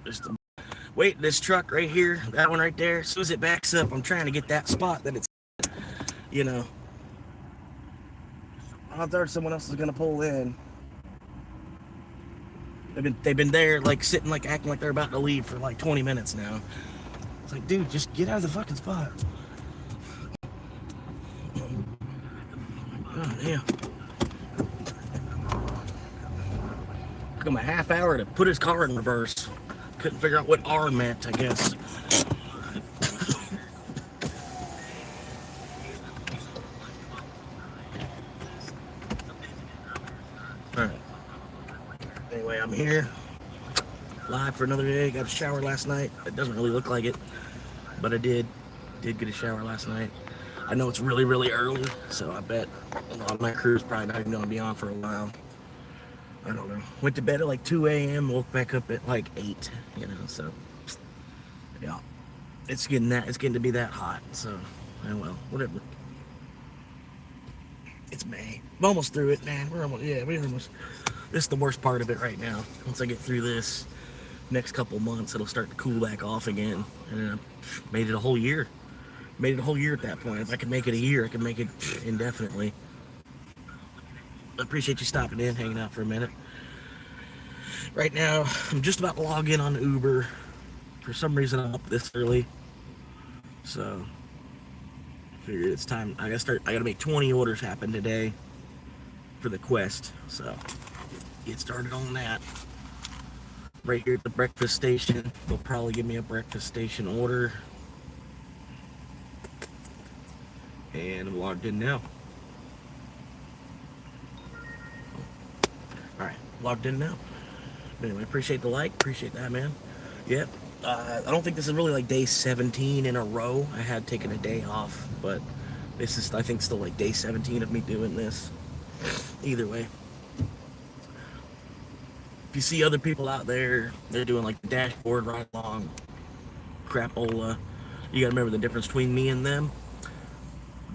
Just wait, this truck right here, that one right there. As soon as it backs up, I'm trying to get that spot that it's, you know. I thought someone else is gonna pull in. They've been there like sitting like acting like they're about to leave for like 20 minutes now. It's like, dude, just get out of the fucking spot. Oh damn. Took him a half hour to put his car in reverse. Couldn't figure out what R meant, I guess. Alright. Anyway, I'm here. Live for another day. Got a shower last night. It doesn't really look like it, but I did get a shower last night. I know it's really, really early, so I bet a lot of my crew's probably not even going to be on for a while. I don't know. Went to bed at like 2 a.m., woke back up at like 8, you know, so yeah. It's getting to be that hot, so oh well, whatever. It's May. I'm almost through it, man. We're almost this is the worst part of it right now. Once I get through this next couple months, it'll start to cool back off again. And I made it a whole year. Made it a whole year at that point. If I could make it a year, I could make it indefinitely. I appreciate you stopping in, hanging out for a minute. Right now, I'm just about to log in on Uber. For some reason, I'm up this early. So, I figured it's time. I gotta make 20 orders happen today for the quest. So, get started on that. Right here at the breakfast station. They'll probably give me a breakfast station order. And I'm logged in now. Alright, logged in now. But anyway, appreciate the like, appreciate that, man. Yep. I don't think this is really like day 17 in a row. I had taken a day off, but this is, I think, still like day 17 of me doing this. Either way. If you see other people out there, they're doing like the dashboard ride along, crapola, you gotta remember the difference between me and them.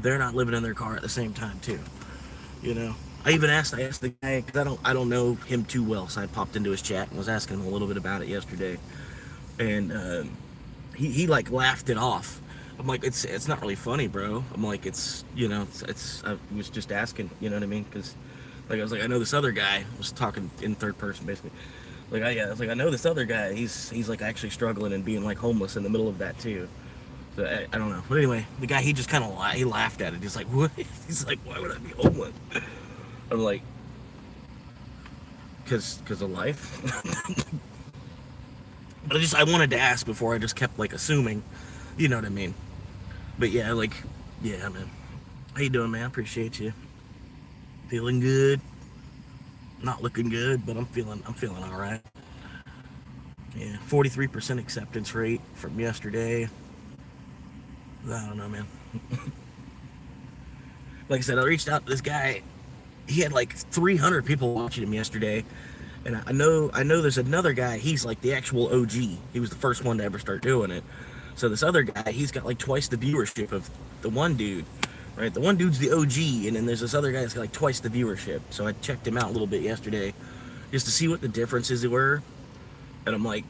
They're not living in their car at the same time too, you know. I asked the guy, because I don't know him too well, so I popped into his chat and was asking him a little bit about it yesterday, and he like laughed it off. I'm like, it's not really funny, bro. I'm like, it's, you know, it's I was just asking, you know what I mean? Because like I was like, I know this other guy. I was talking in third person basically. Like I was like, I know this other guy. He's like actually struggling and being like homeless in the middle of that too. So I don't know. But anyway, the guy, he just kind of he laughed at it. He's like, what? He's like, why would I be homeless? I'm like, because of life. But I wanted to ask before I just kept like assuming, you know what I mean? But yeah, like, yeah, man. How you doing, man? Appreciate you. Feeling good. Not looking good, but I'm feeling all right. Yeah, 43% acceptance rate from yesterday. I don't know, man. Like I said, I reached out to this guy. He had like 300 people watching him yesterday, and I know there's another guy. He's like the actual OG. He was the first one to ever start doing it. So this other guy, he's got like twice the viewership of the one dude, right? The one dude's the OG, and then there's this other guy that's got like twice the viewership. So I checked him out a little bit yesterday, just to see what the differences were, and I'm like,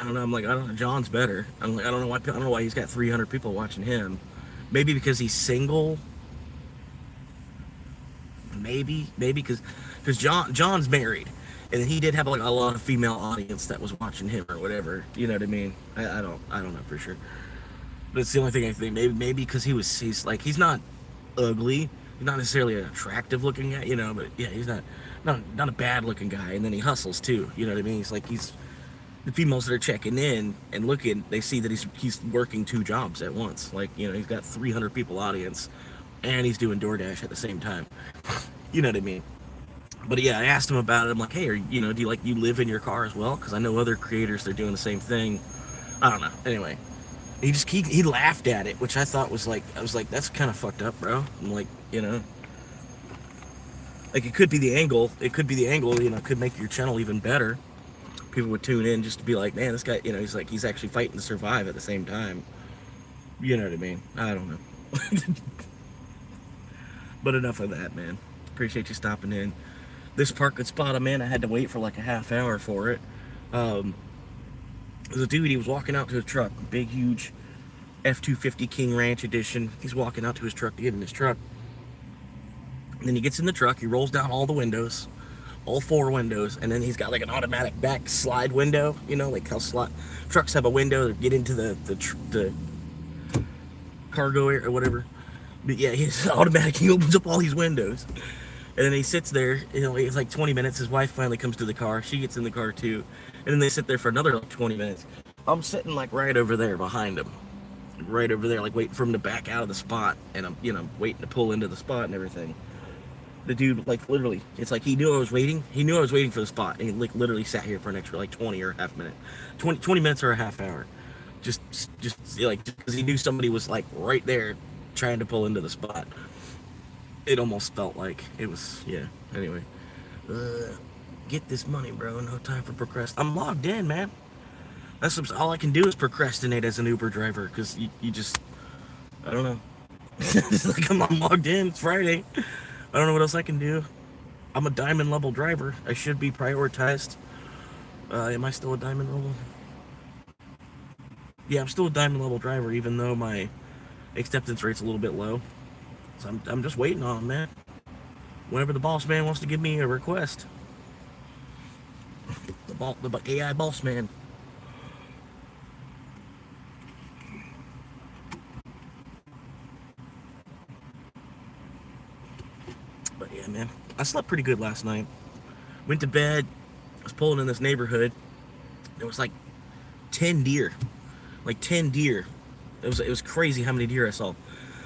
I don't know. I'm like, I don't know. John's better. I'm like, I don't know why he's got 300 people watching him. Maybe because he's single. Maybe because John's married, and he did have like a lot of female audience that was watching him or whatever. You know what I mean? I don't know for sure. But it's the only thing I think. Maybe because he's not ugly. He's not necessarily an attractive looking guy, you know. But yeah, he's not a bad looking guy. And then he hustles too. You know what I mean? He's the females that are checking in and looking, they see that he's working 2 jobs at once. Like, you know, he's got 300 people audience, and he's doing DoorDash at the same time. You know what I mean? But yeah, I asked him about it. I'm like, hey, do you live in your car as well? Because I know other creators, they're doing the same thing. I don't know. Anyway, he laughed at it, which I thought was like, I was like, that's kind of fucked up, bro. I'm like, you know, like it could be the angle. It could be the angle. You know, could make your channel even better. People would tune in just to be like, man, this guy, you know, he's actually fighting to survive at the same time. You know what I mean? I don't know. But enough of that, man. Appreciate you stopping in. This parking spot I'm in, I had to wait for like a half hour for it. There's a dude, he was walking out to his truck, big, huge F-250 King Ranch edition. He's walking out to his truck to get in his truck. And then he gets in the truck, he rolls down all the windows, all 4 windows, and then he's got like an automatic back slide window, you know, like how trucks have a window to get into the cargo area or whatever. But yeah, he's automatic, he opens up all these windows. And then he sits there, you know, it's like 20 minutes. His wife finally comes to the car. She gets in the car too. And then they sit there for another like 20 minutes. I'm sitting like right over there behind him. Right over there, like waiting for him to back out of the spot. And I'm, you know, waiting to pull into the spot and everything. The dude, like literally, it's like he knew I was waiting. He knew I was waiting for the spot. And he like literally sat here for an extra like 20 or a half minute. 20 minutes or a half hour. Just like, because he knew somebody was like right there trying to pull into the spot. It almost felt like it was, yeah. Anyway, get this money, bro. No time for procrastinate. I'm logged in, man. That's all I can do is procrastinate as an Uber driver, because you just, I don't know. It's like I'm logged in. It's Friday. I don't know what else I can do. I'm a diamond level driver. I should be prioritized. Am I still a diamond level? Yeah, I'm still a diamond level driver, even though my acceptance rate's a little bit low. So I'm just waiting on him, man. Whenever the boss man wants to give me a request. The AI boss man. But yeah, man. I slept pretty good last night. Went to bed. I was pulling in this neighborhood. There was like 10 deer. Like 10 deer. It was crazy how many deer I saw.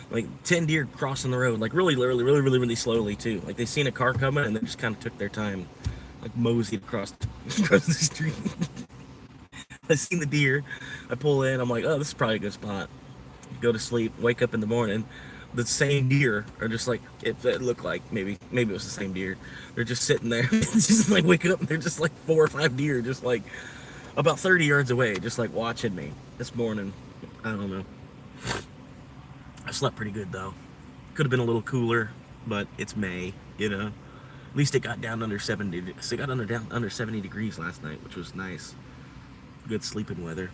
Like 10 deer crossing the road, like really slowly too. Like they seen a car coming and they just kind of took their time, like moseyed across the street. I seen the deer, I pull in, I'm like, oh, this is probably a good spot. Go to sleep, wake up in the morning, the same deer are just like, it looked like maybe it was the same deer. They're just sitting there, just like wake up and they're just like 4 or 5 deer, just like about 30 yards away, just like watching me this morning. I don't know. I slept pretty good though. Could have been a little cooler, but it's May, you know. At least it got down under 70. It got under 70 degrees last night, which was nice. Good sleeping weather.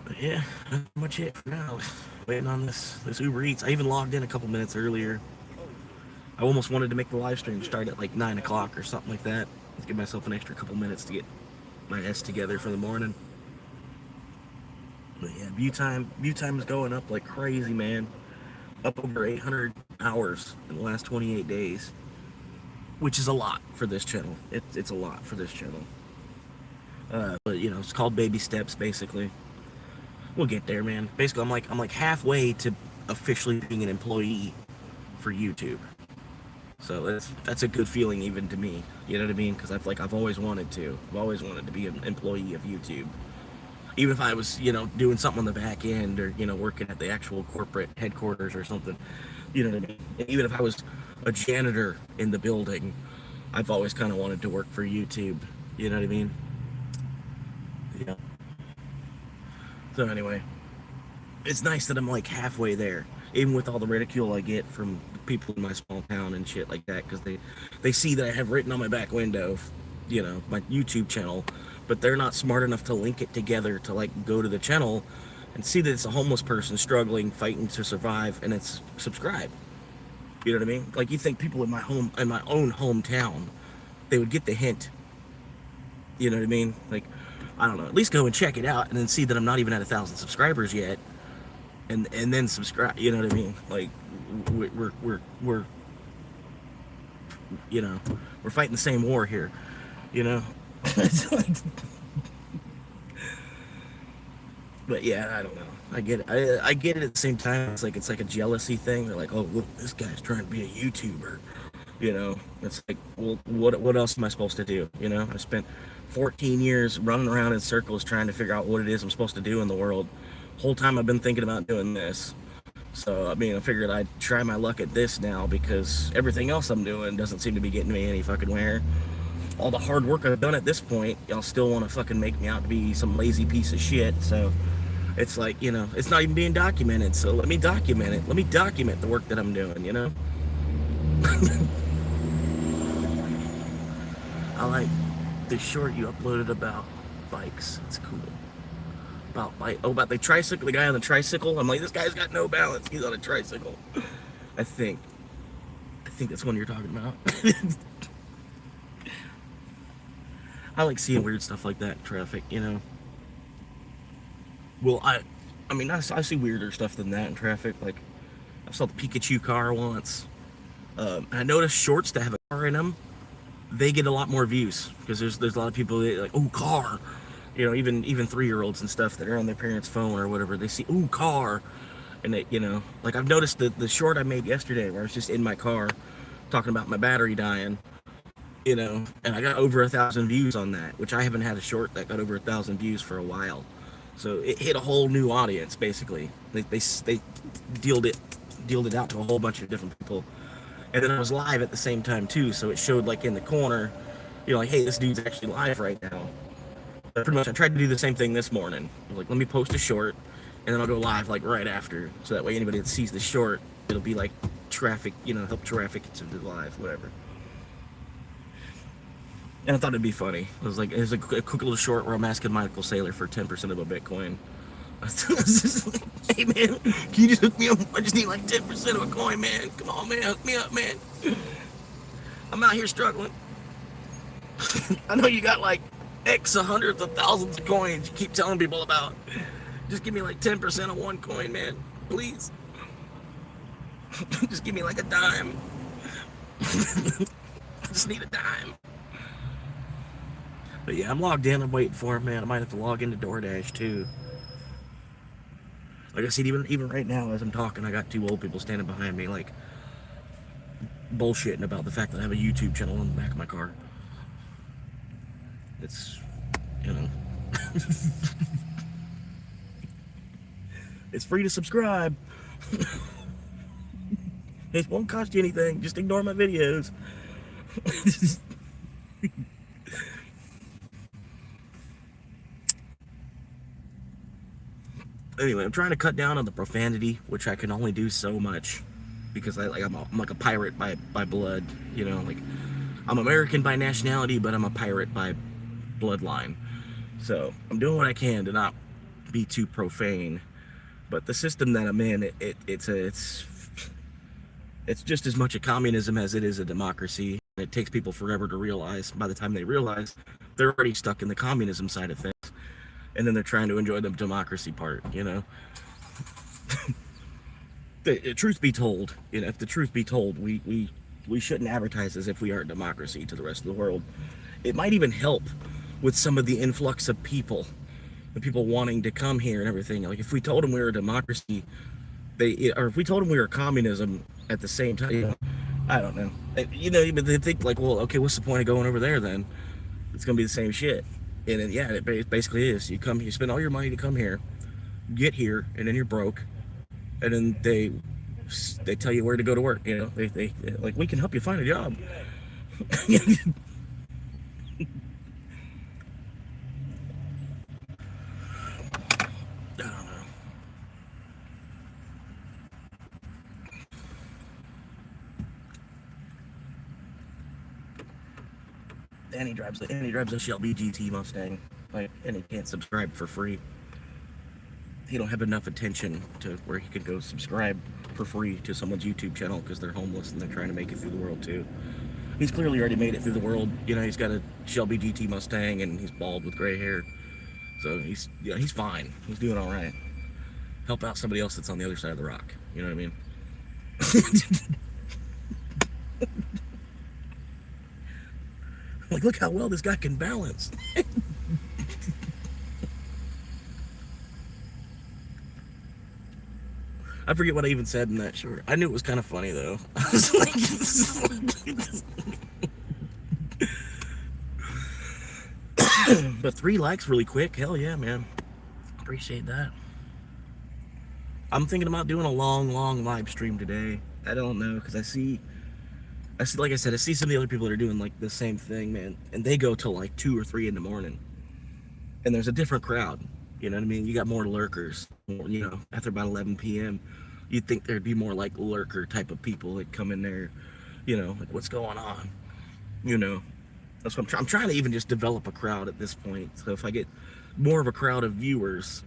But yeah, that's pretty much it for now. Waiting on this Uber Eats. I even logged in a couple minutes earlier. I almost wanted to make the live stream start at like 9 o'clock or something like that. Let's give myself an extra couple minutes to get my S together for the morning. But yeah, view time is going up like crazy, man. Up over 800 hours in the last 28 days, which is a lot for this channel. It's a lot for this channel. But you know, it's called baby steps, basically. We'll get there, man. Basically, I'm like halfway to officially being an employee for YouTube. So that's a good feeling even to me. You know what I mean? Because I've always wanted to. I've always wanted to be an employee of YouTube. Even if I was, you know, doing something on the back end or, you know, working at the actual corporate headquarters or something, you know what I mean? And even if I was a janitor in the building, I've always kind of wanted to work for YouTube, you know what I mean? Yeah. So anyway, it's nice that I'm like halfway there, even with all the ridicule I get from people in my small town and shit like that, because they see that I have written on my back window, you know, my YouTube channel, but they're not smart enough to link it together to like go to the channel and see that it's a homeless person struggling, fighting to survive, and it's subscribe. You know what I mean? Like, you think people in my own hometown, they would get the hint. You know what I mean? Like, I don't know. At least go and check it out, and then see that I'm not even at 1,000 subscribers yet, and then subscribe. You know what I mean? Like, we're you know, we're fighting the same war here. You know. It's like, but yeah, I don't know. I get it. I get it at the same time. It's like a jealousy thing. They're like, oh, look, this guy's trying to be a YouTuber. You know, it's like, well, what else am I supposed to do? You know, I spent 14 years running around in circles trying to figure out what it is I'm supposed to do in the world. Whole time I've been thinking about doing this. So, I mean, I figured I'd try my luck at this now, because everything else I'm doing doesn't seem to be getting me any fucking where. All the hard work I've done at this point, y'all still want to fucking make me out to be some lazy piece of shit. So it's like, you know, it's not even being documented. So let me document it. Let me document the work that I'm doing, you know? I the short you uploaded about bikes. It's cool. About the tricycle, the guy on the tricycle. I'm like, this guy's got no balance. He's on a tricycle. I think that's one you're talking about. I like seeing weird stuff like that in traffic, you know. Well, I mean, I see weirder stuff than that in traffic. Like, I saw the Pikachu car once. I noticed shorts that have a car in them, they get a lot more views because there's a lot of people that like, oh, car. You know, even 3-year-olds and stuff that are on their parents' phone or whatever, they see, ooh, car. And they, you know, like I've noticed the short I made yesterday where I was just in my car talking about my battery dying, you know, and I got over 1,000 views on that, which I haven't had a short that got over 1,000 views for a while. So it hit a whole new audience, basically. They dealed it out to a whole bunch of different people. And then I was live at the same time too, so it showed like in the corner, you know, like, hey, this dude's actually live right now. But pretty much I tried to do the same thing this morning. I was like, let me post a short, and then I'll go live like right after, so that way anybody that sees the short, it'll be like traffic, you know, help traffic to the live, whatever. And I thought it'd be funny. It was a quick little short where I'm asking Michael Saylor for 10% of a Bitcoin. I was just like, hey man, can you just hook me up? I just need like 10% of a coin, man. Come on, man, hook me up, man. I'm out here struggling. I know you got like X hundreds of thousands of coins you keep telling people about. Just give me like 10% of one coin, man. Please. Just give me like a dime. I just need a dime. But yeah, I'm logged in. I'm waiting for him, man. I might have to log into DoorDash too. Like I said, even right now as I'm talking, I got 2 old people standing behind me, like bullshitting about the fact that I have a YouTube channel on the back of my car. It's, you know, it's free to subscribe. It won't cost you anything. Just ignore my videos. Anyway, I'm trying to cut down on the profanity, which I can only do so much because I'm like a pirate by blood, you know, like I'm American by nationality, but I'm a pirate by bloodline. So I'm doing what I can to not be too profane. But the system that I'm in, it's just as much a communism as it is a democracy. It takes people forever to realize. By the time they realize, they're already stuck in the communism side of things. And then they're trying to enjoy the democracy part, you know. The truth be told, you know, if the truth be told, we shouldn't advertise as if we are a democracy to the rest of the world. It might even help with some of the influx of people, the people wanting to come here and everything. Like if we told them we were a democracy, or if we told them we were communism at the same time, you know, I don't know. You know, but they think like, well, okay, what's the point of going over there then? It's gonna be the same shit. And then, yeah, it basically is. You spend all your money to come here, get here, and then you're broke. And then they tell you where to go to work. You know, they like, we can help you find a job. I don't know. Danny drives a Shelby GT Mustang, like, and he can't subscribe for free. He don't have enough attention to where he could go subscribe for free to someone's YouTube channel because they're homeless and they're trying to make it through the world too. He's clearly already made it through the world. You know, he's got a Shelby GT Mustang and he's bald with gray hair, so he's fine. He's doing all right. Help out somebody else that's on the other side of the rock. You know what I mean? Like, look how well this guy can balance. I forget what I even said in that short. I knew it was kind of funny though. I was like, but 3 likes really quick. Hell yeah, man. Appreciate that. I'm thinking about doing a long live stream today. I don't know, because I see, like I said, I see some of the other people that are doing like the same thing, man, and they go till like 2 or 3 in the morning, and there's a different crowd. You know what I mean? You got more lurkers. You know, after about 11 p.m., you'd think there'd be more like lurker type of people that come in there. You know, like, what's going on? You know, That's what I'm trying to even just develop a crowd at this point. So if I get more of a crowd of viewers,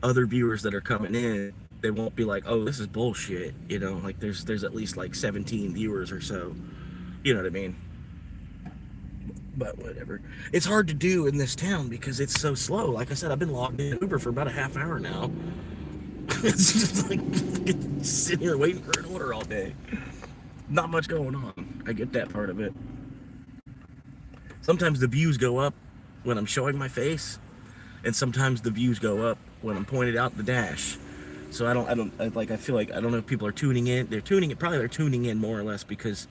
other viewers that are coming in, they won't be like, oh, this is bullshit. You know, like there's at least like 17 viewers or so. You know what I mean? But whatever. It's hard to do in this town because it's so slow. Like I said, I've been logged in Uber for about a half hour now. It's just like sitting here waiting for an order all day. Not much going on. I get that part of it. Sometimes the views go up when I'm showing my face, and sometimes the views go up when I'm pointed out the dash. So I feel like, I don't know if people are tuning in. They're tuning in more or less because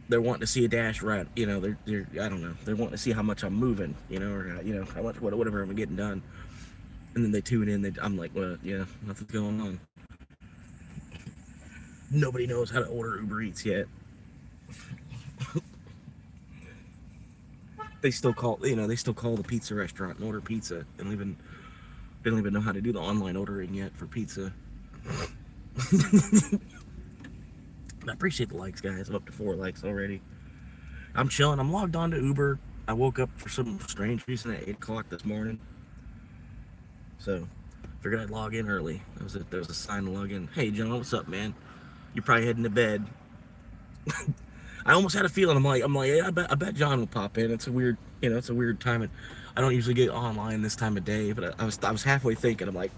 they're wanting to see a dash right. You know, they're I don't know. They're wanting to see how much I'm moving, you know, or how much whatever I'm getting done. And then they tune in. I'm like, well, yeah, nothing's going on. Nobody knows how to order Uber Eats yet. They still call the pizza restaurant and order pizza. They don't even know how to do the online ordering yet for pizza. I appreciate the likes, guys. I'm up to 4 likes already. I'm chilling. I'm logged on to Uber. I woke up for some strange reason at 8 o'clock this morning. So, figured I'd log in early. There was a sign to log in. Hey, John, what's up, man? You're probably heading to bed. I almost had a feeling. I'm like, yeah, I bet John will pop in. It's a weird time. And I don't usually get online this time of day, but I was halfway thinking. I'm like,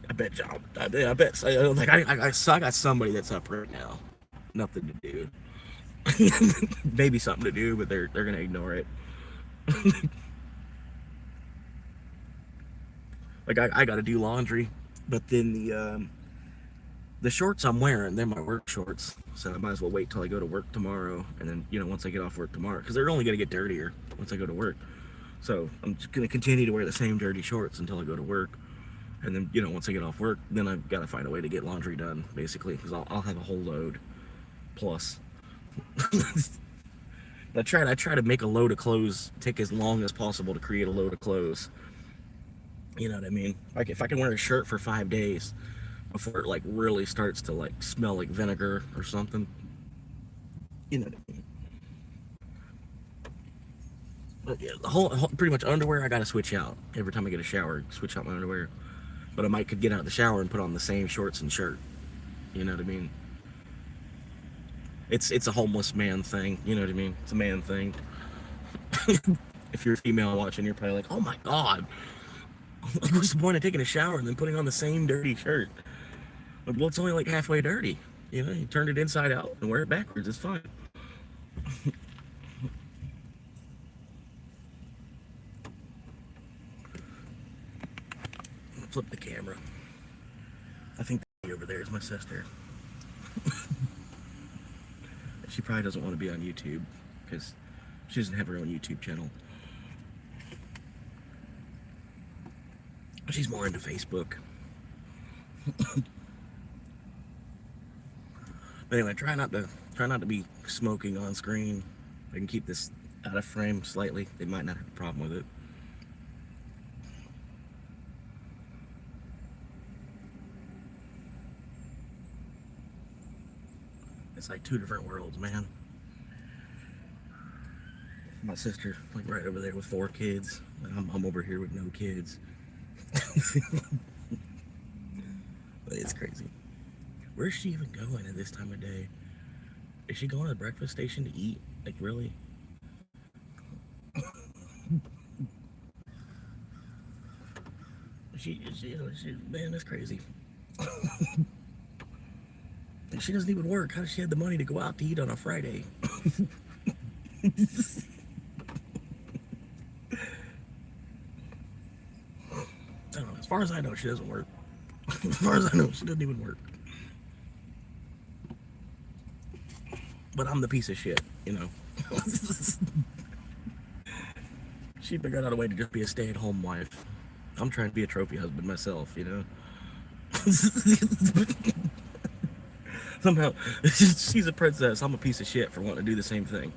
I bet John. I bet. I got somebody that's up right now. Nothing to do. Maybe something to do, but they're gonna ignore it. Like I gotta do laundry, but then the shorts I'm wearing, they're my work shorts, so I might as well wait till I go to work tomorrow, and then once I get off work tomorrow, because they're only gonna get dirtier once I go to work. So I'm just gonna continue to wear the same dirty shorts until I go to work, and then once I get off work, then I've got to find a way to get laundry done, basically, because I'll have a whole load plus. I try to make a load of clothes take as long as possible to create a load of clothes. You know what I mean? Like if I can wear a shirt for 5 days before it like really starts to like smell like vinegar or something. You know what I mean? But yeah, the whole pretty much underwear I gotta switch out every time I get a shower. Switch out my underwear, but I could get out of the shower and put on the same shorts and shirt. You know what I mean? It's a homeless man thing. You know what I mean? It's a man thing. If you're a female watching, you're probably like, oh my god, what's the point of taking a shower and then putting on the same dirty shirt? Well, it's only like halfway dirty. You turn it inside out and wear it backwards. It's fine. Flip the camera. I think over there is my sister. She probably doesn't want to be on YouTube because she doesn't have her own YouTube channel. She's more into Facebook. But anyway, try not to be smoking on screen. If I can keep this out of frame slightly, they might not have a problem with it. It's like 2 different worlds, man. My sister, like right over there with 4 kids. I'm over here with no kids. But it's crazy. Where's she even going at this time of day? Is she going to the breakfast station to eat? Like, really? Man, that's crazy. And she doesn't even work. How does she have the money to go out to eat on a Friday? I don't know. As far as I know, she doesn't work. As far as I know, she doesn't even work. But I'm the piece of shit, She figured out a way to just be a stay-at-home wife. I'm trying to be a trophy husband myself, Somehow, she's a princess. I'm a piece of shit for wanting to do the same thing.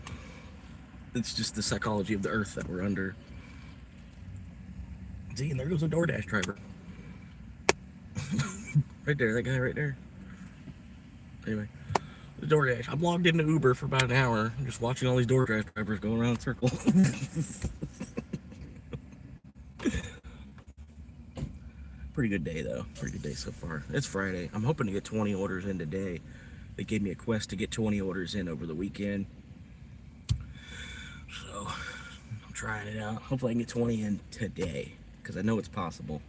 It's just the psychology of the earth that we're under. See, and there goes a DoorDash driver. Right there, that guy right there. Anyway, The DoorDash. I'm logged into Uber for about an hour, just watching all these DoorDash drivers go around in circles. Pretty good day though. Pretty good day so far. It's Friday. I'm hoping to get 20 orders in today. They gave me a quest to get 20 orders in over the weekend. So I'm trying it out. Hopefully I can get 20 in today, because I know it's possible.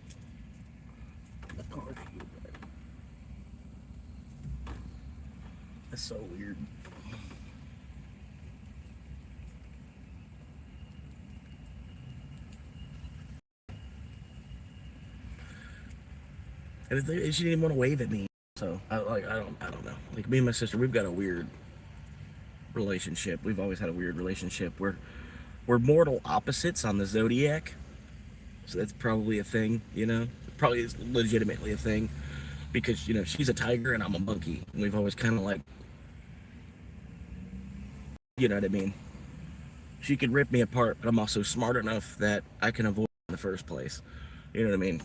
That's so weird. And she didn't even want to wave at me. So I don't know. Like, me and my sister, we've got a weird relationship. We've always had a weird relationship. We're mortal opposites on the zodiac. So that's probably a thing, you know? Probably is legitimately a thing. Because, you know, she's a tiger and I'm a monkey. And we've always kind of like, you know what I mean? She can rip me apart, but I'm also smart enough that I can avoid it in the first place. You know what I mean?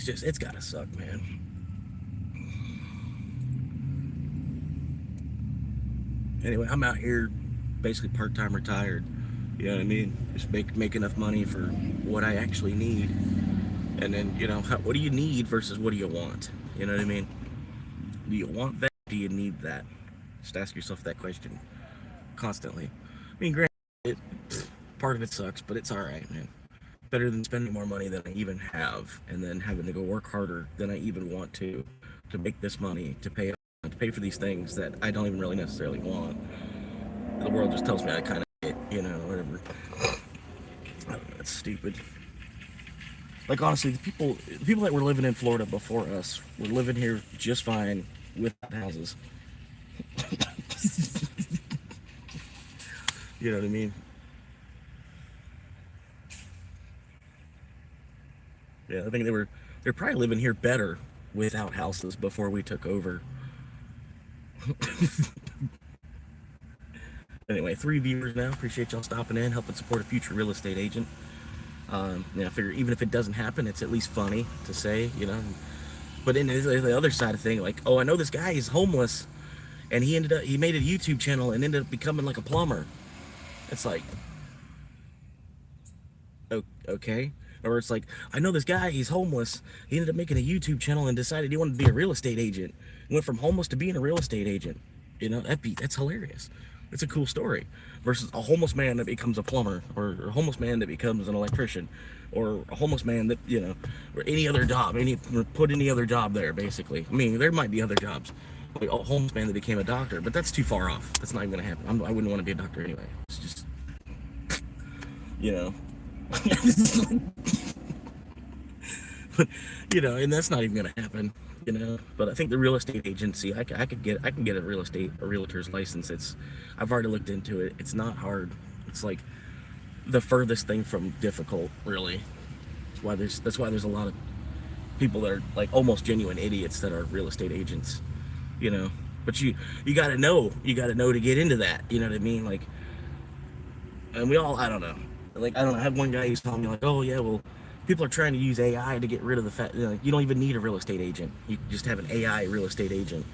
It's gotta suck, man. Anyway, I'm out here basically part-time retired. You know what I mean? Just make enough money for what I actually need. And then, you know, what do you need versus what do you want? You know what I mean? Do you want that? Do you need that? Just ask yourself that question constantly. I mean, granted, part of it sucks, but it's alright, man. Better than spending more money than I even have, and then having to go work harder than I even want to make this money, to pay for these things that I don't even really necessarily want. The world just tells me I kind of get, you know, whatever. I don't know, it's stupid. Like, honestly, the people that were living in Florida before us were living here just fine without houses. You know what I mean? Yeah, I think they're probably living here better without houses before we took over. Anyway, 3 viewers now. Appreciate y'all stopping in, helping support a future real estate agent. I figure even if it doesn't happen, it's at least funny to say, you know. But in the other side of the thing, like, oh, I know this guy is homeless, and he made a YouTube channel and ended up becoming like a plumber. It's like, okay. Or it's like, I know this guy, he's homeless. He ended up making a YouTube channel and decided he wanted to be a real estate agent. Went from homeless to being a real estate agent. You know, that's hilarious. It's a cool story. Versus a homeless man that becomes a plumber, or a homeless man that becomes an electrician, or a homeless man that, you know, or any other job, put any other job there, basically. I mean, there might be other jobs. Like a homeless man that became a doctor, but that's too far off. That's not even gonna happen. I wouldn't want to be a doctor anyway. It's just, you know. But, you know, and that's not even gonna happen, you know. But I think the real estate agency, I can get a realtor's license. I've already looked into it. It's not hard. It's like the furthest thing from difficult, really. That's why there's a lot of people that are like almost genuine idiots that are real estate agents, you know. But you gotta know to get into that, you know what I mean? Like, and we all, I don't know, I had one guy who's telling me like, oh yeah, well, people are trying to use AI to get rid of the fact, you know, you don't even need a real estate agent. You just have an AI real estate agent.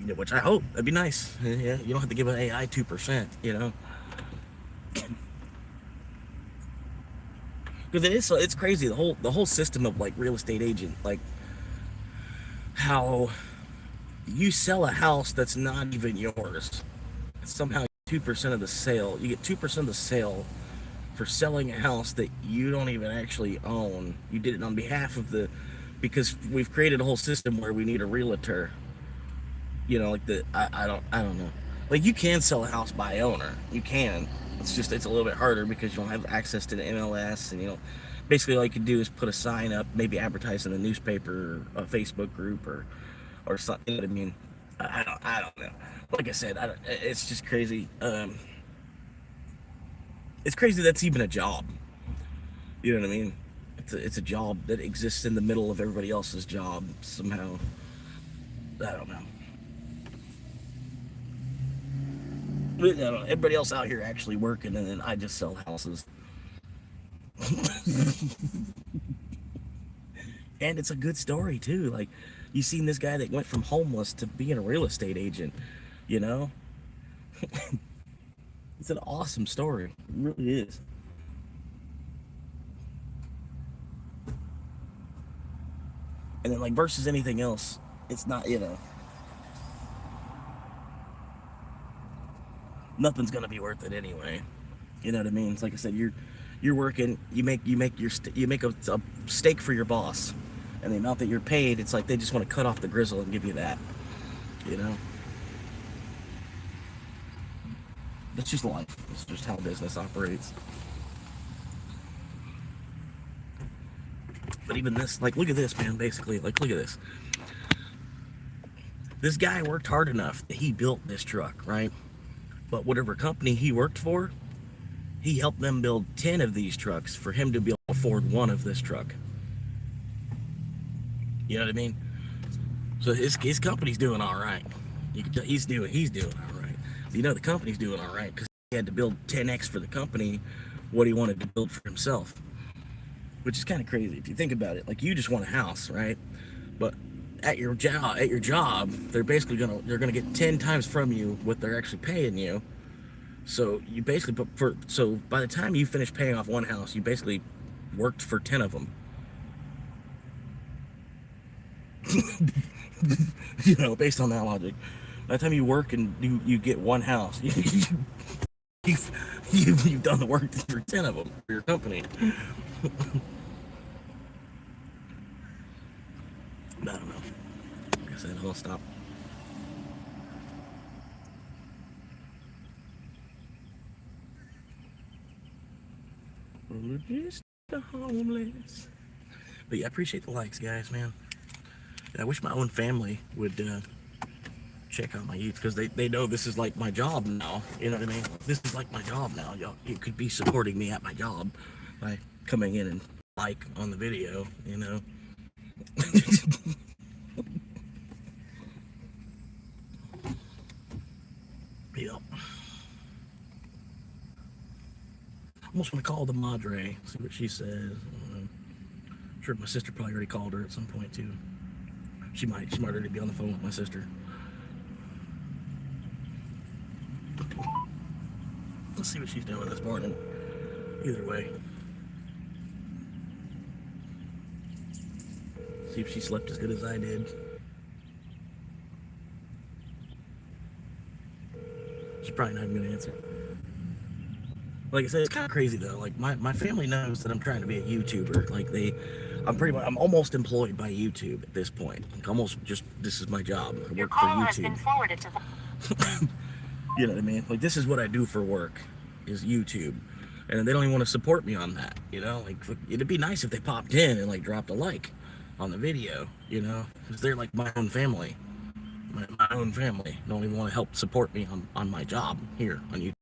You know, which I hope, that'd be nice. Yeah, you don't have to give an AI 2%, you know. Because it's crazy, the whole system of like real estate agent, like how you sell a house that's not even yours. Somehow 2% of the sale, you get 2% of the sale for selling a house that you don't even actually own. You did it on behalf of because we've created a whole system where we need a realtor. You know, like I don't know. Like, you can sell a house by owner. You can. It's a little bit harder because you don't have access to the MLS, and, you know, basically all you can do is put a sign up, maybe advertise in the newspaper, or a Facebook group, or something. You know what I mean? I don't know. Like I said, it's just crazy. It's crazy that's even a job. You know what I mean? It's a job that exists in the middle of everybody else's job somehow. I don't know. But, you know, everybody else out here actually working, and then I just sell houses. And it's a good story too. Like, you seen this guy that went from homeless to being a real estate agent. You know, it's an awesome story. It really is. And then like versus anything else, it's not, you know, nothing's gonna be worth it anyway. You know what I mean? It's like I said, you're working, you make a steak for your boss, and the amount that you're paid, it's like they just want to cut off the grizzle and give you that. You know, that's just life. It's just how business operates. But even this, like, look at this, man. Basically, like, look at this. This guy worked hard enough that he built this truck, right? But whatever company he worked for, he helped them build 10 of these trucks for him to be able to afford one of this truck. You know what I mean? So his company's doing all right. You can tell he's doing all right. You know the company's doing all right because he had to build 10x for the company what he wanted to build for himself, which is kind of crazy if you think about it. Like, you just want a house, right? But at your job, they're gonna get 10 times from you what they're actually paying you. So you basically so by the time you finish paying off one house, you basically worked for 10 of them. You know, based on that logic. By the time you work and you get one house, you've, you've done the work for 10 of them for your company. I don't know. Like I said, I'll stop. We're just the homeless. But yeah, I appreciate the likes, guys, man. And I wish my own family would check out my YouTube because they know this is like my job now. You know what I mean? This is like my job now. Y'all, you could be supporting me at my job by coming in and like on the video, you know. Yep. Almost want to call the Madre, see what she says. I'm sure my sister probably already called her at some point too. She might already be on the phone with my sister. Let's see what she's doing this morning. Either way. See if she slept as good as I did. She's probably not even gonna answer. Like I said, it's kind of crazy though. Like my family knows that I'm trying to be a YouTuber. Like I'm almost employed by YouTube at this point. Like almost just this is my job. I work for YouTube. Has been forwarded to the You know what I mean? Like this is what I do for work, is YouTube, and they don't even want to support me on that. You know, like it'd be nice if they popped in and like dropped a like on the video. You know, because they're like my own family. My own family don't even want to help support me on my job here on YouTube.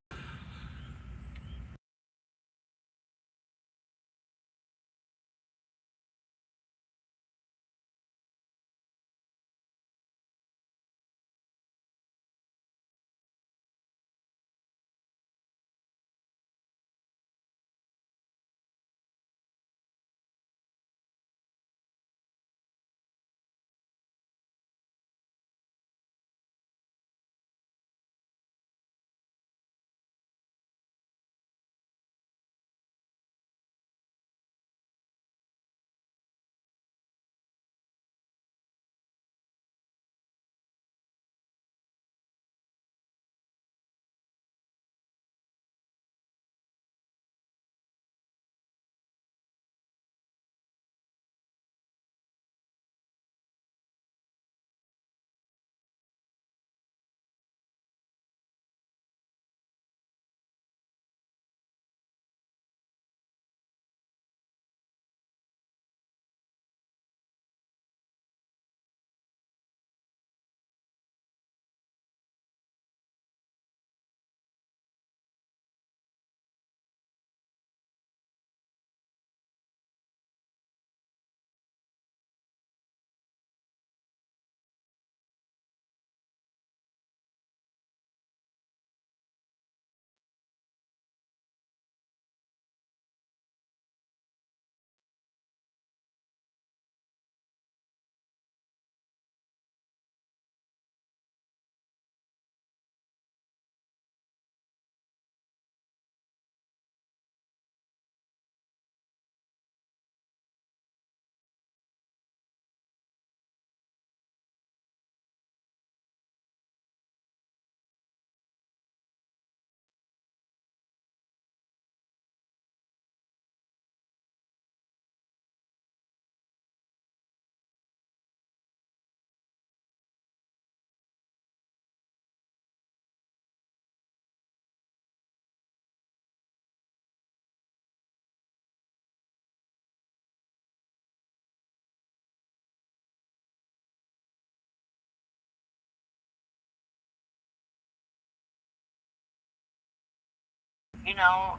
you know,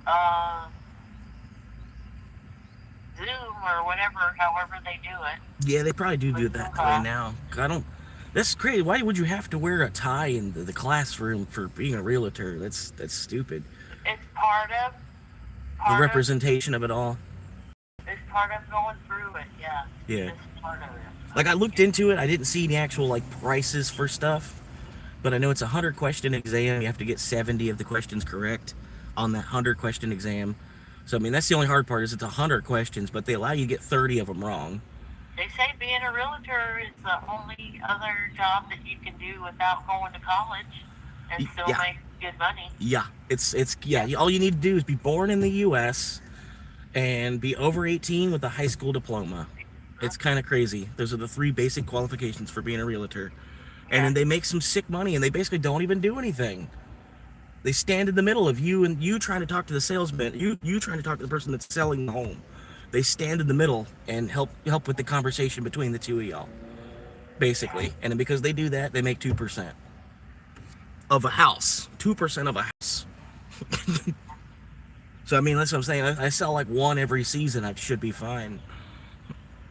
uh, Zoom or whatever, however they do it. Yeah, they probably do With do Zoom that way class. now. I don't. That's crazy. Why would you have to wear a tie in the classroom for being a realtor? That's stupid. It's part of The part of representation of it all. it's part of going through it. Yeah, Yeah. it's part of it. Like I looked into it. I didn't see any actual like prices for stuff, but I know it's a 100 question exam. You have to get 70 of the questions correct on that 100 question exam. So I mean that's the only hard part is it's 100 questions, but they allow you to get 30 of them wrong. They say being a realtor is the only other job that you can do without going to college and still Yeah, make good money. yeah. It's yeah. Yeah. All you need to do is be born in the U.S. and be over 18 with a high school diploma. It's kind of crazy. Those are the three basic qualifications for being a realtor. And Yeah. then they make some sick money and they basically don't even do anything. They stand in the middle of you and you trying to talk to the salesman, you trying to talk to the person that's selling the home. They stand in the middle and help with the conversation between the two of y'all, basically. And then because they do that, they make 2% of a house. 2% of a house. So I mean, that's what I'm saying. I sell like one every season. I should be fine.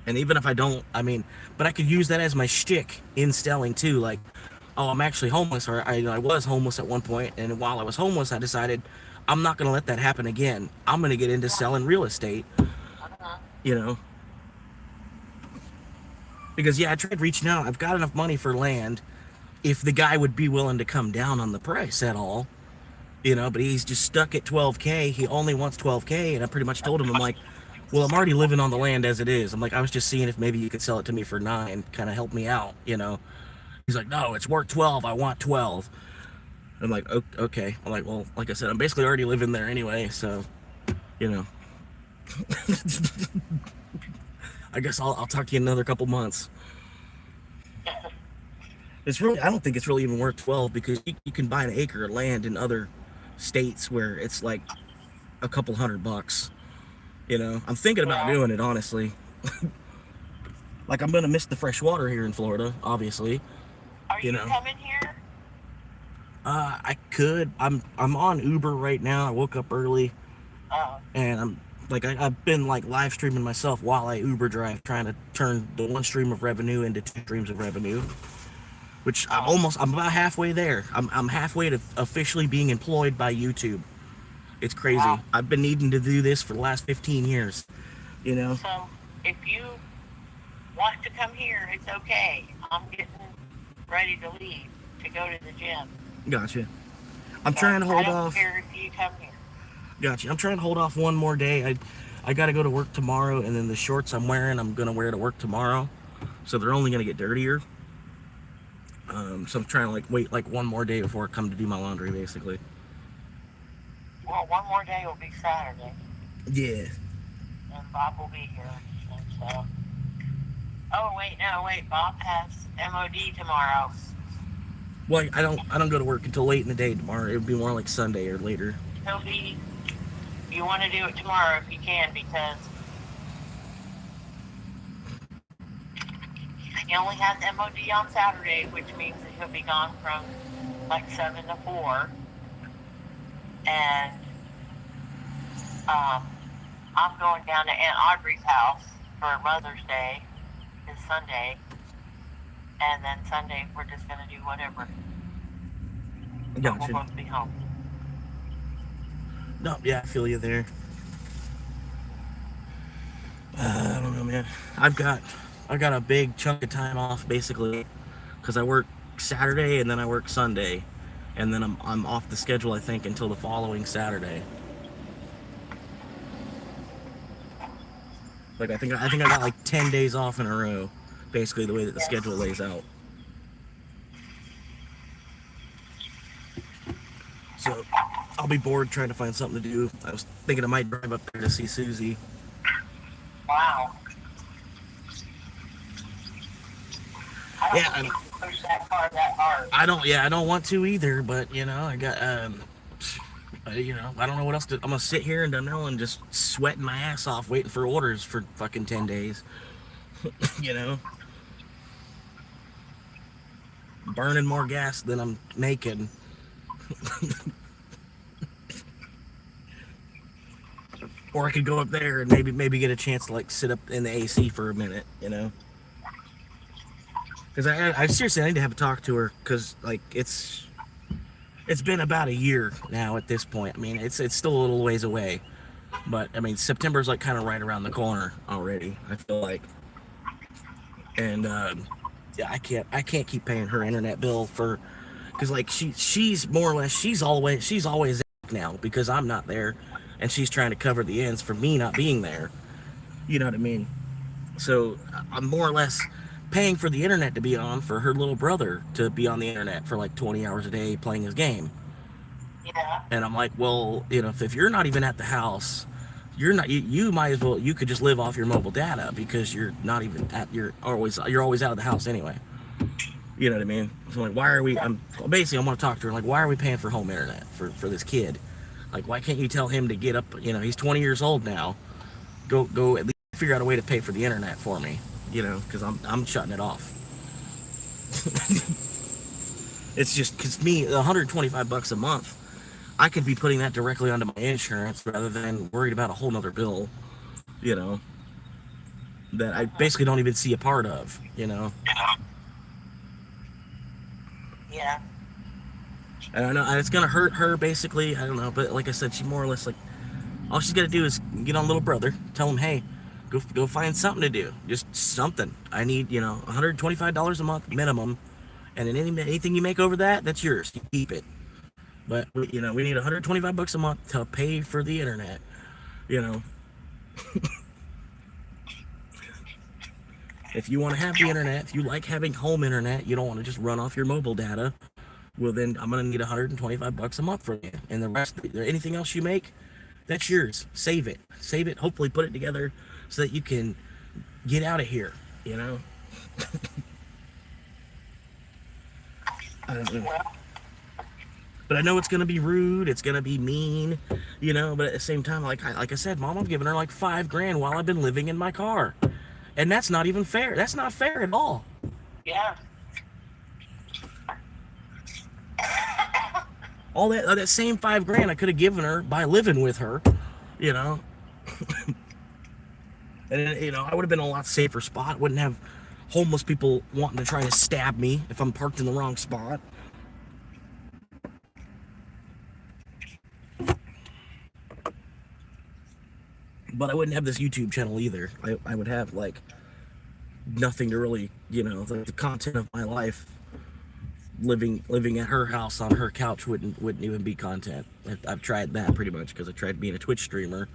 And even if I don't, I mean, but I could use that as my shtick in selling too. Like, oh, I'm actually homeless, or I was homeless at one point, and while I was homeless, I decided I'm not going to let that happen again. I'm going to get into selling real estate, Uh-huh. you know, because yeah, I tried reaching out. I've got enough money for land if the guy would be willing to come down on the price at all, you know, but he's just stuck at 12K. He only wants 12K, and I pretty much told him, I'm like, well, I'm already living on the land as it is. I'm like, I was just seeing if maybe you could sell it to me for 9, kind of help me out, you know. He's like, no, it's worth 12. I want 12. I'm like, okay. I'm like, well, like I said, I'm basically already living there anyway, so, you know, I guess I'll talk to you in another couple months. It's really, I don't think it's really even worth 12 because you can buy an acre of land in other states where it's like a couple $100. You know, I'm thinking about Yeah. doing it honestly. Like I'm gonna miss the fresh water here in Florida, obviously. Are You you know, coming here? I could. I'm on Uber right now. I woke up early Oh. and I'm like I've been like live streaming myself while I Uber drive, trying to turn the one stream of revenue into 2 streams of revenue. Which Oh. I'm about halfway there. I'm halfway to officially being employed by YouTube. It's crazy. Wow. I've been needing to do this for the last 15 years. You know, So if you want to come here, it's okay. I'm getting ready to leave to go to the gym. gotcha. I'm So trying to I hold don't off. care if you come here. Gotcha. I'm trying to hold off one more day. I got to go to work tomorrow, and then the shorts I'm wearing, I'm gonna wear to work tomorrow, so they're only gonna get dirtier. So I'm trying to like wait like one more day before I come to do my laundry, basically. Well, one more day will be Saturday, Yeah. and Bob will be here. And so, oh wait, no, wait, Bob has MOD tomorrow. Well, I don't go to work until late in the day tomorrow. It would be more like Sunday or later. He'll be. You want to do it tomorrow if you can because he only has MOD on Saturday, which means that he'll be gone from like 7 to 4, and um, I'm going down to Aunt Audrey's house for Mother's Day this Sunday, and then Sunday we're just gonna do whatever. But we'll Gotcha. both be home. No, yeah, I feel you there. I don't know, man. I've got a big chunk of time off basically because I work Saturday and then I work Sunday, and then I'm off the schedule I think until the following Saturday. Like I think I got like 10 days off in a row, basically the way that the Yes. schedule lays out. So I'll be bored trying to find something to do. I was thinking I might drive up there to see Susie. Wow. I don't Yeah, think you can push that car that hard. I don't want to either, but you know, I got you know, I don't know what else to. I'm gonna sit here in Dunell and just sweating my ass off waiting for orders for fucking 10 days. You know, burning more gas than I'm making. or I could go up there and maybe get a chance to like sit up in the AC for a minute, you know. Because I seriously I need to have a talk to her because like it's been about a year now at this point. I mean it's still a little ways away, but I mean September's like kind of right around the corner already. I feel like, and yeah, I can't keep paying her internet bill for because like she's more or less she's always now because I'm not there, and she's trying to cover the ends for me not being there. You know what I mean? So I'm more or less paying for the internet to be on for her little brother to be on the internet for like 20 hours a day playing his game. Yeah. And I'm like, well, you know, if you're not even at the house, you're not. You might as well. You could just live off your mobile data because you're not even at. You're always out of the house anyway. You know what I mean? So like, why are we? I'm basically I want to talk to her. Like, why are we paying for home internet for this kid? Like, why can't you tell him to get up? You know, he's 20 years old now. Go at least figure out a way to pay for the internet for me. You know, because I'm shutting it off. It's just because me, $125 a month, I could be putting that directly onto my insurance rather than worried about a whole nother bill. You know, that I basically don't even see a part of. You know. Yeah. And I know it's gonna hurt her basically. I don't know, but like I said, she more or less like all she's gotta do is get on little brother, tell him, hey, go find something to do, just something. I need $125 a month minimum, and then anything you make over that, that's yours. You keep it. But we need $125 a month to pay for the internet. You know, if you want to have the internet, if you like having home internet, you don't want to just run off your mobile data. Well, then I'm gonna need $125 a month from you, and the rest, anything else you make, that's yours. Save it. Hopefully, put it together so that you can get out of here. You know. I don't know. But I know it's gonna be rude. It's gonna be mean. You know. But at the same time, like I said, Mom, I'm giving her like $5,000 while I've been living in my car, and that's not even fair. That's not fair at all. Yeah. All that same $5,000 I could have given her by living with her, you know. And I would have been in a lot safer spot. Wouldn't have homeless people wanting to try to stab me if I'm parked in the wrong spot. But I wouldn't have this YouTube channel either. I would have like nothing to really, the content of my life. Living at her house on her couch wouldn't even be content. I've tried that pretty much because I tried being a Twitch streamer,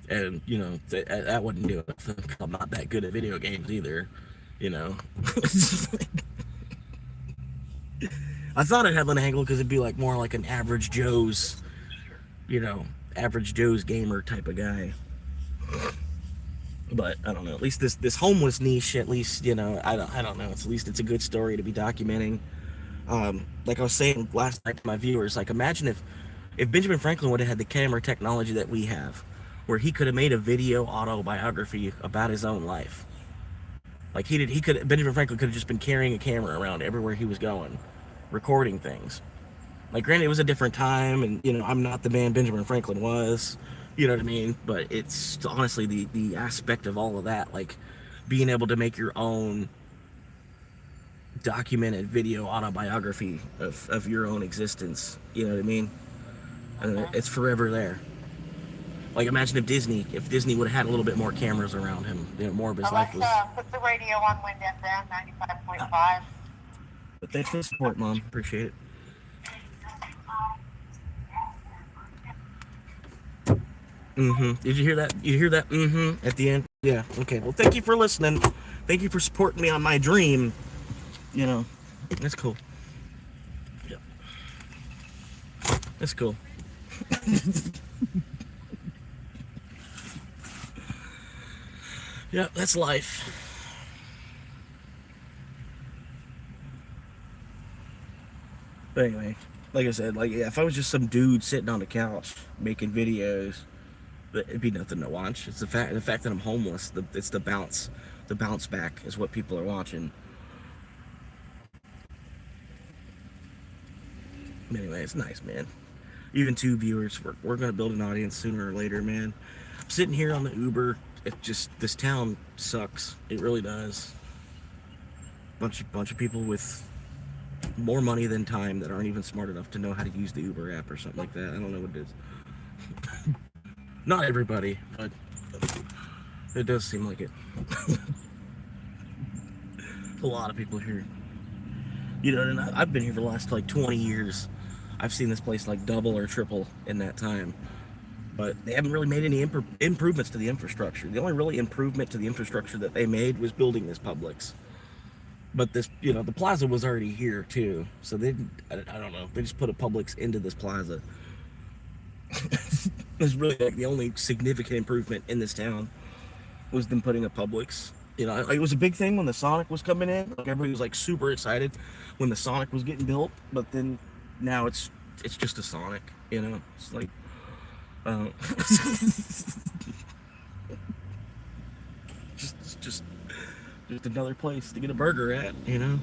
and that wouldn't do it. I'm not that good at video games either. I thought I'd have an angle because it'd be like more like an average Joe's gamer type of guy. But I don't know. At least this homeless niche, at least I don't know. At least it's a good story to be documenting. Like I was saying last night to my viewers, like imagine if Benjamin Franklin would have had the camera technology that we have, where he could have made a video autobiography about his own life. Like Benjamin Franklin could have just been carrying a camera around everywhere he was going, recording things. Like granted, it was a different time, and I'm not the man Benjamin Franklin was, you know what I mean? But it's honestly the aspect of all of that, like being able to make your own documented video autobiography of your own existence, you know what I mean? And it's forever there. Like imagine if Disney would have had a little bit more cameras around him, more of his life was. Put the radio on Wind FM 95.5. But thanks for the support, Mom. Appreciate it. Did you hear that? You hear that? At the end? Yeah. Okay. Well, thank you for listening. Thank you for supporting me on my dream. That's cool. Yeah. That's cool. Yeah, that's life. But anyway, like I said, if I was just some dude sitting on the couch making videos, it'd be nothing to watch. It's the fact that I'm homeless. It's the bounce back is what people are watching. Anyway, it's nice, man. Even 2 viewers, we're gonna build an audience sooner or later, man. I'm sitting here on the Uber. This town sucks. It really does. Bunch of people with more money than time that aren't even smart enough to know how to use the Uber app or something like that. I don't know what it is. Not everybody, but it does seem like it. A lot of people here. You know, and I've been here for the last like 20 years. I've seen this place like double or triple in that time. But they haven't really made any improvements to the infrastructure. The only really improvement to the infrastructure that they made was building this Publix. But this, you know, the plaza was already here too. So they, I don't know, they just put a Publix into this plaza. It's really like the only significant improvement in this town was them putting a Publix. You know, it was a big thing when the Sonic was coming in. Like everybody was like super excited when the Sonic was getting built. But then now it's just a Sonic. You know, it's like. Just another place to get a burger at, you know.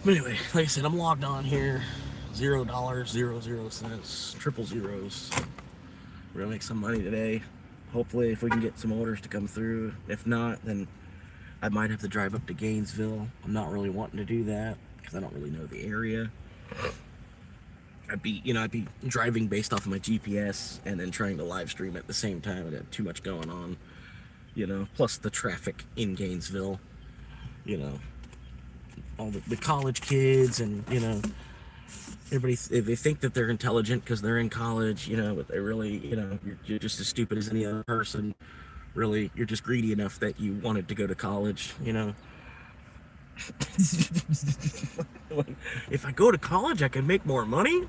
But anyway, like I said, I'm logged on here. $0.00, triple zeros. We're gonna make some money today. Hopefully, if we can get some orders to come through. If not, then I might have to drive up to Gainesville. I'm not really wanting to do that because I don't really know the area. I'd be driving based off of my GPS and then trying to live stream at the same time. I'd have too much going on, you know. Plus the traffic in Gainesville, you know, all the college kids and, you know, everybody, they think that they're intelligent because they're in college, you know, but they really, you know, you're just as stupid as any other person. Really, you're just greedy enough that you wanted to go to college, you know. If I go to college, I can make more money.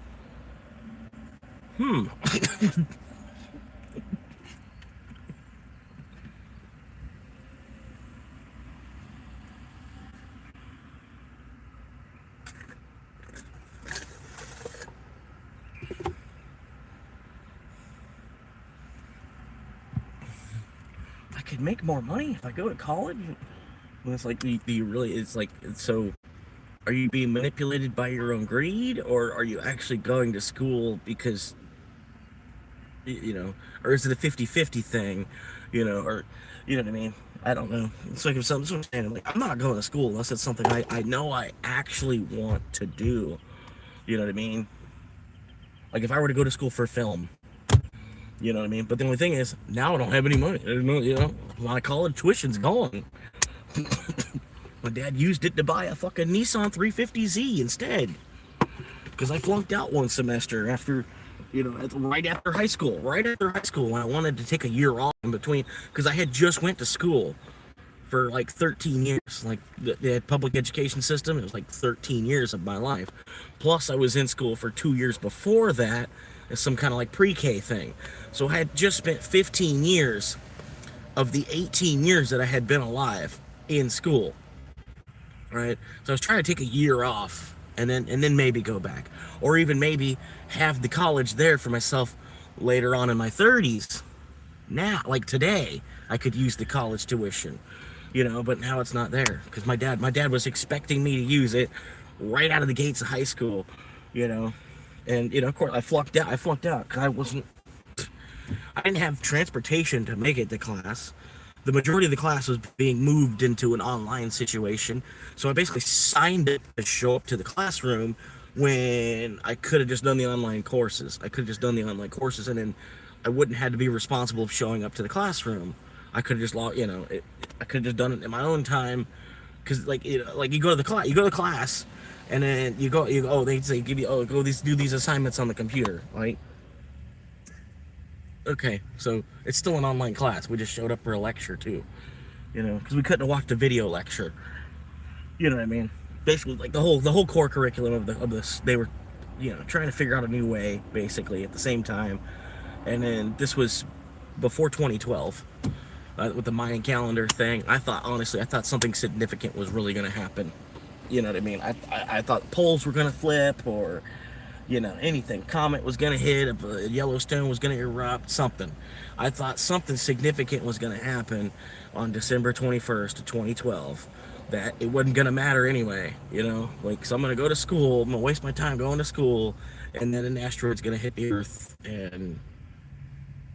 I could make more money if I go to college. Well, it's like, do you really, it's like, so are you being manipulated by your own greed, or are you actually going to school because, you know, or is it a 50-50 thing, you know, or, you know what I mean? I don't know. It's like if something's saying, like, I'm not going to school unless it's something I know I actually want to do, you know what I mean? Like if I were to go to school for film, you know what I mean? But the only thing is, now I don't have any money. There's no, you know, my college tuition's gone. My dad used it to buy a fucking Nissan 350Z instead, because I flunked out one semester after, you know, right after high school, when I wanted to take a year off in between, because I had just went to school for like 13 years, like the public education system. It was like 13 years of my life, plus I was in school for 2 years before that as some kind of like pre-K thing. So I had just spent 15 years of the 18 years that I had been alive in school, right? So I was trying to take a year off and then maybe go back, or even maybe have the college there for myself later on in my 30s. Now, like today, I could use the college tuition, you know, but now it's not there because my dad was expecting me to use it right out of the gates of high school, you know. And, you know, of course I flunked out because I didn't have transportation to make it to class. The majority of the class was being moved into an online situation. So I basically signed it to show up to the classroom when I could have just done the online courses. And then I wouldn't have to be responsible for showing up to the classroom. I could have just I could have just done it in my own time. Cause like, you know, like you go to the class and then they say, do these assignments on the computer, right? Okay, so it's still an online class. We just showed up for a lecture too, you know, because we couldn't have watched a video lecture. You know what I mean? Basically, like the whole core curriculum of this, they were, you know, trying to figure out a new way, basically at the same time. And then this was before 2012, with the Mayan calendar thing. I thought something significant was really going to happen. You know what I mean? I thought poles were going to flip, or, you know, anything. Comet was going to hit, Yellowstone was going to erupt, something. I thought something significant was going to happen on December 21st of 2012, that it wasn't going to matter anyway, you know? Like, so I'm going to go to school, I'm going to waste my time going to school, and then an asteroid's going to hit the Earth, and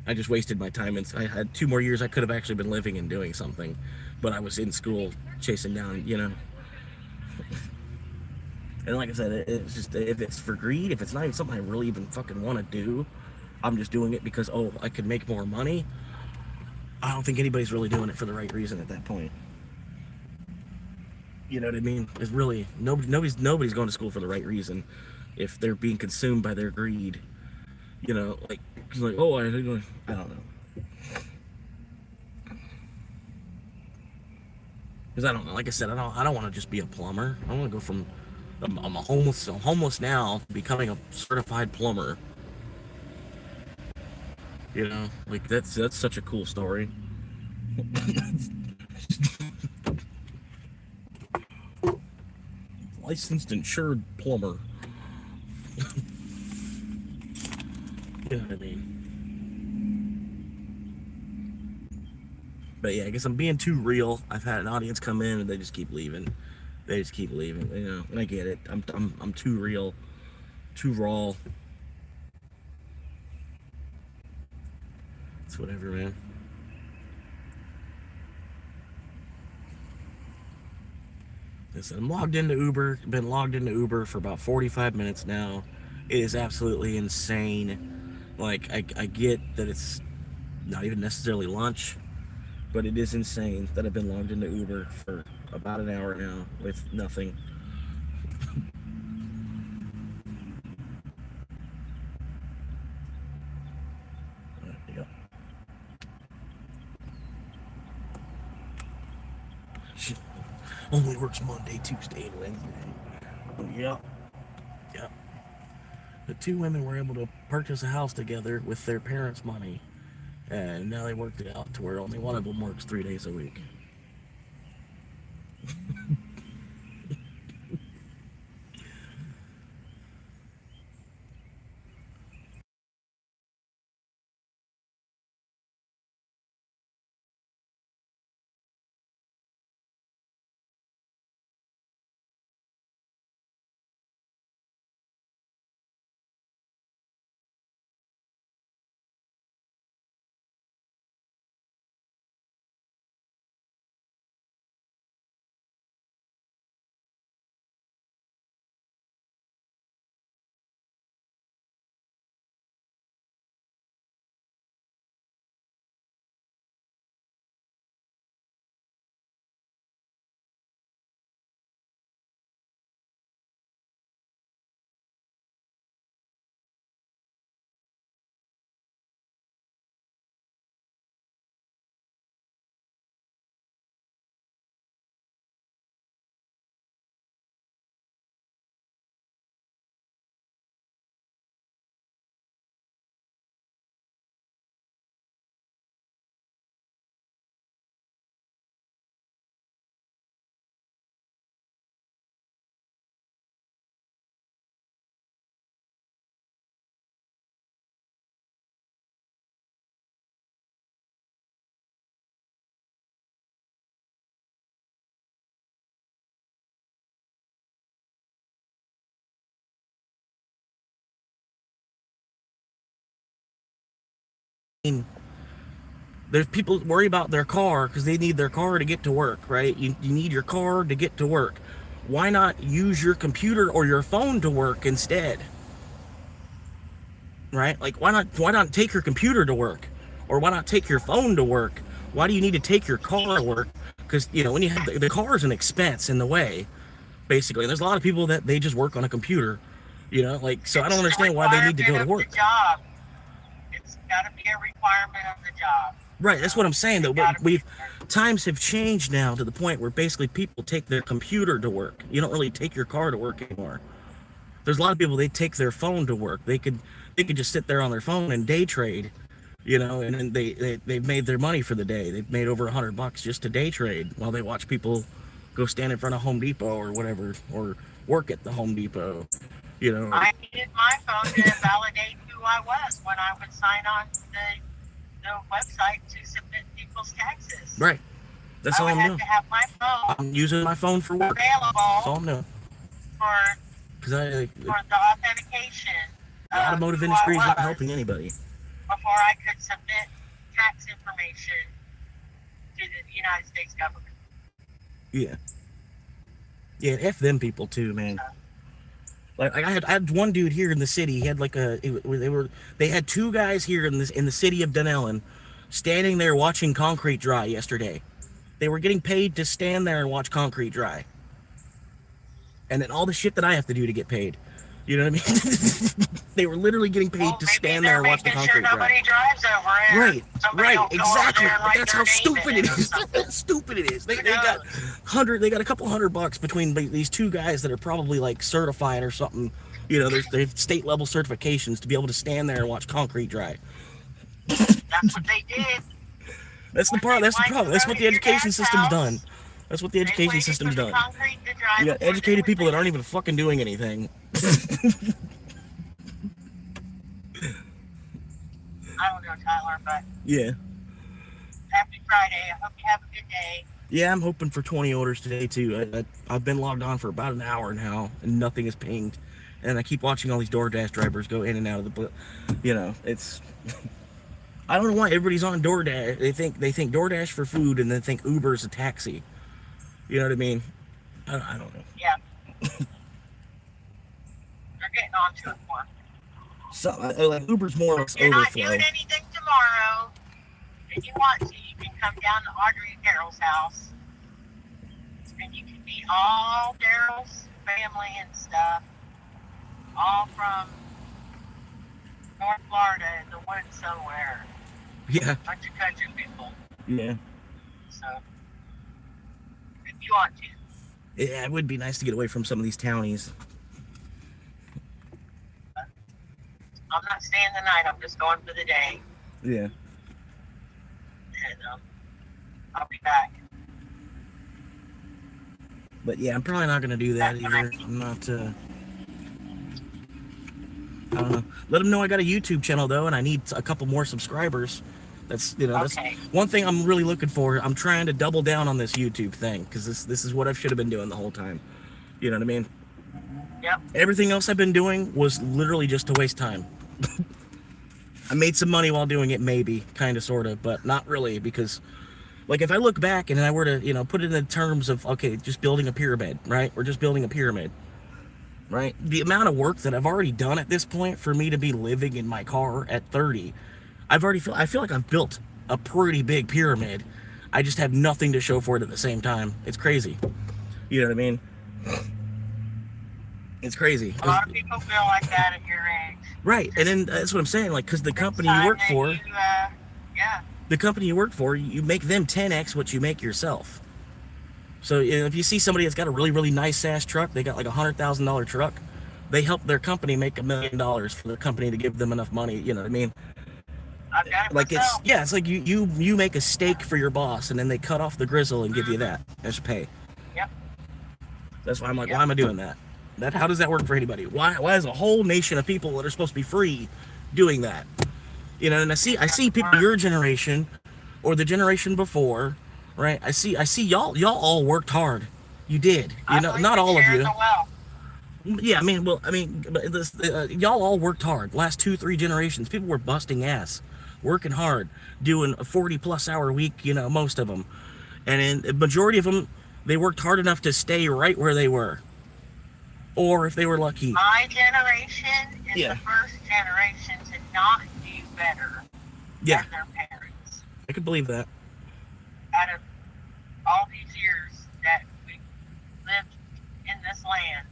I just wasted my time, and I had 2 more years I could have actually been living and doing something, but I was in school chasing down, And like I said, it's just, if it's for greed, if it's not even something I really even fucking want to do, I'm just doing it because, oh, I could make more money. I don't think anybody's really doing it for the right reason at that point. You know what I mean? It's really nobody's going to school for the right reason if they're being consumed by their greed. Like oh, I don't know. Because I don't know. Like I said, I don't want to just be a plumber. I want to go from I'm homeless now, becoming a certified plumber. Like that's such a cool story. Licensed insured plumber. You know what I mean? But yeah, I guess I'm being too real. I've had an audience come in and they just keep leaving. And I get it. I'm too real, too raw. It's whatever, man. Listen, I'm logged into Uber. Been logged into Uber for about 45 minutes now. It is absolutely insane. Like, I get that it's not even necessarily lunch, but it is insane that I've been logged into Uber for about an hour now with nothing. Yep. She only works Monday, Tuesday, and Wednesday. Yep. Yep. The two women were able to purchase a house together with their parents' money. And now they worked it out to where only one of them works 3 days a week. There's people worry about their car because they need their car to get to work, right? You need your car to get to work. Why not use your computer or your phone to work instead? Right? Like, why not take your computer to work? Or why not take your phone to work? Why do you need to take your car to work? Because, when you have the car is an expense in the way, basically. And there's a lot of people that they just work on a computer, so I don't understand why they need to go to work. It's got to be a requirement of the job. Right, that's what I'm saying, though. But times have changed now to the point where basically people take their computer to work. You don't really take your car to work anymore. There's a lot of people, they take their phone to work. They could just sit there on their phone and day trade, and then they've made their money for the day. They've made over $100 just to day trade while they watch people go stand in front of Home Depot or whatever, or work at the Home Depot. I needed my phone to validate who I was when I would sign on to the website to submit people's taxes. Right. That's all I'm doing. I had to have my phone. I'm using my phone for work. Available. That's all I'm doing. For the authentication. The automotive industry is not helping anybody. before I could submit tax information to the United States government. Yeah. Yeah, F them people too, man. So, Like I had one dude here in the city. He had like they had two guys here in the city of Dunellen, standing there watching concrete dry yesterday. They were getting paid to stand there and watch concrete dry. And then all the shit that I have to do to get paid. You know what I mean? They were literally getting paid to stand there and watch the concrete dry. Nobody drives over it. Right, exactly. But that's how stupid it is. That's how stupid it is. They got a couple $100 between these two guys that are probably like certified or something. You know, they have state level certifications to be able to stand there and watch concrete dry. That's what they did. That's the problem. That's what the education system's done. That's what the education system's done. You got educated people that aren't even fucking doing anything. I don't know, Tyler, but yeah. Happy Friday. I hope you have a good day. Yeah, I'm hoping for 20 orders today too. I've been logged on for about an hour now, and nothing is pinged. And I keep watching all these DoorDash drivers go in and out of the, you know, it's. I don't know why everybody's on DoorDash. They think DoorDash for food, and then think Uber's a taxi. You know what I mean? I don't know. Yeah. They're getting onto it more. So, like Uber's more or less You're not overflow. doing anything tomorrow. If you want to, you can come down to Audrey and Daryl's house, and you can meet all Daryl's family and stuff, all from North Florida in the woods somewhere. Yeah. Bunch of country people. Yeah. So, if you want to. Yeah, it would be nice to get away from some of these townies. I'm not staying the night. I'm just going for the day. Yeah. And I'll be back. But yeah, I'm probably not gonna do that either. I'm not. I don't know. Let them know I got a YouTube channel though, and I need a couple more subscribers. That's that's one thing I'm really looking for. I'm trying to double down on this YouTube thing because this is what I should have been doing the whole time. You know what I mean? Yep. Everything else I've been doing was literally just to waste time. I made some money while doing it, maybe, kind of, sort of, but not really, because, like, if I look back and I were to, put it in terms of, okay, just building a pyramid, right? We're just building a pyramid, right? The amount of work that I've already done at this point for me to be living in my car at 30, I feel like I've built a pretty big pyramid. I just have nothing to show for it at the same time. It's crazy. You know what I mean? It's crazy. A lot of people feel like that at your age. Right, and then that's what I'm saying, like, because the company you work for, the company you work for, you make them 10x what you make yourself. So if you see somebody that's got a really, really nice ass truck, they got like $100,000 truck, they help their company make $1 million for their company to give them enough money. You know what I mean? I've got it like myself. it's like you make a steak for your boss, and then they cut off the grizzle and give you that as pay. Yep. That's why I'm like, why am I doing that? How does that work for anybody? Why is a whole nation of people that are supposed to be free doing that? You know, and I see people your generation or the generation before, right? I see y'all all worked hard. You did. You know, not all of you. Yeah, y'all all worked hard. Last 2-3 generations, people were busting ass, working hard, doing a 40+ hour week, most of them. And in the majority of them, they worked hard enough to stay right where they were. Or if they were lucky. My generation is the first generation to not do better than their parents. I could believe that. Out of all these years that we lived in this land,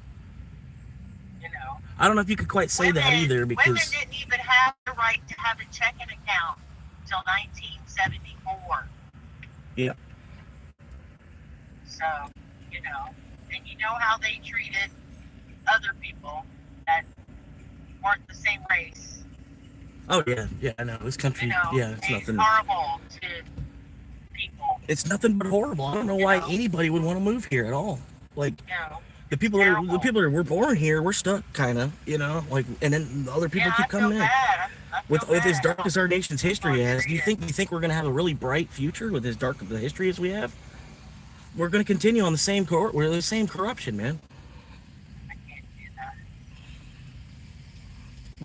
I don't know if you could quite say that either, because women didn't even have the right to have a checking account until 1974. Yeah. So, and you know how they treated other people that weren't the same race. Oh yeah, I know. This country, it's nothing. Horrible to people. It's nothing but horrible. I don't know why anybody would want to move here at all. Like, the people that were born here, we're stuck, kind of, like, and then the other people keep coming in. With as dark as our nation's history is, do you think we're gonna have a really bright future with as dark of the history as we have? We're gonna continue on the same corruption, man.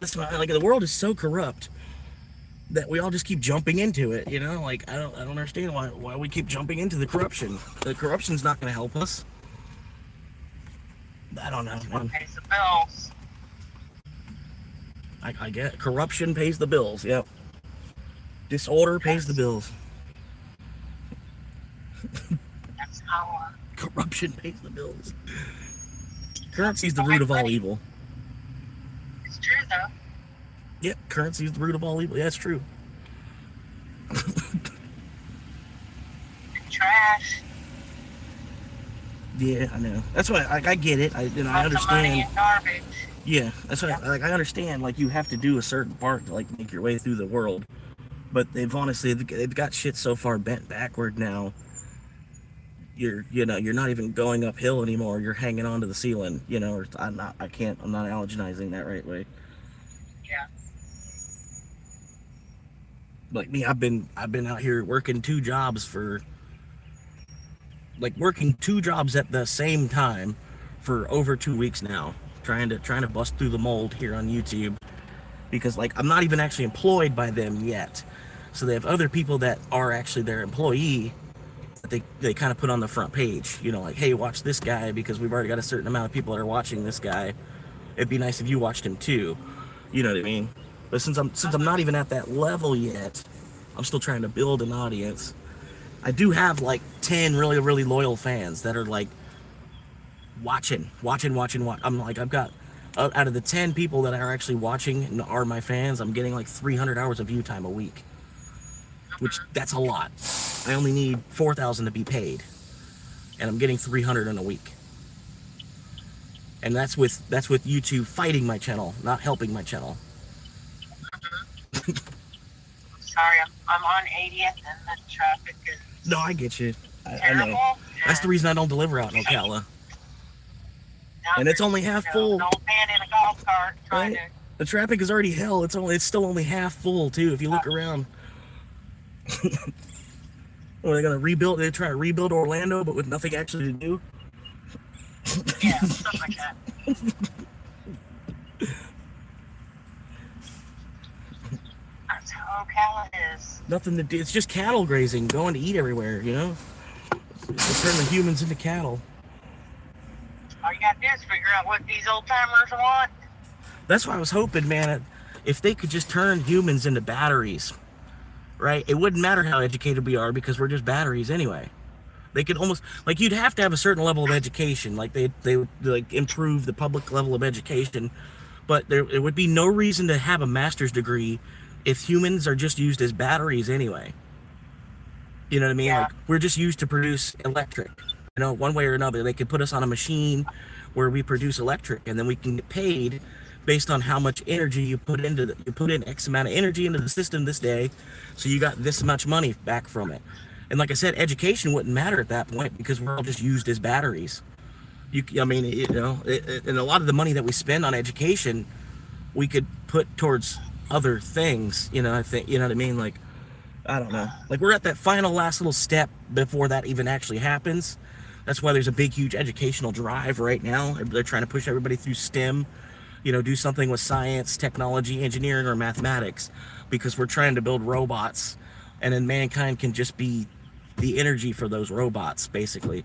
That's why, like, the world is so corrupt that we all just keep jumping into it, you know? Like I don't understand why we keep jumping into the corruption. The corruption's not going to help us. I don't know, man. Pays the bills. I get it. Corruption pays the bills. Yep. Disorder pays the bills. That's how. Corruption pays the bills. Currency's the root of all evil. It's true though. Yep, currency is the root of all evil. Yeah, that's true. Trash. Yeah, I know. That's why I get it. I Lots of money understand. and garbage. Yeah, that's why I understand. Like you have to do a certain part to like make your way through the world, but they've got shit so far bent backward now. You're not even going uphill anymore. You're hanging onto the ceiling. You know, or I'm not allergenizing that right way. Yeah. Like me, I've been out here working two jobs at the same time for over 2 weeks now, trying to bust through the mold here on YouTube, because like I'm not even actually employed by them yet. So they have other people that are actually their employee that they kind of put on the front page, you know, like, hey, watch this guy because we've already got a certain amount of people that are watching this guy. It'd be nice if you watched him too. You know what I mean? But since I'm not even at that level yet, I'm still trying to build an audience. I do have like 10 really, really loyal fans that are like watching. I'm like, I've got out of the 10 people that are actually watching and are my fans, I'm getting like 300 hours of view time a week, which that's a lot. I only need 4,000 to be paid, and I'm getting 300 in a week. And that's with YouTube fighting my channel, not helping my channel. Sorry, I'm on 80th and the traffic is No, I get you. I terrible. know. That's the reason I don't deliver out in Ocala. Now And it's there's, only half An full. old man in a golf cart trying Right? The traffic is already hell. It's still only half full too. If you look around. Are they gonna rebuild? They try to rebuild Orlando, but with nothing actually to do. yeah, stuff like that. That's how Ocala is. Nothing to do. It's just cattle grazing, going to eat everywhere. You know, they turn the humans into cattle. All you gotta do is figure out what these old timers want. That's why I was hoping, man, if they could just turn humans into batteries, right? It wouldn't matter how educated we are because we're just batteries anyway. They could almost, like, you'd have to have a certain level of education. Like they would like improve the public level of education, but there would be no reason to have a master's degree if humans are just used as batteries anyway. You know what I mean? Yeah. Like we're just used to produce electric. You know, one way or another, they could put us on a machine where we produce electric, and then we can get paid based on how much energy you put in X amount of energy into the system this day, so you got this much money back from it. And like I said, education wouldn't matter at that point because we're all just used as batteries. And a lot of the money that we spend on education, we could put towards other things. You know, I think, you know what I mean? Like, I don't know. Like we're at that last little step before that even actually happens. That's why there's a big, huge educational drive right now. They're trying to push everybody through STEM. You know, do something with science, technology, engineering, or mathematics, because we're trying to build robots, and then mankind can just be the energy for those robots, basically.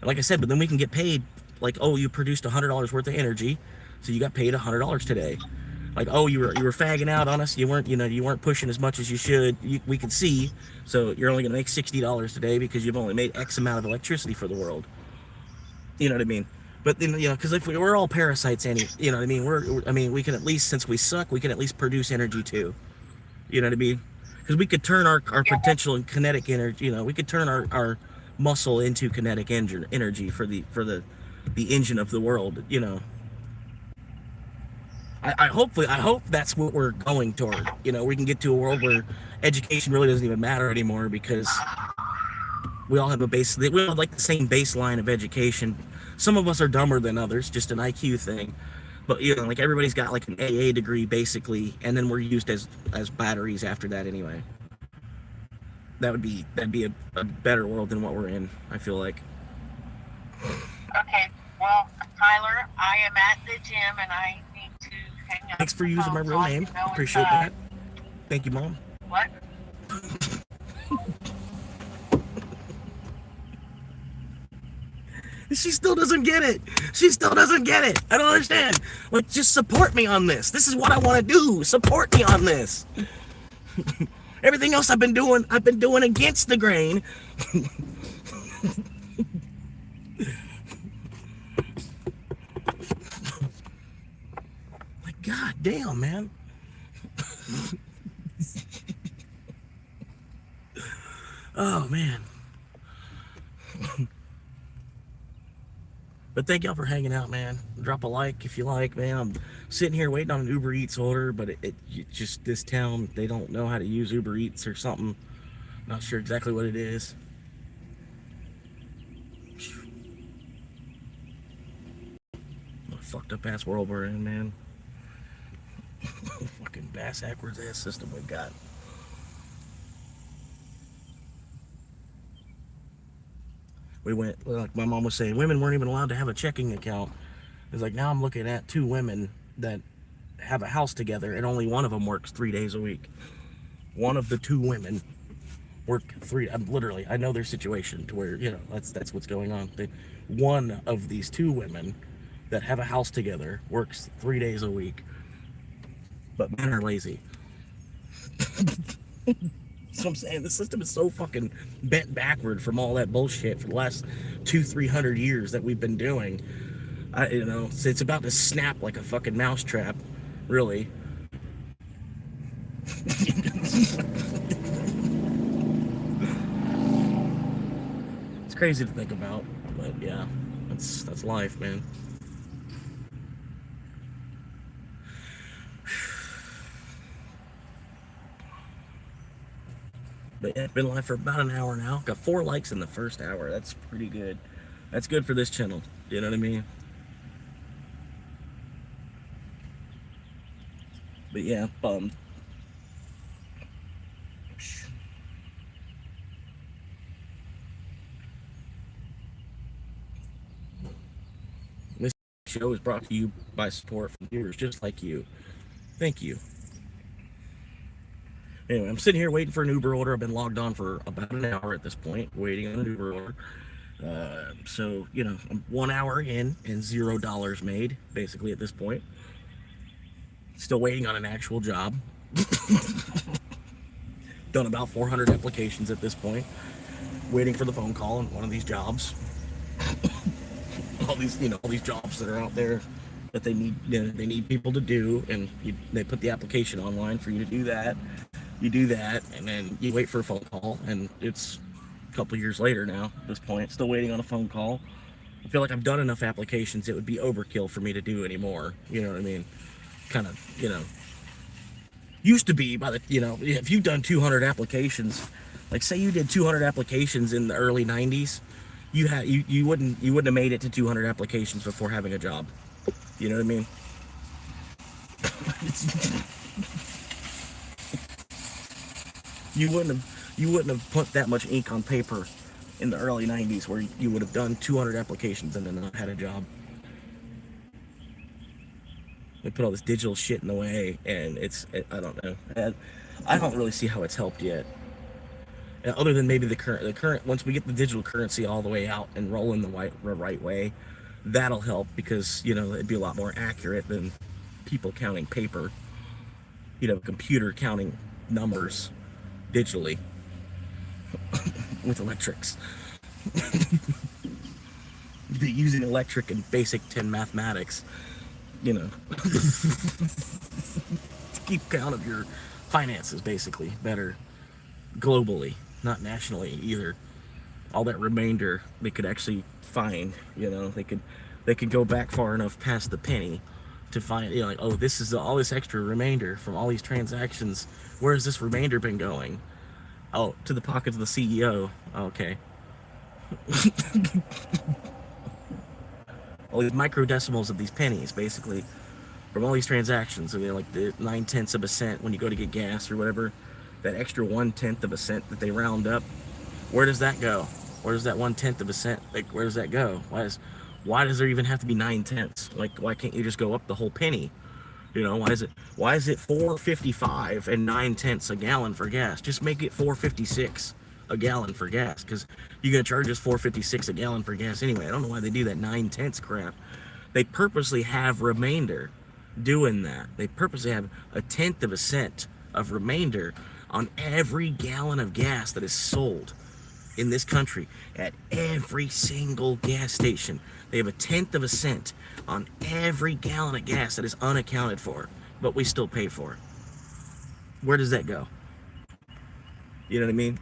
And like I said, but then we can get paid, like, oh, you produced $100 worth of energy, so you got paid $100 today. Like, oh, you were fagging out on us, you weren't pushing as much as you should. We could see, so you're only gonna make $60 today because you've only made X amount of electricity for the world. You know what I mean? But then, you know, because if we're all parasites, you know what I mean? We can at least, since we suck, we can at least produce energy too. You know what I mean? Because we could turn our potential and kinetic energy. You know, we could turn our muscle into kinetic energy for the engine of the world. You know. I hope that's what we're going toward. You know, we can get to a world where education really doesn't even matter anymore because we all have we all have like the same baseline of education. Some of us are dumber than others, just an IQ thing. But you know, like everybody's got like an AA degree basically, and then we're used as batteries after that anyway. That'd be a better world than what we're in, I feel like. Okay, well, Tyler, I am at the gym and I need to hang up. Thanks for using my real name. Appreciate that. Thank you, Mom. What? She still doesn't get it. She still doesn't get it. I don't understand. Like, just support me on this. This is what I want to do. Support me on this. Everything else I've been doing against the grain. Like, god damn, man. Oh, man. But thank y'all for hanging out, man. Drop a like if you like, man. I'm sitting here waiting on an Uber Eats order, but it just, this town, they don't know how to use Uber Eats or something. Not sure exactly what it is. What a fucked up ass world we're in, man. Fucking bass backwards ass system we've got. We went, like my mom was saying, women weren't even allowed to have a checking account. It's like, now I'm looking at 2 women that have a house together and only one of them works 3 days a week. One of the 2 women work 3, literally, I know their situation to where, you know, that's what's going on. One of these 2 women that have a house together works 3 days a week. But men are lazy. That's what I'm saying. The system is so fucking bent backward from all that bullshit for the last 200-300 years that we've been doing. You know, so it's about to snap like a fucking mousetrap, really. It's crazy to think about, but yeah, that's life, man. But yeah, it's been live for about an hour now. Got 4 likes in the first hour. That's pretty good. That's good for this channel. You know what I mean? But yeah, bummed. This show is brought to you by support from viewers just like you. Thank you. Anyway, I'm sitting here waiting for an Uber order. I've been logged on for about an hour at this point, waiting on an Uber order. So, you know, I'm 1 hour in and $0 made, basically, at this point. Still waiting on an actual job. Done about 400 applications at this point. Waiting for the phone call on one of these jobs. all these jobs that are out there that they need, they need people to do, and they put the application online for you to do that. You do that, and then you wait for a phone call, and it's a couple years later now at this point, still waiting on a phone call. I feel like I've done enough applications, it would be overkill for me to do anymore. You know what I mean? Kind of, you know, used to be by the, you know, if you've done 200 applications, like say you did 200 applications in the early 90s, you wouldn't have made it to 200 applications before having a job. You know what I mean? You wouldn't have put that much ink on paper in the early 90s where you would have done 200 applications and then not had a job. They put all this digital shit in the way, and I don't know. I don't really see how it's helped yet. Other than maybe the current, once we get the digital currency all the way out and rolling the right way, that'll help, because, you know, it'd be a lot more accurate than people counting paper. You know, computer counting numbers digitally with electrics. Using electric and basic 10 mathematics, you know, to keep count of your finances, basically, better globally, not nationally either. All that remainder they could actually find, you know, they could go back far enough past the penny to find, you know, like, oh, this is all this extra remainder from all these transactions. Where has this remainder been going? Oh, to the pockets of the CEO. Okay. All these microdecimals of these pennies, basically, from all these transactions. So they're like the 9/10 of a cent when you go to get gas or whatever. That extra 1/10 of a cent that they round up. Where does that go? Where does that 1/10 of a cent? Like, where does that go? Why does there even have to be 9/10? Like, why can't you just go up the whole penny? You know, why is it 4.55 and 9 tenths a gallon for gas? Just make it 4.56 a gallon for gas, because you're gonna charge us 4.56 a gallon for gas anyway. I don't know why they do that 9 tenths crap. They purposely have remainder doing that. They purposely have a tenth of a cent of remainder on every gallon of gas that is sold in this country at every single gas station. They have a tenth of a cent on every gallon of gas that is unaccounted for, but we still pay for it. Where does that go? You know what I mean?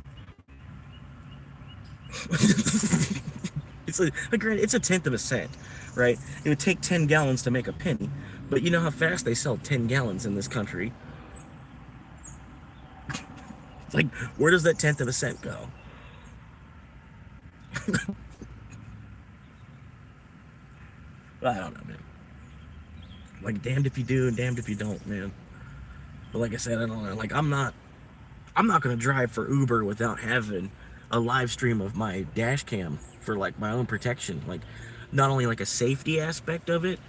It's a tenth of a cent, right? It would take 10 gallons to make a penny, but you know how fast they sell 10 gallons in this country. It's like, where does that tenth of a cent go? I don't know, man. Like, damned if you do and damned if you don't, man. But like I said, I don't know. Like, I'm not gonna drive for Uber without having a live stream of my dash cam for like my own protection. Like, not only like a safety aspect of it,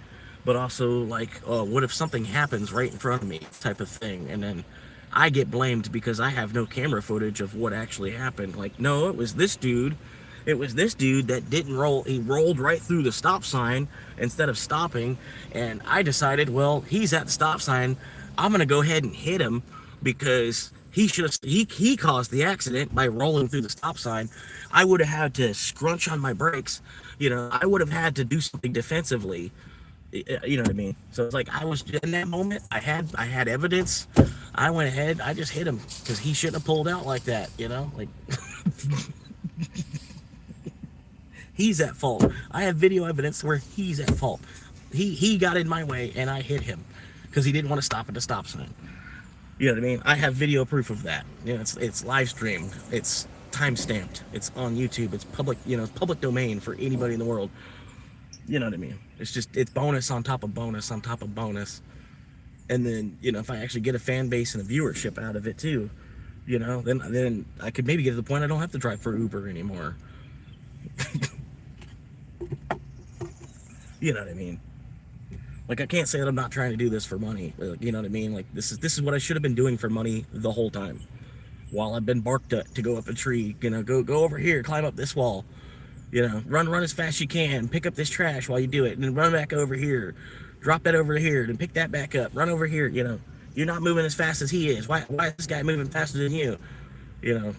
but also like, what if something happens right in front of me, type of thing, and then I get blamed because I have no camera footage of what actually happened. Like, no, it was this dude that didn't roll. He rolled right through the stop sign instead of stopping, and I decided, well, he's at the stop sign, I'm gonna go ahead and hit him because he caused the accident by rolling through the stop sign. I would have had to scrunch on my brakes, you know, I would have had to do something defensively, you know what I mean? So it's like, I was in that moment, I had evidence, I went ahead, I just hit him because he shouldn't have pulled out like that, you know, like he's at fault. I have video evidence where he's at fault. He got in my way and I hit him because he didn't want to stop at the stop sign. You know what I mean? I have video proof of that. You know, it's live streamed. It's time stamped. It's on YouTube. It's public. You know, it's public domain for anybody in the world. You know what I mean? It's bonus on top of bonus on top of bonus. And then, you know, if I actually get a fan base and a viewership out of it too, you know, then I could maybe get to the point I don't have to drive for Uber anymore. You know what I mean? Like, I can't say that I'm not trying to do this for money. You know what I mean? Like, this is what I should have been doing for money the whole time. While I've been barked at to go up a tree, you know, go over here, climb up this wall, you know, run as fast as you can, pick up this trash while you do it, and then run back over here, drop that over here, and pick that back up, run over here, you know. You're not moving as fast as he is. Why is this guy moving faster than you? You know.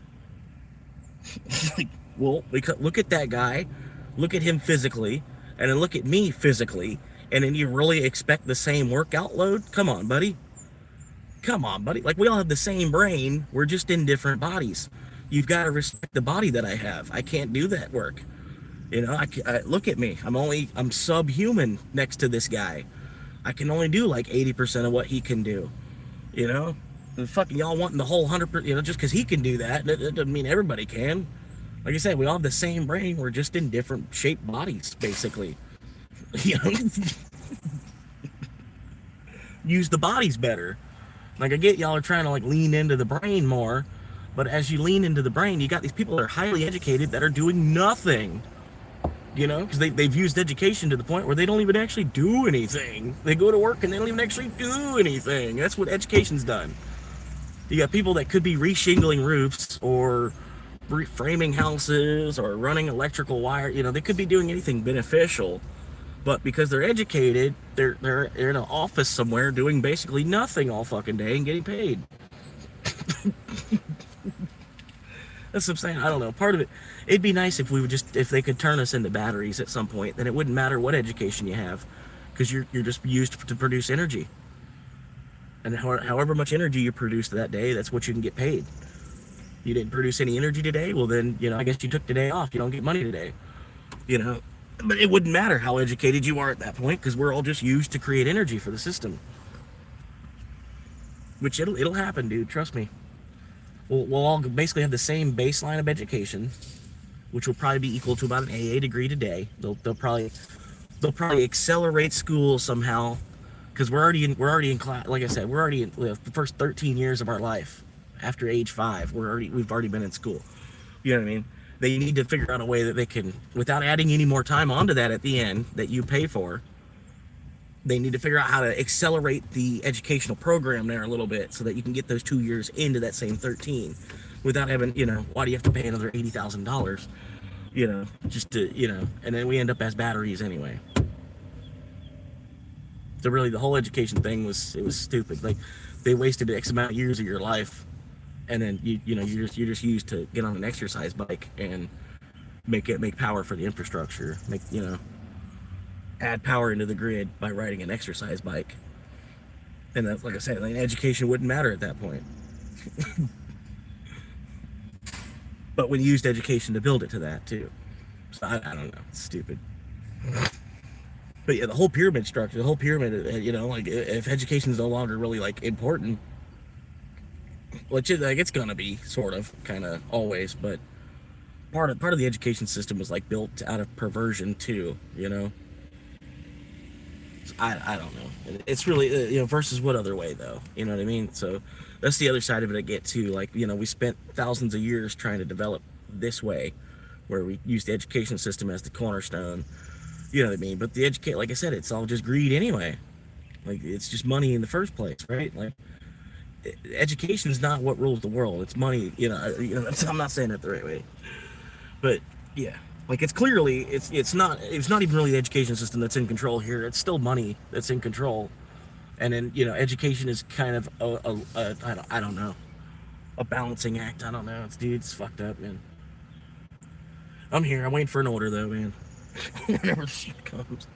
Like, well, look at that guy, look at him physically, and then look at me physically, and then you really expect the same workout load? Come on, buddy. Come on, buddy. Like, we all have the same brain. We're just in different bodies. You've got to respect the body that I have. I can't do that work. You know, I look at me. I'm subhuman next to this guy. I can only do like 80% of what he can do. You know? And fucking y'all wanting the whole 100%, you know, just because he can do that doesn't mean everybody can. Like I said, we all have the same brain. We're just in different shaped bodies, basically. You know? Use the bodies better. Like, I get y'all are trying to like lean into the brain more, but as you lean into the brain, you got these people that are highly educated that are doing nothing. You know, because they've used education to the point where they don't even actually do anything. They go to work and they don't even actually do anything. That's what education's done. You got people that could be reshingling roofs or framing houses or running electrical wire. You know, they could be doing anything beneficial, but because they're educated, they're in an office somewhere doing basically nothing all fucking day and getting paid. That's what I'm saying. I don't know. Part of it, it'd be nice if they could turn us into batteries at some point. Then it wouldn't matter what education you have, because you're just used to produce energy. And however much energy you produced that day, that's what you can get paid. You didn't produce any energy today, well then, you know, I guess you took today off. You don't get money today. You know, but it wouldn't matter how educated you are at that point, because we're all just used to create energy for the system. Which it'll happen, dude. Trust me. We'll all basically have the same baseline of education, which will probably be equal to about an AA degree today. They'll probably accelerate school somehow, because we're already in class. Like I said, we're already in the first 13 years of our life. After age 5, we've already been in school. You know what I mean? They need to figure out a way that they can, without adding any more time onto that at the end that you pay for, they need to figure out how to accelerate the educational program there a little bit so that you can get those 2 years into that same 13 without having, why do you have to pay another $80,000, just to, and then we end up as batteries anyway. So really the whole education thing was stupid. Like, they wasted X amount of years of your life, and then you're just used to get on an exercise bike and make power for the infrastructure, add power into the grid by riding an exercise bike. And that's, like I said, education wouldn't matter at that point. But we used education to build it to that too. So I don't know, it's stupid. But yeah, the whole pyramid structure, the whole pyramid, if education is no longer really important, which is, it's gonna be sort of, kind of always, but part of the education system was built out of perversion too, I don't know. It's really, versus what other way though, you know what I mean? So that's the other side of it I get too. We spent thousands of years trying to develop this way, where we use the education system as the cornerstone, you know what I mean? But like I said, it's all just greed anyway. It's just money in the first place, right? Education is not what rules the world. It's money, I'm not saying it the right way. But yeah, it's clearly, it's not even really the education system that's in control here. It's still money that's in control. And then, education is kind of I don't know, a balancing act. I don't know. It's fucked up, man. I'm here. I'm waiting for an order though, man. Whenever shit comes.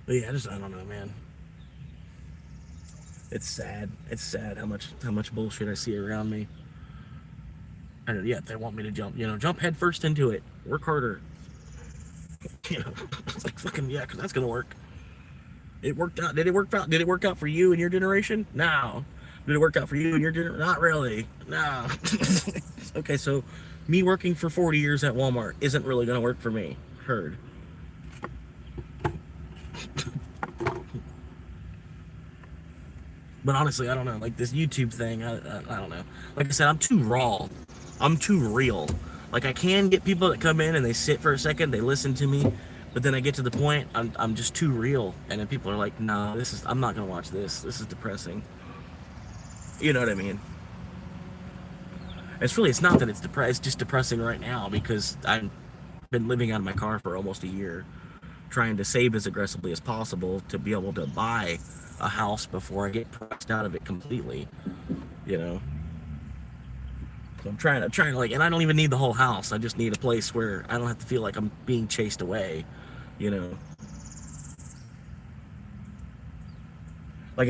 But yeah, I don't know, man. It's sad. It's sad how much bullshit I see around me. And yeah, they want me to jump head first into it. Work harder. It's fucking, yeah, because that's gonna work. It worked out. Did it work out for you and your generation? No. Did it work out for you and your generation? Not really. No. Okay, so me working for 40 years at Walmart isn't really gonna work for me. Heard. But honestly, I don't know. This YouTube thing, I don't know. Like I said, I'm too raw. I'm too real. I can get people that come in and they sit for a second, they listen to me, but then I get to the point, I'm just too real. And then people are like, nah, I'm not gonna watch this. This is depressing. You know what I mean? It's not that it's just depressing right now, because I've been living out of my car for almost a year, trying to save as aggressively as possible to be able to buy a house before I get priced out of it completely, So I'm trying to and I don't even need the whole house. I just need a place where I don't have to feel like I'm being chased away, if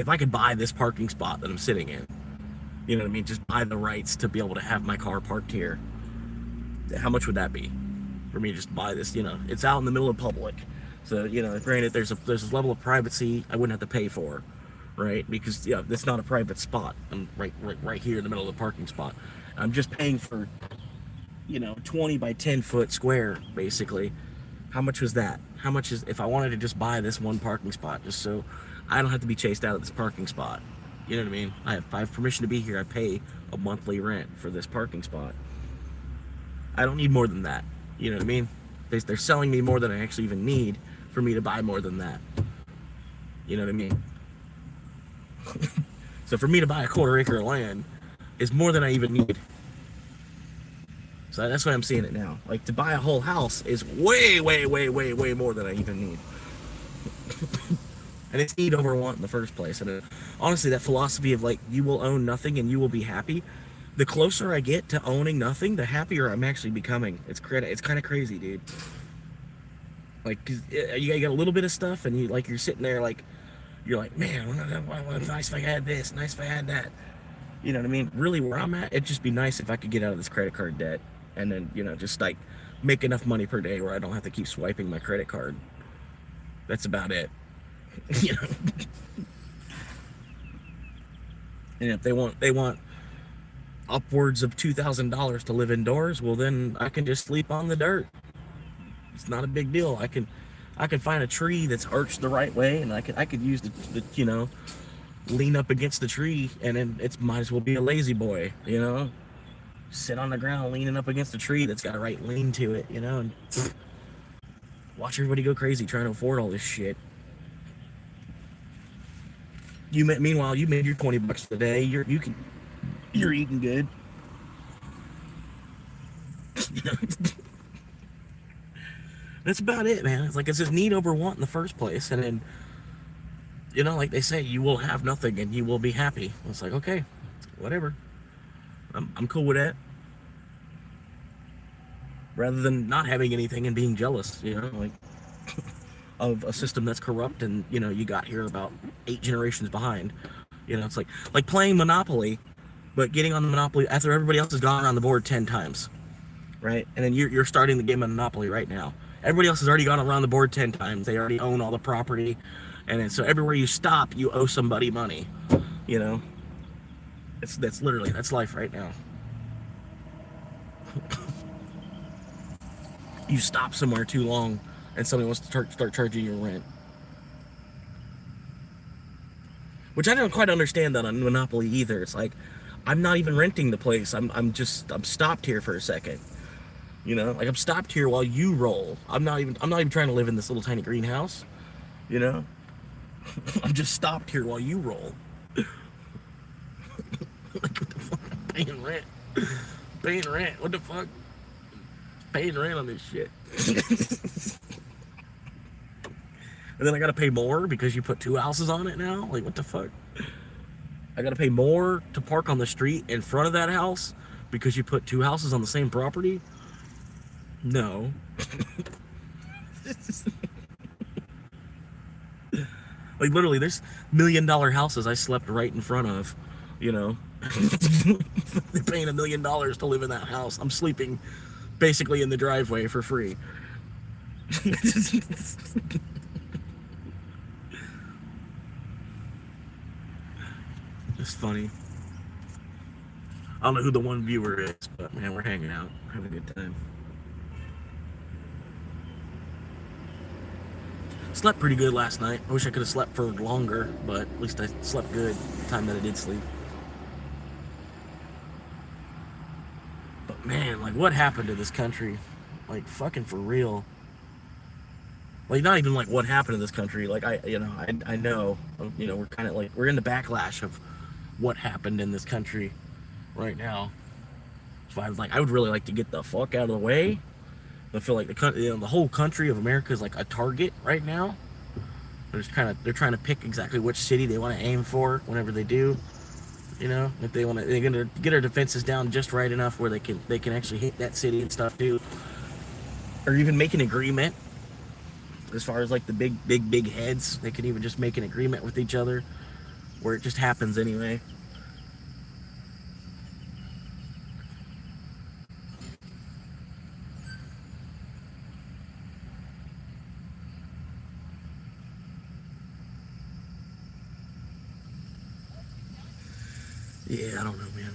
I could buy this parking spot that I'm sitting in, you know what I mean? Just buy the rights to be able to have my car parked here. How much would that be for me to just buy this? It's out in the middle of public. So, granted, there's this level of privacy I wouldn't have to pay for, right? Because, it's not a private spot. I'm right here in the middle of the parking spot. I'm just paying for, 20 by 10 foot square, basically. How much was that? How much is, if I wanted to just buy this one parking spot, just so I don't have to be chased out of this parking spot? You know what I mean? I have permission to be here. I pay a monthly rent for this parking spot. I don't need more than that. You know what I mean? They're selling me more than I actually even need for me to buy more than that. You know what I mean? So for me to buy a 1/4 acre of land is more than I even need. So that's why I'm seeing it now. To buy a whole house is way, way, way, way, way more than I even need. And it's need over want in the first place. And honestly, that philosophy of you will own nothing and you will be happy, the closer I get to owning nothing, the happier I'm actually becoming. It's kind of crazy, dude. 'Cause you got a little bit of stuff, and you're sitting there you're like, man, nice if I had this, nice if I had that. You know what I mean? Really, where I'm at, it'd just be nice if I could get out of this credit card debt, and then just make enough money per day where I don't have to keep swiping my credit card. That's about it. And if they want upwards of $2,000 to live indoors, well, then I can just sleep on the dirt. It's not a big deal. I can find a tree that's arched the right way, and I could use the lean up against the tree, and then it might as well be a lazy boy, sit on the ground leaning up against a tree that's got a right lean to it, and Watch everybody go crazy trying to afford all this shit. Meanwhile, you made your $20 a day. You're eating good. That's about it, man. It's like it's just need over want in the first place, and then like they say, you will have nothing and you will be happy. It's like, okay, whatever. I'm cool with that. Rather than not having anything and being jealous, like of a system that's corrupt and you got here about 8 generations behind. It's like playing Monopoly, but getting on the Monopoly after everybody else has gone around the board 10 times, right? And then you're starting the game of Monopoly right now. Everybody else has already gone around the board 10 times. They already own all the property, and then, so everywhere you stop, you owe somebody money. That's life right now. You stop somewhere too long and somebody wants to start charging you rent. Which I don't quite understand that on Monopoly either. It's like, I'm not even renting the place. I'm stopped here for a second. Like I'm stopped here while you roll. I'm not even trying to live in this little tiny greenhouse. I'm just stopped here while you roll. Like, what the fuck? I'm paying rent. What the fuck? Paying rent on this shit. And then I gotta pay more because you put 2 houses on it now? Like, what the fuck? I gotta pay more to park on the street in front of that house because you put 2 houses on the same property? No. Like, literally, there's $1 million houses I slept right in front of, They're paying $1 million to live in that house. I'm sleeping basically in the driveway for free. It's funny. I don't know who the one viewer is, but man, we're hanging out, having a good time. Slept pretty good last night. I wish I could have slept for longer, but at least I slept good the time that I did sleep. But man, like, what happened to this country? Like, fucking for real. Like, not even like what happened to this country. Like, I know, we're kind of like, we're in the backlash of what happened in this country right now. So I was like, I would really like to get the fuck out of the way. I feel like the whole country of America is like a target right now. They're trying to pick exactly which city they want to aim for whenever they do. If they're gonna get our defenses down just right enough where they can actually hit that city and stuff too, or even make an agreement. As far as like the big heads, they can even just make an agreement with each other where it just happens anyway. Yeah, I don't know, man.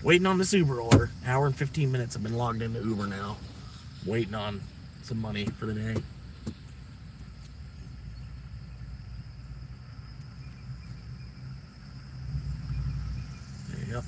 Waiting on this Uber order. Hour and 15 minutes I've been logged into Uber now. Waiting on some money for the day. Yep.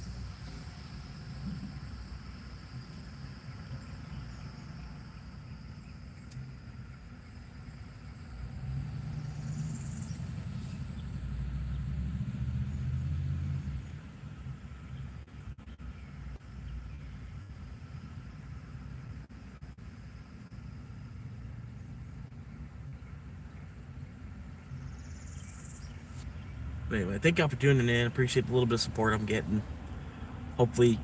Anyway, thank y'all for tuning in. Appreciate the little bit of support I'm getting. Hopefully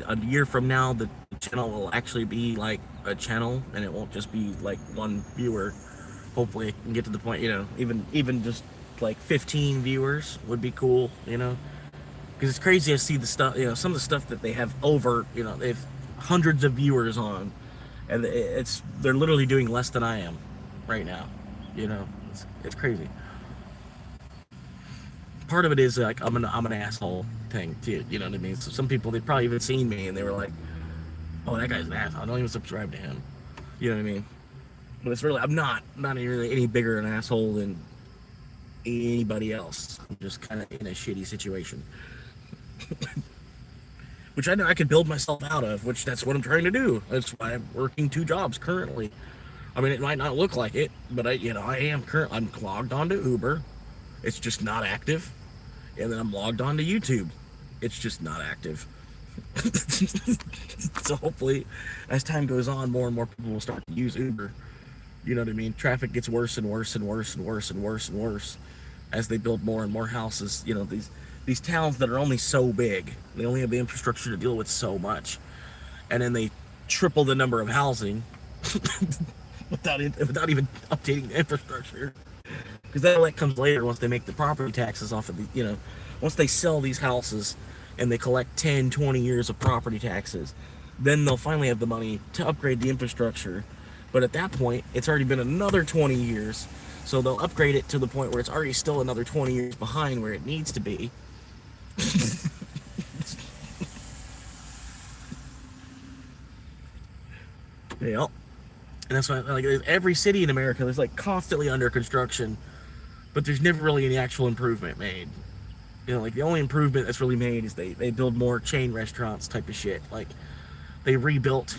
a year from now the channel will actually be like a channel and it won't just be like one viewer. Hopefully it can get to the point, even just like 15 viewers would be cool, because it's crazy to see the stuff, some of the stuff that they have over, they have hundreds of viewers on, and they're literally doing less than I am right now. It's crazy. Part of it is like I'm an asshole thing too, you know what I mean? So some people, they've probably even seen me and they were like, oh, that guy's an asshole, I don't even subscribe to him, you know what I mean? But it's really, I'm not really any bigger an asshole than anybody else. I'm just kind of in a shitty situation. Which I know I could build myself out of, which that's what I'm trying to do. That's why I'm working 2 jobs currently. I mean, it might not look like it, but I'm logged onto Uber. It's just not active. And then I'm logged onto YouTube. It's just not active. So hopefully, as time goes on, more and more people will start to use Uber. You know what I mean? Traffic gets worse and worse and worse and worse and worse and worse as they build more and more houses. You know, these towns that are only so big, they only have the infrastructure to deal with so much, and then they triple the number of housing without even updating the infrastructure. Because that comes later once they make the property taxes off of once they sell these houses and they collect 10, 20 years of property taxes, then they'll finally have the money to upgrade the infrastructure. But at that point, it's already been another 20 years, so they'll upgrade it to the point where it's already still another 20 years behind where it needs to be. Yeah. And that's why, like, every city in America is like constantly under construction, but there's never really any actual improvement made. You know, like the only improvement that's really made is they build more chain restaurants type of shit. Like they rebuilt,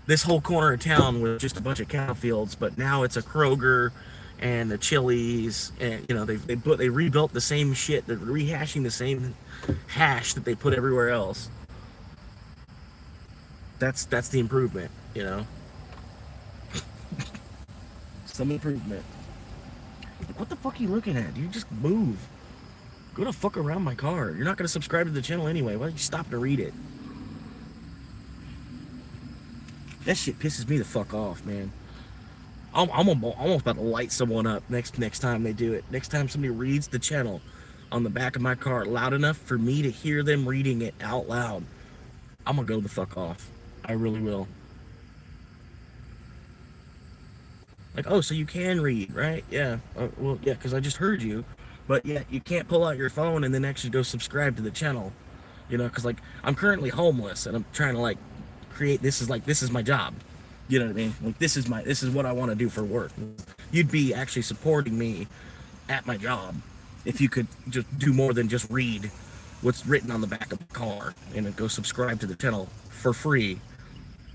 this whole corner of town was just a bunch of cow fields, but now it's a Kroger and a Chili's, and they rebuilt the same shit. They're rehashing the same hash that they put everywhere else. That's the improvement, Some improvement. Like, what the fuck are you looking at? You just move. Go the fuck around my car. You're not gonna subscribe to the channel anyway. Why don't you stop to read it? That shit pisses me the fuck off, man. I'm almost about to light someone up next time they do it. Next time somebody reads the channel on the back of my car loud enough for me to hear them reading it out loud, I'm gonna go the fuck off. I really will. Like, oh, so you can read, right? Yeah. Well, yeah, because I just heard you. But yeah, you can't pull out your phone and then actually go subscribe to the channel. Because like I'm currently homeless and I'm trying to like create. This is my job. You know what I mean? Like this is what I want to do for work. You'd be actually supporting me at my job if you could just do more than just read what's written on the back of the car and then go subscribe to the channel for free.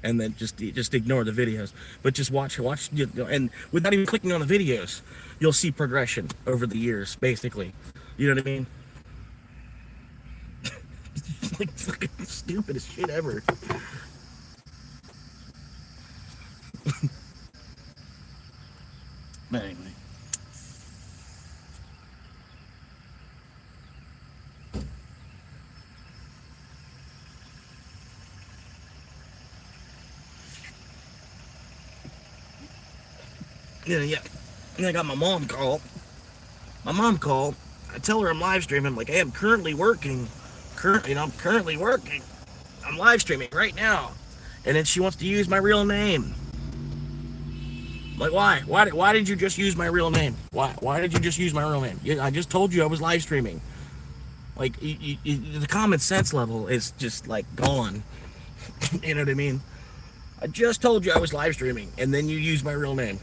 And then just ignore the videos, but just watch, and without even clicking on the videos, you'll see progression over the years, basically. You know what I mean? Like fucking stupidest shit ever. But anyway. Yeah. And I got my mom call. I tell her I'm live streaming. I'm like, hey, I'm currently working. I'm currently working. I'm live streaming right now. And then she wants to use my real name. I'm like, why? Why did you just use my real name? Why did you just use my real name? I just told you I was live streaming. Like, the common sense level is just like gone. You know what I mean? I just told you I was live streaming, and then you use my real name.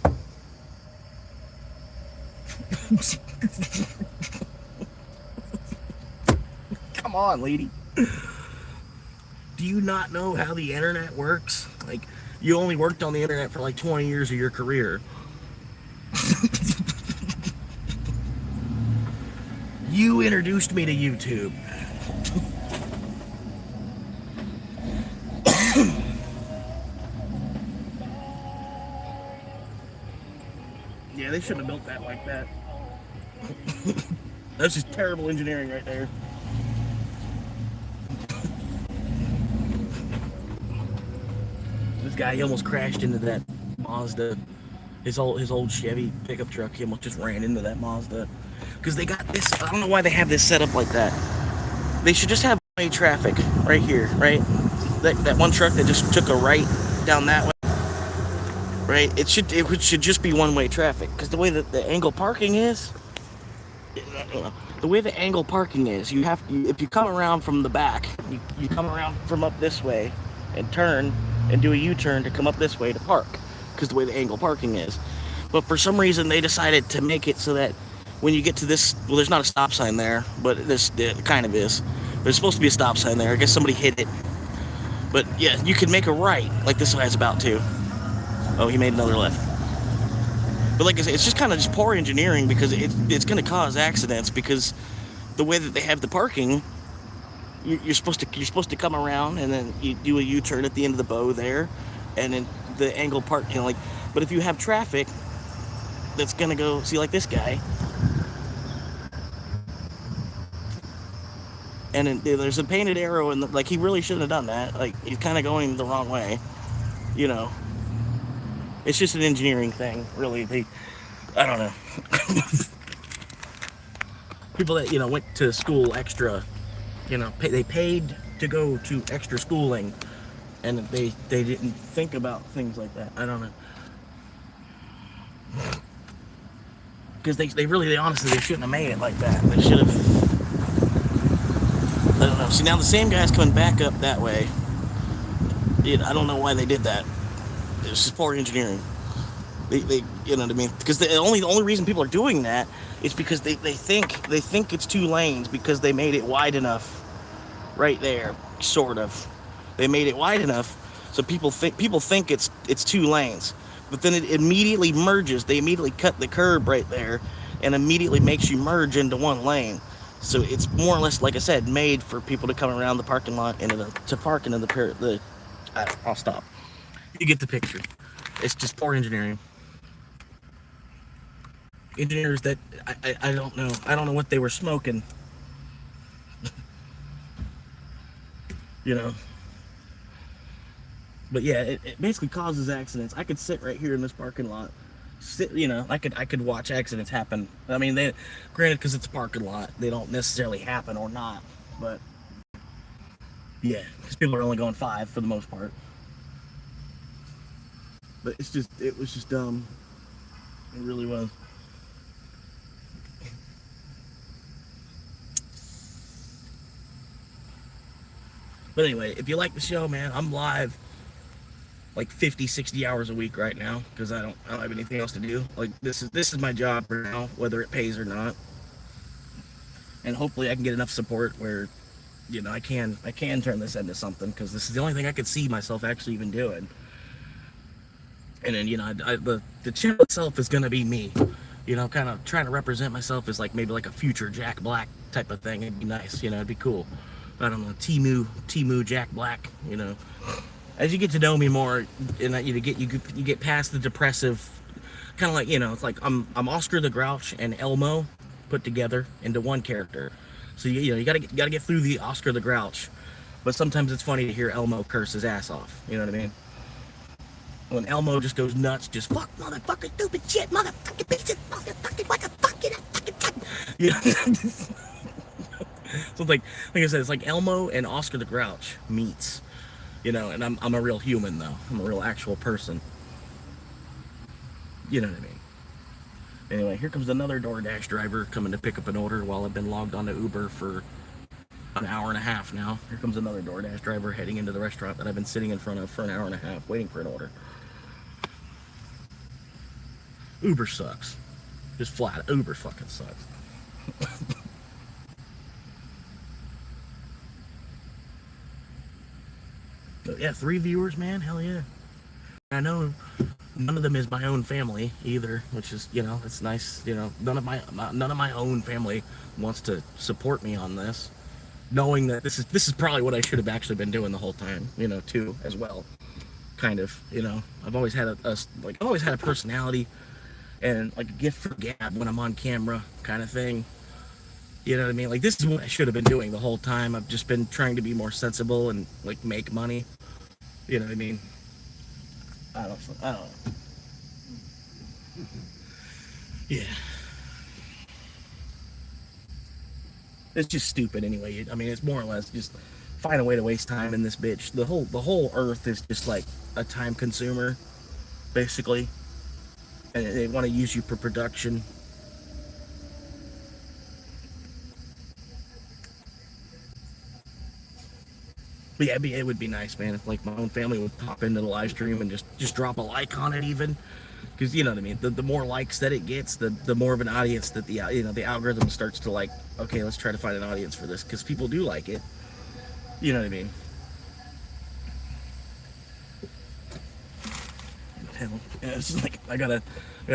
Come on, lady. Do you not know how the internet works? Like, you only worked on the internet for like 20 years of your career. You introduced me to YouTube. Yeah, they shouldn't have built that like that. That's just terrible engineering right there. This guy, he almost crashed into that Mazda. His old Chevy pickup truck, he almost just ran into that Mazda. Because they got this, I don't know why they have this set up like that. They should just have one-way traffic right here, right? That one truck that just took a right down that way. Right? It should just be one-way traffic. Because the way that the angle parking is, if you come around from the back, you come around from up this way and turn and do a U-turn to come up this way to park, because the way the angle parking is. But for some reason they decided to make it so that when you get to this, well, there's not a stop sign there, but it kind of is. There's supposed to be a stop sign there. I guess somebody hit it. But yeah, you can make a right like this guy's about to. Oh, he made another left. But like I said, it's just kind of just poor engineering because it's going to cause accidents because the way that they have the parking, you're supposed to come around and then you do a U-turn at the end of the bow there, and then the angle park, like. But if you have traffic that's going to go see like this guy, and then there's a painted arrow and like he really shouldn't have done that. Like he's kind of going the wrong way, you know. It's just an engineering thing, really. I don't know. People that went to school extra, they paid to go to extra schooling, and they didn't think about things like that. I don't know, because they honestly they shouldn't have made it like that. They should have. I don't know. See, now the same guy's coming back up that way. I don't know why they did that. It's just poor engineering. They you know what I mean? Because the only reason people are doing that is because they think it's 2 lanes because they made it wide enough right there, sort of. They made it wide enough so people think it's 2 lanes. But then it immediately merges. They immediately cut the curb right there and immediately makes you merge into 1 lane. So it's more or less, like I said, made for people to come around the parking lot and to park into the I'll stop. You get the picture. It's just poor engineering. Engineers that I don't know. I don't know what they were smoking. But yeah, it basically causes accidents. I could sit right here in this parking lot. I could watch accidents happen. I mean, granted, because it's a parking lot, they don't necessarily happen or not. But yeah, because people are only going 5 for the most part. But it was just dumb. It really was. But anyway, if you like the show, man, I'm live like 50, 60 hours a week right now because I don't have anything else to do. Like this is my job for now, whether it pays or not. And hopefully I can get enough support where I can turn this into something, because this is the only thing I could see myself actually even doing. And then the channel itself is gonna be me, kind of trying to represent myself as like maybe like a future Jack Black type of thing. It'd be nice, it'd be cool. I don't know, Timu Jack Black. As you get to know me more, and you get past the depressive, kind of like it's like I'm Oscar the Grouch and Elmo put together into one character. So you gotta get through the Oscar the Grouch, but sometimes it's funny to hear Elmo curse his ass off. You know what I mean? When Elmo just goes nuts, just fuck motherfucker, stupid shit, motherfucking bitches, motherfucking what the fuck, So like I said, it's like Elmo and Oscar the Grouch meets, and I'm a real human though. I'm a real actual person. You know what I mean? Anyway, here comes another DoorDash driver coming to pick up an order while I've been logged onto Uber for an hour and a half now. Here comes another DoorDash driver heading into the restaurant that I've been sitting in front of for an hour and a half waiting for an order. Uber sucks. Just flat. Uber fucking sucks. But yeah, 3 viewers, man. Hell yeah. I know none of them is my own family either, which is, it's nice. None of my own family wants to support me on this, knowing that this is probably what I should have actually been doing the whole time, too, as well. Kind of, I've always had a personality and like a gift for gab when I'm on camera, kind of thing. You know what I mean? Like, this is what I should have been doing the whole time. I've just been trying to be more sensible and like make money. You know what I mean? I don't know. Yeah. It's just stupid anyway. I mean, it's more or less just find a way to waste time in this bitch. The whole earth is just like a time consumer, basically. And they want to use you for production. But yeah, it would be nice, man, if like my own family would pop into the live stream and just drop a like on it, even, because you know what I mean. The more likes that it gets, the more of an audience that the algorithm starts to like. Okay, let's try to find an audience for this, because people do like it. You know what I mean? hell? Yeah, it's just like I gotta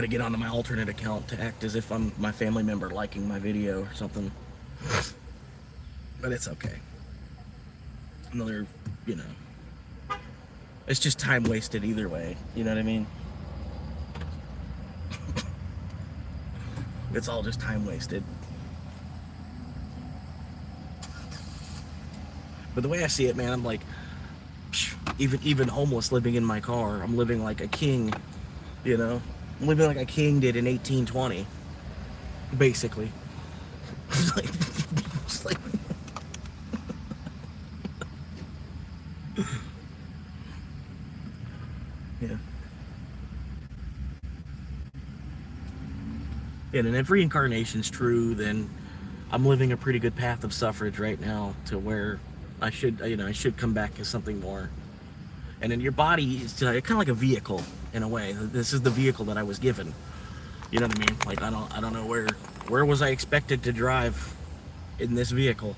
get onto my alternate account to act as if I'm my family member liking my video or something. But it's okay. Another, you know, it's just time wasted either way. You know what I mean? It's all just time wasted. But the way I see it, man, I'm like, even homeless living in my car, I'm living like a king, you know? I'm living like a king did in 1820, basically. It's like yeah. And if reincarnation's true, then I'm living a pretty good path of suffrage right now to where I should come back as something more. And then your body is kind of like a vehicle in a way. This is the vehicle that I was given. You know what I mean? Like I don't know where was I expected to drive in this vehicle.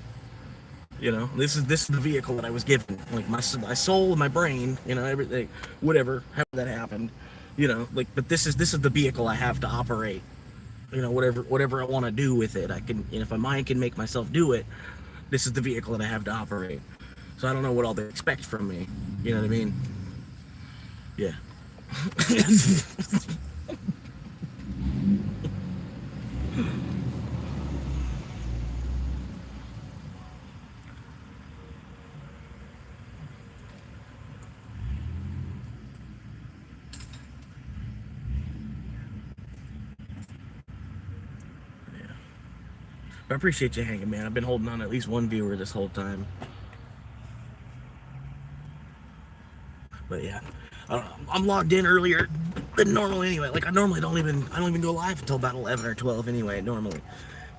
You know, this is the vehicle that I was given. Like my soul and my brain, you know, everything, whatever, how that happened. You know, like, but this is the vehicle I have to operate. You know, whatever I want to do with it, I can. And if my mind can make myself do it, this is the vehicle that I have to operate. So I don't know what all they expect from me. You know what I mean? Yeah. I appreciate you hanging, man. I've been holding on to at least one viewer this whole time. But yeah, I'm logged in earlier than normal anyway. Like I don't even go live until about 11 or 12 anyway, normally.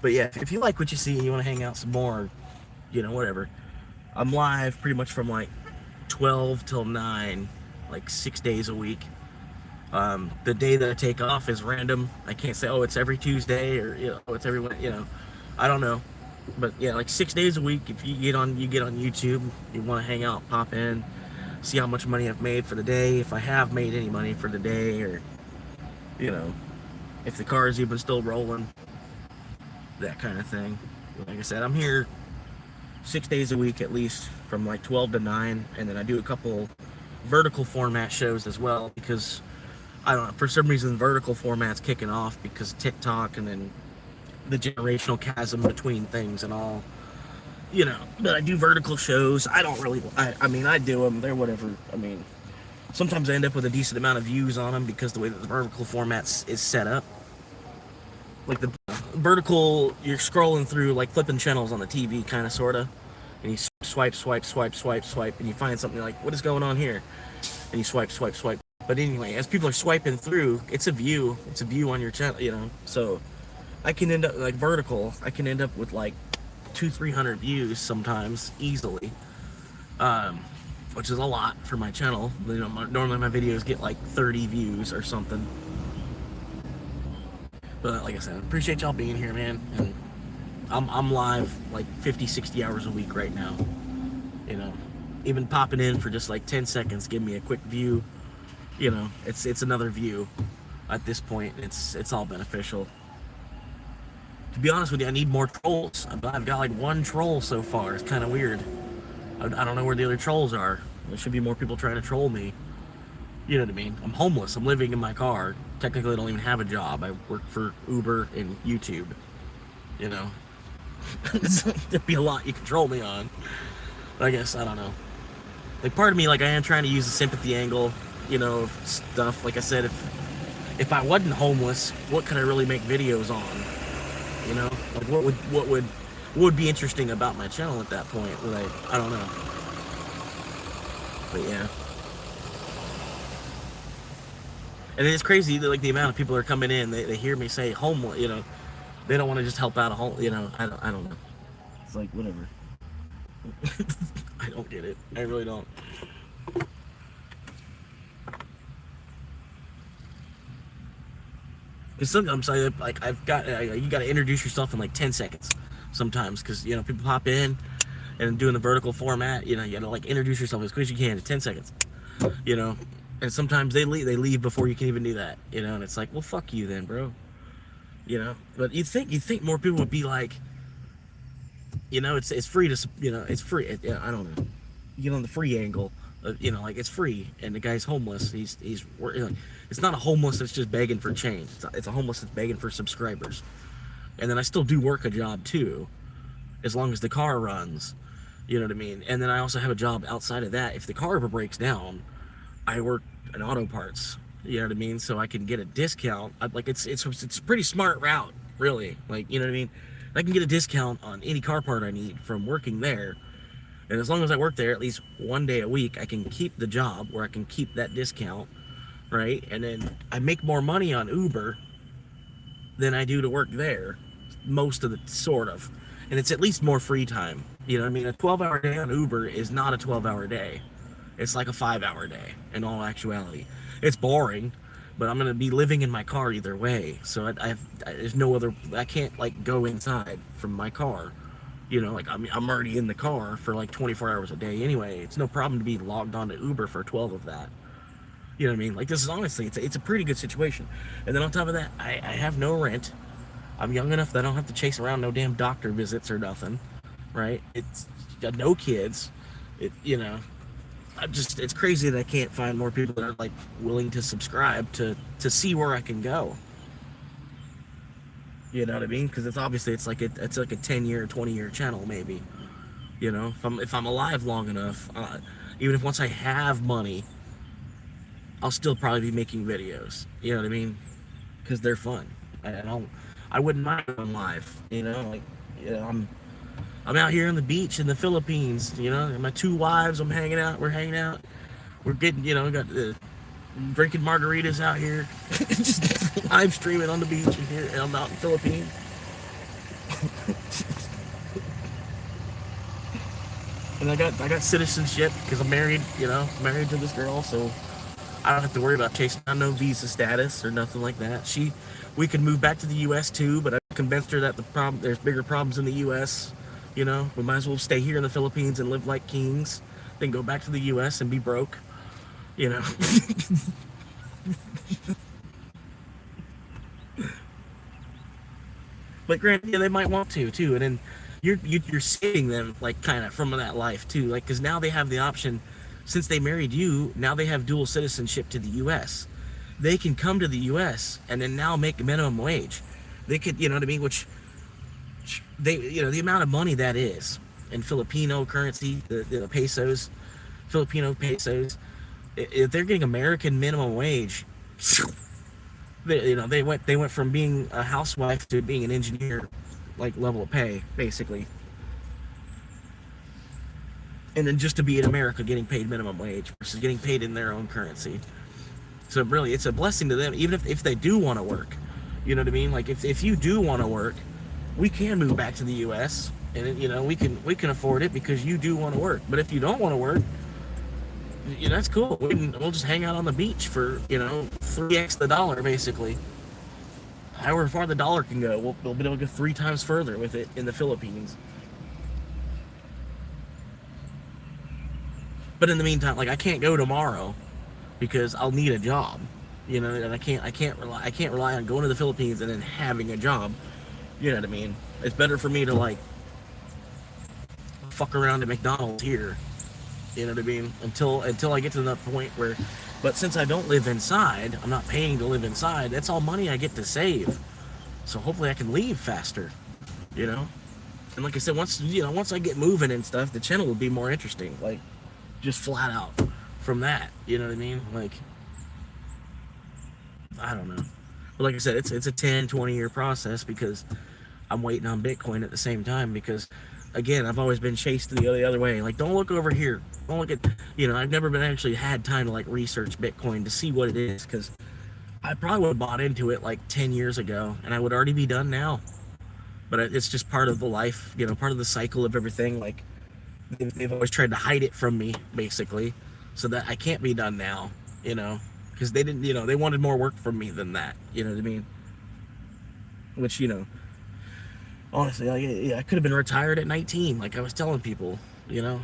But yeah, if you like what you see and you want to hang out some more, you know, whatever. I'm live pretty much from like 12 till 9, like 6 days a week. The day that I take off is random. I can't say, oh, it's every Tuesday or, you know, it's every, you know, I don't know. But yeah, like 6 days a week. If you get on YouTube, you want to hang out, pop in, see how much money I've made for the day, if I have made any money for the day, or, you know, if the car is even still rolling, that kind of thing. Like I said, I'm here 6 days a week at least, from like 12 to 9, and then I do a couple vertical format shows as well, because I don't know, for some reason vertical format's kicking off because TikTok and then the generational chasm between things and all, you know. But I do vertical shows. I don't really, I mean, I do them, they're whatever. I mean, sometimes I end up with a decent amount of views on them because the way that the vertical format is set up. Like the vertical, you're scrolling through, like flipping channels on the TV, kind of, sort of, and you swipe, and you find something like, what is going on here? And you swipe. But anyway, as people are swiping through, it's a view on your channel, you know. So I can end up, like vertical, I can end up with like 200-300 views sometimes, easily, which is a lot for my channel. You know, normally my videos get like 30 views or something. But like I said, I appreciate y'all being here, man. And I'm live like 50-60 hours a week right now. You know, even popping in for just like 10 seconds, give me a quick view. You know, it's another view. At this point, it's all beneficial. To be honest with you, I need more trolls. I've got like one troll so far. It's kind of weird. I don't know where the other trolls are. There should be more people trying to troll me. You know what I mean? I'm homeless. I'm living in my car. Technically, I don't even have a job. I work for Uber and YouTube. You know? There'd be a lot you can troll me on. But I guess, I don't know. Like, part of me, like, I am trying to use the sympathy angle, you know, stuff. Like I said, if I wasn't homeless, what could I really make videos on? You know? Like, what would be interesting about my channel at that point? Like, I don't know. But yeah. And it's crazy, like the amount of people that are coming in, they hear me say homeless, you know, they don't want to just help out a home, you know, I don't know. It's like, whatever. I don't get it. I really don't. Because sometimes, like, you got to introduce yourself in like 10 seconds sometimes, because, you know, people pop in and doing the vertical format, you know, you got to like introduce yourself as quick as you can in 10 seconds, you know. And sometimes they leave before you can even do that, you know. And it's like, well, fuck you then, bro. You know. But you think more people would be like, you know, it's free to, you know, it's free. Yeah, I don't know. You get on the free angle, you know, like it's free, and the guy's homeless. He's it's not a homeless that's just begging for change. It's a homeless that's begging for subscribers. And then I still do work a job too, as long as the car runs. You know what I mean? And then I also have a job outside of that. If the car ever breaks down, I work in auto parts. You know what I mean? So I can get a discount. Like it's a pretty smart route, really. Like, you know what I mean? I can get a discount on any car part I need from working there. And as long as I work there at least one day a week, I can keep the job where I can keep that discount, right? And then I make more money on Uber than I do to work there, most of the sort of. And it's at least more free time. You know what I mean? A 12-hour day on Uber is not a 12-hour day. It's like a 5-hour day in all actuality. It's boring, but I'm gonna be living in my car either way. So there's no other. I can't like go inside from my car. You know, like I'm already in the car for like 24 hours a day anyway. It's no problem to be logged on to Uber for 12 of that. You know what I mean? Like, this is honestly, it's a pretty good situation. And then on top of that, I have no rent. I'm young enough that I don't have to chase around no damn doctor visits or nothing, right? It's got no kids. You know, it's crazy that I can't find more people that are like willing to subscribe to see where I can go. You know what I mean? Because it's obviously it's like a 10-year, 20-year channel maybe. You know, if I'm alive long enough, even if once I have money, I'll still probably be making videos. You know what I mean? Because they're fun. I wouldn't mind going live. You know, like, you know, I'm out here on the beach in the Philippines. You know, and my 2 wives. I'm hanging out. We're hanging out. We're getting, you know, got drinking margaritas out here, just live streaming on the beach and here. And I'm out in the Philippines. And I got citizenship because I'm married. You know, married to this girl, so I don't have to worry about chasing down no visa status or nothing like that. We could move back to the U.S. too, but I convinced her that there's bigger problems in the U.S. You know, we might as well stay here in the Philippines and live like kings, then go back to the U.S. and be broke. You know. But granted, yeah, they might want to too, and then you're saving them like kind of from that life too, like because now they have the option. Since they married you, now they have dual citizenship to the U.S. They can come to the U.S. and then now make minimum wage. They could, you know what I mean? Which they, you know, the amount of money that is in Filipino currency, the pesos, Filipino pesos. If they're getting American minimum wage, they went from being a housewife to being an engineer, like level of pay, basically. And then just to be in America getting paid minimum wage versus getting paid in their own currency. So really, it's a blessing to them, even if they do want to work. You know what I mean? Like if you do want to work, we can move back to the U.S. and you know we can afford it because you do want to work. But if you don't want to work, you know, that's cool. We'll just hang out on the beach for, you know, 3x the dollar basically. However far the dollar can go, we'll be able to go 3 times further with it in the Philippines. But in the meantime, like I can't go tomorrow because I'll need a job, you know, and I can't rely on going to the Philippines and then having a job. You know what I mean? It's better for me to like fuck around at McDonald's here. You know what I mean? Until I get to that point where, but since I don't live inside, I'm not paying to live inside. That's all money I get to save. So hopefully I can leave faster, you know. And like I said, once I get moving and stuff, the channel will be more interesting. Like, just flat out from that, you know what I mean? Like, I don't know. But like I said, it's a 10, 20-year process because I'm waiting on Bitcoin at the same time because, again, I've always been chased the other way. Like, don't look over here. Don't look at, you know, I've never been actually had time to, like, research Bitcoin to see what it is because I probably would have bought into it, like, 10 years ago, and I would already be done now. But it's just part of the life, you know, part of the cycle of everything. Like, they've always tried to hide it from me, basically, so that I can't be done now, you know, because they didn't, you know, they wanted more work from me than that, you know what I mean? Which, you know, honestly, I could have been retired at 19, like I was telling people, you know.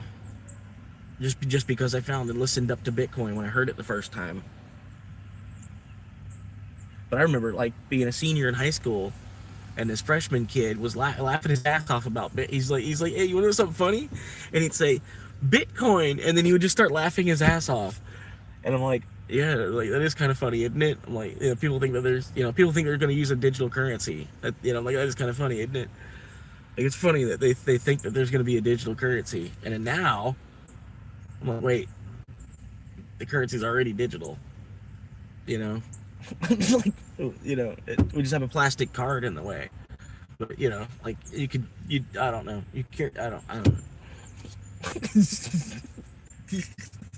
just because I found and listened up to Bitcoin when I heard it the first time. But I remember like being a senior in high school, and this freshman kid was laughing his ass off about Bit. He's like, hey, you want to know something funny? And he'd say, Bitcoin, and then he would just start laughing his ass off. And I'm like, yeah, like that is kind of funny, isn't it? I'm like, people think that people think they're going to use a digital currency. That, I'm like, that is kind of funny, isn't it? Like, it's funny that they think that there's going to be a digital currency, and then now, I'm like, wait, the currency's already digital, like, we just have a plastic card in the way. But like I don't know. I don't know.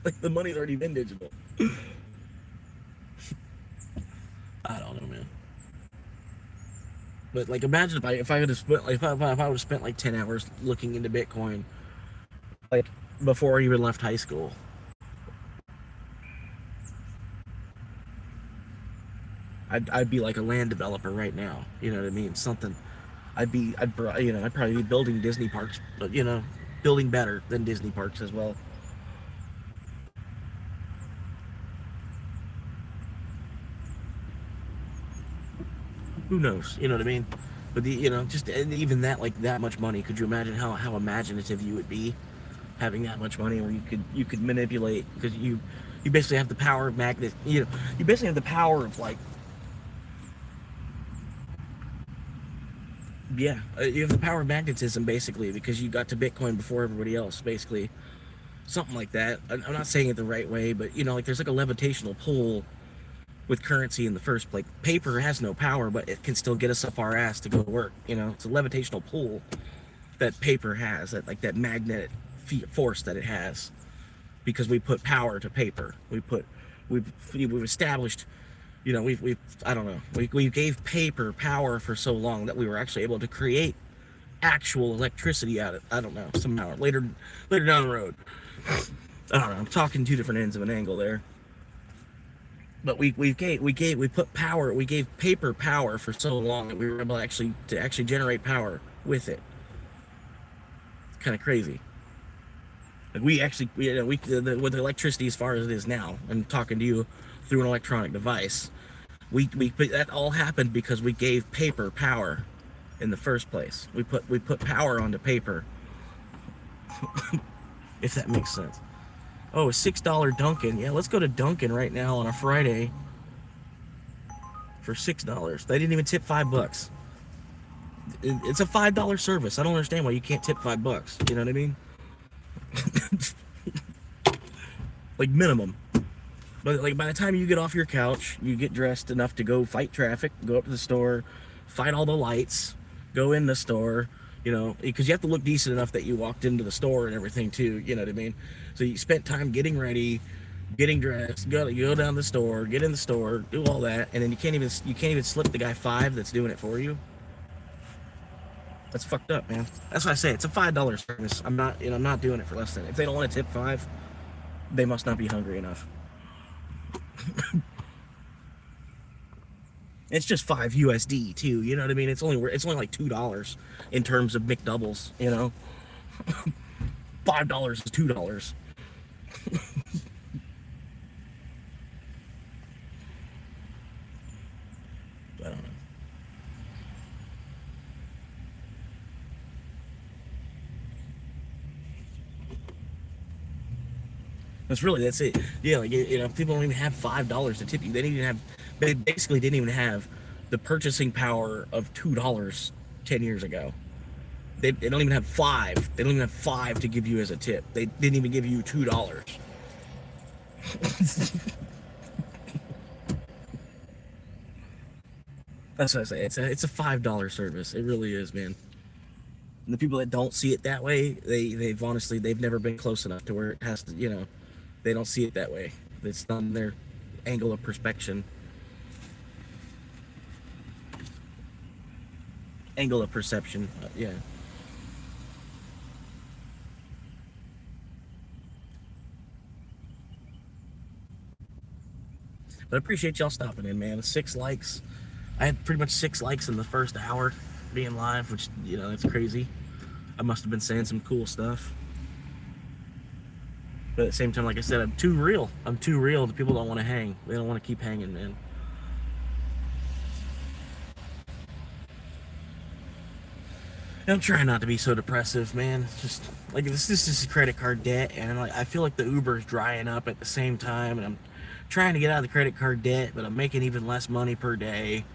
Like the money's already been digital. I don't know, man. But like, imagine if I would have spent like if I would have spent like 10 hours looking into Bitcoin, like before I even left high school. I'd be like a land developer right now. You know what I mean? Something. I'd probably be building Disney parks, but building better than Disney parks as well. Who knows? You know what I mean? But just even that, like that much money, could you imagine how imaginative you would be having that much money, where you could manipulate, because you basically have the power of magnet. You basically have the power of like. Yeah, you have the power of magnetism, basically, because you got to Bitcoin before everybody else, basically. Something like that. I'm not saying it the right way, but, like, there's like a levitational pull with currency in the first place. Paper has no power, but it can still get us up our ass to go to work, It's a levitational pull that paper has, that magnetic force that it has, because we put power to paper. We've established... I don't know. We gave paper power for so long that we were actually able to create actual electricity out of it. I don't know. Somehow later down the road. I don't know. I'm talking two different ends of an angle there. But we put power. We gave paper power for so long that we were able to actually generate power with it. It's kind of crazy. Like with electricity as far as it is now, I'm talking to you through an electronic device. That all happened because we gave paper power in the first place. We put power onto paper. If that makes sense. Oh, a $6 Dunkin'. Yeah, let's go to Dunkin' right now on a Friday for $6. They didn't even tip $5. It's a $5 service. I don't understand why you can't tip $5. You know what I mean? Like minimum. But like by the time you get off your couch, you get dressed enough to go fight traffic, go up to the store, fight all the lights, go in the store, because you have to look decent enough that you walked into the store and everything too, you know what I mean? So you spent time getting ready, getting dressed, you go down the store, get in the store, do all that, and then you can't even slip the guy $5 that's doing it for you. That's fucked up, man. That's why I say it's a $5 service. I'm not doing it for less than. If they don't want to tip $5, they must not be hungry enough. It's just $5 USD too, you know what I mean? It's only like $2 in terms of McDoubles, $5 is $2. I don't know. That's it. Yeah, like people don't even have $5 to tip you. They basically didn't even have the purchasing power of $2 10 years ago. They don't even have $5. They don't even have $5 to give you as a tip. They didn't even give you $2. That's what I say. It's a $5 service. It really is, man. And the people that don't see it that way, they've never been close enough to where it has to, they don't see it that way. It's not in their angle of perception. Yeah. But I appreciate y'all stopping in, man. 6 likes. I had pretty much 6 likes in the first hour being live, which, that's crazy. I must have been saying some cool stuff. But at the same time, like I said, I'm too real. I'm too real. The people don't want to hang. They don't want to keep hanging, man. And I'm trying not to be so depressive, man. It's just like this is credit card debt, and like I feel like the Uber's drying up at the same time, and I'm trying to get out of the credit card debt, but I'm making even less money per day,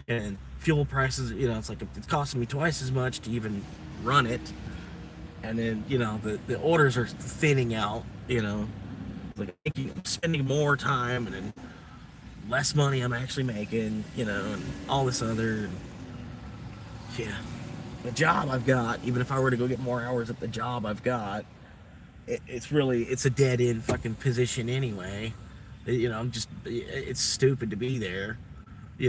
and fuel prices, it's like it's costing me twice as much to even run it, and then the orders are thinning out, like I'm spending more time and then less money I'm actually making, and all this other, yeah. The job I've got, even if I were to go get more hours at the job I've got, it's a dead end fucking position anyway. It's stupid to be there.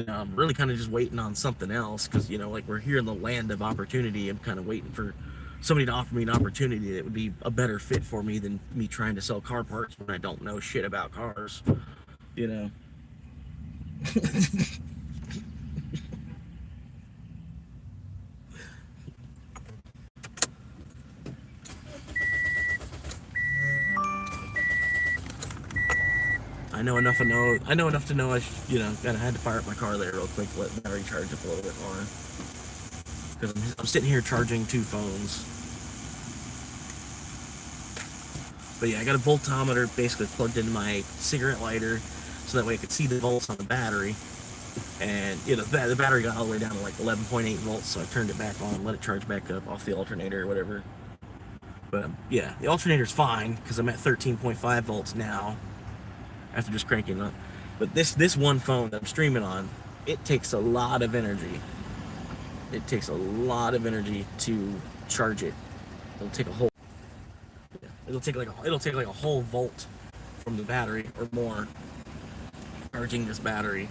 I'm really kind of just waiting on something else because, like we're here in the land of opportunity. I'm kind of waiting for somebody to offer me an opportunity that would be a better fit for me than me trying to sell car parts when I don't know shit about cars, I know enough to know. I had to fire up my car there real quick, let the battery charge up a little bit more. Because I'm sitting here charging 2 phones. But yeah, I got a voltometer basically plugged into my cigarette lighter, so that way I could see the volts on the battery. And the battery got all the way down to like 11.8 volts, so I turned it back on, let it charge back up off the alternator or whatever. But yeah, the alternator's fine because I'm at 13.5 volts now. After just cranking it up. But this one phone that I'm streaming on, it takes a lot of energy. It takes a lot of energy to charge it. It'll take like a whole volt from the battery or more charging this battery.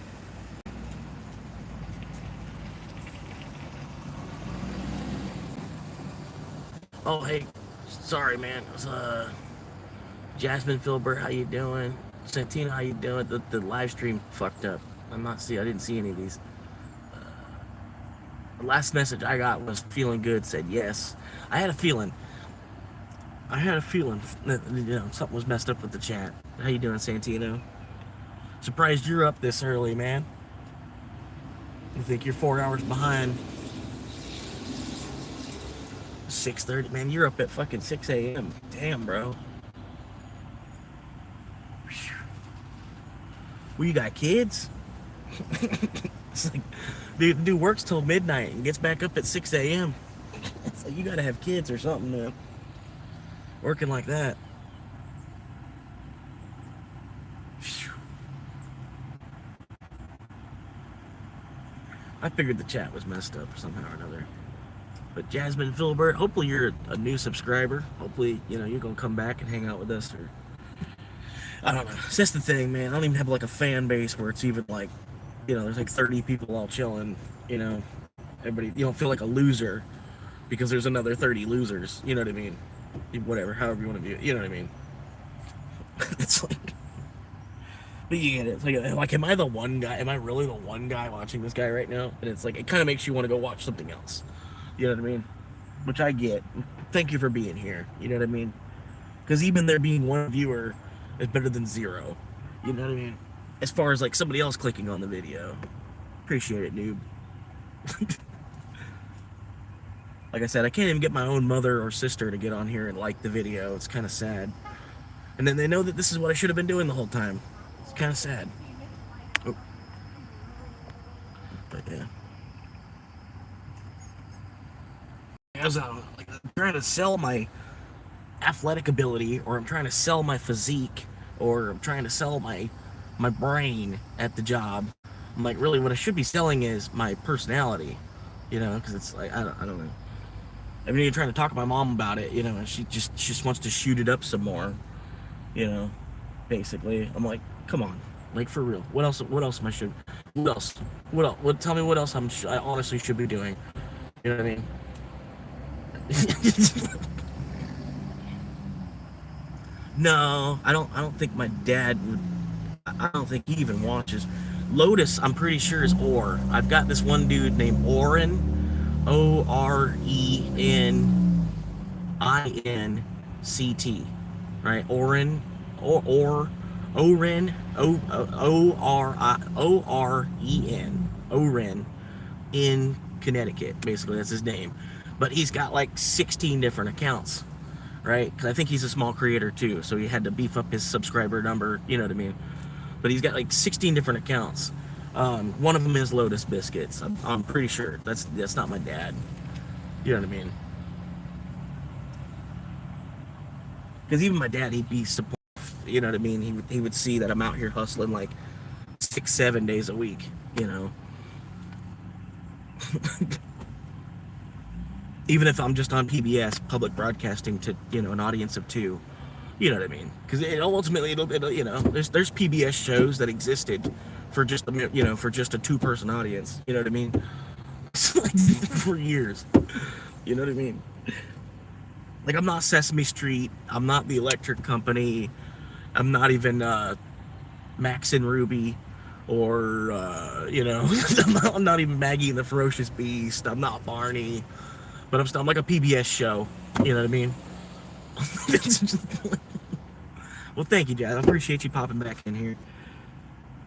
Oh hey, sorry man. It was Jasmine Filbert, how you doing? Santina, how you doing? The live stream fucked up. I didn't see any of these. The last message I got was feeling good, said yes. I had a feeling that something was messed up with the chat. How you doing, Santino? Surprised you're up this early, man. You think you're 4 hours behind? 6:30, man. You're up at fucking 6 a.m. Damn, bro. Well, you got kids? It's like, dude works till midnight and gets back up at 6 a.m. It's like, you gotta have kids or something, man. Working like that. I figured the chat was messed up somehow or another. But Jasmine Filbert, hopefully you're a new subscriber. Hopefully, you're gonna come back and hang out with us, or I don't know. It's just the thing, man. I don't even have like a fan base where it's even like, there's like 30 people all chilling, Everybody, you don't feel like a loser because there's another 30 losers. You know what I mean? Whatever, however you want to view it. You know what I mean? It's like, but you get it. It's like, am I the one guy? Am I really the one guy watching this guy right now? And it's like, it kind of makes you want to go watch something else. You know what I mean? Which I get. Thank you for being here. You know what I mean? Because even there being one viewer is better than 0. You know what I mean? As far as like somebody else clicking on the video. Appreciate it, noob. Like I said, I can't even get my own mother or sister to get on here and like the video. It's kind of sad. And then they know that this is what I should have been doing the whole time. It's kind of sad. Oh. But yeah. As I'm trying to sell my athletic ability, or I'm trying to sell my physique, or I'm trying to sell my brain at the job. I'm like, really, what I should be selling is my personality, because it's like, I don't know. I mean, you're trying to talk to my mom about it, and she just wants to shoot it up some more, basically. I'm like, come on, like, for real. What else am I should? What else? Tell me what else I honestly should be doing. You know what I mean? No, I don't think my dad would. I don't think he even watches. Lotus, I'm pretty sure, is Or. I've got this one dude named Oren, Oreninct. right? Oren, Oren in Connecticut. Basically, that's his name. But he's got like 16 different accounts, right? Because I think he's a small creator too, so he had to beef up his subscriber number. You know what I mean? But he's got like 16 different accounts. One of them is Lotus Biscuits. I'm pretty sure that's not my dad. You know what I mean? Because even my dad, he'd be supportive. You know what I mean? He would see that I'm out here hustling like 6-7 days a week. You know, even if I'm just on PBS, public broadcasting to an audience of 2. You know what I mean? Because ultimately it'll there's PBS shows that existed for just for just a 2-person audience. You know what I mean? Like for years. You know what I mean? Like, I'm not Sesame Street. I'm not the Electric Company. I'm not even Max and Ruby, or I'm not even Maggie and the Ferocious Beast. I'm not Barney, but I'm like a PBS show. You know what I mean? Well, thank you, Jazz. I appreciate you popping back in here.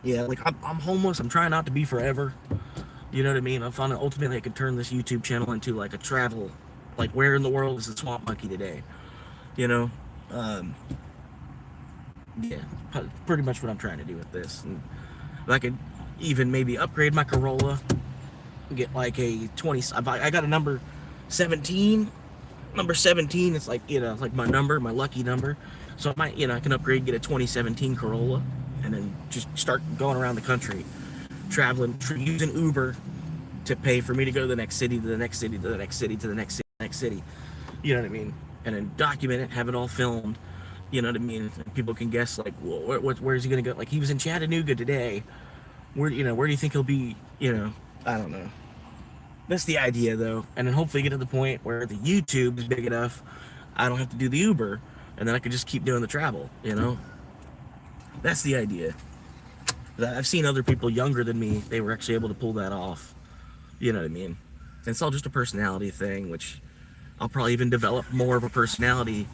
Yeah, like I'm homeless. I'm trying not to be forever. You know what I mean? I found that ultimately I could turn this YouTube channel into like a travel, like where in the world is the Swamp Monkey today? You know, yeah, pretty much what I'm trying to do with this. And I could even maybe upgrade my Corolla, get like a 20. I got a number 17. Number 17. It's like it's like my lucky number. So I might I can upgrade, get a 2017 Corolla, and then just start going around the country, traveling, using Uber to pay for me to go to the next city, to the next city, to the next city, to the next city, next city. You know what I mean? And then document it, have it all filmed. You know what I mean? And people can guess like, well, where's he gonna go? Like, he was in Chattanooga today. Where do you think he'll be? I don't know. That's the idea, though. And then hopefully get to the point where the YouTube is big enough, I don't have to do the Uber, and then I could just keep doing the travel. That's the idea. I've seen other people younger than me, they were actually able to pull that off. You know what I mean? And it's all just a personality thing, which I'll probably even develop more of a personality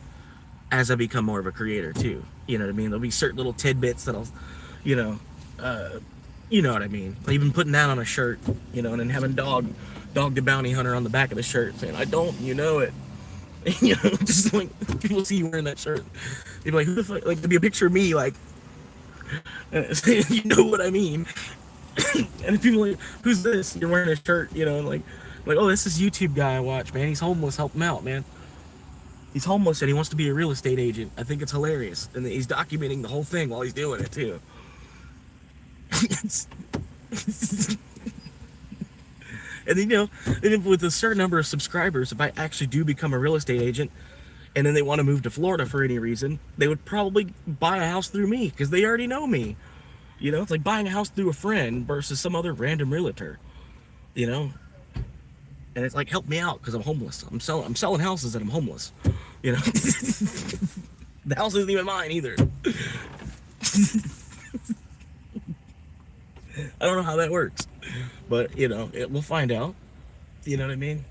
as I become more of a creator too. You know what I mean? There'll be certain little tidbits that I'll, you know what I mean? Even putting that on a shirt, and then having Dog the Bounty Hunter on the back of the shirt saying, "I don't, you know it." Just like people see you wearing that shirt, they'd be like, "Who the fuck?" Like, there'd be a picture of me, like, you know what I mean? And people are like, "Who's this? You're wearing a shirt," and like, "Oh, this is YouTube guy I watch, man. He's homeless. Help him out, man. He's homeless and he wants to be a real estate agent." I think it's hilarious, and he's documenting the whole thing while he's doing it too. And then, and with a certain number of subscribers, if I actually do become a real estate agent, and then they want to move to Florida for any reason, they would probably buy a house through me because they already know me. It's like buying a house through a friend versus some other random realtor. And it's like, help me out because I'm homeless. I'm selling houses and I'm homeless. The house isn't even mine either. I don't know how that works, but we'll find out. You know what I mean?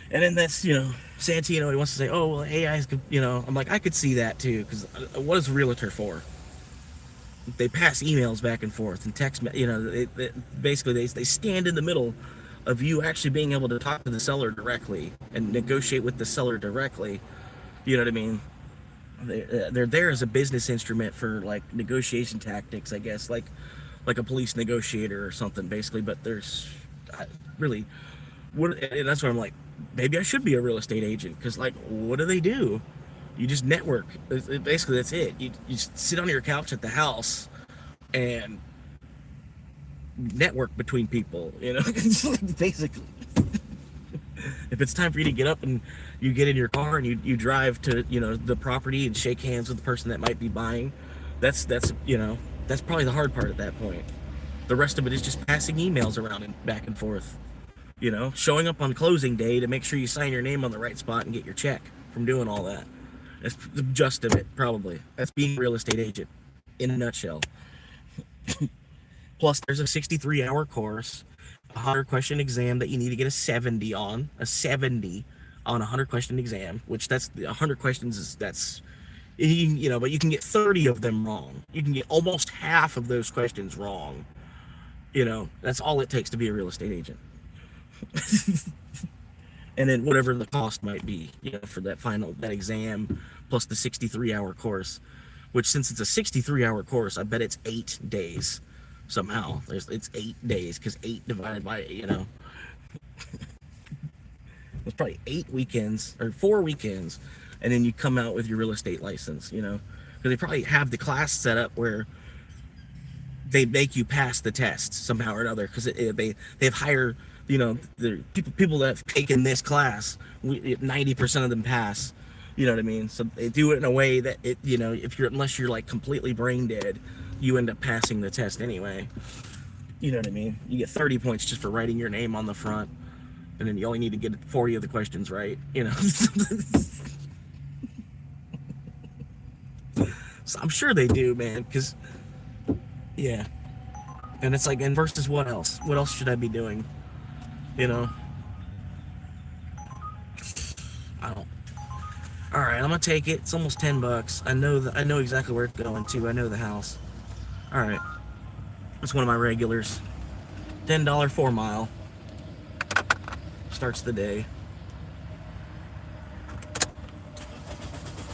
And then that's Santino. He wants to say, "Oh, well, AI's," I'm like, I could see that too, because what is a realtor for? They pass emails back and forth and text. Basically they stand in the middle of you actually being able to talk to the seller directly and negotiate with the seller directly. You know what I mean? They're there as a business instrument for like negotiation tactics, I guess, like a police negotiator or something, basically. But there's really, and that's why I'm like, maybe I should be a real estate agent, because like, what do they do? You just network. Basically, that's it. You just sit on your couch at the house and network between people. Basically. If it's time for you to get up and you get in your car and you drive to the property and shake hands with the person that might be buying, that's probably the hard part at that point. The rest of it is just passing emails around and back and forth. Showing up on closing day to make sure you sign your name on the right spot and get your check from doing all that. That's the gist of it, probably. That's being a real estate agent in a nutshell. Plus, there's a 63-hour course, a 100-question exam that you need to get a 70 on. A 70 on a 100-question exam, which that's 100 questions is But you can get 30 of them wrong. You can get almost half of those questions wrong. That's all it takes to be a real estate agent. And then whatever the cost might be, for that exam plus the 63-hour course, which since it's a 63-hour course, I bet it's 8 days somehow. It's 8 days because 8 divided by, it's probably 8 weekends or 4 weekends, and then you come out with your real estate license, because they probably have the class set up where they make you pass the test somehow or another, because they have higher, the people that have taken this class, 90% of them pass. You know what I mean? So they do it in a way that unless you're like completely brain dead, you end up passing the test anyway. You know what I mean? You get 30 points just for writing your name on the front, and then you only need to get 40 of the questions right. So I'm sure they do, man. Because yeah, and it's like, and versus what else? What else should I be doing? I don't. All right, I'm gonna take it. It's almost $10. I know exactly where it's going to. I know the house. All right, that's one of my regulars. $10 4 mile starts the day.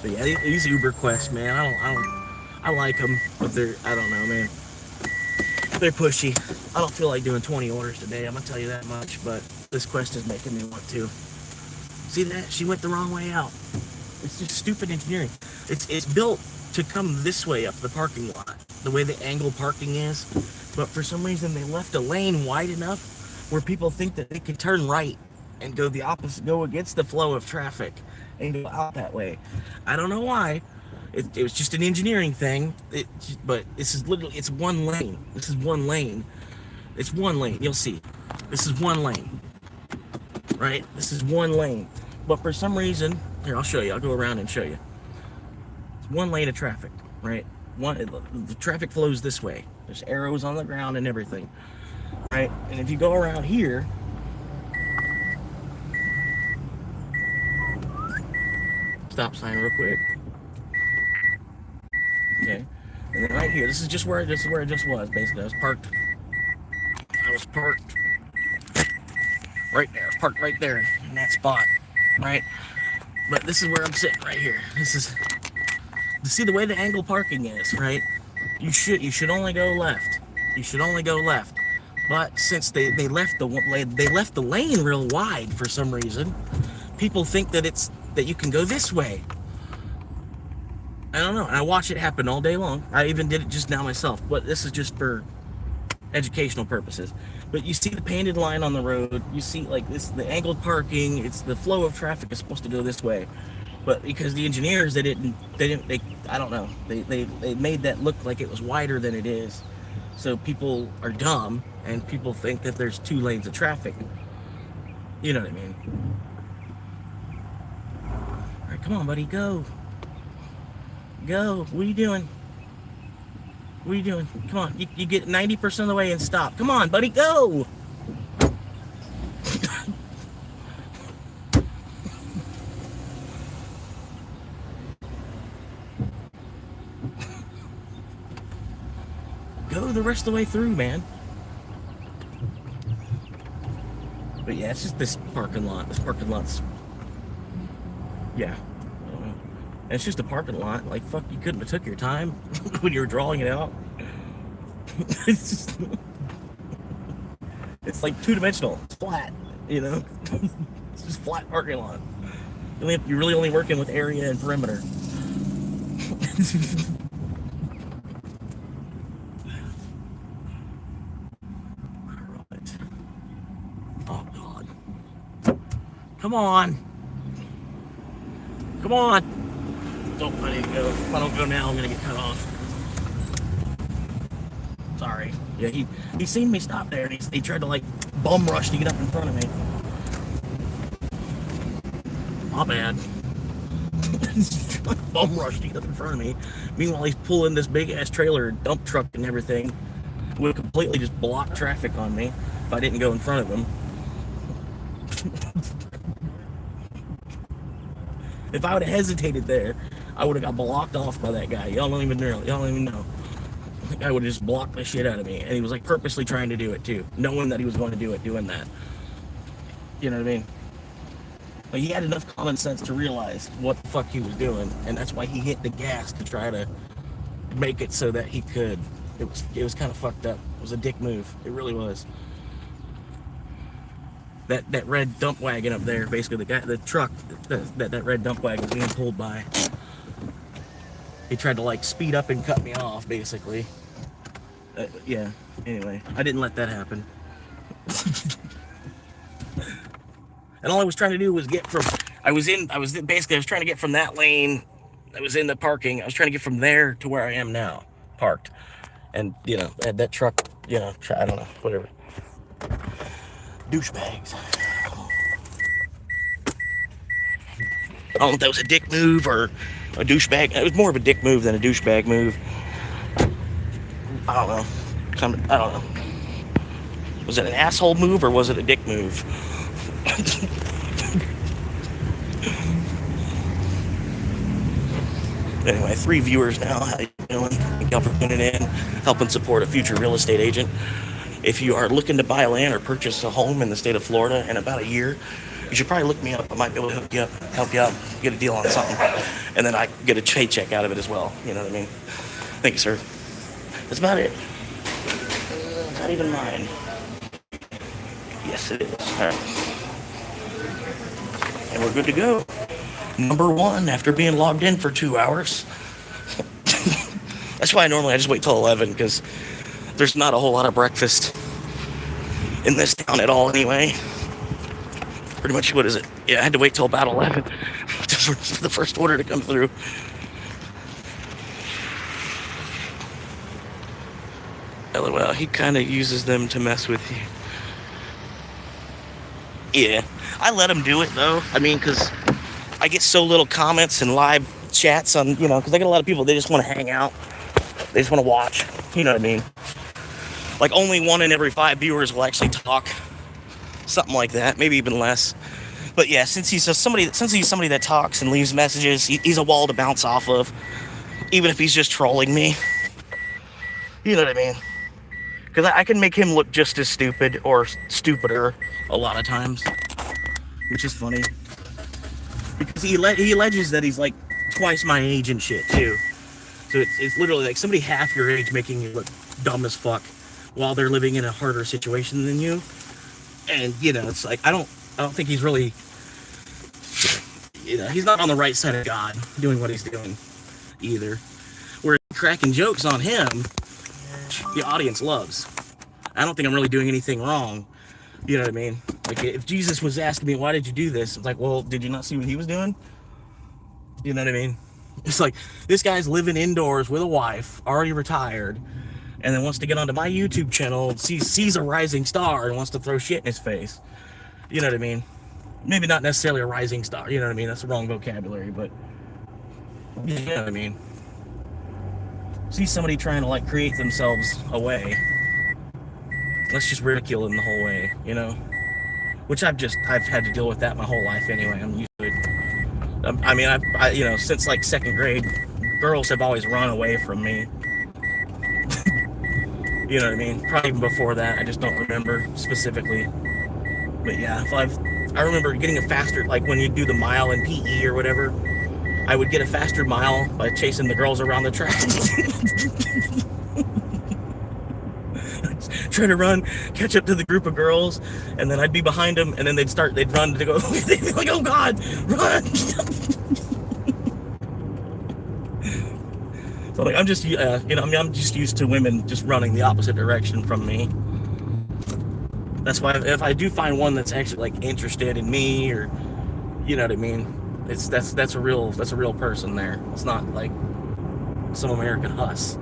But yeah, these Uber quests, man. I like them, but I don't know, man. They're pushy. I don't feel like doing 20 orders today. I'm gonna tell you that much. But this quest is making me want to. See that? She went the wrong way out. It's just stupid engineering. It's built to come this way up the parking lot, the way the angle parking is. But for some reason, they left a lane wide enough where people think that they can turn right and go the opposite, go against the flow of traffic and go out that way. I don't know why. It was just an engineering thing. But this is literally, it's one lane. This is one lane. It's one lane. You'll see. This is one lane. Right? This is one lane. But for some reason, here, I'll show you. I'll go around and show you. It's one lane of traffic, right? The traffic flows this way. There's arrows on the ground and everything, right? And if you go around here, stop sign real quick. Okay. And then right here, this is where it just was, basically. I was parked right there. I was parked right there in that spot, right? But this is where I'm sitting right here. This is, to see the way the angle parking is, right? You should only go left. You should only go left. But since they left the lane real wide for some reason, people think that you can go this way. I don't know. And I watch it happen all day long. I even did it just now myself. But this is just for educational purposes. But you see the painted line on the road. You see like this, the angled parking. It's the flow of traffic is supposed to go this way. But because the engineers, they I don't know. They made that look like it was wider than it is. So people are dumb and people think that there's 2 lanes of traffic. You know what I mean? All right, come on, buddy, go. Go. What are you doing? What are you doing? Come on. You get 90% of the way and stop. Come on, buddy, go. Go the rest of the way through, man. But yeah, it's just this parking lot. This parking lot's, yeah. It's just a parking lot. Like, fuck, you couldn't have took your time when you were drawing it out. It's like 2-dimensional. It's flat, It's just flat parking lot. You're really only working with area and perimeter. Right. Oh, God. Come on. Come on. Don't let it go. If I don't go now, I'm gonna get cut off. Sorry. Yeah, he seen me stop there, and he tried to like bum rush to get up in front of me. My bad. He's trying to bum rush to get up in front of me. Meanwhile, he's pulling this big ass trailer, dump truck, and everything. Would completely just block traffic on me if I didn't go in front of him. If I would have hesitated there, I would have got blocked off by that guy. Y'all don't even know. That guy would have just blocked the shit out of me. And he was like purposely trying to do it too, knowing that he was going to do it, doing that. You know what I mean? Like, he had enough common sense to realize what the fuck he was doing, and that's why he hit the gas to try to make it so that he could. It was kind of fucked up. It was a dick move. It really was. That red dump wagon up there, basically the truck that red dump wagon was being pulled by. He tried to like speed up and cut me off, basically. Yeah. Anyway, I didn't let that happen. And all I was trying to do was get from. I was trying to get from that lane. I was in the parking. I was trying to get from there to where I am now, parked. And that truck. I don't know, whatever. Douchebags. I don't know if that was a dick move or a douchebag. It was more of a dick move than a douchebag move. I don't know. I don't know. Was it an asshole move or was it a dick move? Anyway, 3 viewers now. How you doing? Thank y'all for tuning in, helping support a future real estate agent. If you are looking to buy land or purchase a home in the state of Florida in about a year, you should probably look me up. I might be able to hook you up, help you out, get a deal on something, and then I get a paycheck out of it as well. You know what I mean? Thank you, sir. That's about it. Not even mine. Yes, it is. All right. And we're good to go. Number 1 after being logged in for 2 hours. That's why I just wait till 11, because there's not a whole lot of breakfast in this town at all anyway. Pretty much, what is it? Yeah, I had to wait till about 11 for the first order to come through. LOL, he kind of uses them to mess with you. Yeah, I let him do it though. I mean, because I get so little comments and live chats on, because I get a lot of people, they just want to hang out. They just want to watch. You know what I mean? Like, only 1 in every 5 viewers will actually talk. Something like that, maybe even less. But yeah, since he's somebody that talks and leaves messages, he's a wall to bounce off of, even if he's just trolling me. You know what I mean? Because I can make him look just as stupid or stupider a lot of times, which is funny. Because he alleges that he's like twice my age and shit too. So it's literally like somebody half your age making you look dumb as fuck while they're living in a harder situation than you. And it's like I don't think he's really, he's not on the right side of God doing what he's doing either. Where cracking jokes on him, the audience loves. I don't think I'm really doing anything wrong. You know what I mean? Like, if Jesus was asking me, why did you do this? It's like, well, did you not see what he was doing? You know what I mean? It's like, this guy's living indoors with a wife, already retired, and then wants to get onto my YouTube channel, sees a rising star and wants to throw shit in his face. You know what I mean? Maybe not necessarily a rising star, you know what I mean? That's the wrong vocabulary, but you know what I mean? See somebody trying to, like, create themselves a way. Let's just ridicule them the whole way, Which I've had to deal with that my whole life anyway. I'm used to it. I mean, since like 2nd grade, girls have always run away from me. You know what I mean? Probably even before that, I just don't remember specifically. But yeah, I remember getting a faster, like when you do the mile in PE or whatever, I would get a faster mile by chasing the girls around the track. Try to run, catch up to the group of girls, and then I'd be behind them, and then they'd run to go, they'd be like, oh God, run! So like, I'm just used to women just running the opposite direction from me. That's why if I do find one that's actually like interested in me, or you know what I mean, that's a real person there. It's not like some American huss.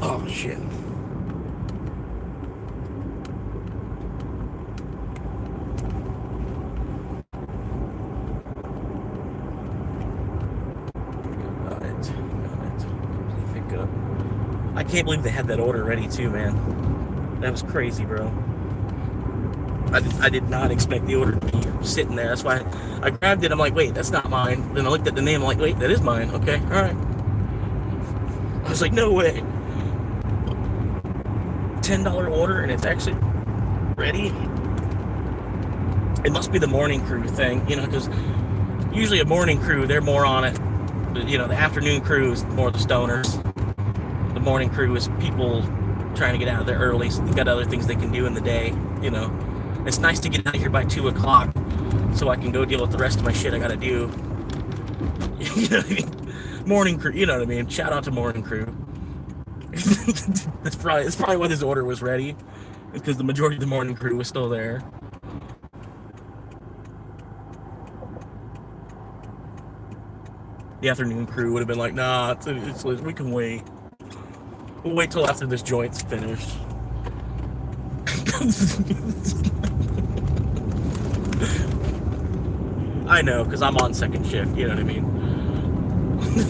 Oh shit. Got it. Pick up. I can't believe they had that order ready too, man. That was crazy, bro. I did not expect the order to be sitting there. That's why I grabbed it. I'm like, wait, that's not mine. Then I looked at the name. I'm like, wait, that is mine. Okay, all right. I was like, no way. $10 order, and it's actually ready. It must be the morning crew thing, you know, because usually a morning crew, they're more on it. You know, the afternoon crew is more the stoners. The morning crew is people trying to get out of there early, so they've got other things they can do in the day, you know. It's nice to get out of here by 2 o'clock so I can go deal with the rest of my shit I gotta do. You know what I mean? Morning crew, you know what I mean? Shout out to morning crew. That's probably why this order was ready, because the majority of the morning crew was still there. The afternoon crew would have been like, nah, we can wait. We'll wait till after this joint's finished. I know, because I'm on second shift, you know what I mean?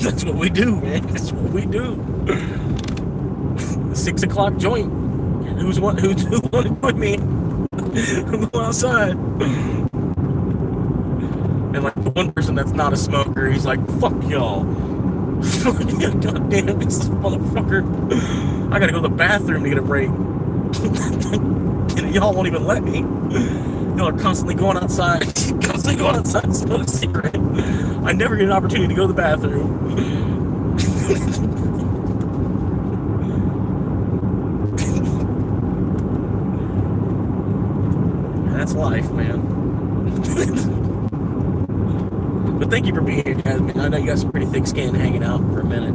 That's what we do, man. That's what we do. 6 o'clock joint. Who wanted to put me? I'm going outside. And like the one person that's not a smoker, he's like, fuck y'all. God damn, this motherfucker. I gotta go to the bathroom to get a break. And y'all won't even let me. Y'all are constantly going outside. To smoke a cigarette. I never get an opportunity to go to the bathroom. That's life, man. But thank you for being here, guys. I know you got some pretty thick skin hanging out for a minute.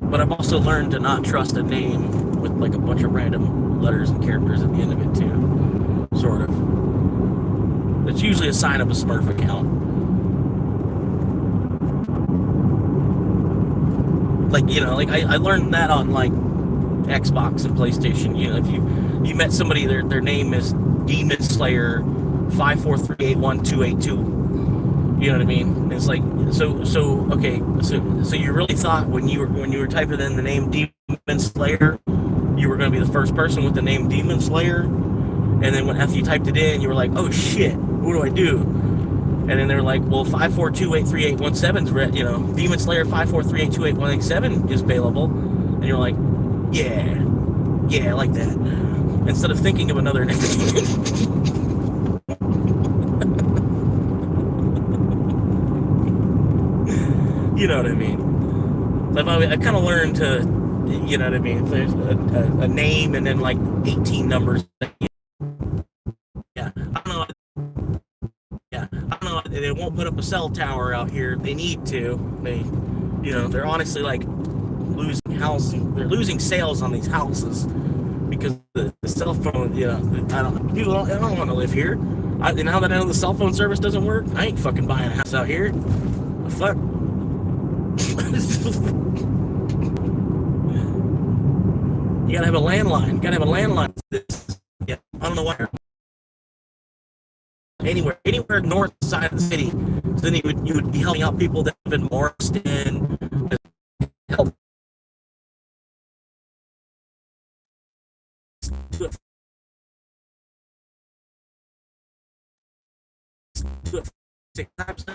But I've also learned to not trust a name with like a bunch of random letters and characters at the end of it too. Sort of. It's usually a sign of a Smurf account. Like, you know, like I learned that on like Xbox and PlayStation. You know, if you met somebody, their name is Demon Slayer 543812822. You know what I mean? It's like so you really thought when you were typing in the name Demon Slayer, you were going to be the first person with the name Demon Slayer, and then after you typed it in, you were like, oh shit, what do I do? And then they're like, well, 542838117's you know, Demon Slayer 543828187 is available, and you're like, yeah, I like that. Instead of thinking of another name. You know what I mean? Like, I kind of learned to, you know what I mean? There's a name and then like 18 numbers. Yeah, I don't know. They won't put up a cell tower out here. They need to. They're honestly like losing housing. They're losing sales on these houses because the cell phone. You know, I don't want to live here. Now that I know the cell phone service doesn't work, I ain't fucking buying a house out here. The fuck. You gotta have a landline. Yeah, I don't know why. Anywhere north side of the city. So then you would be helping out people that have been Marston, help.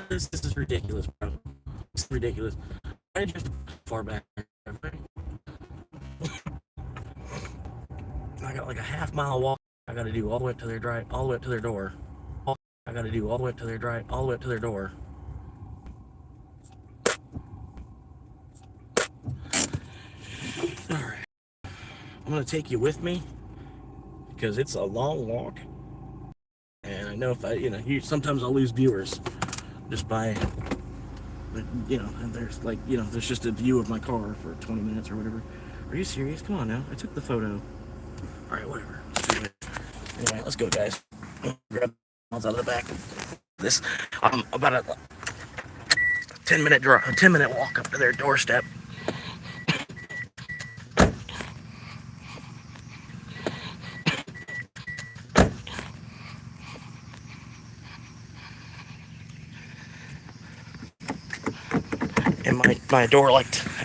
This is ridiculous, bro. It's ridiculous. I just far back. I got like a half-mile walk. I gotta do all the way up to their drive, all the way up to their door. I gotta do all the way up to their drive, all the way up to their door. All right, I'm gonna take you with me because it's a long walk, and I know if sometimes I'll lose viewers just by, and there's there's just a view of my car for 20 minutes or whatever. Are you serious? Come on now, I took the photo. All right, whatever. Anyway, let's go, guys. Grab out of the back. I'm about a 10-minute walk up to their doorstep. And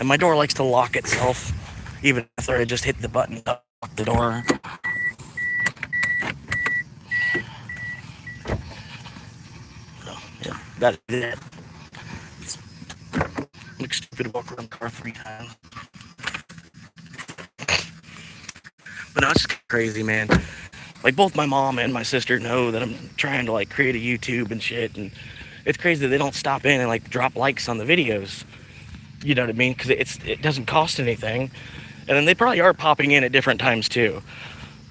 my door likes to lock itself, even after I just hit the button to lock the door. That is it. Look stupid to walk around the car 3 times. But no, it's crazy, man. Like, both my mom and my sister know that I'm trying to, like, create a YouTube and shit, and it's crazy that they don't stop in and, like, drop likes on the videos. You know what I mean? Because it doesn't cost anything. And then they probably are popping in at different times, too.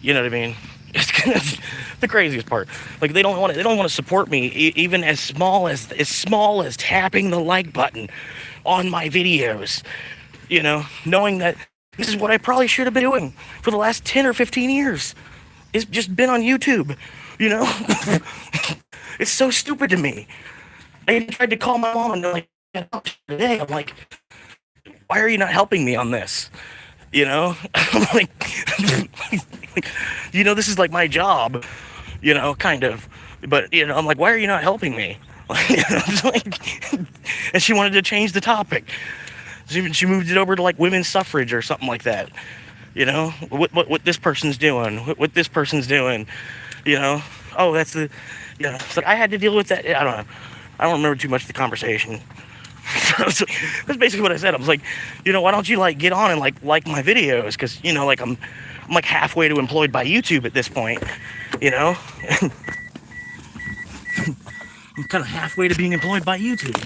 You know what I mean? It's the craziest part. Like, they don't want to support me, even as small as tapping the like button on my videos. You know, knowing that this is what I probably should have been doing for the last 10 or 15 years. It's just been on YouTube, you know? It's so stupid to me. I tried to call my mom and they're like, today. I'm like, why are you not helping me on this? You know? I'm like, you know, this is like my job, you know, kind of. But, you know, I'm like, why are you not helping me? And she wanted to change the topic. She moved it over to like women's suffrage or something like that. You know, what this person's doing, what this person's doing, you know. Oh, that's the, you know. So I had to deal with that. I don't know. I don't remember too much of the conversation. So that's basically what I said. I was like, you know, why don't you like get on and like my videos? Because, you know, like I'm like halfway to employed by YouTube at this point, you know. I'm kind of halfway to being employed by YouTube.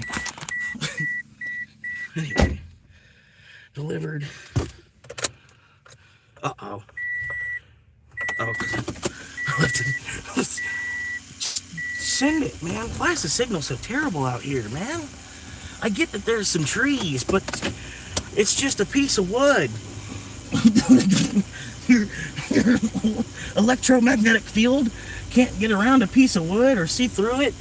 Anyway. Delivered. Uh-oh. Oh. Send it, man. Why is the signal so terrible out here, man? I get that there's some trees, but it's just a piece of wood. your electromagnetic field can't get around a piece of wood or see through it.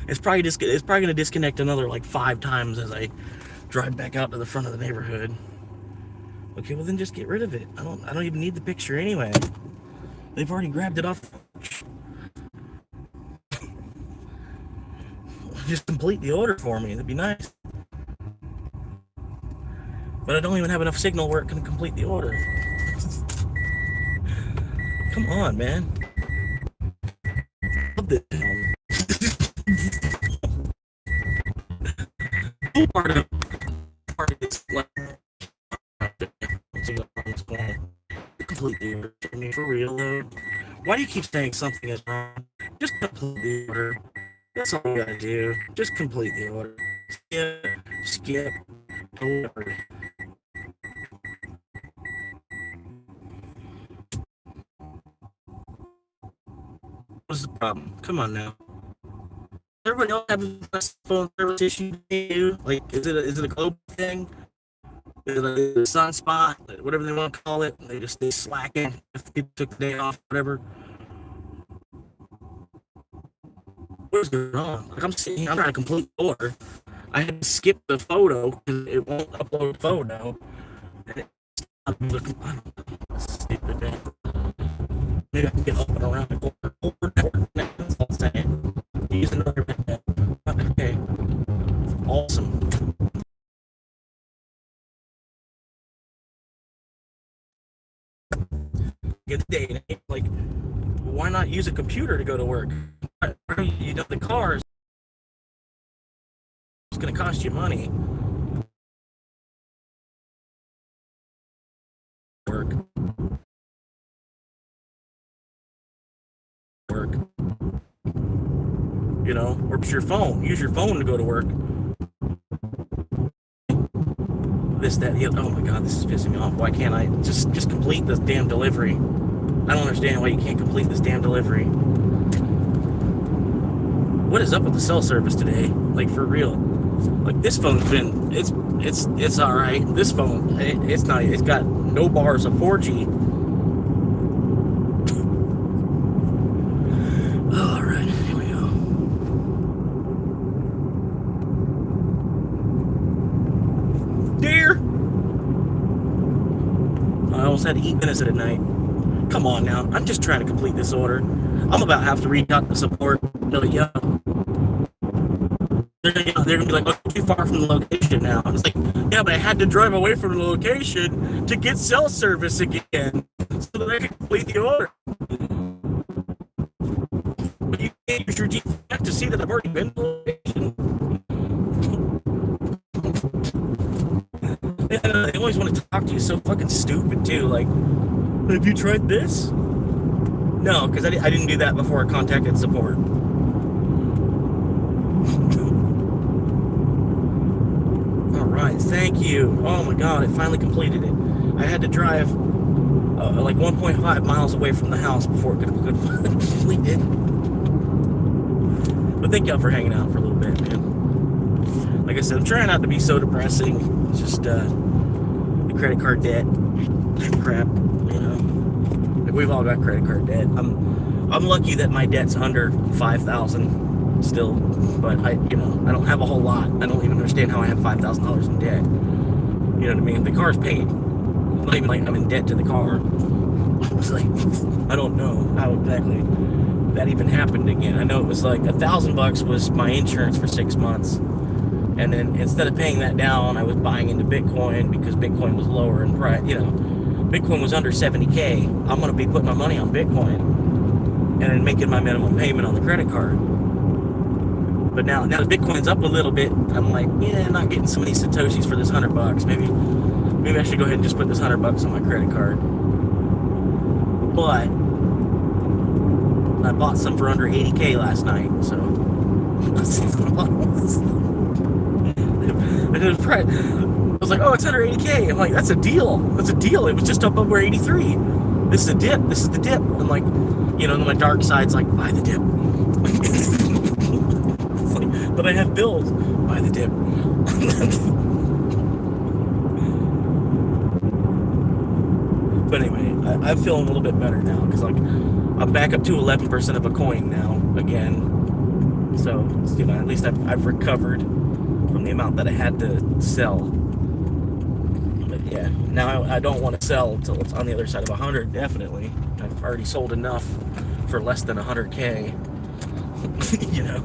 It's probably going to disconnect another like 5 times as I drive back out to the front of the neighborhood. Okay, well then just get rid of it. I don't even need the picture anyway. They've already grabbed it off. Just complete the order for me. That'd be nice. But I don't even have enough signal where it can complete the order. Come on, man. Love this. Part of this completely order. I mean, for real though. Why do you keep saying something is wrong? Just complete the order. That's all you gotta do. Just complete the order. Skip. Whatever. What's the problem? Come on now. Everybody else having a phone service issue too? Like, is it a global thing? Is it a sunspot? Whatever they want to call it. They slacking if people took the day off, whatever. What's going on? Like, I'm sitting here, I'm trying to complete the order. I had to skip the photo because it won't upload the photo. And it's stupid, man. Maybe I can get up and around the corner. That's all I'm saying. Use another bed. Okay. Awesome. Get the day. Like, why not use a computer to go to work? You know, the car is going to cost you money. Work. You know, or your phone. Use your phone to go to work. This, that, the other. Oh my God, this is pissing me off. Why can't I just complete this damn delivery? I don't understand why you can't complete this damn delivery. What is up with the cell service today? Like, for real. Like, this phone's been, it's all right. This phone, it's got no bars of 4G. All right, here we go. Dear, I almost had to eat minutes at night. Come on now, I'm just trying to complete this order. I'm about to have to reach out to support. No, yo. They're gonna be like, oh, too far from the location now. I was like, yeah, but I had to drive away from the location to get cell service again. so that I can complete the order. But you can't use your GPS to see that I've already been to the location. Yeah, they always want to talk to you so fucking stupid too. Like, have you tried this? No, because I didn't do that before I contacted support. Alright, thank you. Oh my god, it finally completed it. I had to drive like 1.5 miles away from the house before it could complete it. But thank y'all for hanging out for a little bit, man. Like I said, I'm trying not to be so depressing. It's just the credit card debt crap, you know. Like, we've all got credit card debt. I'm lucky that my debt's under $5,000 still, but I don't have a whole lot. I don't even understand how I have $5,000 in debt. You know what I mean? The car's paid. Not even like I'm in debt to the car. It's like, I don't know how exactly that even happened again. I know it was like $1,000 was my insurance for 6 months. And then instead of paying that down, I was buying into Bitcoin because Bitcoin was lower in price. You know, Bitcoin was under 70K. I'm going to be putting my money on Bitcoin and then making my minimum payment on the credit card. But now that Bitcoin's up a little bit, I'm like, yeah, I'm not getting so many Satoshis for this $100. Maybe I should go ahead and just put this $100 on my credit card. But I bought some for under 80K last night, so I was like, oh, it's under 80K. I'm like, that's a deal. That's a deal. It was just up over 83. This is a dip. This is the dip. I'm like, you know, my dark side's like, buy the dip. It's like, but I have bills. Buy the dip. But anyway, I'm feeling a little bit better now because, like, I'm back up to 11% of a coin now again. So, you know, at least I've recovered from the amount that I had to sell. But yeah, now I don't want to sell until it's on the other side of 100. Definitely, I've already sold enough for less than 100K. You know,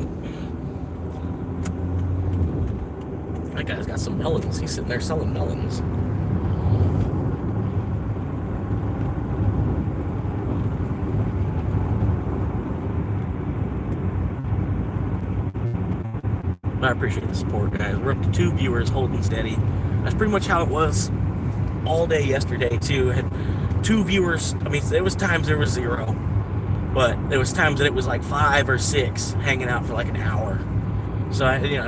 that guy's got some melons. He's sitting there selling melons. I appreciate the support, guys. We're up to 2 viewers holding steady. That's pretty much how it was all day yesterday, too. I had 2 viewers. I mean, there was times there was 0, but there was times that it was like 5 or 6 hanging out for like an hour. So, I think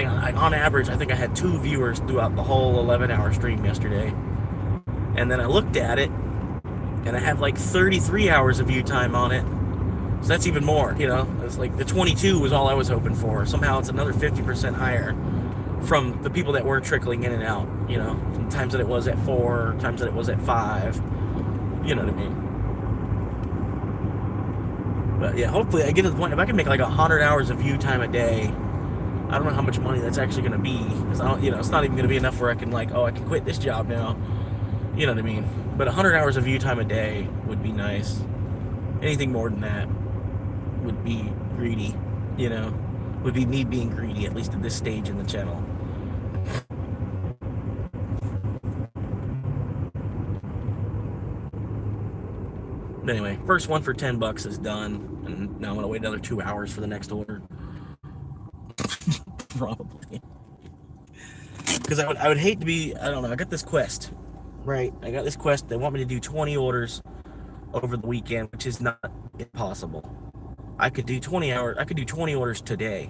on average, I think I had 2 viewers throughout the whole 11-hour stream yesterday. And then I looked at it, and I have like 33 hours of view time on it. So that's even more, you know. It's like the 22 was all I was hoping for. Somehow it's another 50% higher from the people that were trickling in and out, you know, from times that it was at 4, times that it was at 5. You know what I mean? But yeah, hopefully I get to the point, if I can make like 100 hours of view time a day, I don't know how much money that's actually going to be. Because it's not even going to be enough where I can like, oh, I can quit this job now. You know what I mean? But 100 hours of view time a day would be nice. Anything more than that would be greedy, you know, would be me being greedy, at least at this stage in the channel. But anyway, first one for $10 is done, and now I'm gonna wait another 2 hours for the next order. Probably, because I would hate to be, I don't know, I got this quest, right? I got this quest. They want me to do 20 orders over the weekend, which is not impossible. I could do 20 hours. I could do 20 orders today.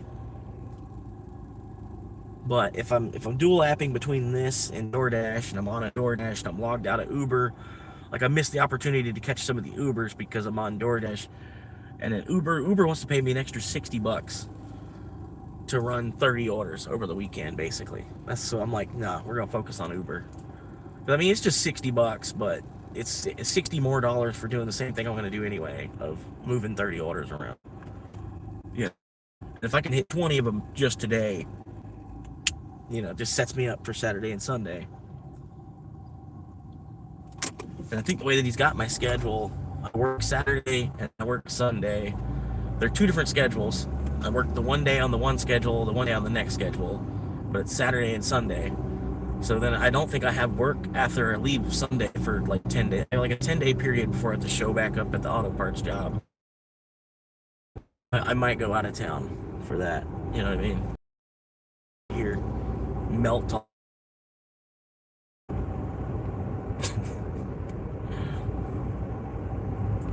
But if I'm dual apping between this and DoorDash, and I'm on a DoorDash and I'm logged out of Uber, like I missed the opportunity to catch some of the Ubers because I'm on DoorDash, and then Uber wants to pay me an extra $60 to run 30 orders over the weekend, basically. So I'm like, nah, we're gonna focus on Uber. But I mean, it's just $60, but it's $60 more for doing the same thing I'm going to do anyway, of moving 30 orders around. Yeah. If I can hit 20 of them just today, you know, just sets me up for Saturday and Sunday. And I think the way that he's got my schedule, I work Saturday and I work Sunday. They're 2 different schedules. I work the one day on the one schedule, the one day on the next schedule, but it's Saturday and Sunday. So then I don't think I have work after I leave Sunday for like 10 days. I have like a 10-day period before I have to show back up at the auto parts job. I might go out of town for that. You know what I mean? Here, melt all.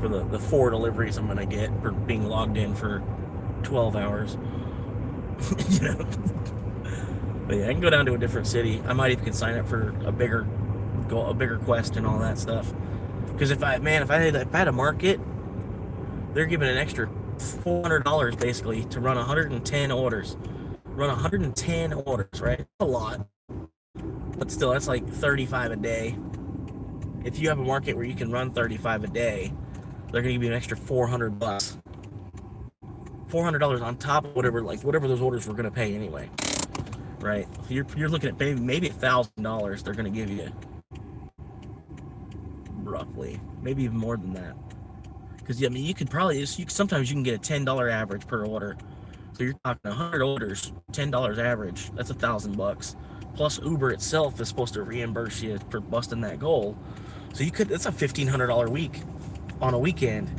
For the 4 deliveries I'm gonna get for being logged in for 12 hours. You know? But yeah, I can go down to a different city. I might even sign up for a bigger quest and all that stuff. Because if I had a market, they're giving an extra $400 basically to run 110 orders. Run 110 orders, right? A lot, but still, that's like 35 a day. If you have a market where you can run 35 a day, they're gonna give you an extra $400. $400 on top of whatever those orders were gonna pay anyway, right? You're looking at maybe $1,000 they're gonna give you, roughly, maybe even more than that. Because I mean, you could probably sometimes you can get a $10 average per order. So you're talking 100 orders, $10 average. That's $1,000. Plus Uber itself is supposed to reimburse you for busting that goal. So that's a $1,500 week on a weekend.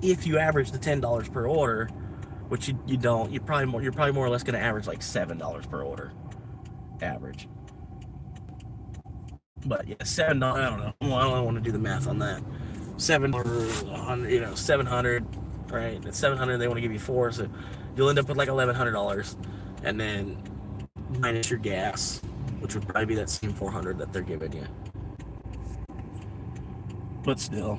If you average the $10 per order, which you don't, you're probably more or less going to average like $7 per order, average. But yeah, $7. I don't know. I don't want to do the math on that. $700, 700. Right, at 700 they want to give you 4, so you'll end up with like $1,100, and then minus your gas, which would probably be that same 400 that they're giving you. But still,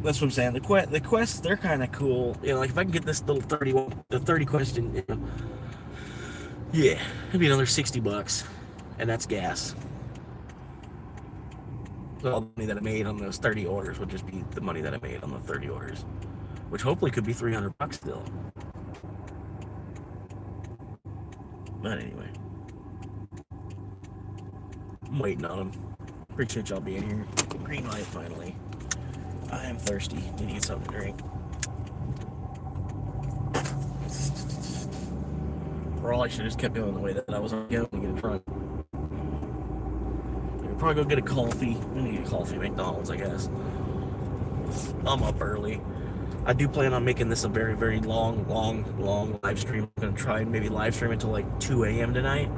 that's what I'm saying. The quests, they're kind of cool. You know, like if I can get this little 30 question, you know, yeah, it'd be another $60, and that's gas. So all the money that I made on those 30 orders would just be the money that I made on the 30 orders. Which hopefully could be $300 still. But anyway, I'm waiting on them. Appreciate y'all being here. Green light finally. I am thirsty. Need to get something to drink. For all, I should have just kept going the way that I was going to get a truck. I'll probably go get a coffee. I need to get a coffee at McDonald's, I guess. I'm up early. I do plan on making this a very, very long live stream. I'm going to try and maybe live stream until like 2 a.m. tonight.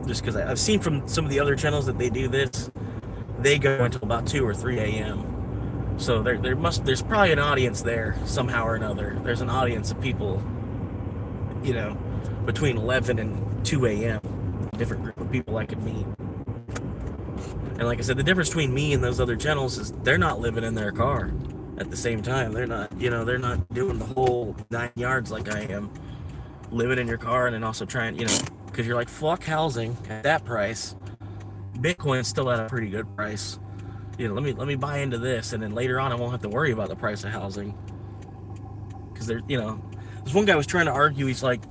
Just because I've seen from some of the other channels that they do this, they go until about 2 or 3 a.m. So there's probably an audience there somehow or another. There's an audience of people, you know, between 11 and 2 a.m. A different group of people I could meet. And like I said, the difference between me and those other channels is they're not living in their car at the same time. They're not doing the whole 9 yards like I am. Living in your car and then also trying, you know, because you're like, fuck housing at that price. Bitcoin's still at a pretty good price. You know, let me buy into this, and then later on I won't have to worry about the price of housing. Because there's, you know, this one guy was trying to argue. He's like,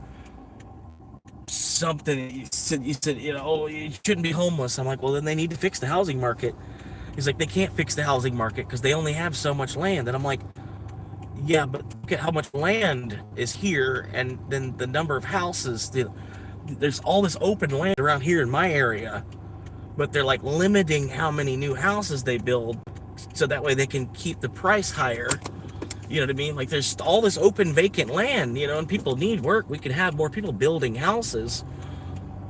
something, he said, you know, oh, you shouldn't be homeless. I'm like, well, then they need to fix the housing market. He's like, they can't fix the housing market because they only have so much land. And I'm like, yeah, but look at how much land is here, and then the number of houses. There's all this open land around here in my area, but they're like limiting how many new houses they build so that way they can keep the price higher. You know what I mean? Like, there's all this open vacant land, you know, and people need work. We could have more people building houses,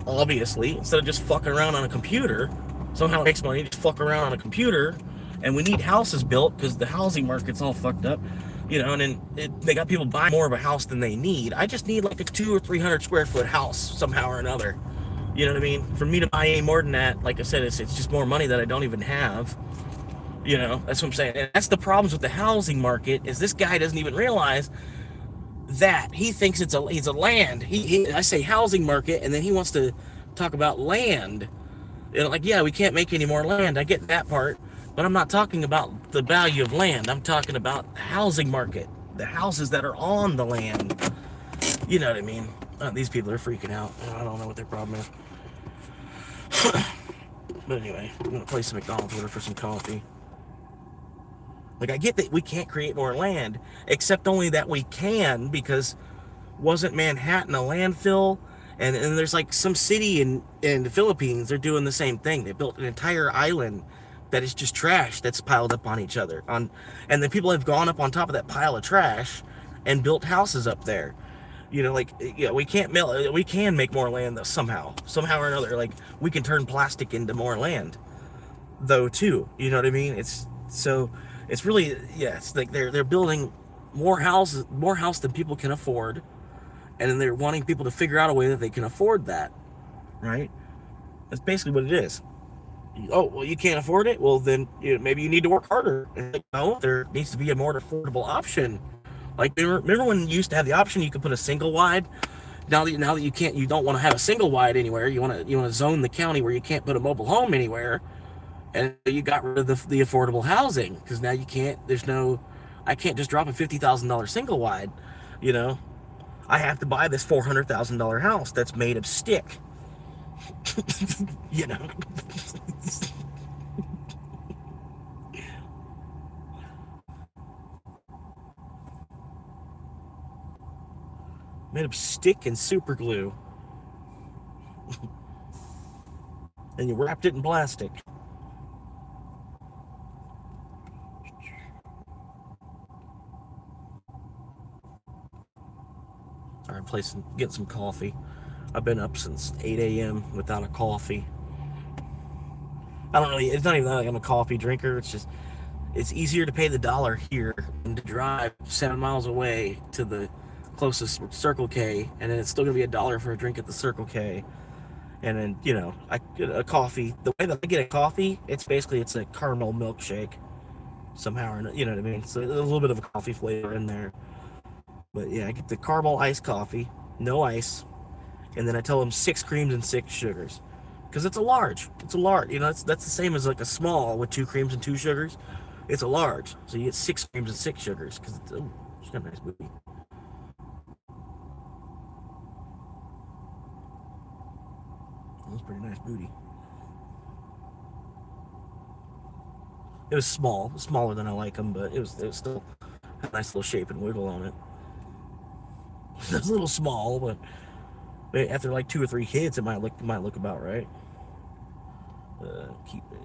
obviously, instead of just fucking around on a computer. Somehow it makes money to fuck around on a computer, and we need houses built because the housing market's all fucked up, you know, and then they got people buying more of a house than they need. I just need like a 200 or 300 square foot house somehow or another. You know what I mean? For me to buy any more than that, like I said, it's just more money that I don't even have. You know, that's what I'm saying. And that's the problems with the housing market, is this guy doesn't even realize that. He thinks he's a land. I say housing market, and then he wants to talk about land. You know, like, yeah, we can't make any more land. I get that part, but I'm not talking about the value of land. I'm talking about the housing market, the houses that are on the land. You know what I mean? These people are freaking out. I don't know what their problem is. But anyway, I'm gonna place some McDonald's order for some coffee. Like, I get that we can't create more land, except only that we can, because wasn't Manhattan a landfill? And there's like some city in the Philippines, they're doing the same thing. They built an entire island that is just trash that's piled up on each other. And the people have gone up on top of that pile of trash and built houses up there. You know, like, yeah, we can make more land though, somehow or another. Like, we can turn plastic into more land though too. You know what I mean? It's really, yeah, it's like they're building more house than people can afford, and then they're wanting people to figure out a way that they can afford that, right? That's basically what it is. Oh, well, you can't afford it? Well, then maybe you need to work harder. And like, no, there needs to be a more affordable option. Like, remember when you used to have the option you could put a single wide? Now that you can't, you don't want to have a single wide anywhere. You want to zone the county where you can't put a mobile home anywhere, and you got rid of the affordable housing, because now you can't. I can't just drop a $50,000 single wide. You know, I have to buy this $400,000 house that's made of stick. You know. Made of stick and super glue. And you wrapped it in plastic. Alright, get some coffee. I've been up since 8 a.m. without a coffee. It's not even like I'm a coffee drinker. It's easier to pay the $1 here than to drive 7 miles away to the closest Circle K, and then it's still gonna be $1 for a drink at the Circle K. And then, I get a coffee. The way that I get a coffee, it's a caramel milkshake somehow, or you know what I mean? So a little bit of a coffee flavor in there. But yeah, I get the caramel iced coffee, no ice, and then I tell them 6 creams and 6 sugars, because it's a large. It's a large. That's the same as like a small with 2 creams and 2 sugars. It's a large, so you get 6 creams and 6 sugars, because it's got a nice booty. That's pretty nice booty. It was smaller than I like them, but it was still a nice little shape and wiggle on it. It was a little small, but after like 2 or 3 kids, it might look about right. Keep it.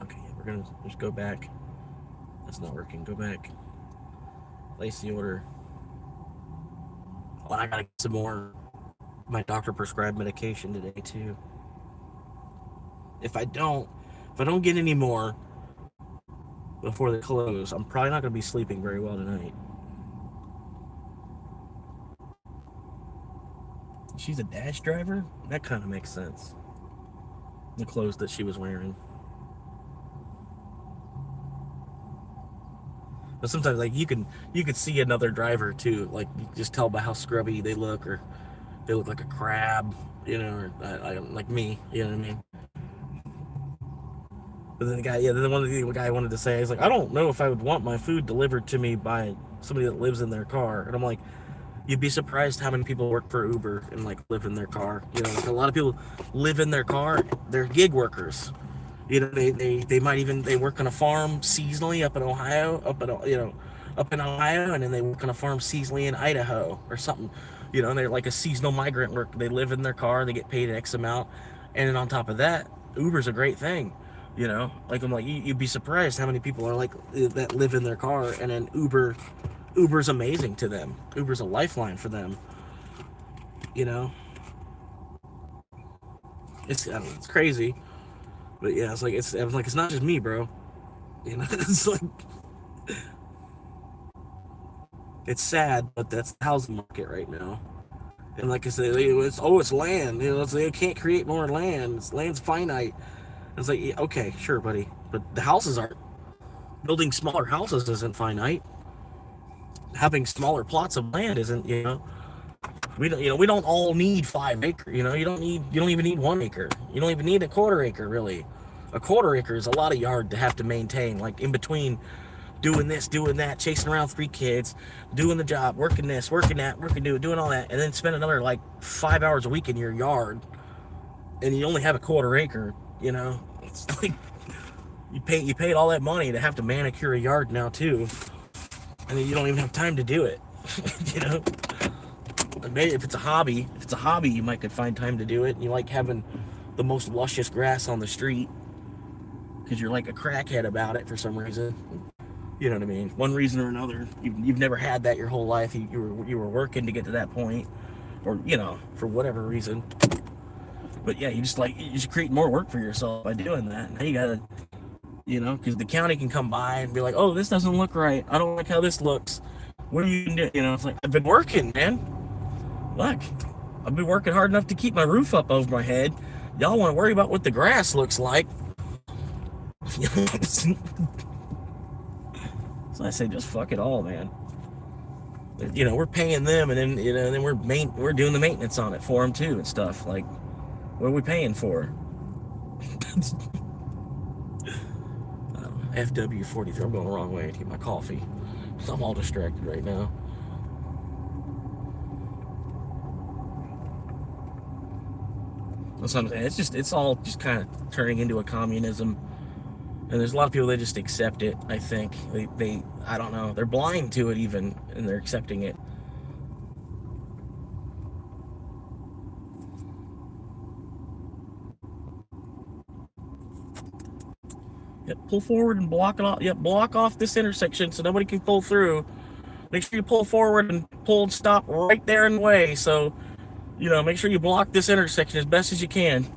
Okay, yeah, we're gonna just go back. That's not working. Go back. Place the order. Oh, I gotta get some more. My doctor prescribed medication today too. If I don't get any more before they close, I'm probably not gonna be sleeping very well tonight. She's a Dash driver? That kind of makes sense. The clothes that she was wearing. But sometimes, like, you could see another driver too. Like, you just tell by how scrubby they look, or they look like a crab, or like me. You know what I mean? But then the guy wanted to say, he's like, I don't know if I would want my food delivered to me by somebody that lives in their car. And I'm like, you'd be surprised how many people work for Uber and like live in their car. Like, a lot of people live in their car. They're gig workers. They might even, they work on a farm seasonally up in Ohio, and then they work on a farm seasonally in Idaho or something. And they're like a seasonal migrant worker. They live in their car, they get paid X amount, and then on top of that, Uber's a great thing. Like, I'm like, you'd be surprised how many people are like that live in their car, and then Uber's amazing to them. Uber's a lifeline for them. It's crazy. But yeah, it's not just me, bro. It's like, it's sad, but that's the housing market right now. And like I said, it's land. They can't create more land. Land's finite. It's like, yeah, okay, sure, buddy, but the houses aren't. Building smaller houses isn't finite. Having smaller plots of land isn't. We don't all need 5 acres. You don't even need 1 acre. You don't even need a quarter acre, really. A quarter acre is a lot of yard to have to maintain, like in between doing this, doing that, chasing around 3 kids, doing the job, working this, working that, doing all that, and then spend another like 5 hours a week in your yard, and you only have a quarter acre. It's like, You paid all that money to have to manicure a yard now too, and then you don't even have time to do it. You know, maybe if it's a hobby, you might could find time to do it. And you like having the most luscious grass on the street because you're like a crackhead about it for some reason. You know what I mean? One reason or another. You've never had that your whole life. You were working to get to that point, or you know, for whatever reason. But yeah, you just create more work for yourself by doing that. Now you gotta, you know, because the county can come by and be like, oh, this doesn't look right. I don't like how this looks. What are you doing? You know, it's like, I've been working, man. Look, I've been working hard enough to keep my roof up over my head. Y'all want to worry about what the grass looks like. So I say, just fuck it all, man. You know, we're paying them, and then, you know, and then we're doing the maintenance on it for them too and stuff. Like, what are we paying for? FW43. I'm going the wrong way to get my coffee. So I'm all distracted right now. That's what I'm saying. It's all just kind of turning into a communism. And there's a lot of people that just accept it, I think. They I don't know. They're blind to it even, and they're accepting it. Yep, pull forward and block it off. Yep, block off this intersection so nobody can pull through. Make sure you pull forward and stop right there in the way. So, you know, make sure you block this intersection as best as you can.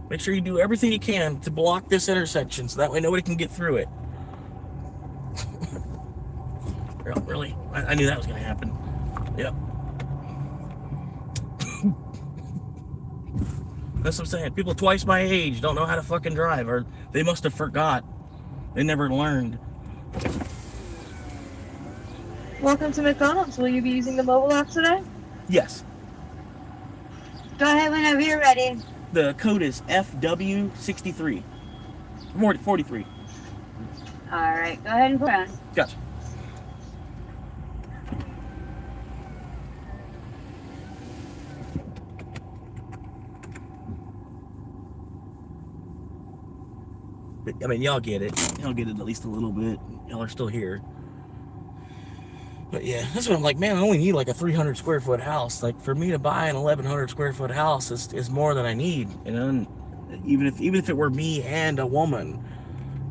Make sure you do everything you can to block this intersection so that way nobody can get through it. Really? I knew that was going to happen. Yep. That's what I'm saying. People twice my age don't know how to fucking drive, or they must have forgot. They never learned. Welcome to McDonald's. Will you be using the mobile app today? Yes. Go ahead whenever you're ready. The code is FW63. 43. All right, go ahead and put on. Gotcha. But, I mean, y'all get it. Y'all get it at least a little bit. Y'all are still here. But yeah, that's what I'm like, man, I only need like a 300 square foot house. Like, for me to buy an 1,100 square foot house is more than I need, you know. And even if it were me and a woman,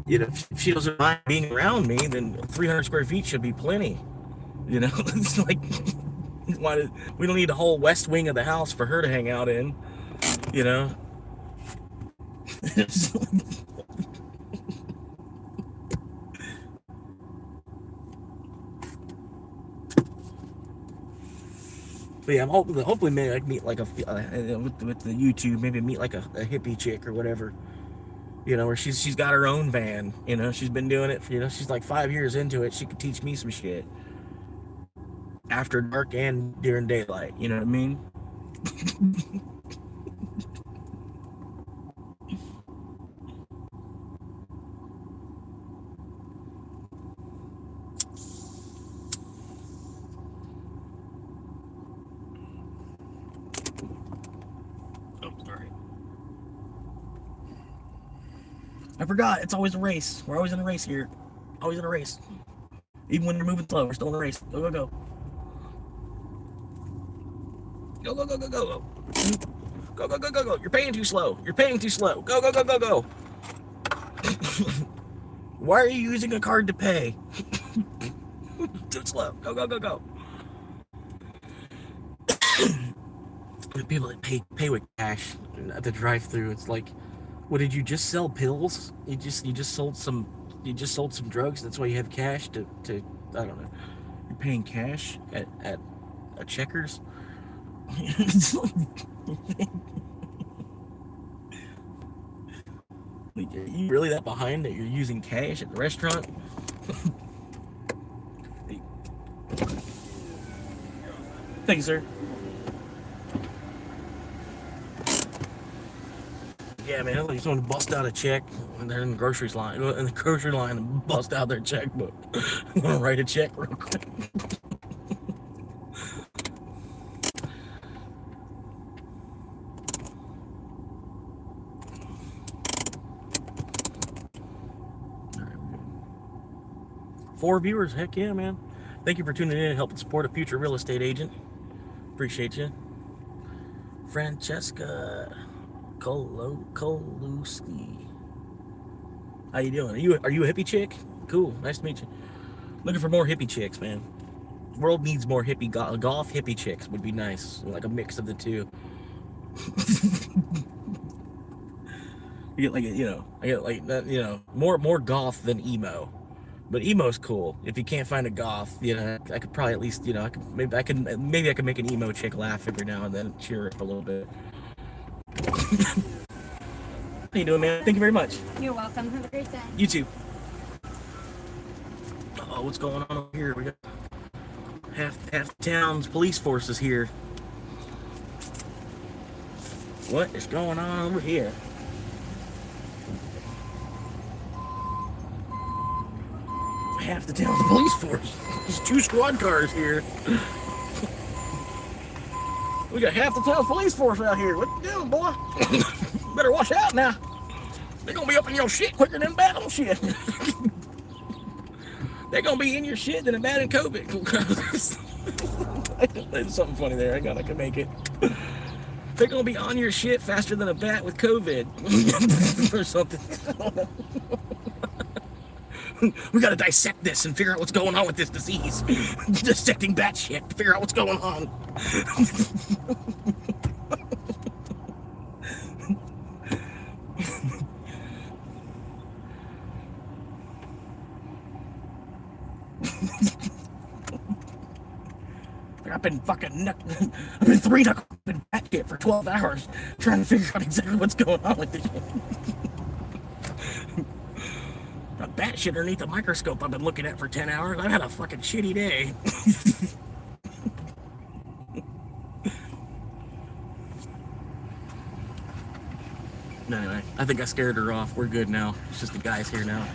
you know, if she doesn't mind being around me, then 300 square feet should be plenty. You know, it's like, we don't need the whole west wing of the house for her to hang out in, you know. But yeah, I'm hopefully maybe I can meet like with the YouTube, maybe meet like a hippie chick or whatever, you know, where she's got her own van, you know, she's been doing it for, you know, she's like 5 years into it. She could teach me some shit after dark and during daylight, you know what I mean? I forgot, it's always a race. We're always in a race here. Always in a race. Even when you're moving slow, we're still in a race. Go, go, go. Go, go, go, go, go, go. Go, go, go, go, go. You're paying too slow. You're paying too slow. Go, go, go, go, go. Why are you using a card to pay? Too slow. Go, go, go, go. The people that pay with cash at the drive-thru, it's like, what, did you just sell pills? You just sold some drugs. That's why you have cash to I don't know. You're paying cash at a Checkers. Like, are you really that behind that you're using cash at the restaurant? Thank you, sir. Yeah, man, like someone bust out a check and they're in the grocery line and bust out their checkbook. I'm gonna write a check real quick. 4 viewers. Heck yeah, man. Thank you for tuning in and helping support a future real estate agent. Appreciate you. Francesca Koluski. How you doing? Are you a hippie chick? Cool. Nice to meet you. Looking for more hippie chicks, man. The world needs more hippie golf hippie chicks would be nice. Like a mix of the two. You get like, I get like that, more goth than emo. But emo's cool. If you can't find a goth, I could probably at least, maybe I can make an emo chick laugh every now and then, cheer her up a little bit. How you doing, man? Thank you very much. You're welcome. Have a great day. You too. Oh, what's going on over here? We got half the town's police force is here. What is going on over here? Half the town's police force. There's 2 squad cars here. We got half the town's police force out here. What you doing, boy? Better watch out now. They're gonna be up in your shit quicker than battle shit. They're gonna be in your shit than a bat in COVID. There's something funny there. I can make it. They're gonna be on your shit faster than a bat with COVID. Or something. We gotta dissect this and figure out what's going on with this disease. Dissecting bat shit to figure out what's going on. I've been 3-knuckling bat shit for 12 hours trying to figure out exactly what's going on with this shit. A bat shit underneath a microscope I've been looking at for 10 hours. I've had a fucking shitty day. Anyway, I think I scared her off. We're good now. It's just the guys here now.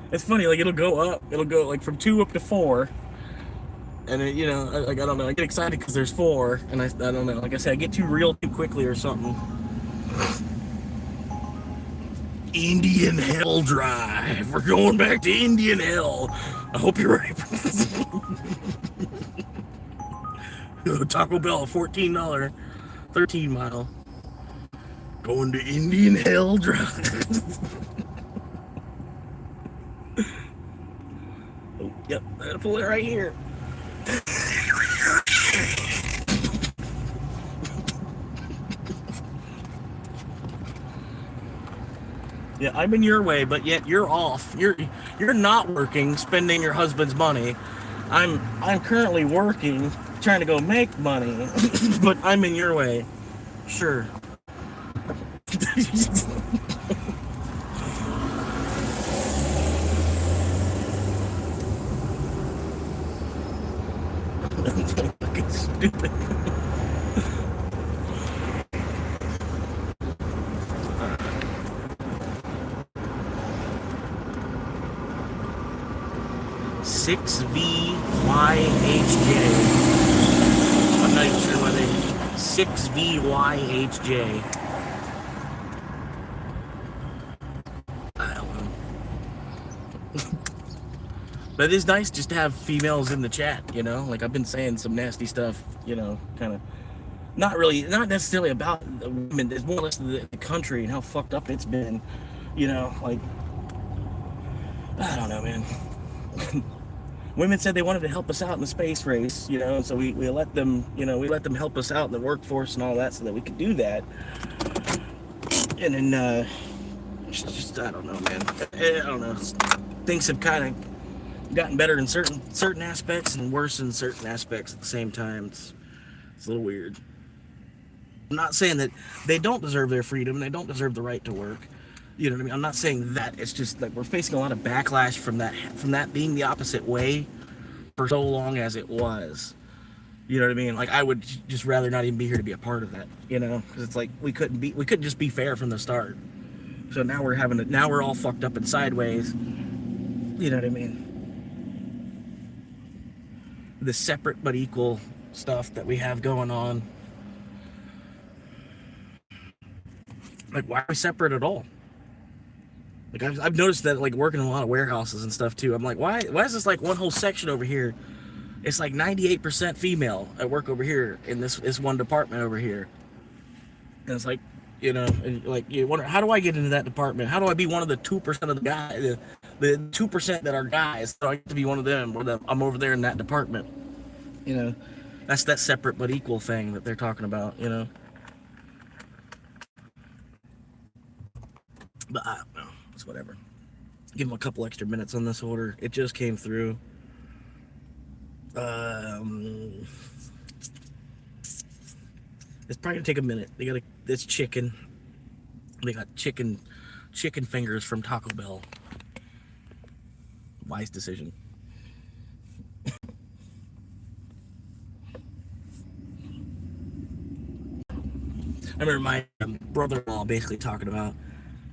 It's funny, like it'll go like from 2 up to 4. And it, I don't know, I get excited because there's 4, and I don't know, like I said, I get too real too quickly or something. Indian Hell Drive. We're going back to Indian Hell. I hope you're ready for this. Taco Bell, $14, 13 mile. Going to Indian Hell Drive. Oh, yep, I gotta pull it right here. Yeah, I'm in your way, but yet you're off. You're not working, spending your husband's money. I'm currently working, trying to go make money, but I'm in your way. Sure. Fucking stupid. VYHJ. I'm not even sure why they 6VYHJ. I don't know. But it is nice just to have females in the chat, like I've been saying some nasty stuff, kind of not necessarily about the women. It's more or less the country and how fucked up it's been, like I don't know, man. Women said they wanted to help us out in the space race, so we let them, help us out in the workforce and all that so that we could do that. And then, just I don't know, man. I don't know. Things have kind of gotten better in certain aspects and worse in certain aspects at the same time. It's a little weird. I'm not saying that they don't deserve their freedom and they don't deserve the right to work. You know what I mean? I'm not saying that. It's just like we're facing a lot of backlash from that being the opposite way for so long as it was. You know what I mean? Like I would just rather not even be here to be a part of that. Because it's like we couldn't just be fair from the start. So now we're all fucked up and sideways. You know what I mean? The separate but equal stuff that we have going on. Like why are we separate at all? Like I've noticed that like working in a lot of warehouses and stuff too. I'm like, why is this like one whole section over here? It's like 98% female at work over here in this one department over here. And it's like, you know, and like you wonder, how do I get into that department? How do I be one of the 2% of the guys, the 2% that are guys? So I get to be one of them, or I'm over there in that department. You know, that's that separate but equal thing that they're talking about. You know, but I don't know. It's whatever. Give them a couple extra minutes on this order. It just came through. It's probably gonna take a minute. It's chicken. They got chicken fingers from Taco Bell. Wise decision. I remember my brother-in-law basically talking about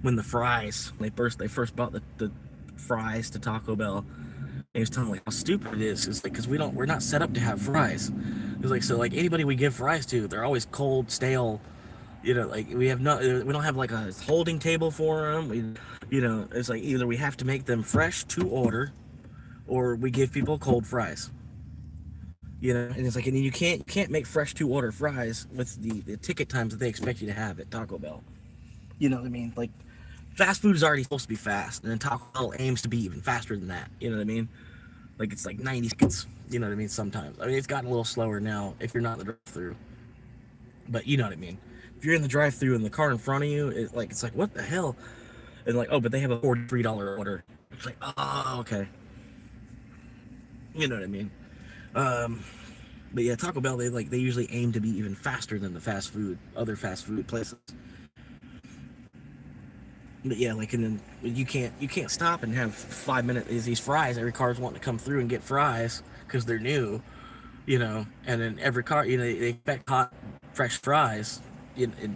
when the fries, they first bought the fries to Taco Bell. And he was telling me like how stupid it is. It's like, because we're not set up to have fries. It was like, so like anybody we give fries to, they're always cold, stale. You know, like we don't have like a holding table for them. You know, it's like either we have to make them fresh to order, or we give people cold fries. You know, and it's like, and you can't make fresh to order fries with the ticket times that they expect you to have at Taco Bell. You know what I mean? Like, fast food is already supposed to be fast, and then Taco Bell aims to be even faster than that. You know what I mean? Like, it's like 90 seconds. You know what I mean? Sometimes. I mean, it's gotten a little slower now if you're not in the drive-thru. But you know what I mean? If you're in the drive-thru and the car in front of you, it's like, what the hell? And like, oh, but they have a $43 order. It's like, oh, okay. You know what I mean? But yeah, Taco Bell, they usually aim to be even faster than the other fast food places. But yeah, like, and then you can't stop and have 5 minutes. These fries, every car's wanting to come through and get fries because they're new, you know. And then every car, you know, they expect hot, fresh fries.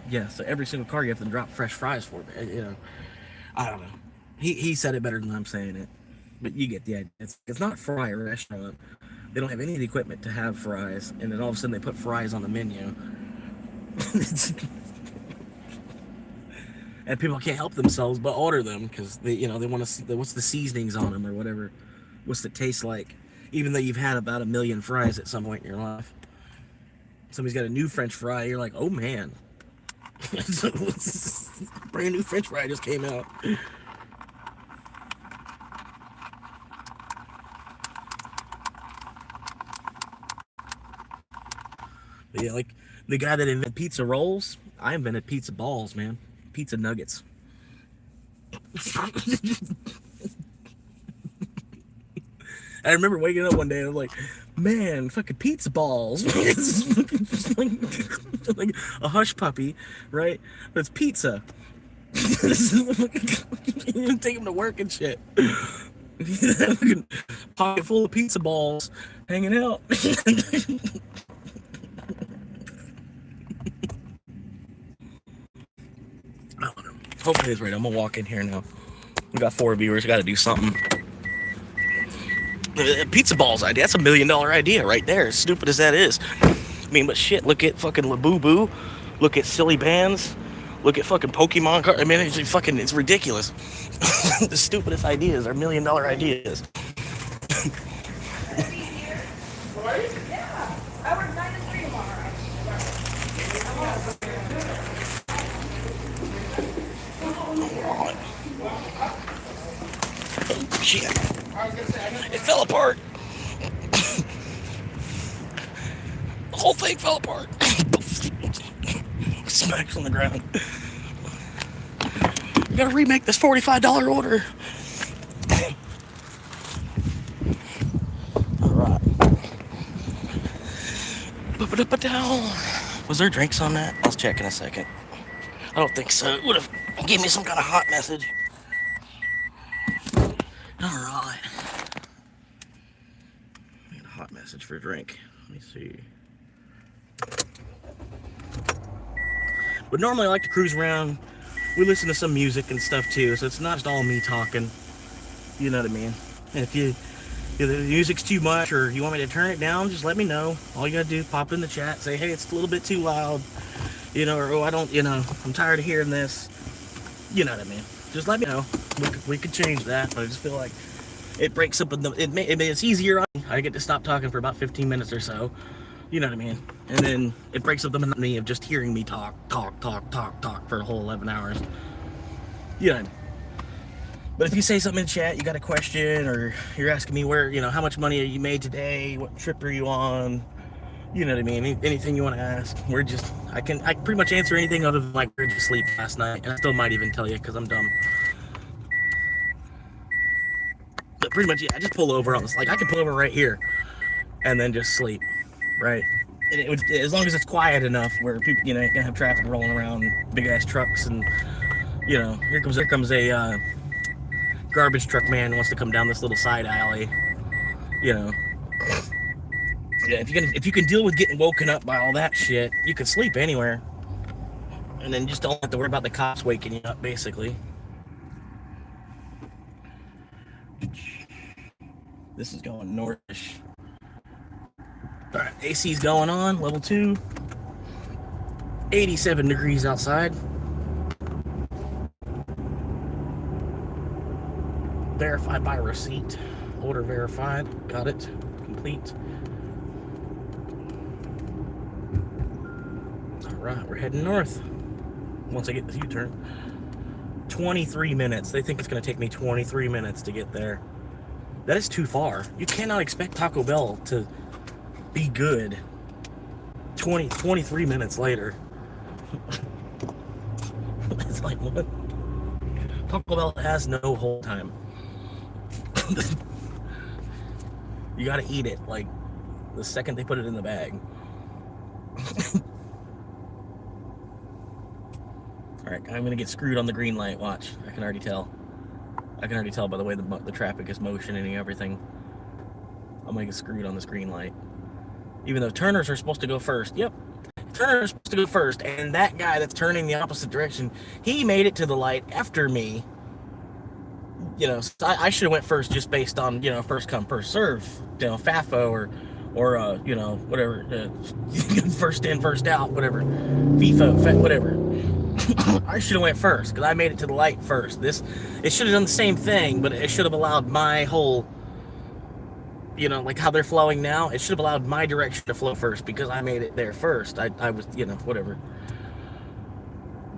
Yeah, so every single car you have to drop fresh fries for. You know, I don't know. He said it better than I'm saying it, but you get the idea. It's not a fry restaurant. They don't have any of the equipment to have fries, and then all of a sudden they put fries on the menu. And people can't help themselves but order them because they want to see what's the seasonings on them or whatever, what's the taste like, even though you've had about 1 million fries at some point in your life. Somebody's got a new French fry, you're like, oh man, brand new French fry just came out. But yeah, like the guy that invented pizza rolls, I invented pizza balls, man. Pizza nuggets. I remember waking up one day and I was like, man, fucking pizza balls. Like a hush puppy, right? But it's pizza. You take them to work and shit. Pocket full of pizza balls hanging out. Hopefully it's right. I'm gonna walk in here now. We got 4 viewers. Got to do something. Pizza balls idea. That's $1 million idea right there. As stupid as that is. I mean, but shit. Look at fucking Labubu. Look at silly bands. Look at fucking Pokemon cards. I mean, it's ridiculous. The stupidest ideas are $1 million ideas. Yeah, I work 9 to 3 tomorrow. Shit. It fell apart. The whole thing fell apart. Smacks on the ground. You gotta remake this $45 order. Alright. Was there drinks on that? I'll check in a second. I don't think so. It would have gave me some kind of hot message. Alright. Need a hot message for a drink. Let me see. But normally I like to cruise around. We listen to some music and stuff too, so it's not just all me talking. You know what I mean? And if the music's too much or you want me to turn it down, just let me know. All you gotta do is pop in the chat, say, hey, it's a little bit too loud. You know, or oh, I don't, you know, I'm tired of hearing this. You know what I mean? just let me know. We could change that, but I just feel like it breaks up it's easier on me. I get to stop talking for about 15 minutes or so. You know what I mean? And then it breaks up the monotony of just hearing me talk for a whole 11 hours. You know. But if you say something in chat, you got a question, or you're asking me where, how much money you made today, what trip are you on, you know what I mean? Anything you want to ask, I can pretty much answer anything other than like, where did you sleep last night? And I still might even tell you because I'm dumb. But pretty much, yeah, I just pull over on this. Like, I could pull over right here and then just sleep, right? And it would, as long as it's quiet enough where people, ain't gonna have traffic rolling around, big ass trucks, and here comes a garbage truck man wants to come down this little side alley. Yeah, if you can deal with getting woken up by all that shit, you can sleep anywhere, and then just don't have to worry about the cops waking you up, basically. This is going northish. All right, AC's going on, level 2. 87 degrees outside. Verified by receipt. Order verified. Got it. Complete. Alright, we're heading north. Once I get this U-turn. 23 minutes. They think it's going to take me 23 minutes to get there. That is too far. You cannot expect Taco Bell to be good 23 minutes later. It's like, what? Taco Bell has no hold time. You gotta eat it like the second they put it in the bag. Alright, I'm gonna get screwed on the green light. Watch. I can already tell. I can already tell by the way the traffic is motioning and everything. I'm gonna get screwed on this green light. Even though turners are supposed to go first. Yep. Turners are supposed to go first. And that guy that's turning the opposite direction, he made it to the light after me. So I should have went first just based on, first come, first serve, FAFO or whatever, first in, first out, whatever, FIFO, whatever. I should have went first because I made it to the light first. It should have done the same thing, but it should have allowed my whole, like how they're flowing now, it should have allowed my direction to flow first because I made it there first. I was, whatever.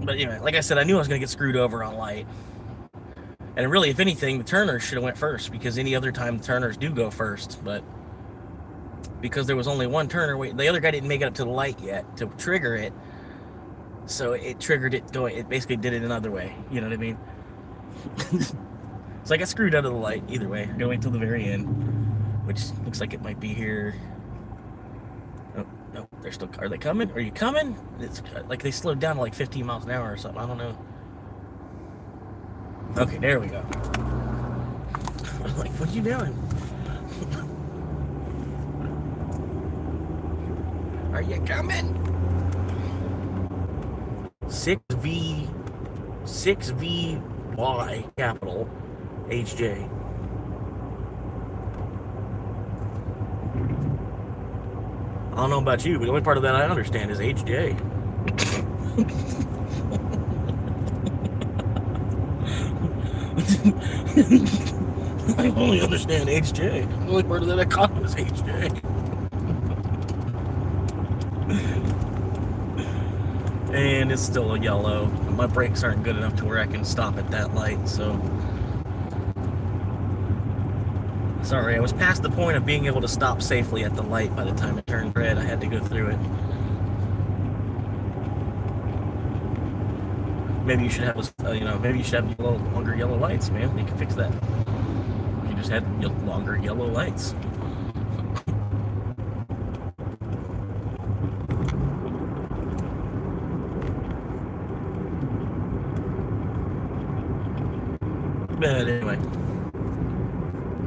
But anyway, like I said, I knew I was going to get screwed over on light. And really, if anything, the turners should have went first because any other time the turners do go first. But because there was only one turner, the other guy didn't make it up to the light yet to trigger it. So it triggered it going. It basically did it another way. You know what I mean? So I got screwed out of the light either way. I'm gonna wait till the very end, which looks like it might be here. Oh no, they're still. Are they coming? Are you coming? It's like they slowed down to like 15 miles an hour or something. I don't know. Okay, there we go. I'm like, what are you doing? Are you coming? 6VY capital HJ. I don't know about you, but the only part of that I understand is HJ. I only understand HJ. The only part of that I caught was HJ. And it's still a yellow. My brakes aren't good enough to where I can stop at that light, so. Sorry, I was past the point of being able to stop safely at the light by the time it turned red. I had to go through it. Maybe you should have, maybe you should have longer yellow lights, man. You can fix that. You just had longer yellow lights. But anyway,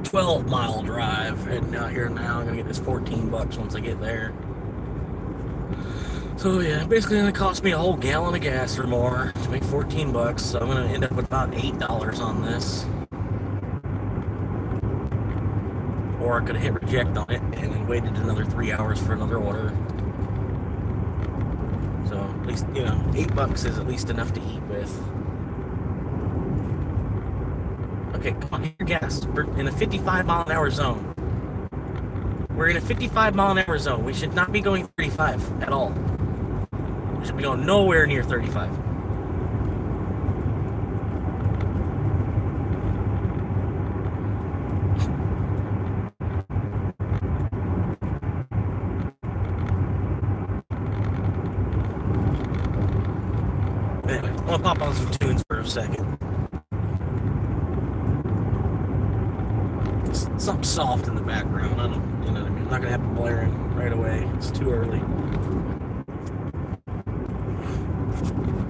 12-mile drive heading out here now. I'm gonna get this $14 once I get there. So yeah, basically gonna cost me a whole gallon of gas or more to make $14. So I'm gonna end up with about $8 on this. Or I could have hit reject on it and then waited another 3 hours for another order. So at least, $8 is at least enough to eat with. Okay, come on, hit your gas. We're in a 55 mile an hour zone. We're in a 55 mile an hour zone. We should not be going 35 at all. We should be going nowhere near 35. Anyway, I'm gonna pop on some tunes for a second. Something soft in the background. I don't, you know what I mean? I'm not gonna have it blaring right away. It's too early.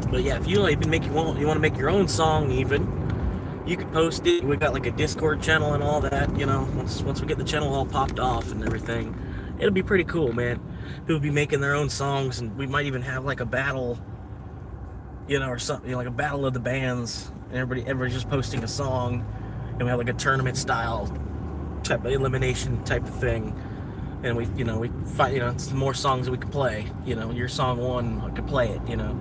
But yeah, if you want to make your own song, even you could post it. We got like a Discord channel and all that. You know, once we get the channel all popped off and everything, it'll be pretty cool, man. People be making their own songs, and we might even have like a battle, you know, or something, you know, like a battle of the bands, and everybody's just posting a song, and we have like a tournament style type of elimination type of thing, and we fight, you know, it's more songs that we can play, you know, your song won, I could play it, you know.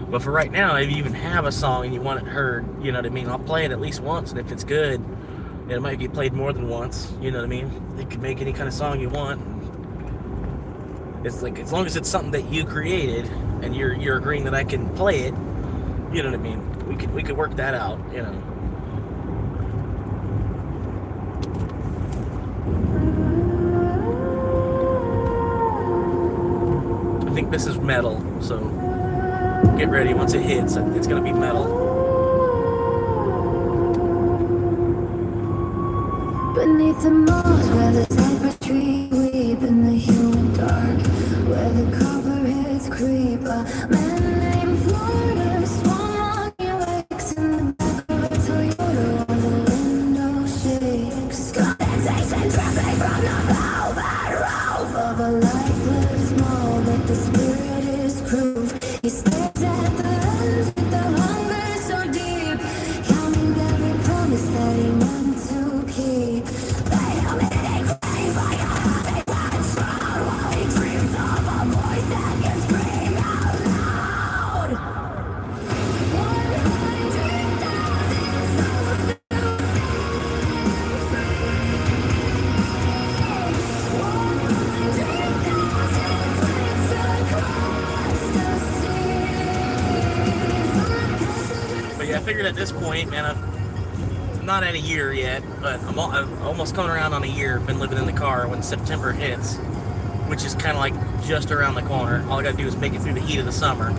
But for right now, if you even have a song and you want it heard, you know what I mean, I'll play it at least once, and if it's good, it might get played more than once, you know what I mean. You can make any kind of song you want. It's like, as long as it's something that you created and you're agreeing that I can play it, you know what I mean, we could work that out, you know. I think this is metal, so get ready. Once it hits, it's gonna be metal. Beneath the moss, where the cypress tree weep in the human dark, where the copperheads creep, a man named Florida swung on your legs in the back of a Toyota while the window shakes. Condensation dripping from the velvet roof of a life lived small, but the spirit is proof. He stares at the lens with the hunger so deep, counting every promise that he meant to keep. They humidity craves like a happy wet shroud, while he dreams of a voice that can scream out loud. 100,000 souls to set free. 100,000 planes across the sea. But yeah, I figured at this point, man, I'm not at a year yet, but I'm almost coming around on a year. Been living in the car when September hits, which is kind of like just around the corner. All I gotta do is make it through the heat of the summer,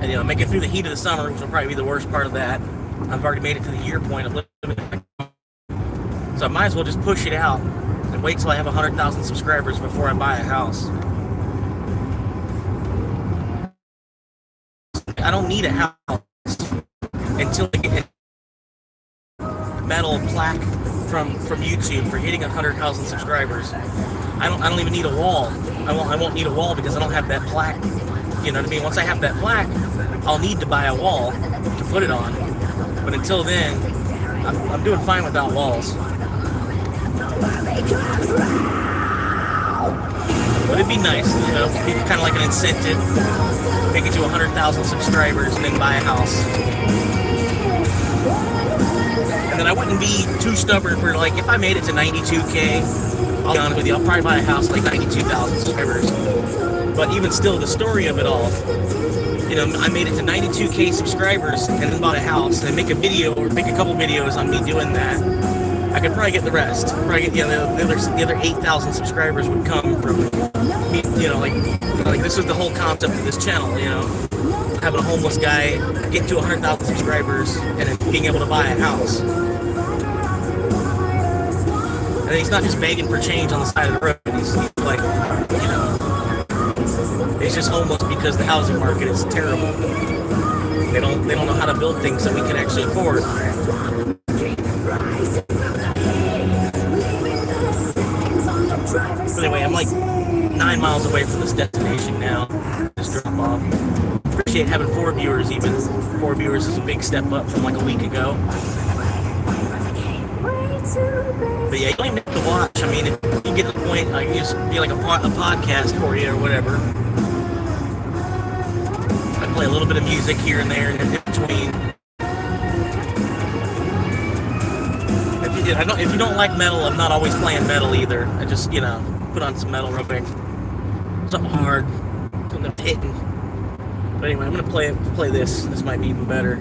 and you know, make it through the heat of the summer, which will probably be the worst part of that. I've already made it to the year point of living in the car, so I might as well just push it out and wait till I have 100,000 subscribers before I buy a house. I don't need a house until I get metal plaque from YouTube for hitting 100,000 subscribers. I don't even need a wall. I won't need a wall because I don't have that plaque. You know what I mean? Once I have that plaque, I'll need to buy a wall to put it on. But until then, I'm doing fine without walls. But it'd be nice, you know, be kind of like an incentive. Make it to 100,000 subscribers and then buy a house. And then I wouldn't be too stubborn for, like, if I made it to 92K, I'll be honest with you, I'll probably buy a house like 92,000 subscribers. But even still, the story of it all, you know, I made it to 92K subscribers and then bought a house and make a video or make a couple videos on me doing that. I could probably get the rest. Probably get, you know, the other 8,000 subscribers would come from me, you know, like this is the whole concept of this channel, you know. Having a homeless guy get to 100,000 subscribers and then being able to buy a house. And then he's not just begging for change on the side of the road. He's like, you know, he's just homeless because the housing market is terrible. They don't know how to build things that we can actually afford. But anyway, I'm like 9 miles away from this destination now. Just drop off. Appreciate having 4 viewers even. 4 viewers is a big step up from like a week ago. But yeah, you don't even have to watch. I mean, if you get the point, I can just be like a podcast for you or whatever. I play a little bit of music here and there in between. if you don't like metal, I'm not always playing metal either. I just, put on some metal real quick. Something hard, something hitting. But anyway, I'm gonna play this. This might be even better.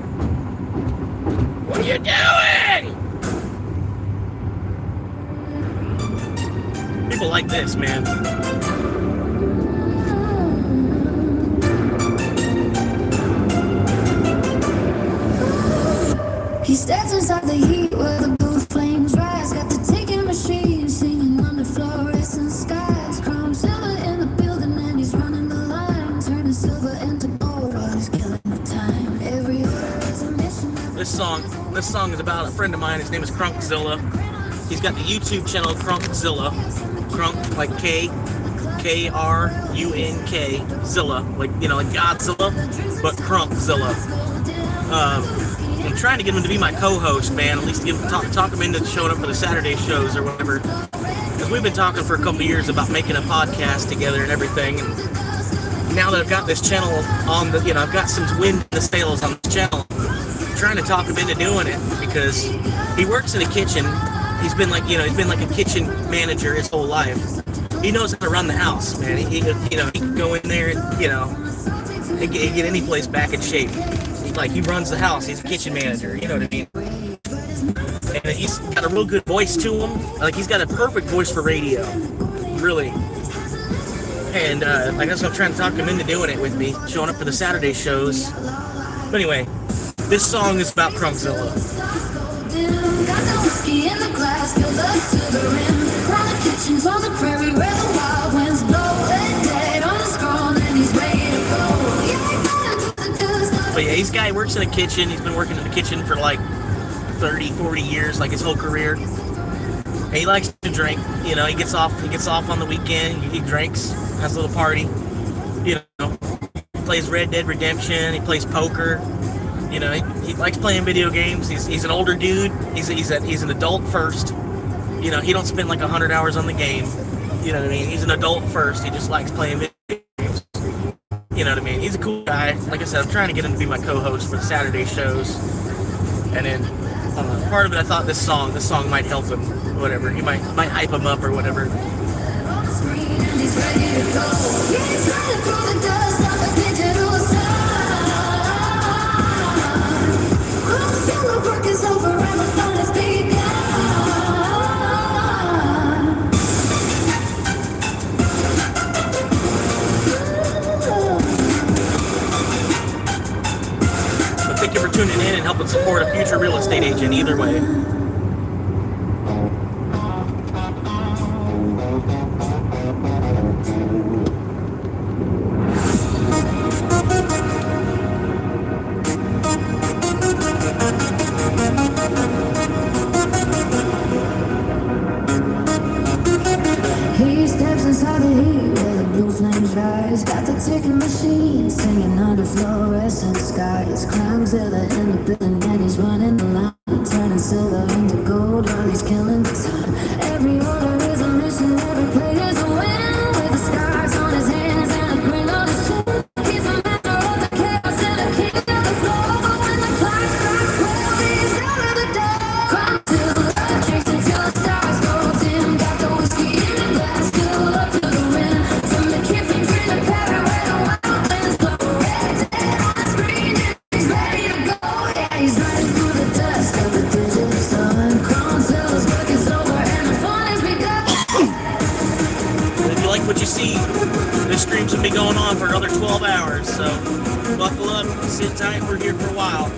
What are you doing? People like this, man. He stands inside the heat where the booth flames rise. Got the ticking machine singing under fluorescent skies. Chrome silver in the building and he's running the line. Turning silver into gold while he's killing the time. Every order is a mission. This song is about a friend of mine. His name is Crunkzilla. He's got the YouTube channel Crunkzilla. Crunk, like K-R-U-N-K, Zilla, like Godzilla, but Crunkzilla. I'm trying to get him to be my co-host, man. At least talk him into showing up for the Saturday shows or whatever. Because we've been talking for a couple years about making a podcast together and everything. And now that I've got this channel on the, I've got some wind in the sails on this channel. I'm trying to talk him into doing it because he works in a kitchen. He's been like a kitchen manager his whole life. He knows how to run the house, man. He can go in there and, he can get any place back in shape. He runs the house. He's a kitchen manager. You know what I mean? And he's got a real good voice to him. Like, he's got a perfect voice for radio. Really. And, I guess I'm trying to talk him into doing it with me, showing up for the Saturday shows. But anyway, this song is about Crunkzilla. Got the whiskey in the glass, filled up to the rim. From the kitchens on the prairie where the wild winds blow. Dead on the scroll and he's ready to go. But yeah, he works in a kitchen. He's been working in the kitchen for like 30, 40 years, like his whole career. And he likes to drink. He gets off on the weekend. He drinks, has a little party. He plays Red Dead Redemption. He plays poker. He likes playing video games. He's an older dude. He's an adult first. He don't spend like 100 hours on the game. You know what I mean? He's an adult first. He just likes playing video games. You know what I mean? He's a cool guy. Like I said, I'm trying to get him to be my co-host for the Saturday shows. And then part of it, I thought this song might help him. Whatever. He might hype him up or whatever. Thank you for tuning in and helping support a future real estate agent either way. He steps inside the heat where the blue flames rise. Got the ticking machine singing under fluorescent skies. Crunkzilla in the building and he's running the line. Turning silver into gold while he's killing the time. Every order is a mission, every play is a win. With the scars on his hands and a grin on his chin. He's a master of the chaos and a king of the floor. But when the clock strikes 12, he's out of the door. Crunkzilla drinks until the stars go dim. Got the whiskey in the glass, filled up to the rim. From the kitchen to the parry where the wild winds blow. Red dead on the screen and he's ready to go. Yeah, he's riding through the dust of the digital sun. Crunkzilla's work is over and the fun has begun. If you like what you see, this stream's gonna be going on for another 12 hours, so buckle up, sit tight, we're here for a while.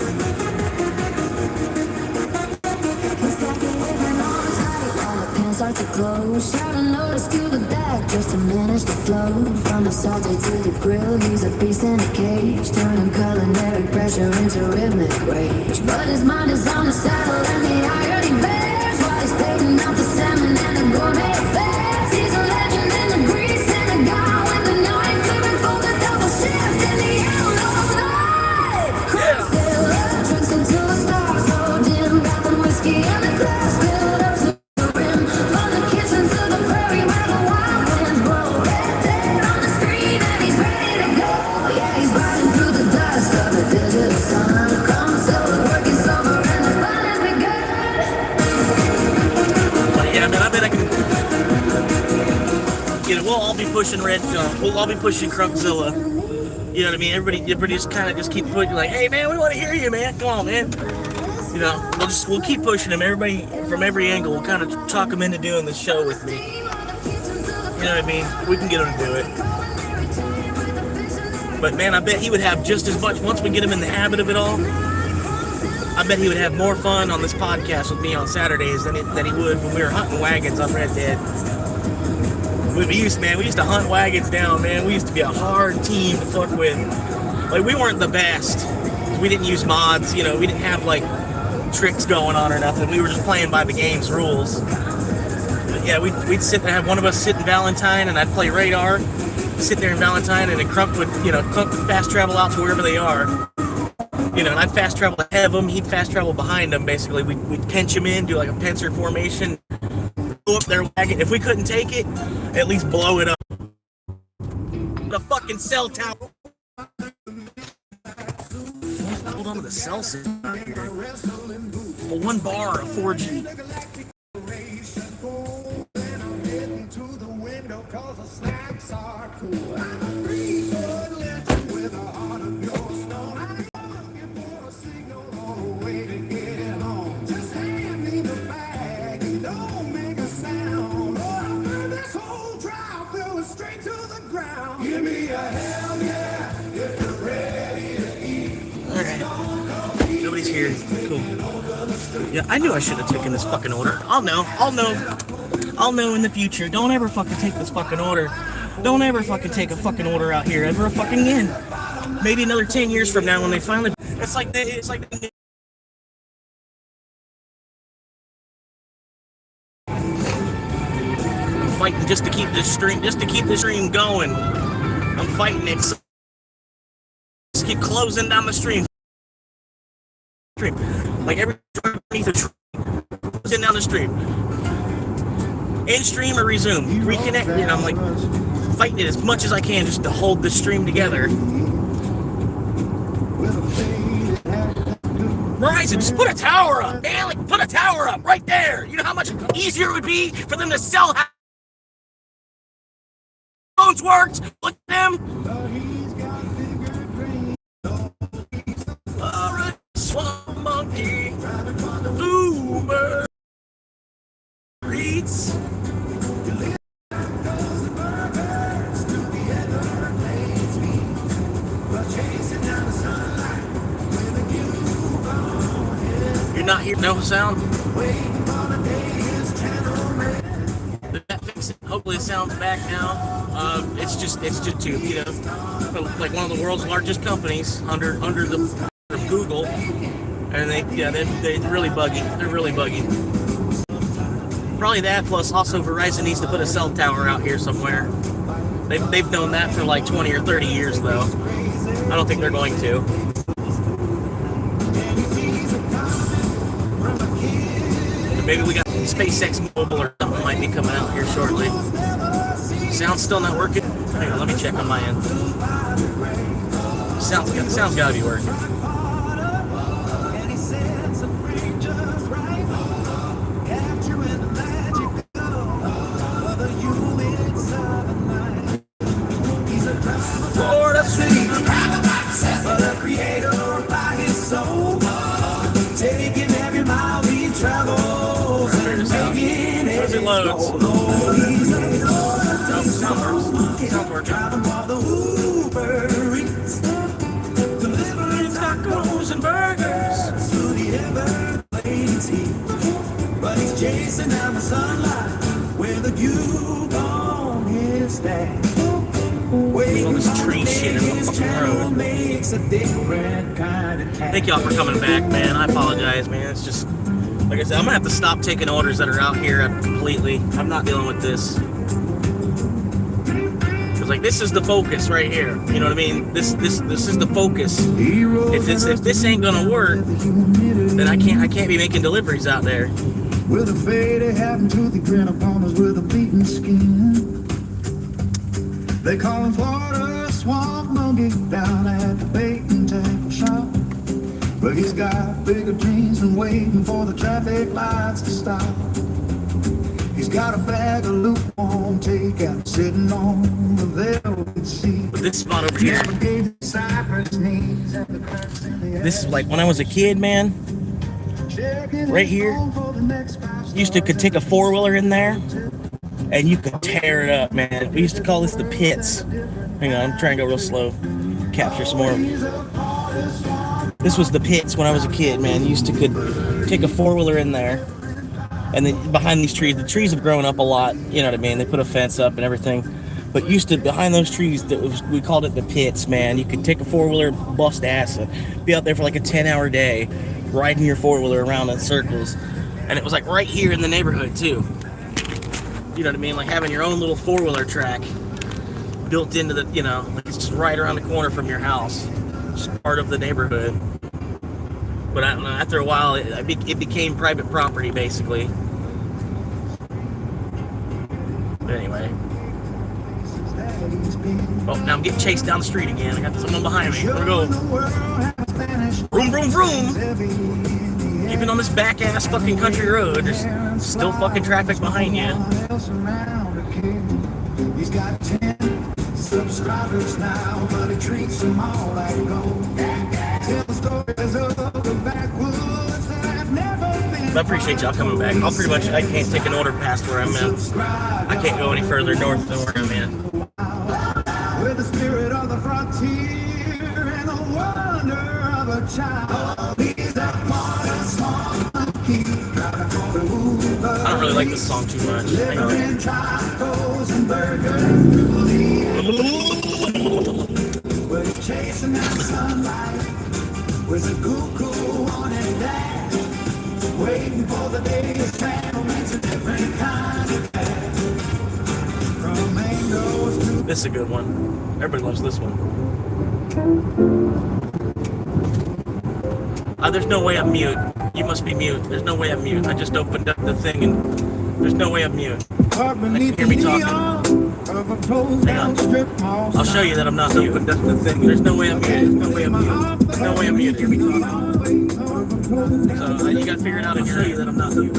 Start to close, shout a notice to the back just to manage the flow. From the salty to the grill, he's a beast in a cage, turning culinary pressure into rhythmic rage. But his mind is on the saddle and the iron he bears, while he's plating out the salmon and the gourmet affairs. He's a legend in the grease and a guy with the knife, living for the double shift in the end of life. Crunkzilla drinks until the stars go dim, got the whiskey in the glass filled up to the rim. From the kitchen to the prairie where the wild winds blow. Red dead on the screen and he's ready to go. Yeah, he's riding through the dust of the digital sun. Crunkzilla's work is over and the fun has begun. we'll all be pushing we'll all be pushing Crunkzilla. You know what I mean? Everybody just kind of just keep pushing, like, hey man, we want to hear you, man. Come on, man. You know, we'll keep pushing him. Everybody from every angle will kind of talk him into doing the show with me. You know what I mean? We can get him to do it. But man, I bet he would have just as much, once we get him in the habit of it all, I bet he would have more fun on this podcast with me on Saturdays than he would when we were hunting wagons on Red Dead. We used to hunt wagons down, man. We used to be a hard team to fuck with. Like, we weren't the best. We didn't use mods, you know, we didn't have like tricks going on or nothing. We were just playing by the game's rules. But yeah, we'd sit there, have one of us sit in Valentine, and I'd play radar, sit there in Valentine, and then Crump would fast travel out to wherever they are. You know, and I'd fast travel ahead of him, he'd fast travel behind him, basically. We'd pinch him in, do like a pincer formation, blow up their wagon. If we couldn't take it, at least blow it up. The fucking cell tower. Hold on to the cell system here. For 1 bar of 4G. Nobody's here. Cool. Yeah, I knew I should have taken this fucking order. I'll know in the future. Don't ever fucking take this fucking order. Don't ever fucking take a fucking order out here ever fucking again. Maybe another 10 years from now when they finally. It's like I'm fighting just to keep this stream going. I'm fighting it. Just keep closing down the stream. Like every underneath the tree, closing down the stream. End stream or resume. Reconnect. And I'm like fighting it as much as I can just to hold the stream together. Verizon, just put a tower up, man. Like, put a tower up right there. You know how much easier it would be for them to sell phones worked? Look at them. Alright, swamp monkey, Uber Eats. You're not hearing no sound? Did that fix it? Hopefully it sounds back now. It's just too, you know, like one of the world's largest companies under the Google, and they're really buggy. They're really buggy. Probably that, plus also Verizon needs to put a cell tower out here somewhere. They've known that for like 20 or 30 years though. I don't think they're going to. Maybe we got SpaceX Mobile or something might be coming out here shortly. Sound's still not working? Hang on, let me check on my end. Sound's gotta be working. Florida City, the creator by his soul, taking every mile he travels and making it loads. Sounds working. Delivering tacos and burgers to the Everglades heat, but he's chasing down the sunlight with a cube on his dash. All this tree shit in the fucking road. Thank y'all for coming back, man. I apologize, man. It's just, like I said, I'm gonna have to stop taking orders that are out here completely. I'm not dealing with this. Cause like this is the focus right here. You know what I mean? This is the focus. If this ain't gonna work, then I can't be making deliveries out there. With a faded hat and toothy grin upon us with a beaten skin. They call him Florida Swamp Monkey down at the bait and tackle shop. But he's got bigger dreams than waiting for the traffic lights to stop. He's got a bag of lukewarm takeout sitting on the velvet seat. But this spot over here, this is like when I was a kid, man. Right here, could take a four-wheeler in there, and you could tear it up, man. We used to call this the pits. Hang on, I'm trying to go real slow, capture some more. This was the pits when I was a kid, man. You could take a four-wheeler in there, and then behind these trees, the trees have grown up a lot. You know what I mean? They put a fence up and everything. But behind those trees, we called it the pits, man. You could take a four-wheeler, bust ass, and be out there for like a 10-hour day, riding your four-wheeler around in circles. And it was like right here in the neighborhood too. You know what I mean? Like having your own little four-wheeler track built into the, like it's just right around the corner from your house. Just part of the neighborhood. But I don't know, after a while, it became private property, basically. But anyway. Oh, now I'm getting chased down the street again. I got someone behind me. Here we go. Vroom, vroom, vroom. Even on this back-ass fucking country road, there's still fucking traffic behind you. He's got 10 subscribers now, but he treats them all like gold. Tell stories of the backwoods that I've never been. I appreciate y'all coming back. I can't take an order past where I'm at. I can't go any further north than where I'm at. With the spirit of the frontier and the wonder of a child. He's the smartest monkey. I don't really like this song too much. Hang on. We're chasing that sunlight with a cuckoo on his dash, waiting for the day his channel makes a different kind of path. From mangoes to This is a good one. Everybody loves this one. There's no way I'm mute. You must be mute. There's no way I'm mute. I just opened up the thing and there's no way I'm mute. I can hear me talking. Hang on. I'll show you that I'm not mute. Opened up the thing. There's no way I'm mute. There's no way I'm mute. There's no way I'm mute. Hear me talking. So you gotta figure it out and show you that I'm not mute.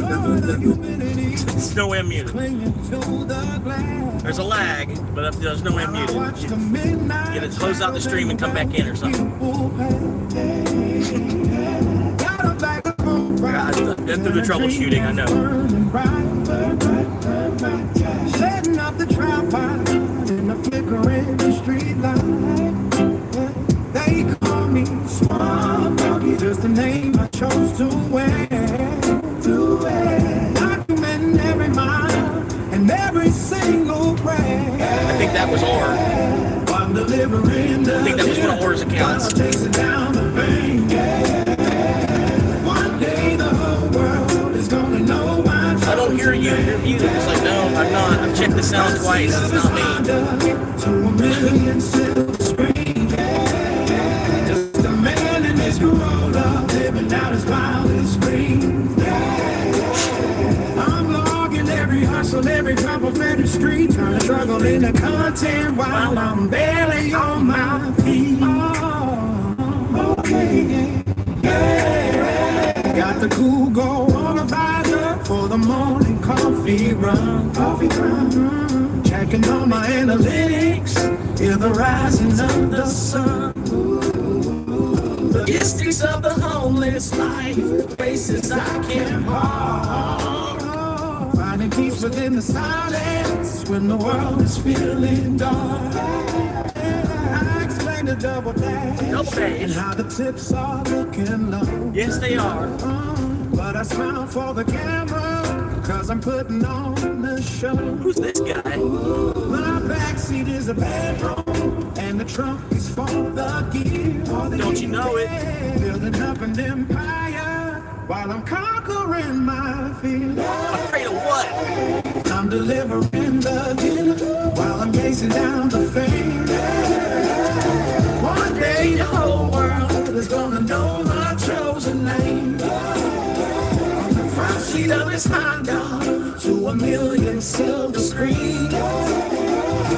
There's no way I'm muted. There's a lag, but there's no way I'm muted. You gotta close out the stream and come back in or something. I've been through the troubleshooting, I know. Setting up the tripod in the flickering street light. They call me Swamp Doggy, just the name I chose to wear. Documenting every mile and every single prayer. I think that was Or. I'm delivering I think that was one of Or's accounts. chasing down the fame. One day the whole world is gonna know my I don't hear you. You're muted. It's like, no, I'm not. I've checked the sound twice. It's not me. to a million silver screens. Just a man in his Corolla living out his wildest dreams. I'm logging every hustle, every drop of every street, trying to struggle into content while I'm barely on my feet. Oh, okay, yeah. Got the cool go on a visor for the morning coffee run. Checking on my analytics, hear the rising of the sun. Logistics of the homeless life, places I can park. Finding peace within the silence when the world is feeling dark. I explain the double dash and how the tips are looking low. Yes, they are. But I smile for the camera, cause I'm putting on the show. Who's this guy? My backseat is a bedroom, and the trunk is for the gear. Don't you know it? Building up an empire while I'm conquering my fear. Afraid of what? I'm delivering the dinner while I'm gazing down the fame. One day the whole world is gonna know my chosen name. From the front seat of his Honda to a million silver screens.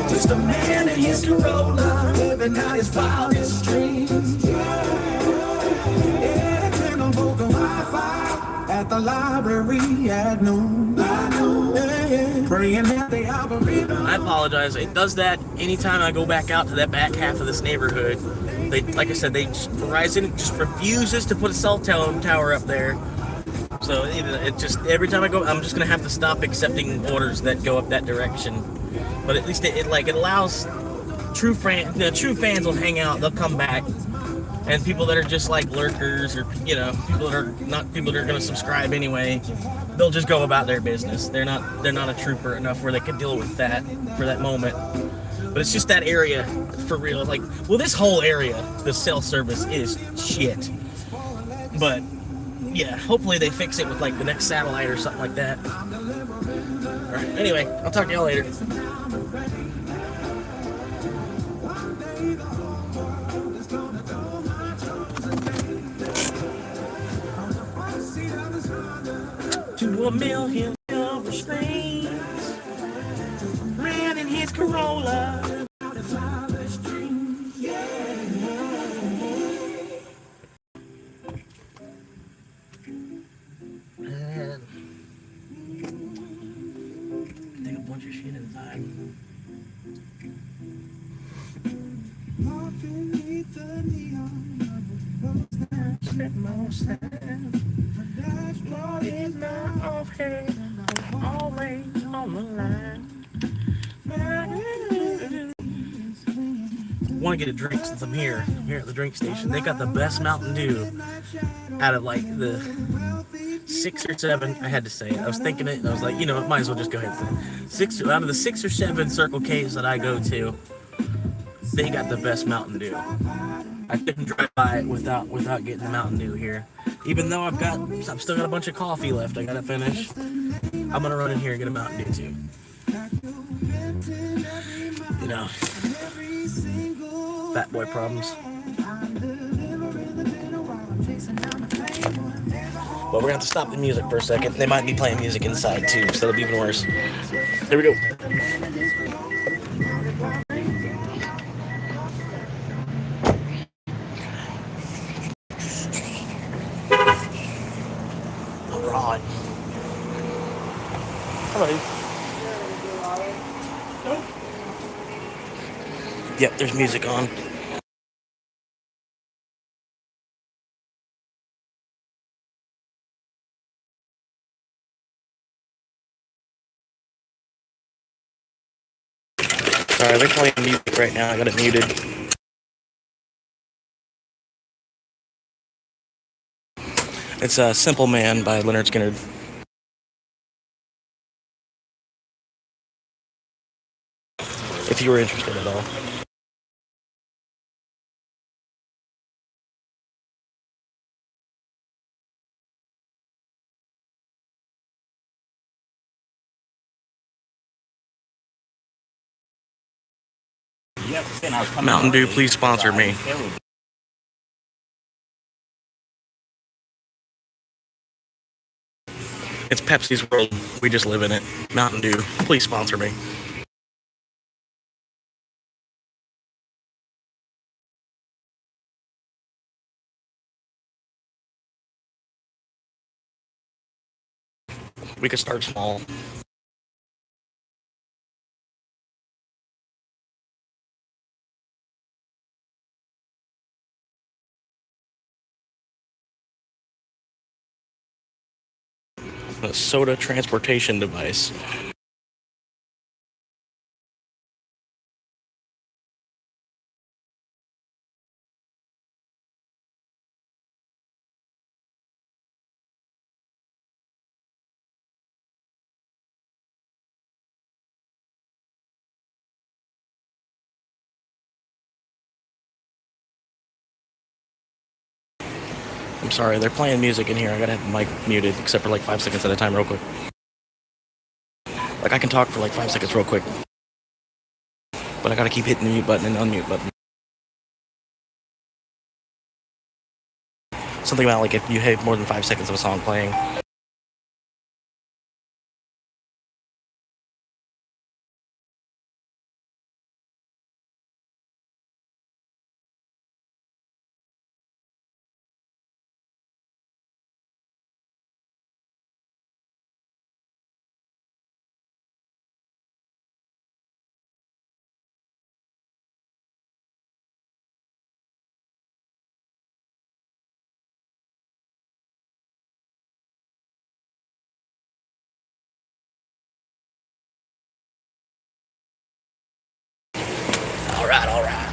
Just a man in his Corolla living out his wildest dreams. Yeah, 10 vocal Wi-Fi at the library at noon. Yeah, yeah. I apologize. It does that anytime I go back out to that back half of this neighborhood. They, like I said, Verizon just refuses to put a cell tower up there. So it just every time I go, I'm just gonna have to stop accepting orders that go up that direction. But at least it allows true fans will hang out. They'll come back, and people that are just like lurkers or people that are gonna subscribe anyway, they'll just go about their business. They're not a trooper enough where they can deal with that for that moment. But it's just that area for real. Like, well, this whole area, the cell service is shit. But yeah, hopefully they fix it with like the next satellite or something like that. All right. Anyway, I'll talk to y'all later. To a million silver screens, ran in his Corolla. And take a bunch of shit inside. Is not off hand, always on the line. Want to get a drink since I'm here at the drink station. They got the best Mountain Dew out of like the 6 or 7. I had to say it. I was thinking it, and I was like, might as well just go ahead and say it. 6 out of the 6 or 7 Circle K's that I go to, they got the best Mountain Dew. I couldn't drive by it without getting the Mountain Dew here. Even though I've still got a bunch of coffee left I gotta finish. I'm gonna run in here and get a Mountain Dew too. Fat boy problems. But we're gonna have to stop the music for a second. They might be playing music inside too, so it'll be even worse. Here we go. Alright. Hello. Yep, there's music on. Sorry, they're playing music right now. I got it muted. It's Simple Man by Leonard Skinner. If you were interested at all. Mountain Dew, please sponsor me. It's Pepsi's world. We just live in it. Mountain Dew, please sponsor me. We could start small. A soda transportation device. I'm sorry, they're playing music in here. I gotta have the mic muted, except for like 5 seconds at a time, real quick. Like, I can talk for like 5 seconds real quick, but I gotta keep hitting the mute button and unmute button. Something about like if you have more than 5 seconds of a song playing. All right, all right.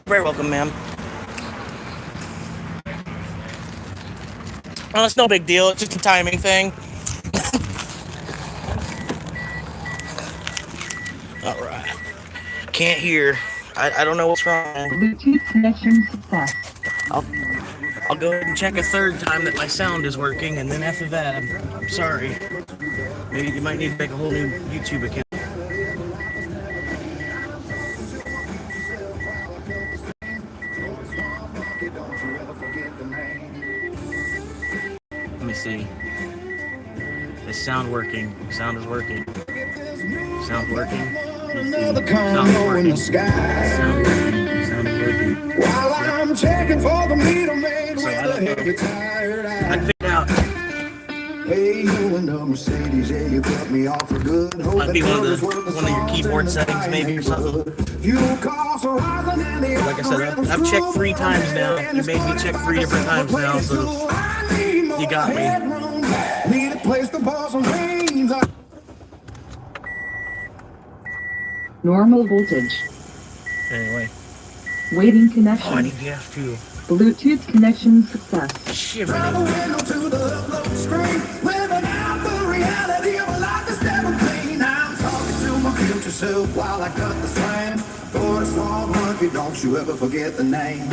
Very welcome, ma'am. Well, it's no big deal. It's just a timing thing. All right. Can't hear. I don't know what's wrong. Bluetooth connection success. I'll go ahead and check a third time that my sound is working, and then after that, I'm sorry. Maybe you might need to make a whole new YouTube account. Let me see. Is sound working? Sound is working. Sound working. Another combo in the sky. Sound is working. While I'm checking for the meter maid So with I a don't know. heavy tired I eye. figured out. Hey, you and the Mercedes, yeah, you cut me off for good. Might be one of your keyboard settings, maybe, or something. Fuel costs are rising and the Like I said, I've checked 3 times now. You made me check 3 different times now, so you got me. Need a place to ball some brains. Normal voltage. Anyway. Waiting Oh, I connection. need gas too. Bluetooth connection success. Shivering. Drive a window to the upload screen, living out the reality of a life that's never clean. I'm talking to my future self while I cut the slam. For the small monkey, don't you ever forget the name.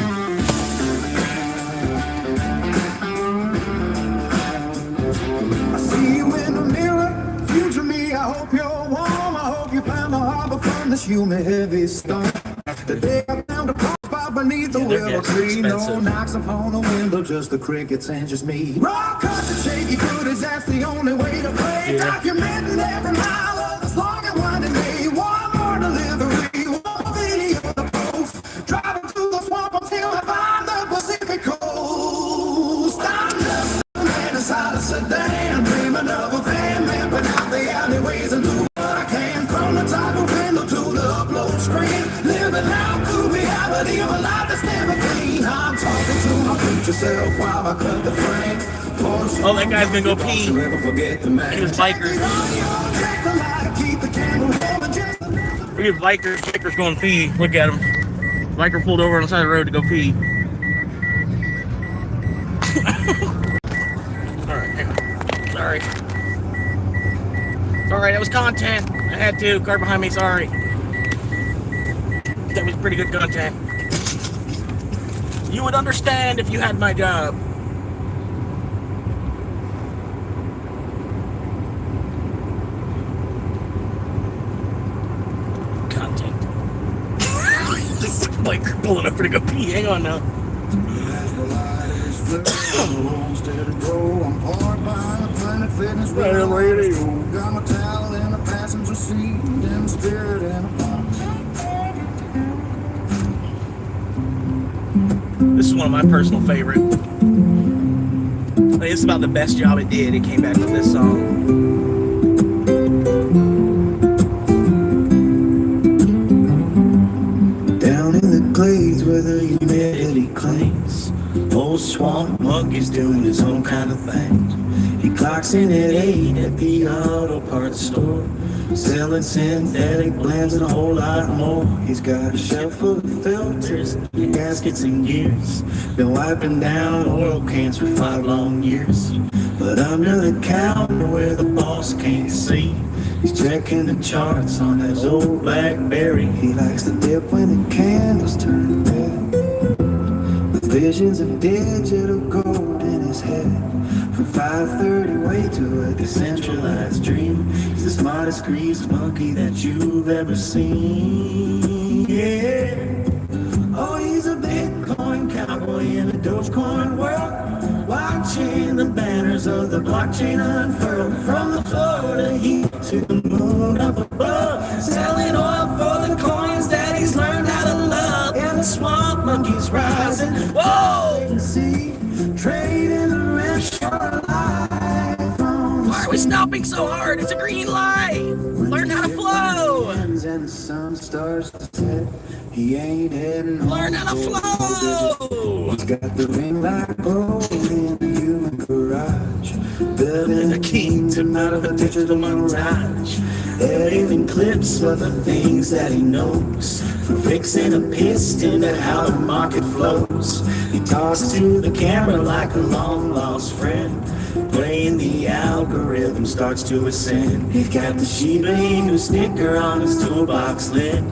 I see you in the mirror, future me. I hope you're warm. I hope you found the harbor from this humid heavy storm. The day I found a park spot beneath the Yeah, they're willow getting tree. No expensive. knocks upon the window, just the crickets and just me. Raw cuts and shaky footage, that's the only way to play. Yeah. Documenting every mile of this long and winding day. One more delivery, one video to post. Driving through the swamp until I find the Pacific coast. I'm just a man inside a sedan, dreaming of a van, mapping out the alleyways and do what I can. From the top of window to the upload screen, living out the reality of a life that's never clean. I'm talking to my future self while I cut the frame. Oh, that guy's gonna go pee. Don't you ever forget the man. He was bikers. Keep the camera rolling just a little. We have bikers going pee. Look at him. Biker pulled over on the side of the road to go pee. Alright, hang on. Sorry. Sorry, that was content. I had to. Car behind me, sorry. That was pretty good content. You would understand if you had my job. Content. Biker pulling over to go pee. Hang on now. Hey, lady. Got my towel in the passenger seat and spirit in a box. This is one of my personal favorite. I think it's about the best job it did. It came back with this song. Down in the glades where the humidity clings, old swamp monkey's doing his own kind of thing. He clocks in at 8 at the auto parts store, selling synthetic blends and a whole lot more. He's got a shelf full of filters, gaskets and gears. Been wiping down oil cans for 5 long years. But under the counter where the boss can't see, he's checking the charts on his old BlackBerry. He likes to dip when the candles turn red, with visions of digital gold in his head. From 5:30 way to a decentralized dream. He's the smartest grease monkey that you've ever seen. Yeah. Oh, he's a Bitcoin cowboy in a Dogecoin world, watching the banners of the blockchain unfurl. From the Florida heat to the moon up above, selling oil for the coins that he's learned how to love. And the swamp monkey's rising. Whoa! You can see, trading the rest of our life on. Why are we stopping so hard? It's a green light. Learn how to flow. And the sun starts to set. He ain't heading home. Learn how to flow. He's got the ring light gold in the human garage. live in a kingdom out of a digital mirage. Editing clips of the things that he knows, from fixing a piston to how the market flows. He talks to the camera like a long lost friend, playing the algorithm starts to ascend. He's got the Shiba Inu sticker on his toolbox lid,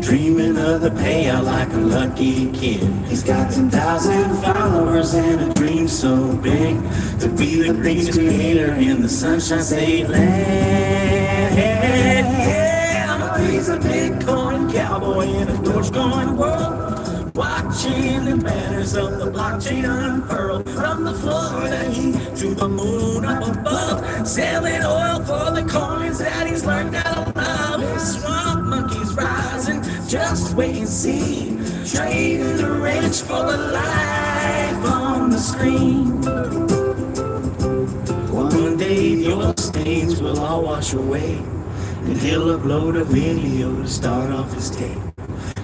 dreaming of the payout like a lucky kid. He's got 10,000 followers and a dream so big, to be the biggest creator in the Sunshine State land. Yeah, he's a Bitcoin cowboy in a Dogecoin world, watching the banners of the blockchain unfurl, from the Florida heat to the moon up above, selling oil for the coins that he's learned how to love. His swamp monkey's rising, just wait and see, trading the rich for the life on the screen. One day your stains will all wash away, and he'll upload a video to start off his day.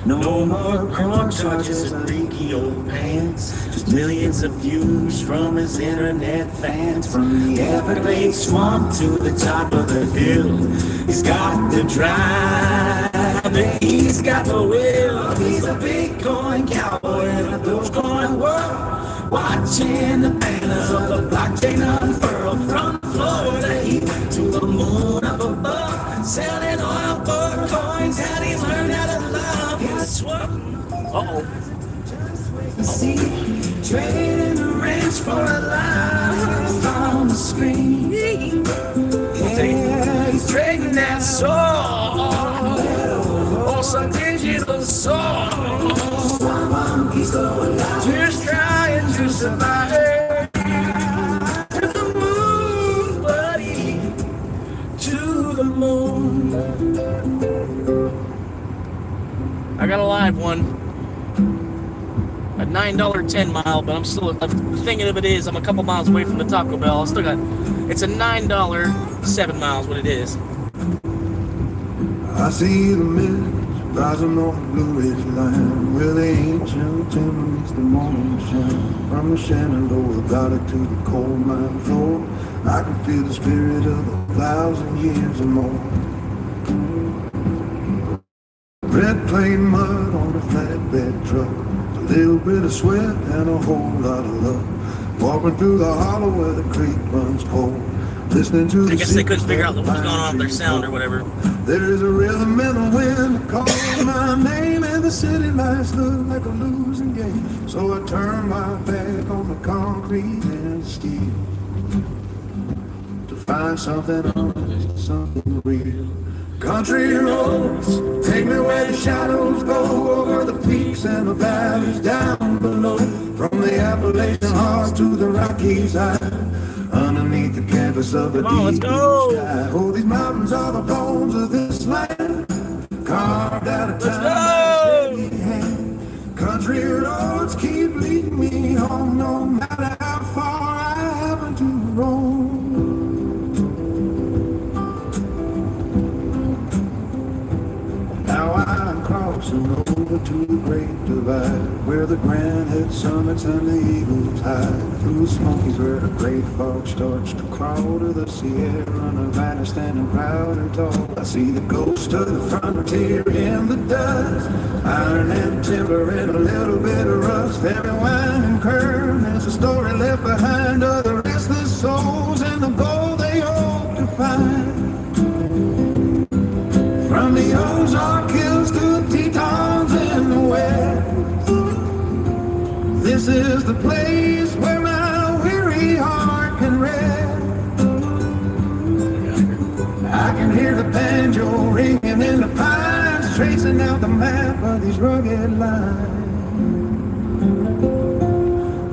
No more crime charges and leaky old pants, just millions of views from his internet fans. From the Everglades swamp to the top of the hill, he's got the drive and he's got the will. He's a Bitcoin cowboy in a Dogecoin world, watching the banners of the blockchain unfurl, from Florida heat to the moon up above, selling oil for coins that he's learned how to love. He's see, trading the ranch for a life on the screen. Yeah, he's trading that soul for some digital soul. He's going out, just trying to survive. To the moon, buddy, to the moon. I got a live one. A $9 10 mile, but I'm still thinking of it is I'm a couple miles away from the Taco Bell. I still got, it's a $9 7 miles, what it is. I see the mist rising on the Blue Ridge line, where the ancient timber meets the morning shine. From the Shenandoah Valley to the coal mine floor, I can feel the spirit of 1,000 years or more. Red plain mud on a flatbed truck, a little bit of sweat and a whole lot of love. Walking through the hollow where the creek runs cold, listening to the I guess they couldn't figure out what was going on with their sound or whatever. There's a rhythm in the wind that calls my name, and the city lights look like a losing game. So I turn my back on the concrete and the steel, to find something honest, something real. Country roads, take me where the shadows go, over the peaks and the valleys down below, from the Appalachian heart to the Rockies high, underneath the canvas of a deep blue sky. Oh, these mountains are the bones of this land, carved out of time by steady hand. Country roads keep leading me home, no matter how far I happen to roam. Now I'm crossing over to the Great Divide, where the Grand Head summits and the eagles hide. Through the Smokies where the great fog starts to crawl, to the Sierra Nevada standing proud and tall. I see the ghost of the frontier in the dust, iron and timber and a little bit of rust. Every winding curve is a story left behind of the restless souls and the gold they hope to find. From the Ozark Hills to the Tetons in the west, this is the place where my weary heart can rest. I can hear the banjo ringing in the pines, tracing out the map of these rugged lines.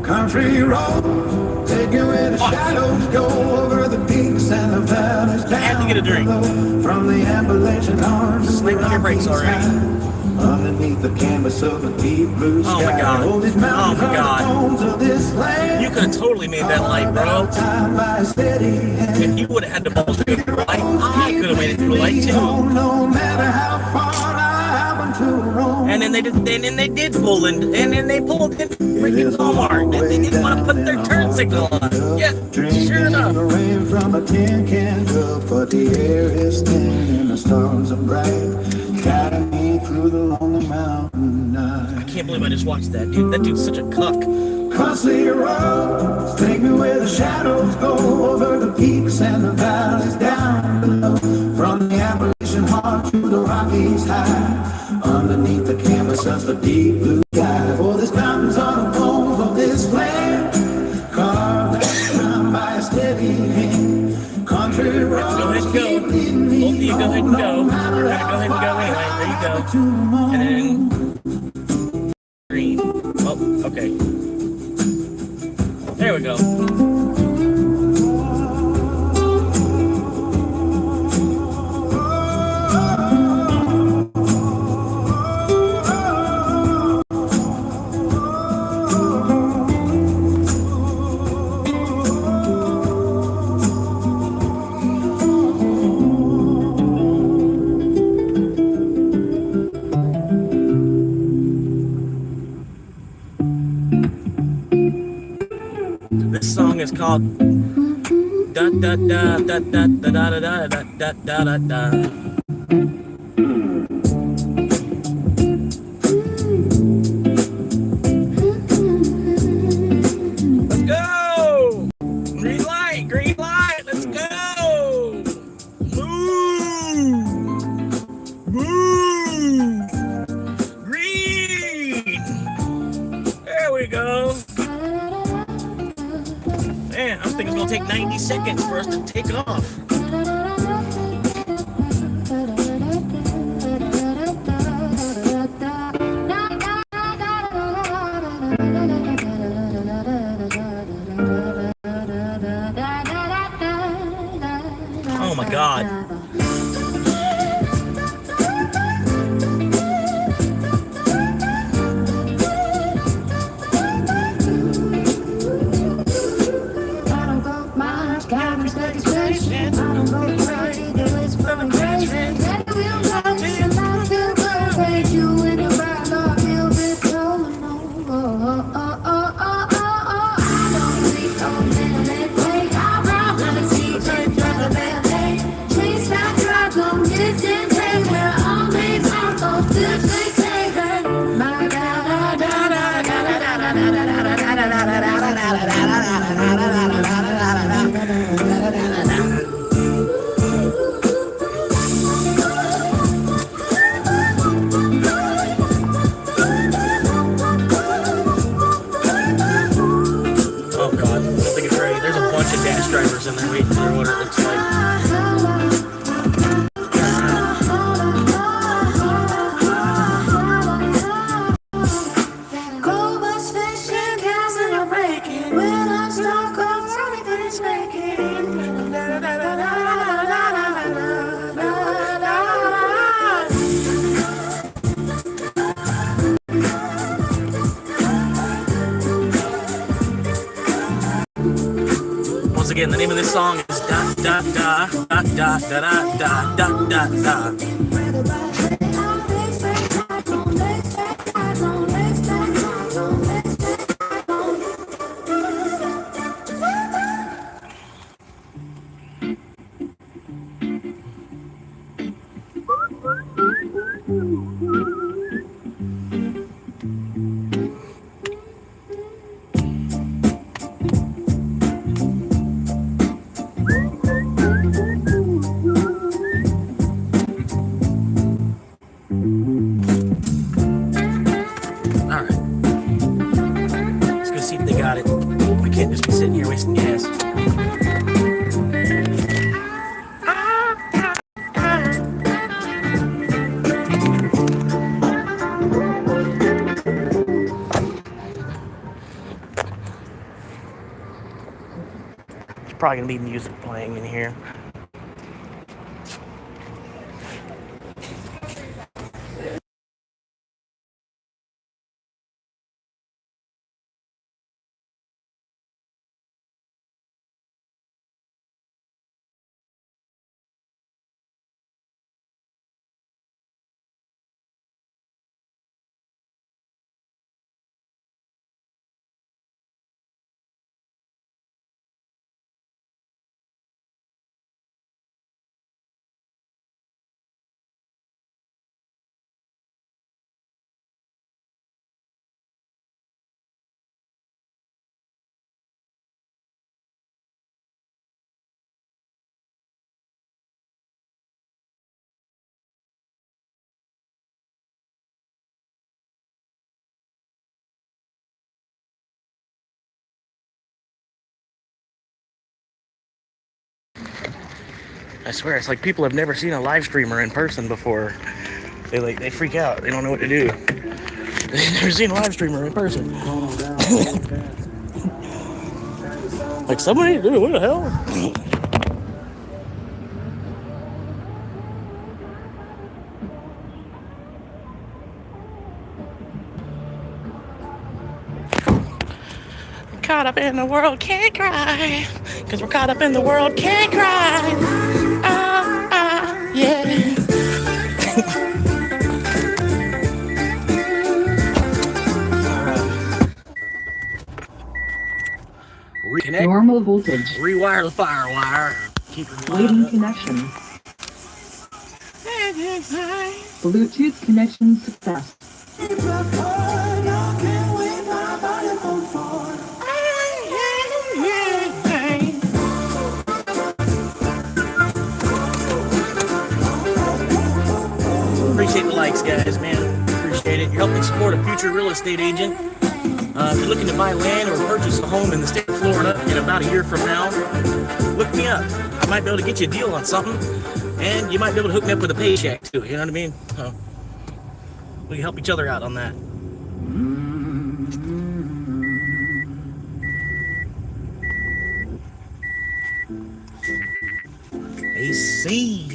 Country roads, take you where the shadows go, over the peaks and the valleys down. I had to get a drink. From the Appalachian arms to the your brakes already. underneath the canvas of a deep blue sky. Oh my God. Oh, these mountains Oh my are God. the bones of this land. You could have totally made that light, bro. Time by a steady hand. If you would have had the balls to go through light, I could have made it through light too. No matter how far I happen to roam. And then they did pull in, and then they pulled in freaking Walmart, and they didn't want to put their turn signal on. Yeah, sure enough. a tin can cup, but the air is thin and the stars are bright, guiding me through the lonely mountain night. I can't believe I just watched that, dude. That dude's such a cuck. Costly roads take me where the shadows go, over the peaks and the valleys down below, from the Appalachian heart to the Rockies high, underneath the canvas of the deep blue sky. For this mountains are the bones of this land, carved down by a steady hand. Country roads Go ahead and go. keep leading me Both of you go ahead and go. home, no matter We're gonna go how ahead and go far anyway. There you go. to the moon. And then green. Oh, okay. There we go. This song is called da da da da da da da da da da da da da. Let's go! Green light, let's go! Move! Move! Green! There we go. Man, I'm thinking it's gonna take 90 seconds for us to take off. Oh my God. Oh God, I don't think it's ready. There's a bunch of dash drivers in there waiting for what it looks like. Once again, the name of this song is da da da da da da da da da da. Got it. We can't just be sitting here wasting gas. There's probably gonna be music playing in here. I swear, it's like people have never seen a live streamer in person before. They freak out. They don't know what to do. They've never seen a live streamer in person. Like, somebody, dude, what the hell? Caught up in the world, can't cry. Cause we're caught up in the world, can't cry. Yeah. Reconnect. Normal voltage. Rewire the fire wire. Keep it Waiting connection. Bluetooth connection success. Appreciate the likes, guys, man. Appreciate it. You're helping support a future real estate agent. If you're looking to buy land or purchase a home in the state of Florida in about a year from now, look me up. I might be able to get you a deal on something, and you might be able to hook me up with a paycheck too. You know what I mean? So we can help each other out on that. AC.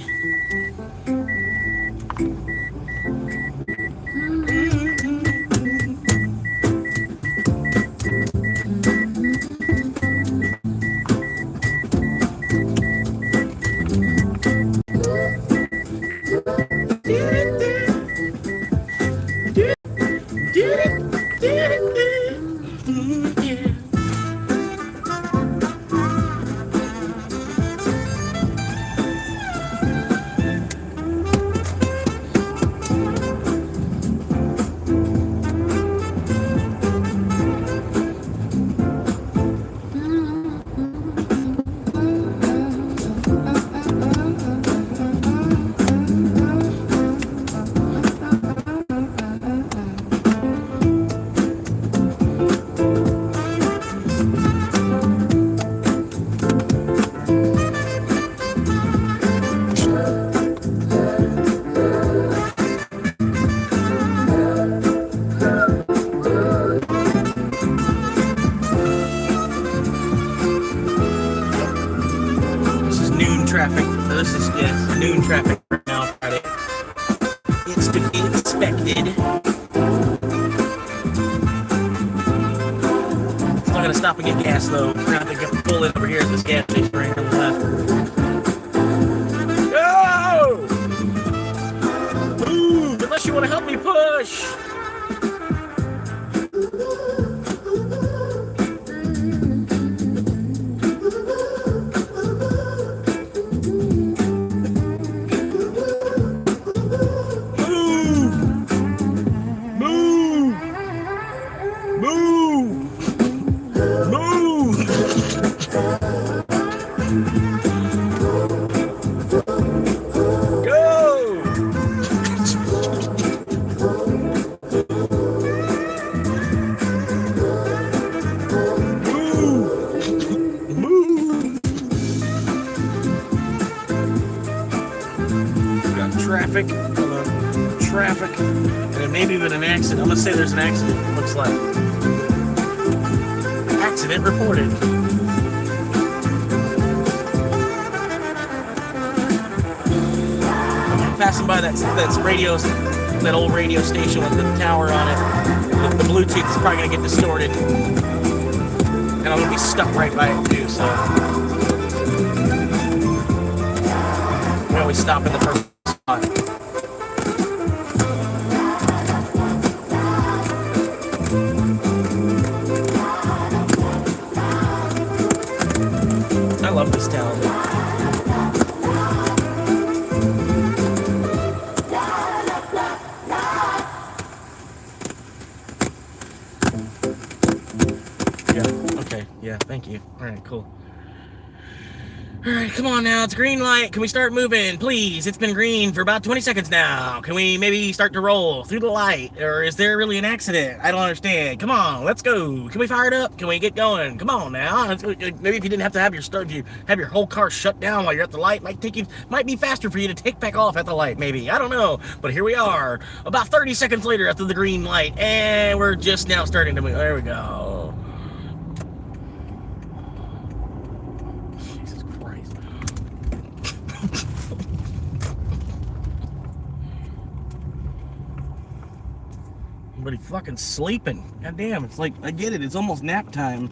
This is, yes, noon traffic right now, Friday. It's to be expected. It's not gonna stop and get gas though. We're gonna have to pull in over here at this gas station right here on the left. Go! Move! Unless you want to help me push! Traffic, and then maybe even an accident. I'm gonna say there's an accident. Looks like accident reported. I'm passing by that radio, that old radio station with the tower on it. The Bluetooth is probably gonna get distorted, and I'm gonna be stuck right by it too. So we always stop at the first spot. I love this town. Yeah, okay, yeah, thank you. Alright, cool. All right, come on now. It's green light. Can we start moving, please? It's been green for about 20 seconds now. Can we maybe start to roll through the light? Or is there really an accident? I don't understand. Come on, let's go. Can we fire it up? Can we get going? Come on now. Maybe if you didn't have to have if you have your whole car shut down while you're at the light, might be faster for you to take back off at the light, maybe. I don't know. But here we are, about 30 seconds later after the green light, and we're just now starting to move. There we go. Everybody fucking sleeping. God damn, it's like, I get it, it's almost nap time.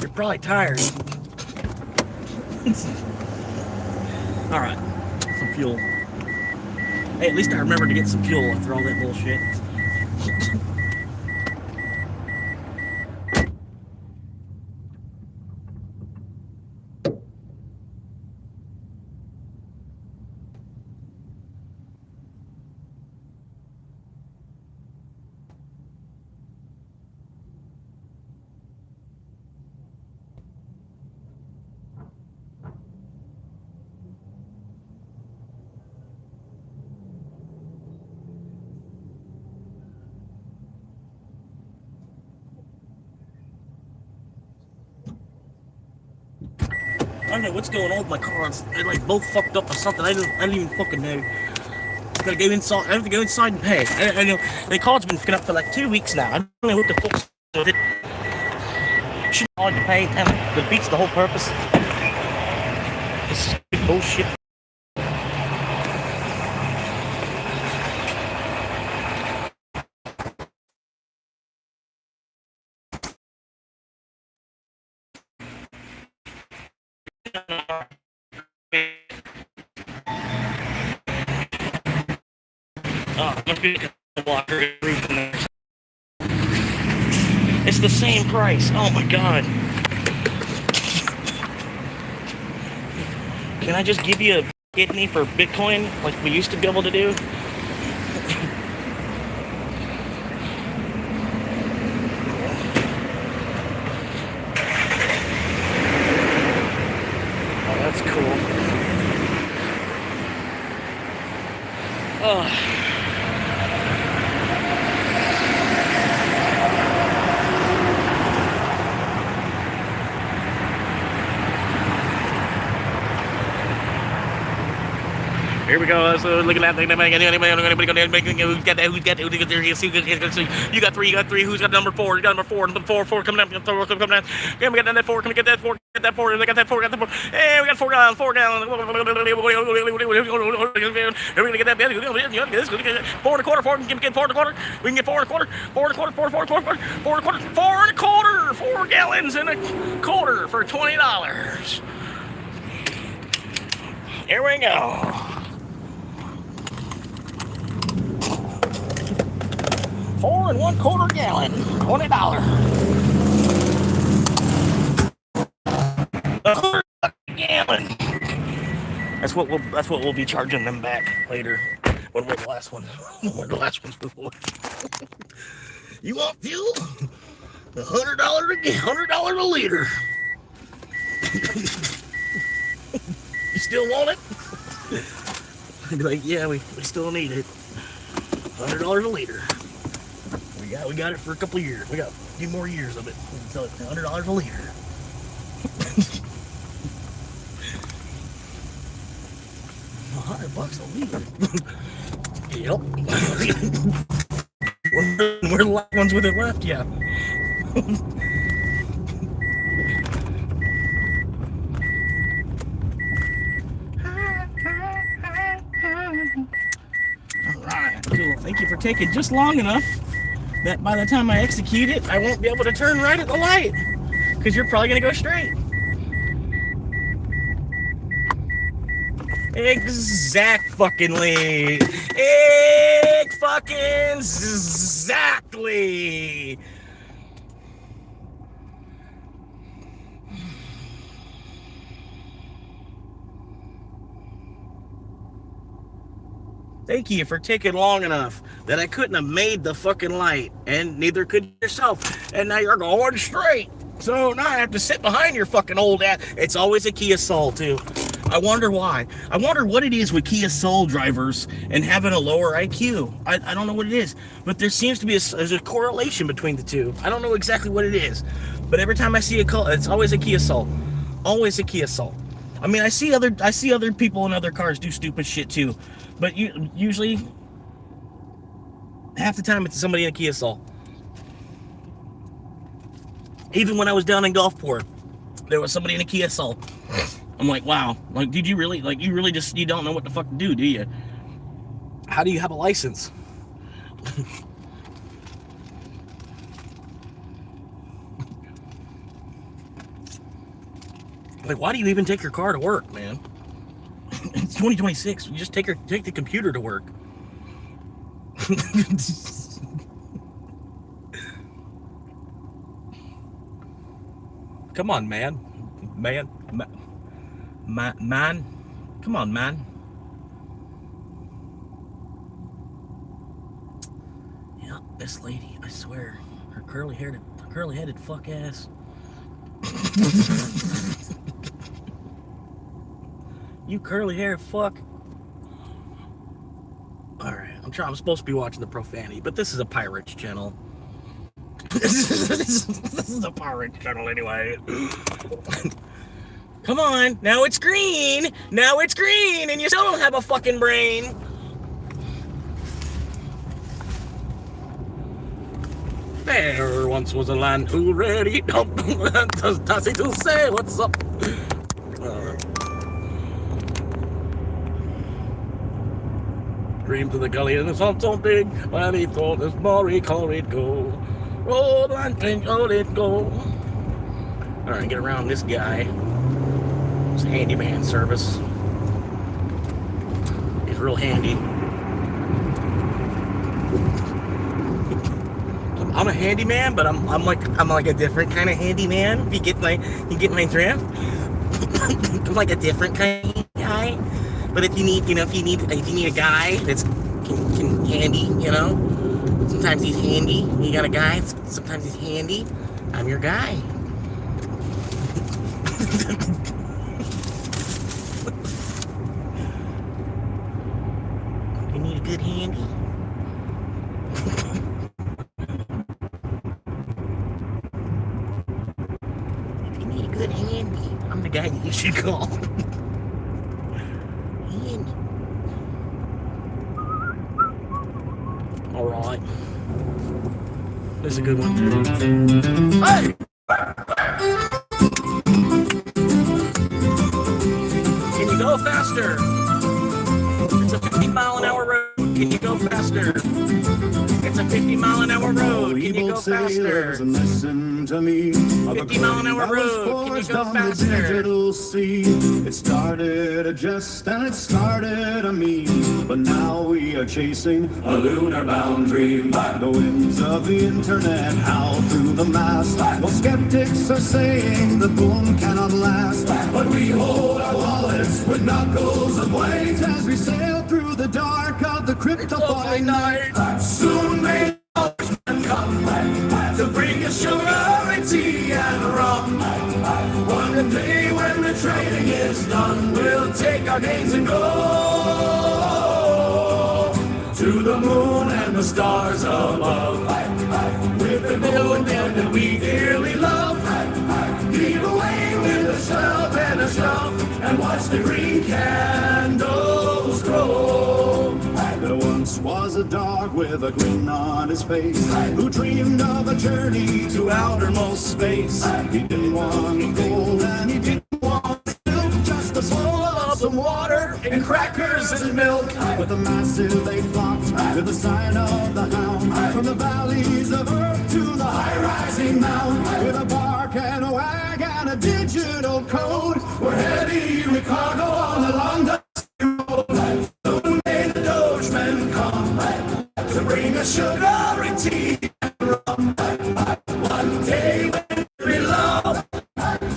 You're probably tired. Alright, some fuel. Hey, at least I remembered to get some fuel after all that bullshit. I don't know what's going on with my cars. They like both fucked up or something. I didn't even fucking know. I gotta go inside. I have to go inside and pay. I know the car's been fucking up for like 2 weeks now. I don't know what the fuck's with it. Shouldn't be hard to pay. It beats the whole purpose. This is bullshit. It's the same price. Oh my god. Can I just give you a kidney for Bitcoin like we used to be able to do? Oh, that's cool. Oh. Here we go. So looking at anybody got that? You got three. Who's got number 4? You got number 4. Number 4 coming up. Coming down. Yeah, we got that 4. Can we get that 4? Get that 4. We got that 4. Got that 4. Hey, we got 4 gallons. 4 gallons. We're gonna get that. 4 and a quarter. 4. Can we get 4 and a quarter? We can get 4 and a quarter. 4 and a quarter. 4 and a quarter. 4 and a quarter. 4 and a quarter. 4 gallons and a quarter for $20. Here we go. 4 1/4 gallon, $20. $100 a gallon. That's what we'll be charging them back later when we're the last one. When we're the last ones before. You want fuel? $100 a liter. You still want it? I'd be like, yeah, we still need it. $100 a liter. We got it for a couple of years. We got a few more years of it. So it's $100 a liter. $100 a liter. Yep. We're the last ones with it left, yeah. Alright, cool. Thank you for taking just long enough that by the time I execute it, I won't be able to turn right at the light. Because you're probably going to go straight. Exactly. Exactly. Thank you for taking long enough that I couldn't have made the fucking light, and neither could yourself. And now you're going straight. So now I have to sit behind your fucking old ass. It's always a Kia Soul too. I wonder why. I wonder what it is with Kia Soul drivers and having a lower IQ. I don't know what it is, but there seems to be there's a correlation between the two. I don't know exactly what it is, but every time I see a call, it's always a Kia Soul. Always a Kia Soul. I mean, I see other people in other cars do stupid shit too, but usually half the time it's somebody in a Kia Soul. Even when I was down in Gulfport, there was somebody in a Kia Soul. I'm like, wow, like, did you really, like, you really just, you don't know what the fuck to do you? How do you have a license? Like, why do you even take your car to work, man? It's 2026. You just take the computer to work. Come on, man. Man. Come on, man. Yeah, this lady, I swear, her curly-headed fuck ass. You curly-haired fuck. Alright, I'm supposed to be watching the profanity, but this is a Pirates channel. This is a Pirates channel anyway. Come on, now it's green! Now it's green, and you still don't have a fucking brain! There once was a land who ready does Tassie to say what's up. Dream to the gully and the sun so big, when he thought this more he called it go. Roll and think, oh, it go. Alright, get around this guy. It's handyman service. He's real handy. I'm a handyman, but I'm like a different kind of handyman. If you get my drift. I'm like a different kind of guy. But if you need a guy that's can handy, you know. Sometimes he's handy. You got a guy. Sometimes he's handy. I'm your guy. You need a good handy. If you need a good handy, I'm the guy that you should call. Handy. All right. This is a good one. Hey! Can you go faster? It's a 50-mile-an-hour road. Can you go faster? It's a 50-mile-an-hour road. Can you go faster? 50-mile-an-hour road. Can you go faster? It started a jest and it started a meme, but now we are chasing a lunar-bound dream. The winds of the internet howl through the mast. Well, skeptics are saying the boom cannot last, but we hold our wallets with knuckles of weight as we sail through the dark of the cryptophyte night. Soon may come to bring us sugar and tea and rum. One day when the trading is done, we'll take our names and go to the moon and the stars above. With the gold that we dearly love, leave away with a shove and a shove, and watch the green candles grow. There once was a dog with a grin on his face, who dreamed of a journey to outermost space. He didn't want gold and he didn't want silk, just a bowl of some water and crackers and milk. With the massive they flocked to the sign of the hound, from the valleys of earth to the high-rising mount. With a bark and a wag and a digital code, we're heading Chicago on the long dusty road. Soon may the Dogemen come to bring us sugar and tea and rum. One day when we love,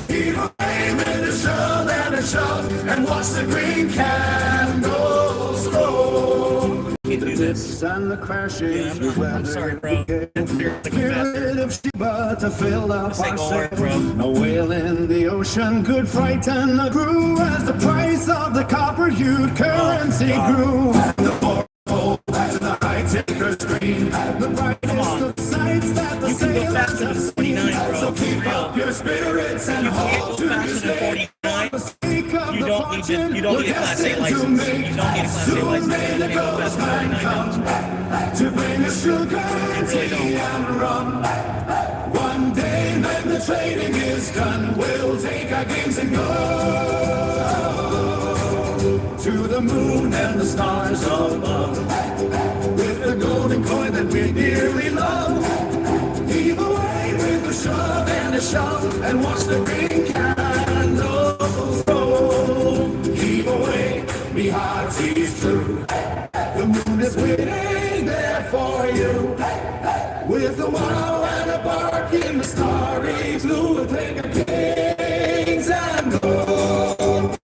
keep our aim in a shove and a shove, and watch the green candles glow. this. and the crashes. I'm sorry, bro. Spirit of Sheba to fill up This ain't our gonna work, sails. bro. A whale in the ocean could frighten the crew as the price of the copper-hued currency grew. The more and the high takers dream. The brightest of sights that the You can go sailors faster have than 49, bro. So keep up your spirits and You can't hold go to your faster than stay. 49. You You don't need to. You don't need a Class A license. You don't need a Class A license. You can't go faster than 49. To bring us sugar and tea and rum. One day when the trading is done, we'll take our games and go to the moon and the stars above. With the golden coin that we dearly love. Heave away with a shove and a shove and watch the green candles roll. Heave away, be hearts seas true. The moon is waiting there for you. With a wow and a bark in the starry blue, we'll take our kings and go.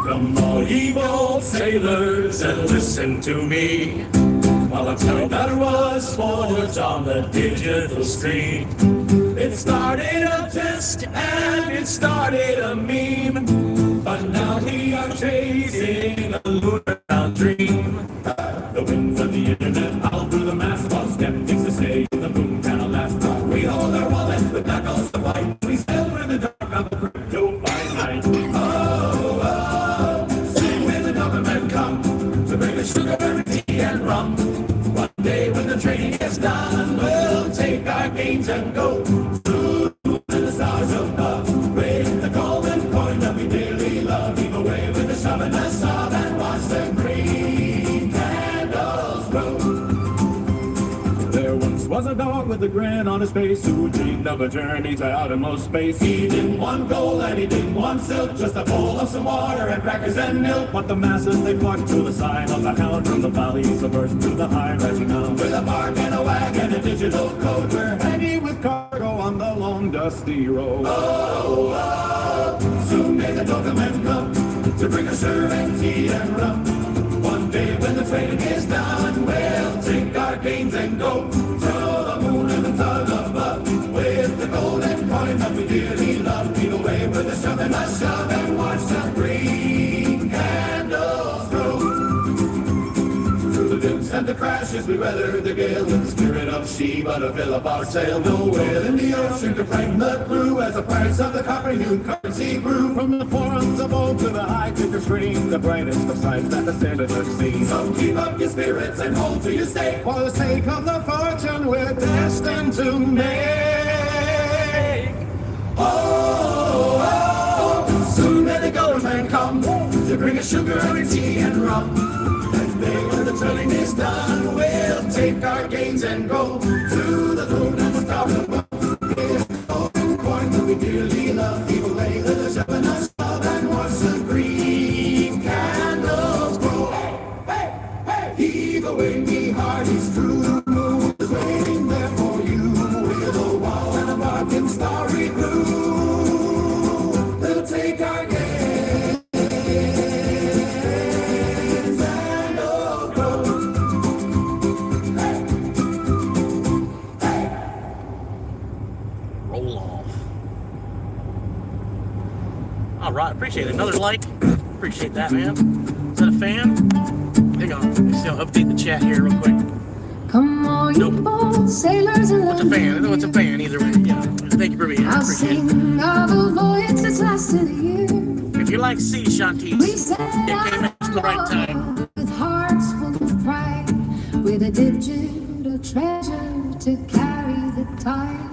Come all ye bold sailors and listen to me while I tell you that was forged on the digital screen. It started a jest and it started a meme, but now we are chasing a lunar dream. The winds of the internet howl through the mass while skeptics to say the moon cannot last. We hold our wallets with knuckles of white. We sail through the dark of a crypto fight night. Soon may the government come to bring us sugar and tea and rum. One day when the trading is done, we'll take our gains and go through the stars above. With the golden coin that we dearly love, heave away with a shove and a sob and watch the green candles grow. There once was a dog with a grin on his face who dreamed of a journey to outermost space. He didn't want gold and he didn't want silk, just a bowl of some water and crackers and milk. But the masses they flocked to the sign of the hound, from the valleys of earth to the high rising mountains. With a bark and a wag and a digital code, we're hanging with cargo on the long dusty road. Soon may the document come to bring us serving tea and rum. One day when the trading is done, we'll take our gains and go to the moon and the tug above. With the golden coin that we dearly love, lead away with a shove and a shove and watch the green candles grow. Through the dips and the crashes we weather the gale in the spirit of Sheba to fill up our sail. No whale in the ocean could frighten the crew as the price of the copper-hued currency grew. From the forums of old to the high-ticker screen, the brightest of sights that the sailors have seen. So keep up your spirits and hold to your stake for the sake of the fortune we're destined to make. Soon may the government come to bring us sugar and tea and rum. That day when the trading is done, we'll take our gains and go to the moon and the stars above. With the golden coin that we dearly love, heave away the shove and a shove and watch the green candles grow. Heave away me hearties through the moon is waiting there for you. With a wall and a bark in starry blue, they'll take our gains and all grow. Roll off. All right, appreciate it. Another like. Appreciate that, man. Is that a fan? Hang on. Let's update the chat here real quick. Come on, you bold sailors and What's a fan? What's a fan? Either way. Yeah. Thank you for being here. I'll Appreciate it. sing of a voyage that's lasted a year. If you like sea shanties, We set it came out at the right time. with hearts full of pride, with a digital treasure to carry the tide.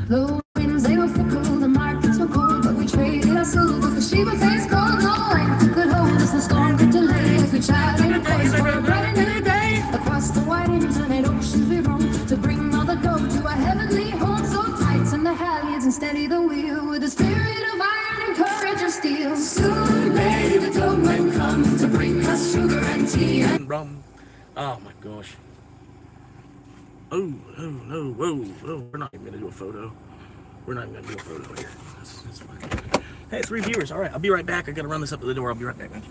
The winds they were fickle, the markets were cold, but we traded our silver for Sheba face gold. No wind could hold us, the storm could delay as we chatted and poised for a bright new day. Across the wide internet oceans we roam to bring all the dough to a heavenly home. So tighten the halyards and steady the wheel with a spirit of iron and courage of steel. Soon may the dogmen come to bring us sugar and tea and Rum. Oh my gosh. Oh, whoa. We're not even gonna do a photo. We're not even gonna do a photo here. That's fine. Hey, 3 viewers. All right, I'll be right back. I gotta run this up to the door. I'll be right back, man.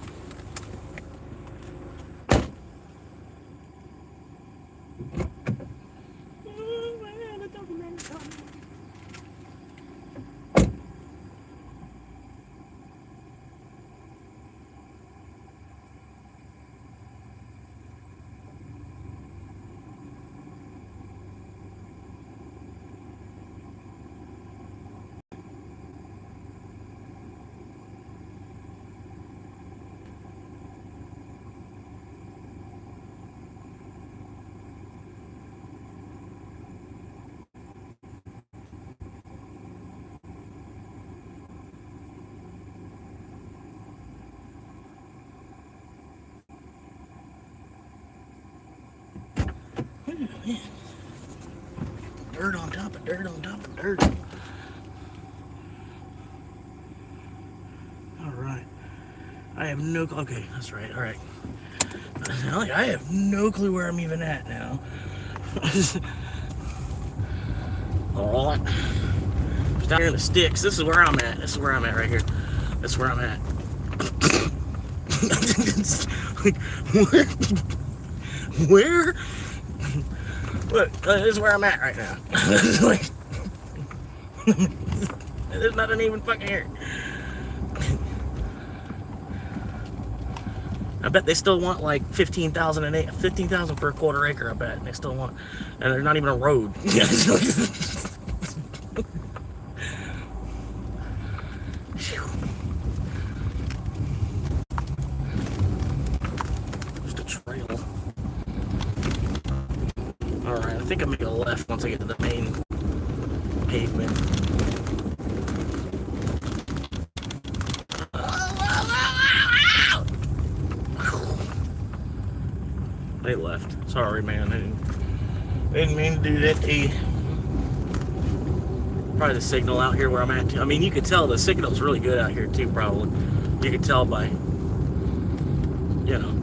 Dirt on top of dirt on top of dirt. All right. I have no. Okay, that's right. All right. I have no clue where I'm even at now. All right. Just down here in the sticks. This is where I'm at. This is where I'm at right here. That's where I'm at. Like, where? Look, this is where I'm at right now. Like, there's nothing even fucking here. I bet they still want like 15,000 per quarter acre. I bet they still want, and there's not even a road. Just a trail. All right, I think I'm gonna go left once I get to the main pavement. They left. Sorry, man. I didn't mean to do that to you. Probably the signal out here where I'm at too. I mean, you could tell the signal's really good out here too, probably. You could tell by, you know,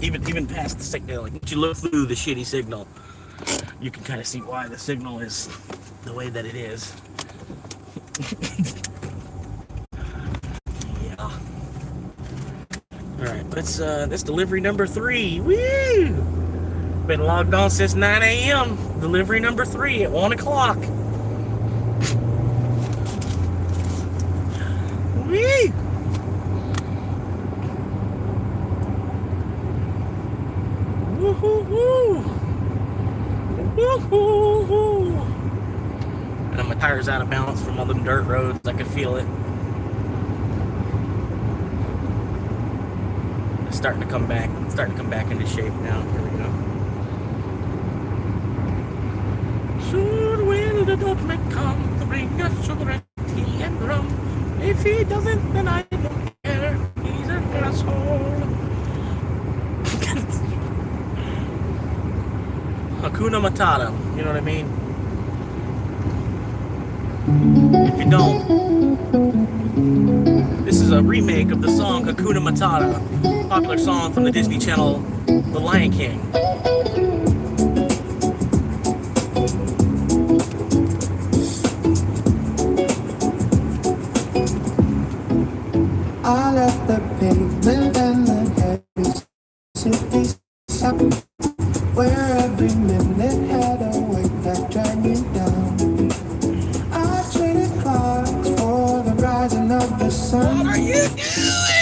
even past the signal. Like, if you look through the shitty signal, you can kind of see why the signal is the way that it is. Yeah. Alright, that's delivery number 3. Woo! Been logged on since 9 a.m. Delivery number 3 at 1 o'clock. Woo! Woo-hoo-hoo! Woo-hoo-hoo! And my tire's out of balance from all them dirt roads. I can feel it. It's starting to come back into shape now. Here we go. Soon will the dogman come to bring us sugar and tea and rum. If he doesn't, then I don't care. He's an asshole. Hakuna Matata, you know what I mean? If you don't, this is a remake of the song Hakuna Matata, popular song from the Disney Channel, The Lion King. I left the pavement and the heavy city sap, where every minute had a weight that dragged me down. I traded cars for the rising of the sun. What are you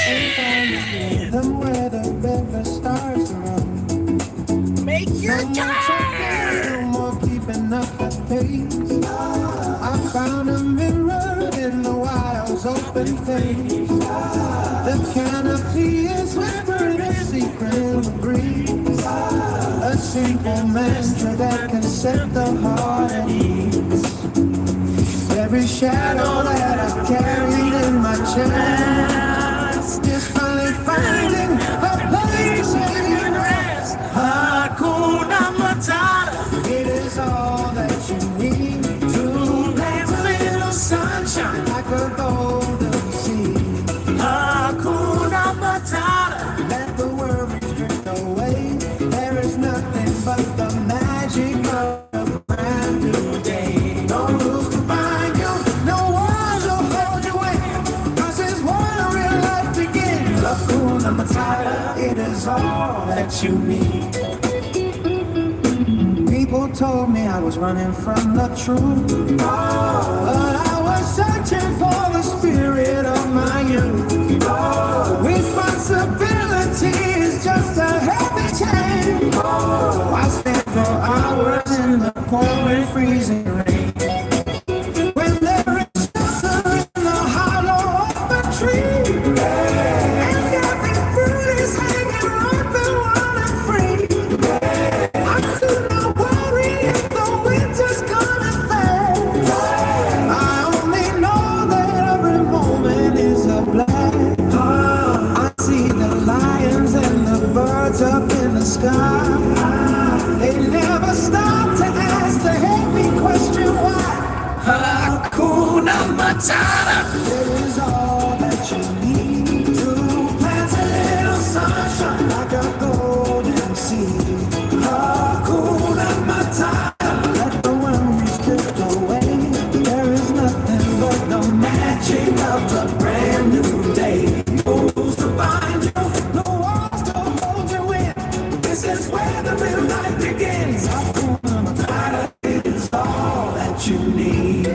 And found a rhythm where the river starts to run. Make your No more checking, no more keeping up the pace. I found a mirror in the wild's open face. The canopy is whispering a secret in the breeze. A simple mantra that can set the heart at ease. Every shadow that I carried in my chest is finally finding a place to lay and rest. Hakuna Matata. It is all that you need to plant a little sunshine like a golden seed. Hakuna Matata. Let the worries drift away. There is nothing but the that you need. People told me I was running from the truth, but I was searching for the spirit of my youth. Responsibility is just a heavy chain. I stand for hours in the pouring, freezing rain. When there is shelter in the hollow of a tree, and every fruit is hanging open, running free. I do not worry if the winter's coming fast. I only know that every moment is a blast. I see the lions and the birds up in the sky. They never stop to ask the heavy question why. Hakuna Matata. There is all that you need to plant a little sunshine like a golden seed. Hakuna Matata. Let the worries drift away. There is nothing but the magic of the brand new day. Who's to bind you? No walls to hold you in. This is where the real life begins. Hakuna Matata is all that you need.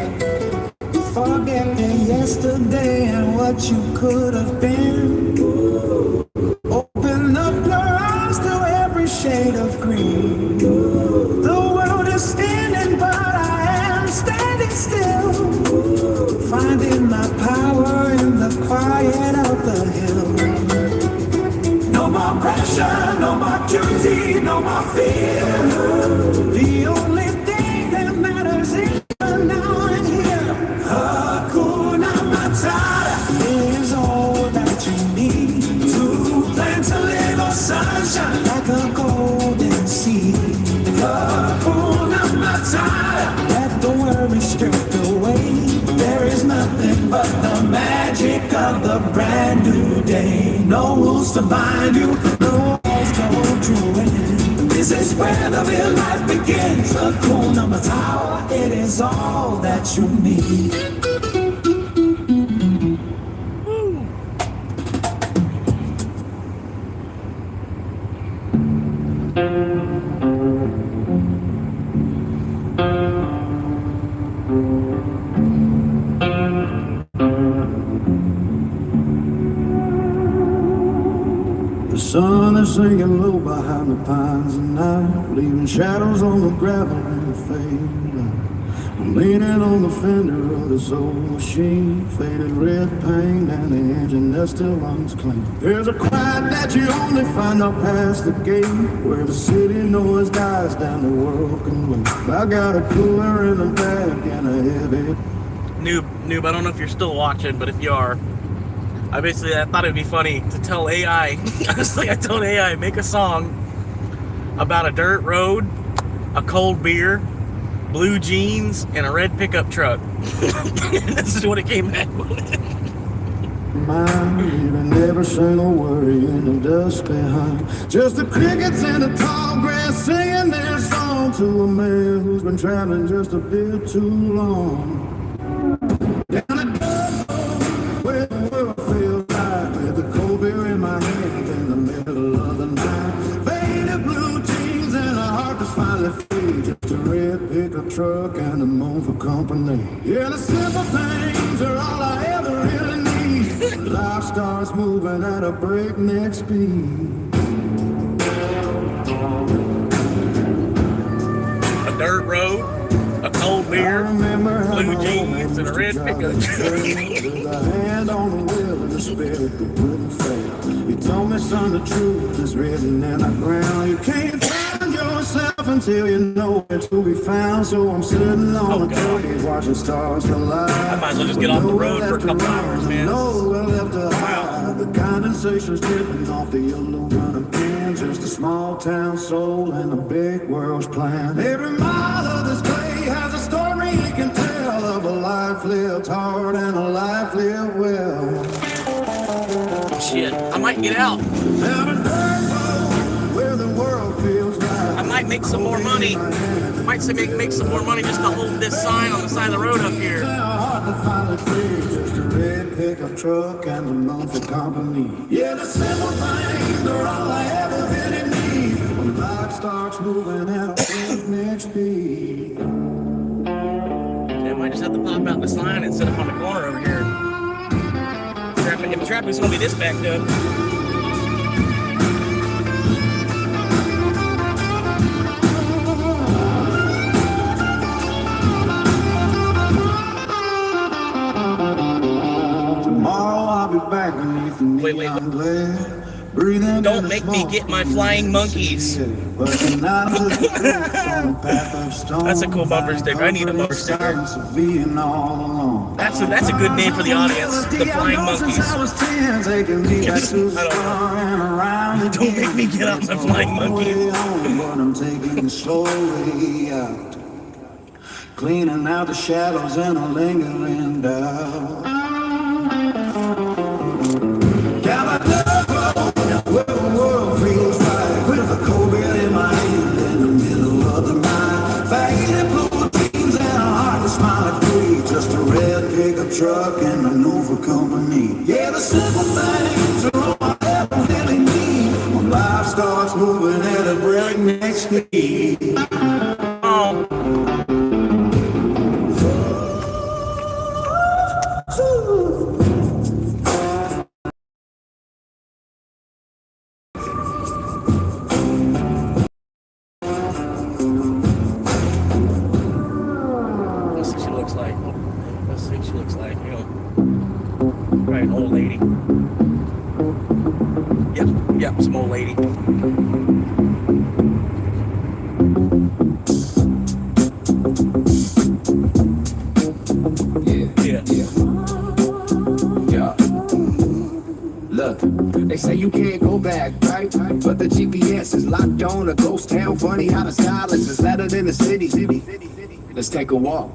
Forget the yesterday and what you could have been. Open up your eyes to every shade of green. The world is standing, but I am standing still. Finding my power in the quiet of the hill. No more pressure, no more duty, no more fear. The only thing that matters is the now and here. Hakuna Matata is all that you need to plant a little sunshine like a golden seed. Hakuna Matata, let the worries drift away. There is nothing but the magic of the brand new day. No rules to bind you, no walls to hold you in. This is where the real life begins. Hakuna Matata, it is all that you need. The sun is sinking low behind the pines at night, leaving shadows on the gravel in the fading light. I'm leaning on the fender of this old machine, faded red paint and the engine that still runs clean. There's a quiet that you only find out past the gate, where the city noise dies down, the world can wait. I got a cooler in the back and a heavy. Noob, I don't know if you're still watching, but if you are, I thought it'd be funny to tell AI. I told AI, make a song about a dirt road, a cold beer, blue jeans, and a red pickup truck. This is what it came back with. Mine, leaving every single worry in the dust behind. Just the crickets and the tall grass singing their song to a man who's been traveling just a bit too long. Down a dirt road where the world feels right, with the cold beer in my hand in the middle of the night. Faded blue jeans and a heart that's finally free. Just a red pickup truck and a moan for company. Yeah, the simple things are all I ever really need. Life starts moving at a breakneck speed. A dirt road, a cold beer, blue jeans, and a red pickup truck. With a hand on the wheel and a spirit that wouldn't fail. You told me, son, the truth is written in the ground. You can't find yourself until you know where to be found. So I'm sitting on the tailgate watching stars collide. I might as well just get off the road for a couple hours, man. Nowhere left to hide. The condensation's dripping off the yellow running can. Just a small town soul and a big world's plan. Every mile of this clay has a story you can tell of a life lived hard and a life lived well. Shit, I might get out. Down a dirt road where the world feels right. I might make some more money. Might say make some more money just to hold this sign on the side of the road up here. Just a red pickup truck and I'm known for company. Yeah, the simple things are all I ever really need when life starts moving at a breakneck speed. Yeah, I might just have to pop out this line and sit up on the corner over here. If the traffic's gonna be this backed up. Tomorrow I'll be back beneath the neon glare, breathing. Don't make me get my flying monkeys. That's a cool bumper sticker. I need a bumper sticker. That's a good name for the audience. The Flying Monkeys. Don't make me get out my Flying Monkey. But I'm taking the slow way out, cleaning out the shadows and a lingering doubt. Where the world feels right, with a cold beer in my hand in the middle of the night. Faded blue jeans and a heart that's smiling free. Just a red pickup truck and a know for company. Yeah, the simple things are all I ever really need when life starts moving at a breakneck speed. Right, old lady. Yep, some old lady. Yeah. Look, they say you can't go back, right? But the GPS is locked on a ghost town. Funny how the silence is louder than the city. Let's take a walk.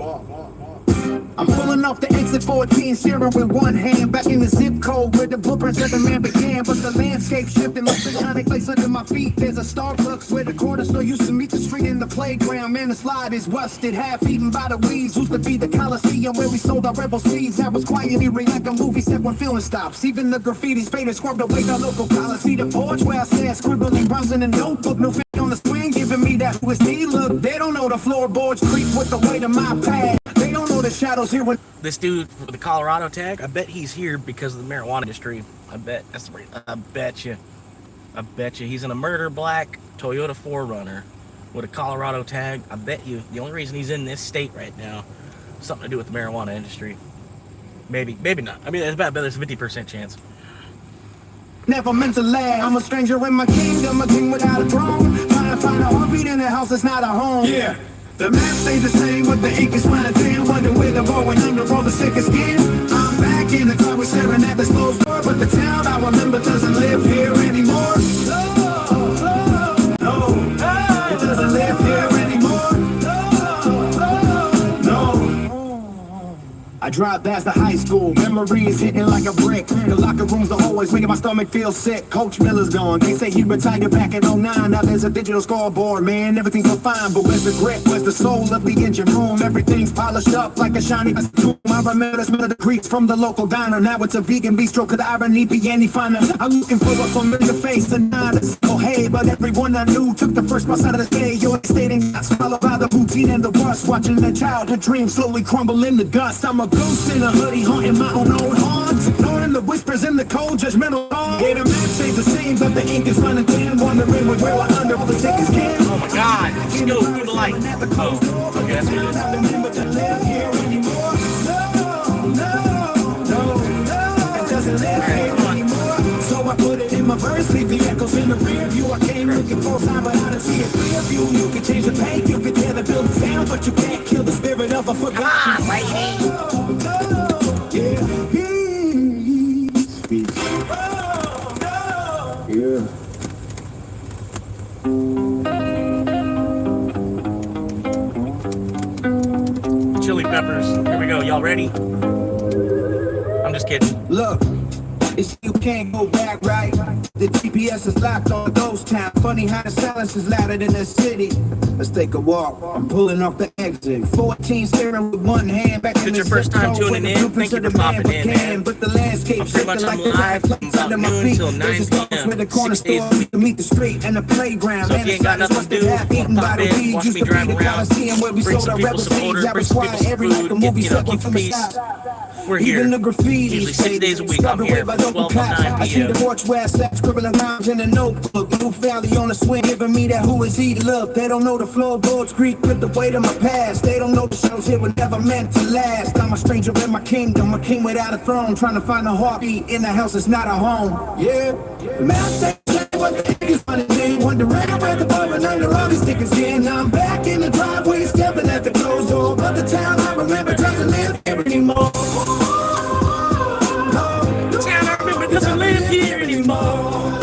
I'm pulling off the exit 14, steering with one hand, back in the zip code where the blueprints of the man began. But the landscape shifting like tectonic plates under my feet. There's a Starbucks where the corner store used to meet the street in the playground. Man, the slide is rusted, half eaten by the weeds. Used to be the Coliseum where we sold our rebel seeds. That was quiet, eerie like a movie set when feeling stops. Even the graffiti's faded, scrubbed away the local college. See the porch where I sat, scribbling rhymes in a notebook. No fit on the screen, giving me that whiskey look. They don't know the floorboards creep with the weight of my pad. They don't know the shadows here when This dude with the Colorado tag, I bet he's here because of the marijuana industry. I bet you he's in a murder black Toyota 4Runner with a Colorado tag. I bet you the only reason he's in this state right now is something to do with the marijuana industry. Maybe not. I mean, there's a 50% chance. never meant to lag. I'm a stranger in my kingdom, a king without a throne. Trying to find a heartbeat in a house that's not a home. Yeah. The map stay the same, but the ink is running thin. Wonder where the going under all the sicker skin. I'm back in the car, we're staring at this closed door, but the town I remember doesn't live here anymore. No, it doesn't live here anymore. I drive past the high school, memories hitting like a brick. The locker rooms, the hallways, making my stomach feel sick. Coach Miller's gone, they say he retired back in '09. Now there's a digital scoreboard, man, everything's so fine. But where's the grip, where's the soul of the engine room? Everything's polished up like a shiny tomb. I remember the smell of the grease from the local diner. Now it's a vegan bistro, could the irony be any finer? I'm looking for a familiar face and not a single hey. But everyone I knew took the first bus out of the day. You're stating that's followed by the routine and the rust. Watching the childhood dreams slowly crumble in the dust. I'm a ghost in a hoodie haunting my own old haunts, ignoring the whispers in the cold judgmental dawn. Yeah, the map stays the same, but the ink is running thin. Wondering where we're under all the thickest skin. Oh my God! Let's go through the light. Oh, okay, that's what it is. I remember to live here anymore. No, it doesn't live here anymore. So I put it in my verse, leave the echoes in the rear view. I came looking for a sign, but I didn't see a clear view. You can change the paint, you can tear the buildings down, but you can't kill the spirit of a forgotten. Yeah. Chili peppers. Here we go. Y'all ready? I'm just kidding. Look, It's you can't go back, right? The GPS is locked on ghost town. Funny how the silence is louder than the city. Let's take a walk. I'm pulling off the exit. 14 steering with one hand back in It's the your first time tuning in. Thank you for popping in, man. But the landscape I'm pretty much like live from about under my noon feet. till 9 There's a stop p.m. where the corner 6 days store a week. to meet the street and the playground. So if you ain't got nothing to do, eaten by pop the in, weed. watch Used me to be drive the around, Coliseum where we bring sold some our people rebel some seeds. orders, That bring was some quiet people every some like a food, movie get, you know, set keep from the the peace. side. We're here. Even the graffiti Usually 6 days a week. I'm here from 12 to 9 I see the p.m. porch where I sat scribbling rhymes in a notebook. Blue Valley on the swing, giving me that who is he look. They don't know the floorboards creak with the weight of my past. They don't know the shows here were never meant to last. I'm a stranger in my kingdom, a king without a throne, trying to find a heartbeat in a house that's not a home. Yeah, the master what the heck is funny thing. Wondering where the bar and under all these tickets in. I'm back in the driveway, stepping at the closed door, but the town I remember doesn't live here anymore. Doesn't live here anymore.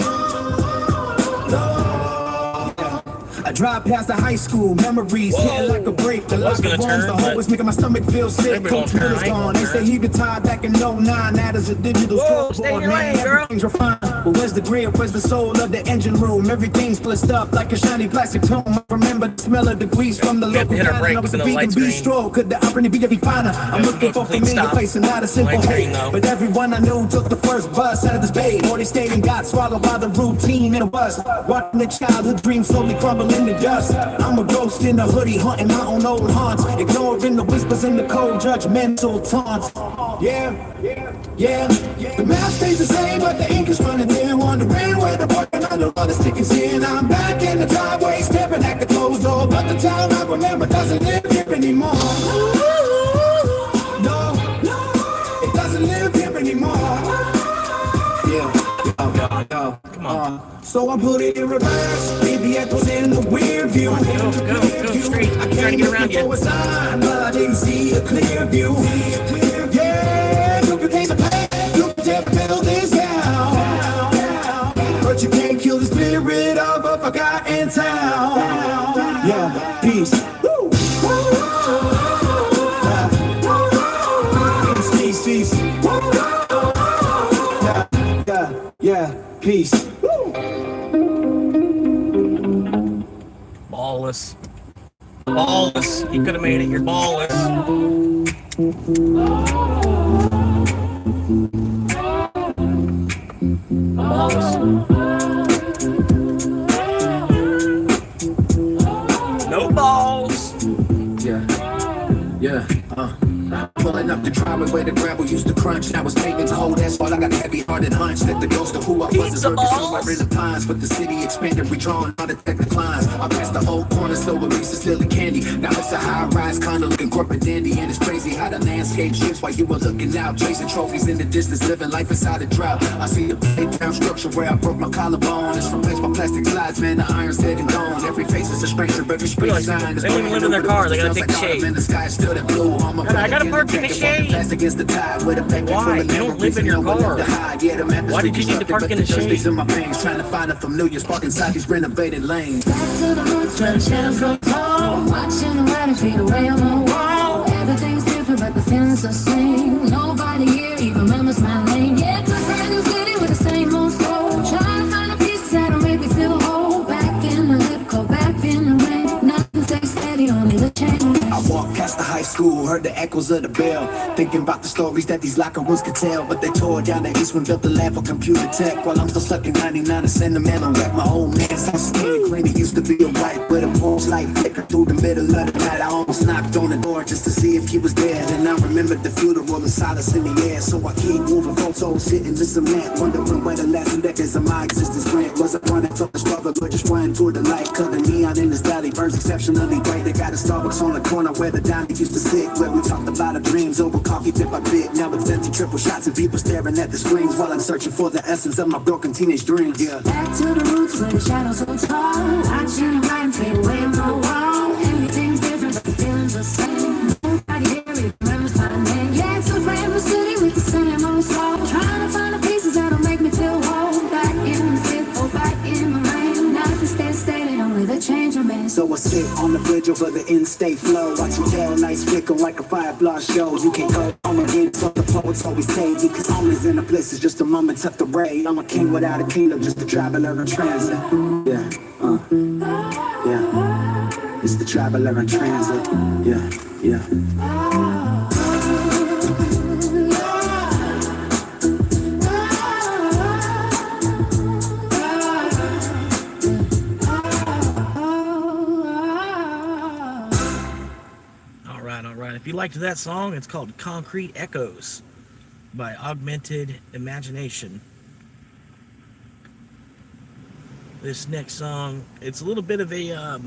I drive past the high school, memories hitting like a break. The locker rooms, the hallways making my stomach feel sick. Coach Miller's gone. They say he retired back in '09. That is a digital scoreboard, man. Everything's refined. But where's the grid? Where's the soul of the engine room? Everything's split up like a shiny plastic tomb. I remember the smell of the grease from the local diner. I was a vegan bistro. Could the opportunity be finer? I'm looking for familiar face and not a simple hate. But everyone I knew took the first bus out of this bay. Or they stayed and got swallowed by the routine in a bus. Watching the childhood dream slowly crumble in the dust. I'm a ghost in a hoodie hunting my own old haunts, ignoring the whispers in the cold judgmental taunts. Yeah. The map stays the same, but the ink is running thin. Wondering where the boy and under all the stickers in. I'm back in the driveway, staring at the closed door, but the town I remember doesn't live here anymore. No, it doesn't live here anymore. Yeah. Come on. So I put it in reverse. Baby, echoes in the rear view. Go straight. I I'm trying to get around you. for a sign, but I didn't see a clear view. Yeah, you can take the pain, you can tear the buildings down, but you can't kill the spirit of a forgotten town. Yeah, peace. Woo. Species. Yeah, peace. Ballless. You could have made it. You're ballless. No balls. Yeah. Pulling up the driveway where the gravel used to crunch. Now it's paving cold asphalt. I got a heavy-hearted hunch that the ghost of who I was is lurking somewhere in the pines. But the city expanded, redrawing all the tech declines. I passed the old corner store with Reese's Lily Candy. Now it's a high-rise condo looking corporate dandy. And it's crazy how the landscape shifts while you were looking out, chasing trophies in the distance, living life inside a drought. I see the playground structure where I broke my collarbone. It's replaced by plastic slides, man. The iron's dead and gone. Every face is a stranger, every street sign. They don't even live in their car. They gotta take the shade. The sky is still that blue. I gotta park in the shade. Why? You don't live in your car. Why did you need to park in the shade? Trying to find a familiar spark inside these renovated lanes. Back to the roots where the shadows grow tall. Watching the wedding fade away on the wall. Everything's different, but the feeling's the same. Nobody here even remembers my name. Yeah, it's a brand new city with the same old soul. Trying to find the pieces that'll make me feel whole. Back in the lip, go back in the rain. Nothing stays steady, only the change. I walked past the high school, heard the echoes of the bell. Thinking about the stories that these locker rooms could tell. But they tore down the east and built the lab for computer tech. While I'm still stuck in 99 and sentimental. Like my old man, so skinny green. It used to be a white with a porch light flicker through the middle of the night. I almost knocked on the door just to see if he was there. And I remembered the funeral and silence in the air. So I keep moving, photos sitting just a man. Wondering where the last decades of my existence went. Was I running from the struggle or just running toward the light? Cause the neon in this valley burns exceptionally bright. They got a Starbucks on the corner where the diamond used to sit. Where we talked about our dreams over coffee bit by bit. Now it's empty triple shots and people staring at the screens while I'm searching for the essence of my broken teenage dreams. Yeah. Back to the roots where the shadows go tall. Watching the light fade away on the wall. Everything's different, but the feeling's the same. Nobody here even remembers my name. Yeah, it's a brand new city with the sun in my soul. Trying to find the pieces that'll make me feel whole. Back in the zip, back in the rain. Nothing stays steady, only the change remains. So I sit on the bridge over the in-state flow, watching tail lights flicker like a fire blast shows. You can't go home again, so the poets always say, because always in a bliss is just a moment tucked away. I'm a king without a kingdom, just a traveler in transit. Yeah, yeah. It's the traveler in transit. Yeah, yeah. All right. If you liked that song, it's called Concrete Echoes by Augmented Imagination. This next song, it's a little bit of a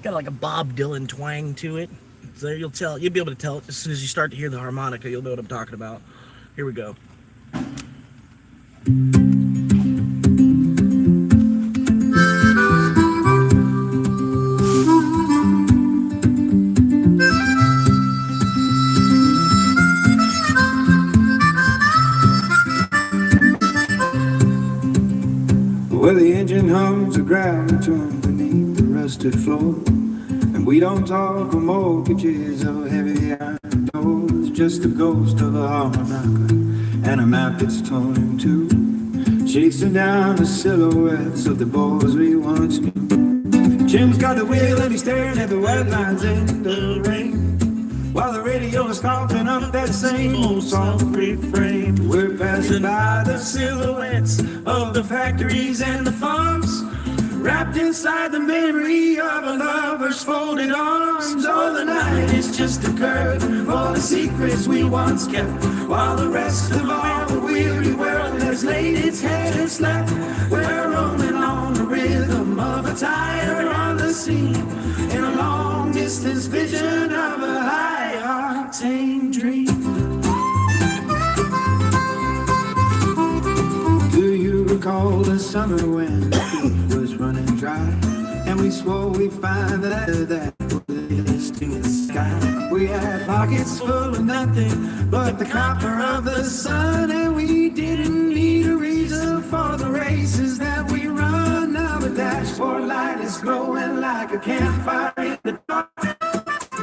got like a Bob Dylan twang to it. So you'll be able to tell it as soon as you start to hear the harmonica. You'll know what I'm talking about. Here we go. Where the engine hums a graviton beneath the rusted floor, and we don't talk of mortgages or heavy iron doors, just the ghost of a harmonica and a map that's torn in two, chasing down the silhouettes of the boys we once knew. Jim's got the wheel and he's staring at the white lines in the rain, while the radio is coughing up that same old soft refrain. We're passing by the silhouettes of the factories and the farms, wrapped inside the memory of a lover's folded arms. Oh, the night is just a curtain for the secrets we once kept, while the rest of all the weary world has laid its head and slept. We're rolling on the rhythm of a tire on the sea, in a long distance vision of a high octane dream. Do you recall the summer when the heat was running dry, and we swore we'd find the letter that would lead us to the sky? We had pockets full of nothing but the copper of the sun, and we didn't need a reason for the races that we run. Now the dashboard light is glowing like a campfire in the dark,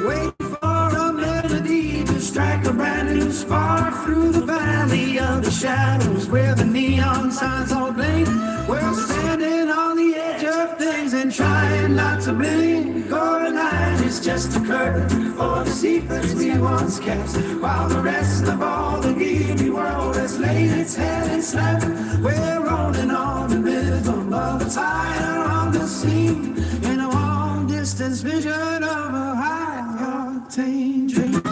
waiting for a melody to strike a brand new spark through the valley of the shadows where the neon signs all blink. We're standing on the edge of things and trying not to blink. Oh, the night is just a curtain for the secrets we once kept, while the rest of all the weary world has laid its head and slept. We're rolling on the rhythm of a tire on the sea, in a long distance vision of a high octane dream.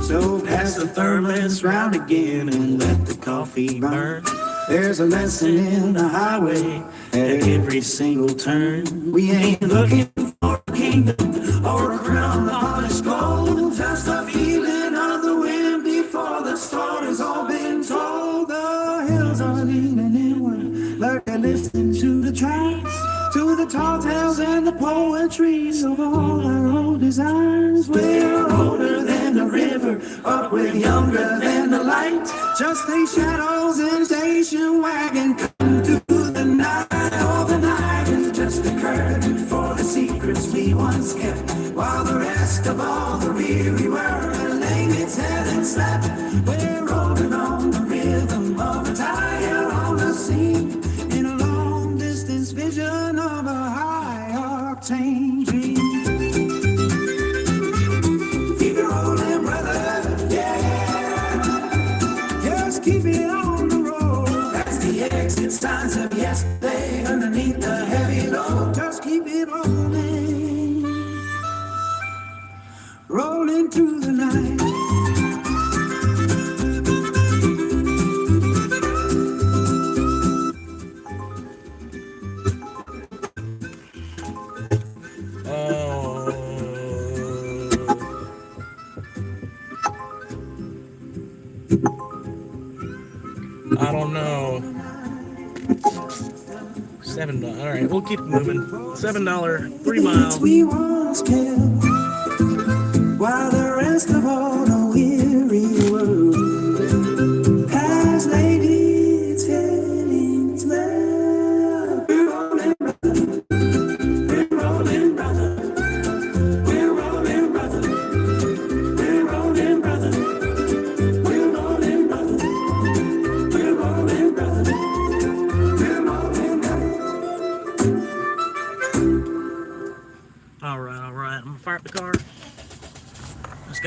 So pass the thermos round again and let the coffee burn. There's a lesson in the highway at every single turn. We ain't looking for a kingdom or a crown of polished gold, just a feeling of the wind before the story's all been told. The hills are leaning inward like they're listening to the tracks, to the tall tales and the poetries of all our old desires. We're older than the river, but we're younger than the light, just the shadows in a station wagon come through the night. Oh, the night is just a curtain for the secrets we once kept, while the rest of all the weary world laid its head and slept. We're rolling on the rhythm of a tire on the sea, in a long distance vision of a high octane dream. Keep it rolling, brother, yeah. Just keep it on the road. That's the exit signs of yesterday underneath the heavy load. Just keep it rolling, rolling through the night. I don't know. $7. All right, we'll keep moving. $7, 3 miles. We once kept, while the rest of all the weary world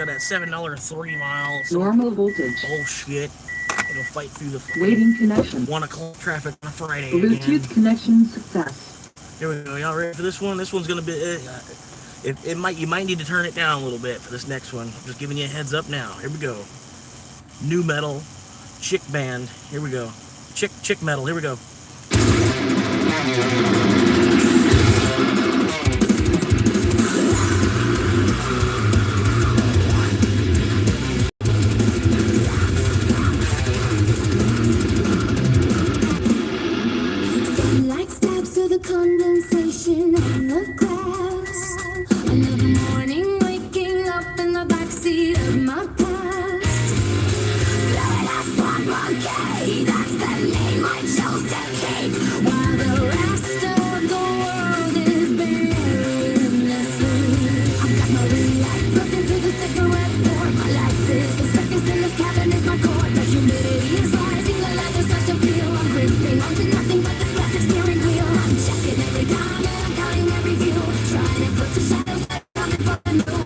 that $7 3 miles. Normal voltage. Bullshit. It'll fight through the Waiting connection. 1 o'clock traffic on a Friday. Bluetooth Again. connection success. Here we go. Y'all ready for this one? This one's gonna be. You might need to turn it down a little bit for this next one. Just giving you a heads up now. Here we go. New metal, chick band. Here we go. Chick metal. Here we go. Sunlight stabs through the condensation on the glass. Another morning, waking up in the backseat of my past. Florida Swamp Monkey, that's the name I chose to keep. While the rest of the world is buried in the sleep. I've got no light plugged into the cigarette board. My life is a circus and this cabin is my core. The humidity is rising, the leather starts to peel. I'm gripping onto nothing but this plastic steering wheel. I'm checking every dime and I'm counting every view. Trying to put the shadows that are coming from the new.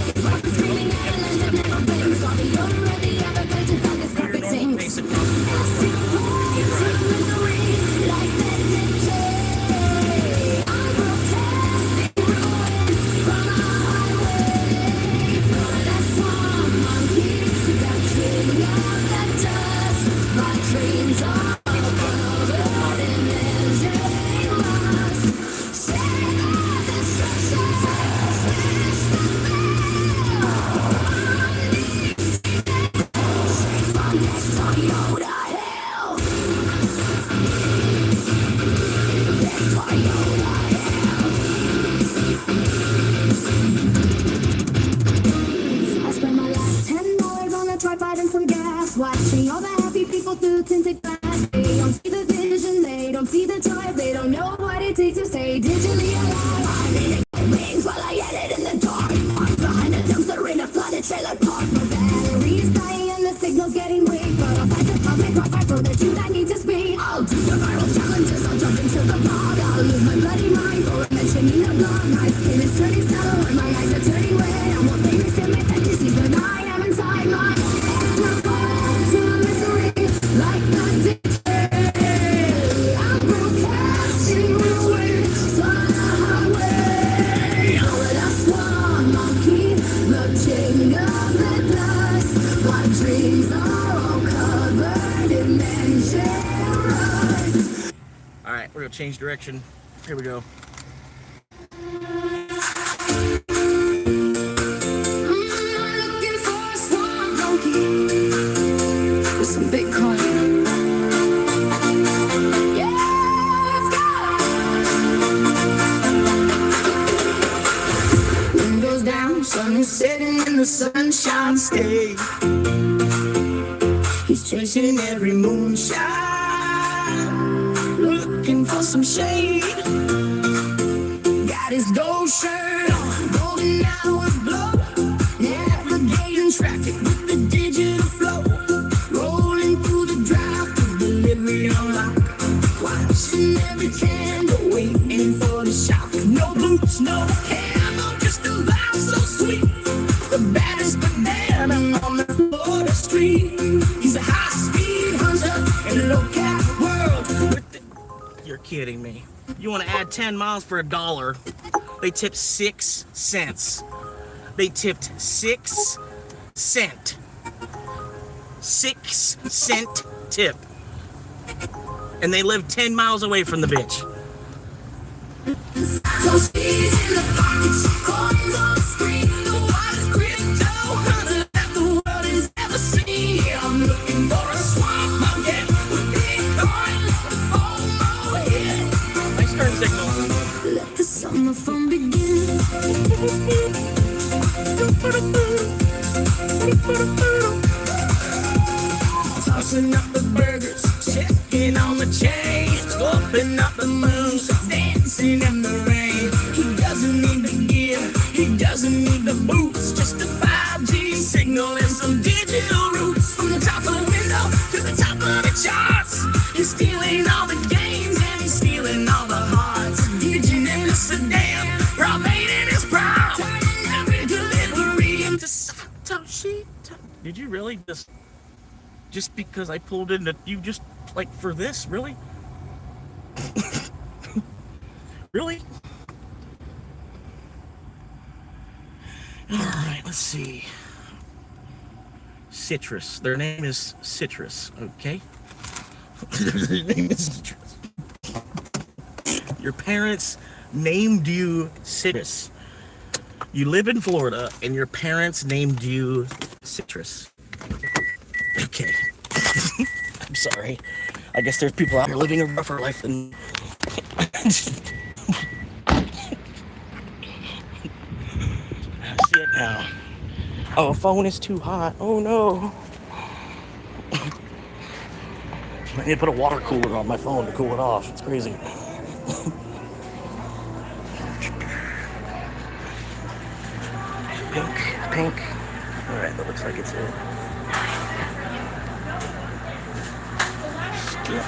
It's like the screaming islands have never been. Saw the odor of the Everglades on this carpet sinks. Basic. Acid points of misery like that decay. I'm protesting ruin from a highway. Florida Swamp Monkey, the king of the dust. My dreams are covered in measuring loss. Say that destruction smash the veil. Straight from this Toyota hell. This Toyota hell. I spent my last $10 on a tripod and some gas, watching all the happy people through tinted glass. They don't see the vision, they don't see the drive, they don't know what it takes to stay digitally alive. I need to get wings while I edit in the dark. I'm behind a dumpster in a flooded trailer park. My battery is dying and the signal's getting weak, but I'll find the public Wi-Fi for the truth I need to speak. I'll do the viral challenges, I'll jump into the blog. I'll lose my bloody mind for mentioning a blog. My skin is turning sallow and my eyes are turning red. I'm more famous in my fantasies than I am inside my head. My mind to misery like the decay. I'm broadcasting ruin on the highway. Florida Swamp Monkey, the king of the dust. My dreams are all covered in engine rust. All right, we're gonna change direction. Here we go. I'm looking for a swamp monkey with some Bitcoin. Yeah, let's go. Windows down, sun is setting in the sunshine state. He's chasing every moonshine, looking for some shade. Got his gold shirt on, golden hour glow. Navigating traffic with the digital flow. Rolling through the drive-thru, delivery on lock. Watching every candle, waiting for the shock. No boots, no hammer, just a vibe so sweet. The baddest banana on the Florida street. He's a high-speed hunter in a low-cap world. You're kidding me. You want to add 10 miles for $1? They tipped 6 cents. They tipped 6 cents. 6 cent tip. And they live 10 miles away from the bitch. So she's in the pockets, coins on the screen. The wildest crypto hunter that the world has ever seen. I'm looking for a swamp monkey with Bitcoin, FOMO hit. Nice turn signal. Let the summer fun begin. Tossing up the burgers, checking on the change, sculpting up the moves, dancing in the rain. He doesn't need the gear, he doesn't need the boots, just a 5G signal and some digital roots. From the top of the window to the top of the charts, he's stealing all the games and he's stealing all the hearts. Digit in a sedan, rob in his proud, turning every delivery into Did you really just because I pulled into you just like for this? Really? Really? All right, let's see. Citrus. Their name is Citrus, okay? Their name is Citrus. Your parents named you Citrus. You live in Florida, and your parents named you Citrus. Okay. I'm sorry. I guess there's people out here living a rougher life than... That's it now. Oh, phone is too hot. Oh, no. I need to put a water cooler on my phone to cool it off. It's crazy. Pink. All right, that looks like it's it. Skip.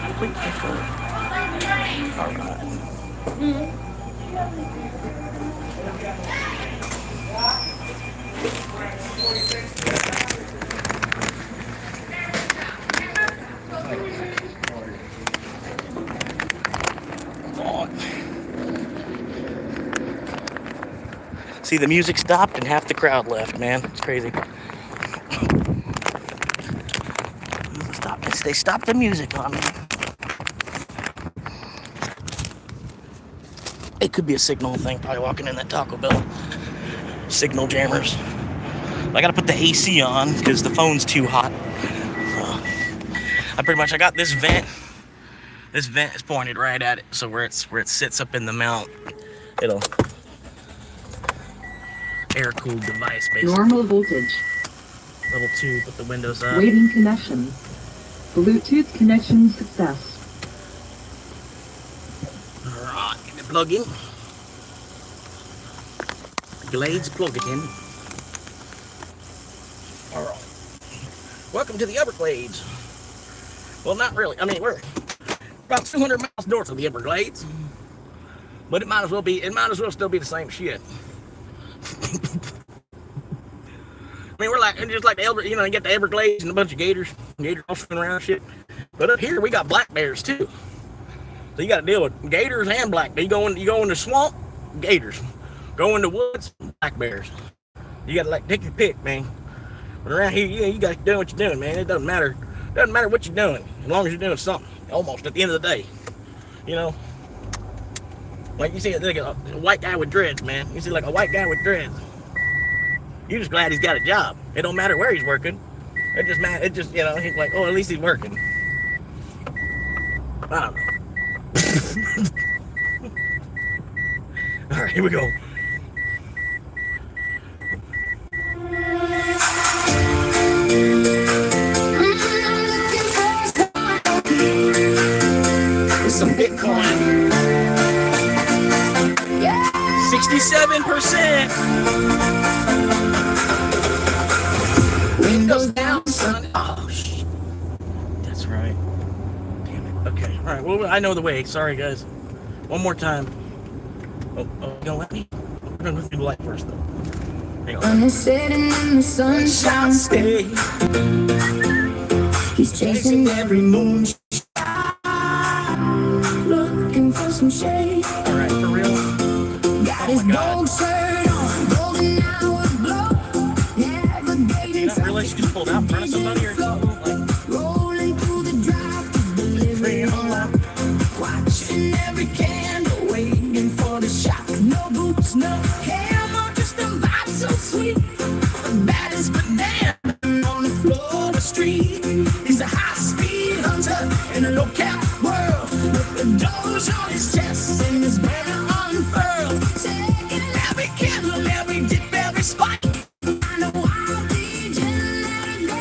Complete different. All right. See, the music stopped and half the crowd left, man. It's crazy. They stopped the music on me. It could be a signal thing, probably walking in that Taco Bell. Signal jammers. I gotta put the AC on because the phone's too hot. I got this vent. This vent is pointed right at it, so where it sits up in the mount, it'll air-cooled device, basically. Normal voltage. Level 2, put the windows up. Waiting connection. Bluetooth connection success. Alright, get the plug in. Glades plug it in. Alright. Welcome to the Everglades. Well, not really. I mean, we're about 200 miles north of the Everglades. But it might as well still be the same shit. I mean, we're like, just like the you get the Everglades and a bunch of gators all swimming around and shit. But up here, we got black bears too. So you got to deal with gators and black bears. You go in the swamp, gators. Go in the woods, black bears. You got to take your pick, man. But around here, you got to do what you're doing, man. It doesn't matter. It doesn't matter what you're doing, as long as you're doing something. Almost at the end of the day, Like you see, like a white guy with dreads, man. You see, like a white guy with dreads. You're just glad he's got a job. It don't matter where he's working. It just he's like, oh, at least he's working. I don't know. All right, here we go. Some Bitcoin. 67%. Windows down, son. Oh, shit. That's right. Damn it. Okay. All right. Well, I know the way. Sorry, guys. One more time. Oh, you gonna let me? We're gonna go through the light first, though. Hang on. Sun is setting in the sunshine state. He's chasing every moon. Looking for some shade. All right, for real. Got his gold shirt on, golden hour glow. Navigating. You not realize you just pulled out in front of somebody or something? Like, rolling through the drive to delivery unlock. Watching every candle, waiting for the shot. No boots, no camera, just a vibe so sweet. The baddest banana on the Florida street. He's a high-speed hunter in a low-cap world. With the doge on his chest and his banner unfurled. Taking every candle, every dip, every spot. I know I'll be let go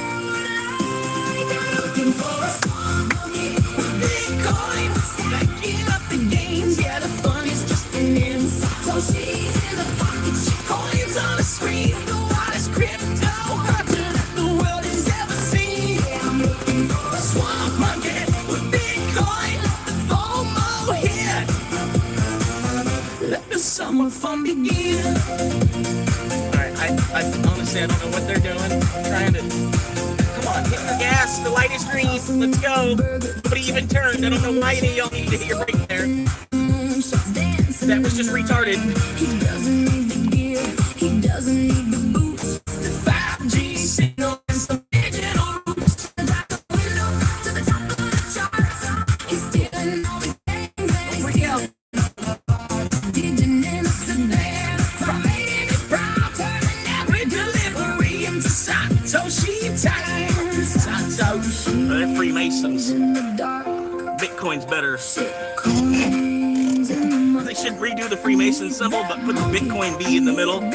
like looking for a small money with Bitcoin. Stacking up the gains, yeah, the fun is just an inside. So she's in the pocket, she coins on the screen. The wildest crypto hunter that the world has ever seen. Yeah, I'm looking for a swamp monkey with Bitcoin. Let the FOMO hit. Let the summer fun begin. say I don't know what they're doing. Trying to, come on, hit the gas. The light is green. Let's go. Nobody even turned. I don't know why any of y'all need to hit your brake there. That was just retarded. He doesn't need the gear, he doesn't need the boots. The 5G signal and some digital roots. To the top of the window, to the top of the charts. He's stealing all the things that he's stealing. Digging in a sedan, from making it proud, turning every delivery into Satoshi times. Satoshi. They're Freemasons. in the dark. Bitcoin's better. Coins in the They should redo the Freemason symbol, but put the Bitcoin B in the middle. to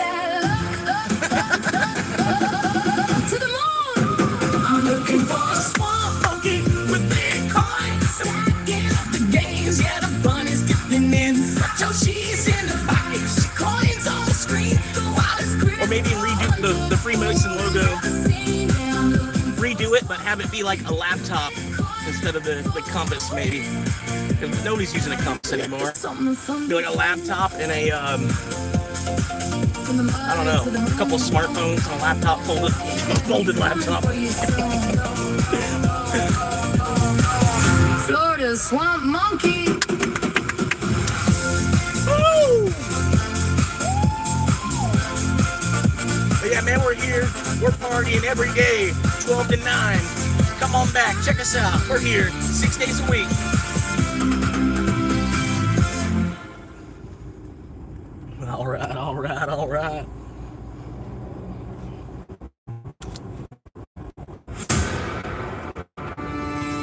the moon. I'm looking for a swamp monkey with Bitcoin. Stacking up the gains, yeah, the fun is getting in. Yoshi's in the pocket, coins on the screen. The wildest grip. Or maybe redo the Freemason logo. Redo it, but have it be like a laptop instead of the compass, maybe. Because nobody's using a compass anymore. Be like a laptop and a, I don't know, a couple of smartphones and a laptop, folded laptop. Florida swamp monkey. Woo! But yeah, man, we're here. We're partying every day, 12 to 9. Come on back, check us out. We're here 6 days a week. All right.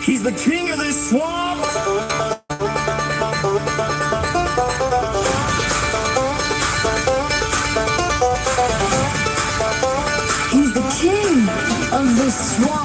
He's the king of this swamp. He's the king of the swamp.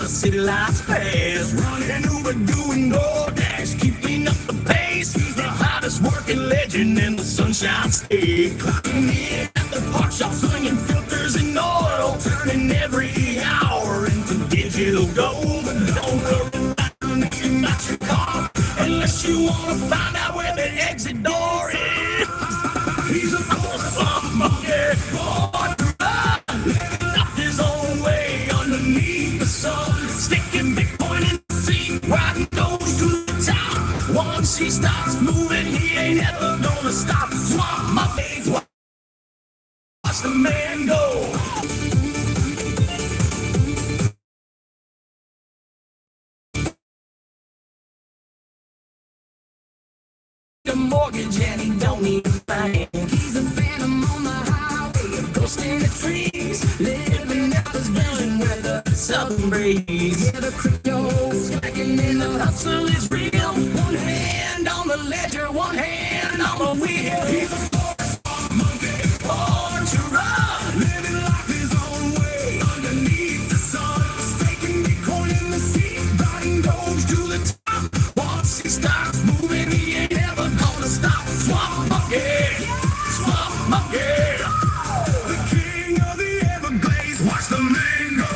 City lights pass, running Uber, doing DoorDash, keeping up the pace. He's the hottest working legend in the Sunshine State. Clocking in at the park shop, slinging filters and oil, turning every hour into digital gold. Don't worry about your car unless you want to find out where the exit door is. He's a swamp monkey, born to run, living life his own way underneath the sun. Sticking Bitcoin in the sea, riding those to the top. Once he starts moving, he ain't ever gonna stop. Swamp monkey, watch the man go. The mortgage and he don't need a bank. He's a phantom on the highway, a ghost in the trees, living out his vision with a southern breeze. Yeah, the crypto stacking in the hustle is real. One hand on the ledger, one hand on the wheel. He's a swamp monkey, born to run, living life his own way underneath the sun. Staking Bitcoin in the sea, riding gold to the top. Once he starts moving, he ain't ever gonna stop. Swamp monkey, swamp monkey, the king of the Everglades. Watch the man go.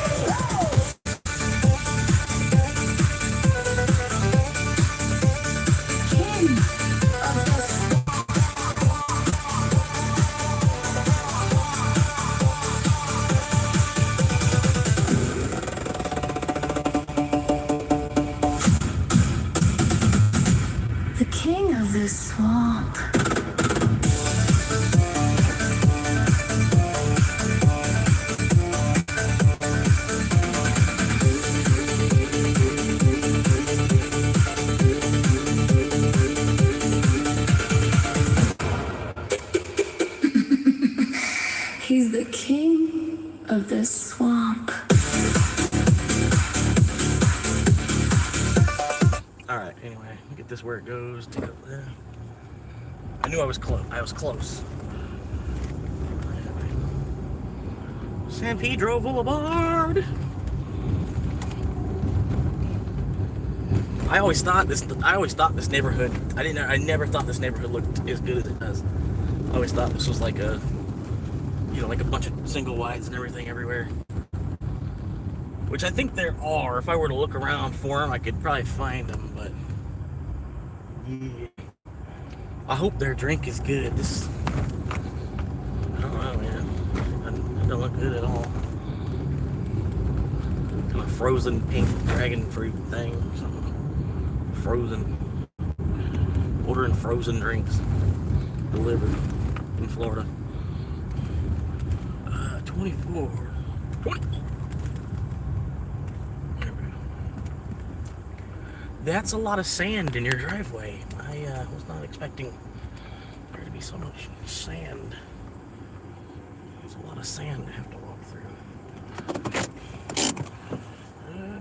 The king of the swamp. He's the king of the swamp. All right. Anyway, get this where it goes. Take it there. I knew I was close. San Pedro Boulevard. I always thought this neighborhood. I never thought this neighborhood looked as good as it does. I always thought this was like a, like a bunch of single wides and everything everywhere. Which I think there are. If I were to look around for them, I could probably find them. But yeah, I hope their drink is good. This, I don't know, man. It don't look good at all. Kind of frozen pink dragon fruit thing or something. Frozen. Ordering frozen drinks delivered in Florida. 24. 20. That's a lot of sand in your driveway. I was not expecting there to be so much sand. There's a lot of sand to have to walk through.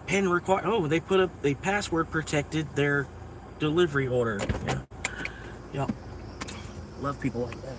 Pen required. Oh, they password protected their delivery order. Yeah. Yep. Love people like that.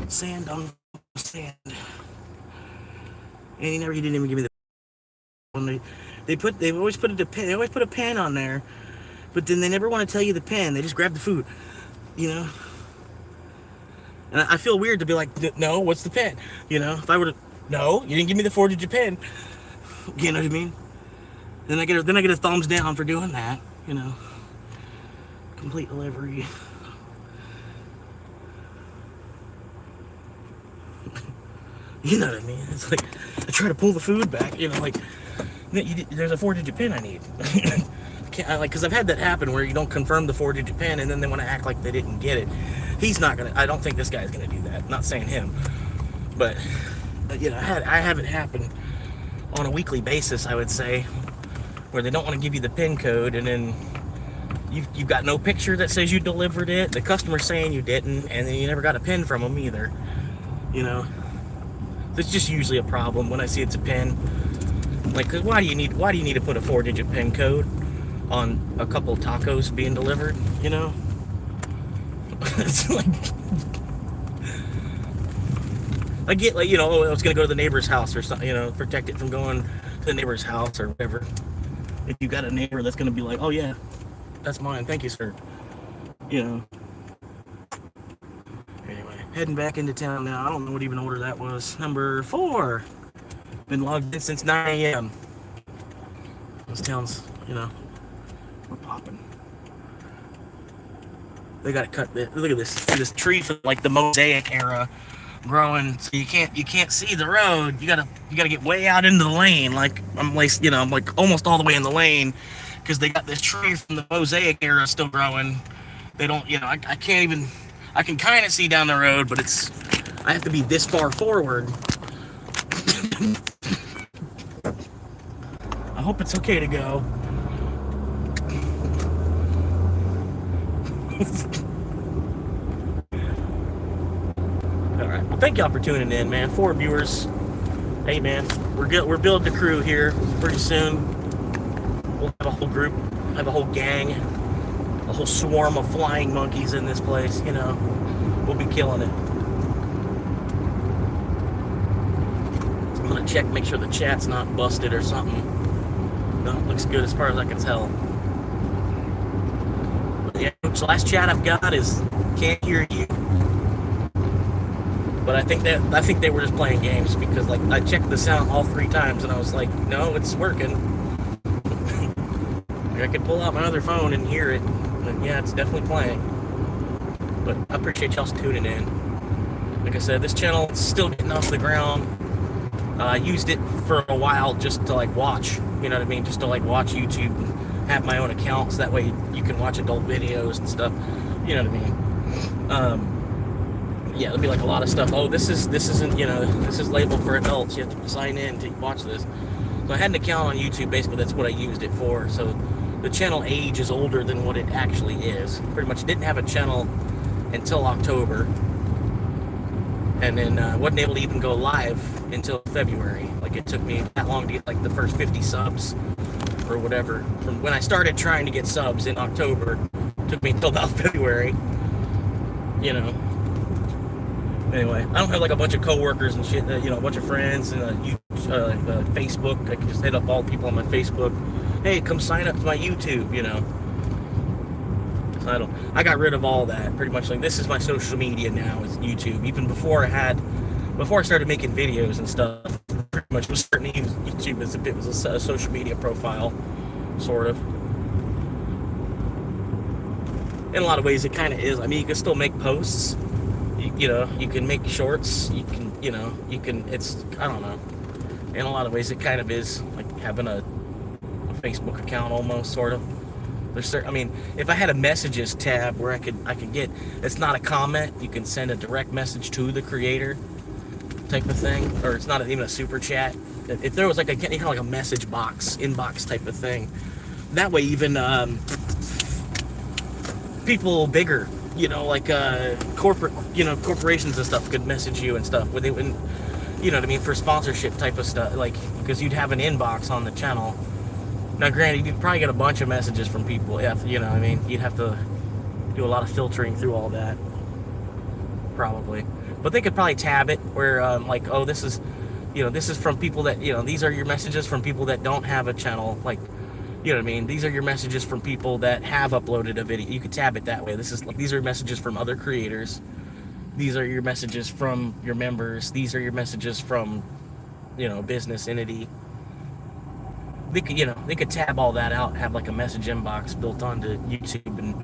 Sand on sand. And he didn't even give me the when they always put a pen. They always put a pen on there, but then they never want to tell you the pen. They just grab the food, And I feel weird to be like, no, what's the pen? If I were to, no, you didn't give me the 4-digit pen. You know what I mean? Then I get a thumbs down for doing that. Complete delivery. You know what I mean? It's like I try to pull the food back. There's a 4-digit pin I need. Because I've had that happen where you don't confirm the 4-digit pin, and then they want to act like they didn't get it. He's not gonna. I don't think this guy's gonna do that. Not saying him, but I have it happen on a weekly basis. I would say where they don't want to give you the pin code, and then you've got no picture that says you delivered it. The customer's saying you didn't, and then you never got a pin from them either. It's just usually a problem when I see it's a pin. Like, 'cause why do you need to put a 4-digit pin code on a couple of tacos being delivered? It's like I get I was gonna go to the neighbor's house or something, protect it from going to the neighbor's house or whatever. If you got a neighbor that's gonna be like, oh yeah, that's mine, thank you, sir. Anyway, heading back into town now. I don't know what even order that was. Number 4. Been logged in since 9 a.m. This town's, we're popping. They got to cut this. Look at this tree from like the Mosaic era growing, so you can't see the road. You gotta get way out into the lane. Like I'm like almost all the way in the lane because they got this tree from the Mosaic era still growing. They don't, I can't even. I can kind of see down the road, but I have to be this far forward. I hope it's okay to go. All right. Well, thank y'all for tuning in, man. 4 viewers. Hey, man, we're building a crew here. Pretty soon, we'll have a whole group, have a whole gang, a whole swarm of flying monkeys in this place. We'll be killing it. check, make sure the chat's not busted or something. No, it looks good as far as I can tell. But yeah, the last chat I've got is can't hear you. But I think they were just playing games, because like I checked the sound all 3 times and I was like, no, it's working. I could pull out my other phone and hear it, but yeah, it's definitely playing. But I appreciate y'all tuning in. Like I said, this channel is still getting off the ground. I used it for a while just to like watch, you know what I mean? Just to like watch YouTube and have my own account, so that way you can watch adult videos and stuff, you know what I mean? Yeah, there'll be like a lot of stuff. Oh, this isn't, you know, this is labeled for adults. You have to sign in to watch this. So I had an account on YouTube, basically that's what I used it for. So the channel age is older than what it actually is. Pretty much didn't have a channel until October. And then wasn't able to even go live until February. Like it took me that long to get like the first 50 subs or whatever. From when I started trying to get subs in October, it took me until about February. You know. Anyway, I don't have like a bunch of coworkers and shit, you know, a bunch of friends and Facebook. I can just hit up all the people on my Facebook. Hey, come sign up to my YouTube, you know. I got rid of all that pretty much. Like this is my social media now, is YouTube. Even before I started making videos and stuff, pretty much was starting to use YouTube as if it was a social media profile, sort of. In a lot of ways, it kind of is. I mean, you can still make posts. You know, you can make shorts. You can, you know, you can. It's, I don't know. In a lot of ways, it kind of is like having a Facebook account, almost, sort of. I mean, if I had a messages tab where I could get, it's not a comment, you can send a direct message to the creator type of thing, or it's not even a super chat. If there was like a kind of like a message box, inbox type of thing, that way even people bigger, you know, like corporate, you know, corporations and stuff could message you and stuff with it, and you know what I mean, for sponsorship type of stuff, like because you'd have an inbox on the channel. Now, granted, you'd probably get a bunch of messages from people. If, you know, I mean, you'd have to do a lot of filtering through all that, probably. But they could probably tab it where, like, oh, this is, you know, this is from people that, you know, these are your messages from people that don't have a channel. Like, you know what I mean? These are your messages from people that have uploaded a video. You could tab it that way. These are messages from other creators. These are your messages from your members. These are your messages from, you know, business entity. They could, you know, they could tab all that out, have like a message inbox built onto YouTube, and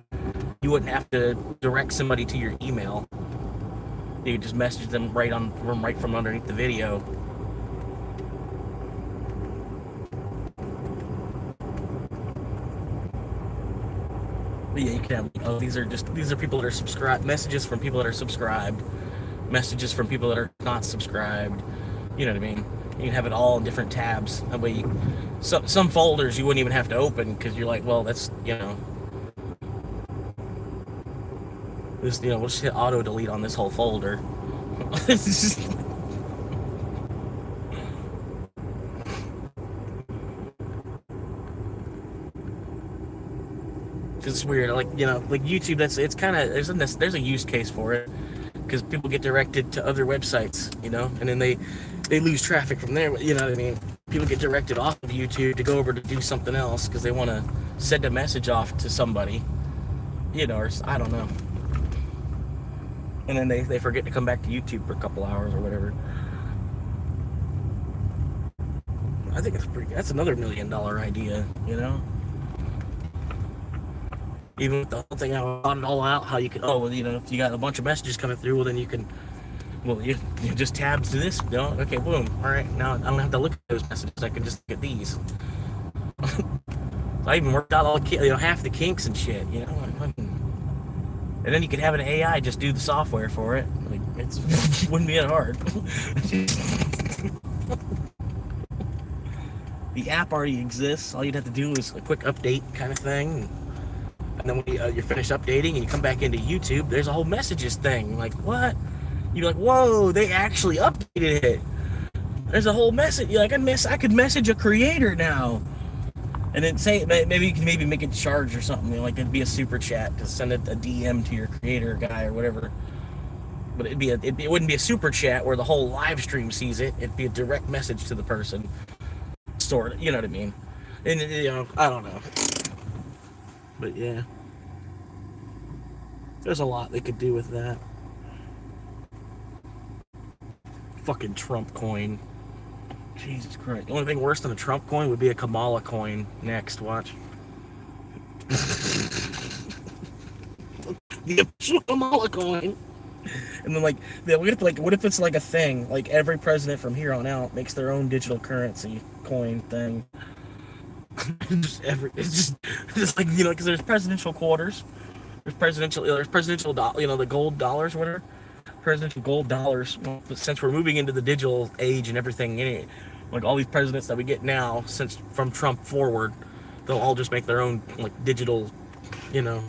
you wouldn't have to direct somebody to your email. You could just message them right from underneath the video. But yeah, you can have, oh, these are people that are subscribed, messages from people that are subscribed, messages from people that are not subscribed. You know what I mean? You can have it all in different tabs. That way, some folders you wouldn't even have to open, because you're like, well, that's, you know, this, you know, we'll just hit auto delete on this whole folder. It's weird. Like, you know, like YouTube, it's kind of, there's a use case for it, because people get directed to other websites, you know, and then they lose traffic from there, you know what I mean? People get directed off of YouTube to go over to do something else because they want to send a message off to somebody, you know, or I don't know. And then they forget to come back to YouTube for a couple hours or whatever. I think that's another $1 million idea, you know? Even with the whole thing, I thought it all out, how you can, oh, well, you know, if you got a bunch of messages coming through, well, then you can, well, you just tab to this, you know, okay, boom, all right, now I don't have to look at those messages, I can just look at these. I even worked out all, you know, half the kinks and shit, you know, and then you could have an AI just do the software for it. Like, it wouldn't be that hard. The app already exists, all you'd have to do is a quick update kind of thing. And then when you're finished updating and you come back into YouTube, there's a whole messages thing. Like, what? You're like, whoa, they actually updated it. There's a whole message. You're like, I could message a creator now. And then say, maybe you can make it charge or something. You know, like it'd be a super chat to send a DM to your creator guy or whatever. But it wouldn't be a super chat where the whole live stream sees it. It'd be a direct message to the person, sort of. You know what I mean? And you know, I don't know. But yeah, there's a lot they could do with that. Fucking Trump coin. Jesus Christ. The only thing worse than a Trump coin would be a Kamala coin. Next, watch. The official Kamala coin. And then what if it's like a thing? Like every president from here on out makes their own digital currency coin thing. It's just like, you know, because there's presidential quarters. There's presidential you know, the gold dollars or whatever. Presidential gold dollars. Well, but since we're moving into the digital age and everything, like all these presidents that we get now, since from Trump forward, they'll all just make their own like digital, you know,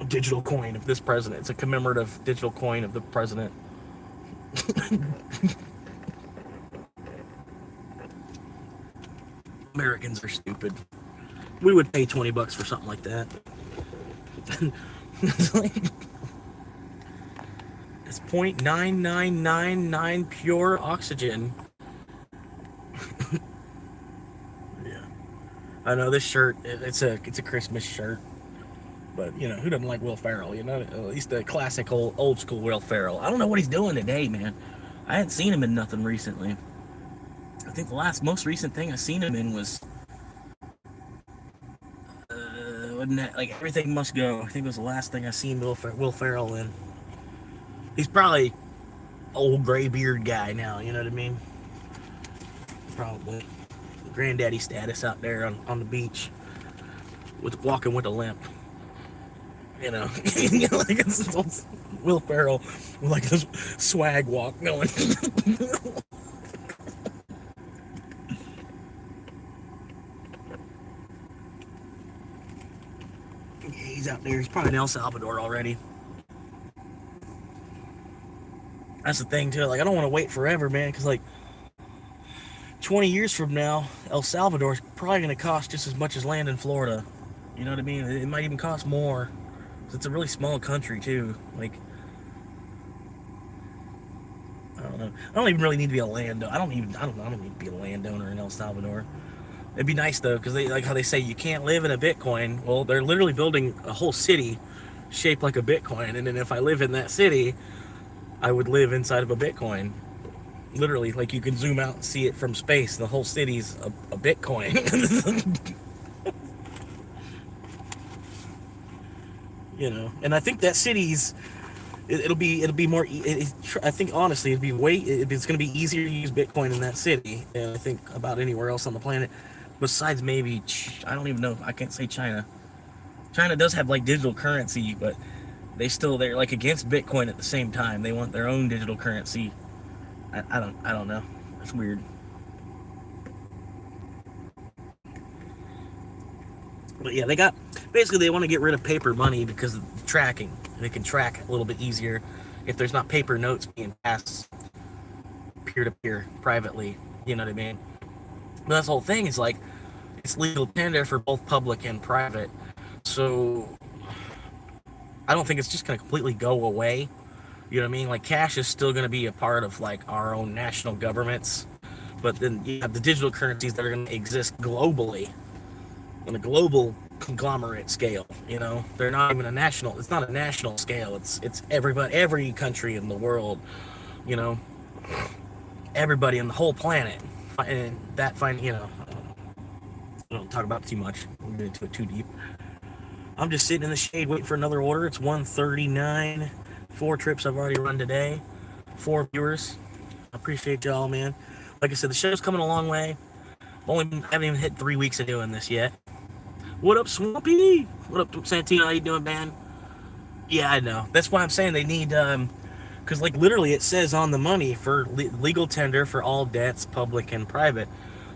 digital coin of this president. It's a commemorative digital coin of the president. Americans are stupid. We would pay $20 for something like that. It's like, it's 0.9999 pure oxygen. Yeah, I know this shirt. It's a Christmas shirt, but you know who doesn't like Will Ferrell? You know, at least the classic old school Will Ferrell. I don't know what he's doing today, man. I hadn't seen him in nothing recently. I think the most recent thing I seen him in was wasn't that like Everything Must Go? I think it was the last thing I seen Will Ferrell in. He's probably old gray beard guy now, you know what I mean? Probably granddaddy status out there on the beach with walking with a limp. You know, like it's Will Ferrell with like this swag walk going. He's out there. He's probably in El Salvador already. That's the thing too. Like, I don't want to wait forever, man, because like 20 years from now, El Salvador is probably going to cost just as much as land in Florida. You know what I mean? It might even cost more. It's a really small country too. Like, I don't know. I don't even really need to be a landowner. I don't need to be a landowner in El Salvador. It'd be nice though, because they like how they say you can't live in a Bitcoin. Well, they're literally building a whole city shaped like a Bitcoin, and then if I live in that city, I would live inside of a Bitcoin. Literally, like you can zoom out and see it from space. The whole city's a Bitcoin. You know, and I think that city's it'll be more. I think honestly, it's going to be easier to use Bitcoin in that city than I think about anywhere else on the planet. Besides maybe, I don't even know. I can't say China. China does have like digital currency, but they're like against Bitcoin at the same time. They want their own digital currency. I don't know. It's weird. But yeah, they want to get rid of paper money because of the tracking. They can track a little bit easier if there's not paper notes being passed peer-to-peer privately. You know what I mean? But that's the whole thing. Is like it's legal tender for both public and private. So I don't think it's just going to completely go away. You know what I mean? Like cash is still going to be a part of like our own national governments. But then you have the digital currencies that are going to exist globally on a global conglomerate scale. You know, they're not even it's not a national scale. It's every country in the world, you know, everybody in the whole planet. And that you know, I don't talk about it too much. I'm getting into it too deep. I'm just sitting in the shade waiting for another order. It's 1:39. 4 trips I've already run today. 4 viewers. I appreciate y'all, man. Like I said, the show's coming a long way. Haven't even hit 3 weeks of doing this yet. What up, Swampy? What up, Santino? How you doing, man? Yeah, I know. That's why I'm saying they need, because like literally it says on the money for legal tender for all debts, public and private.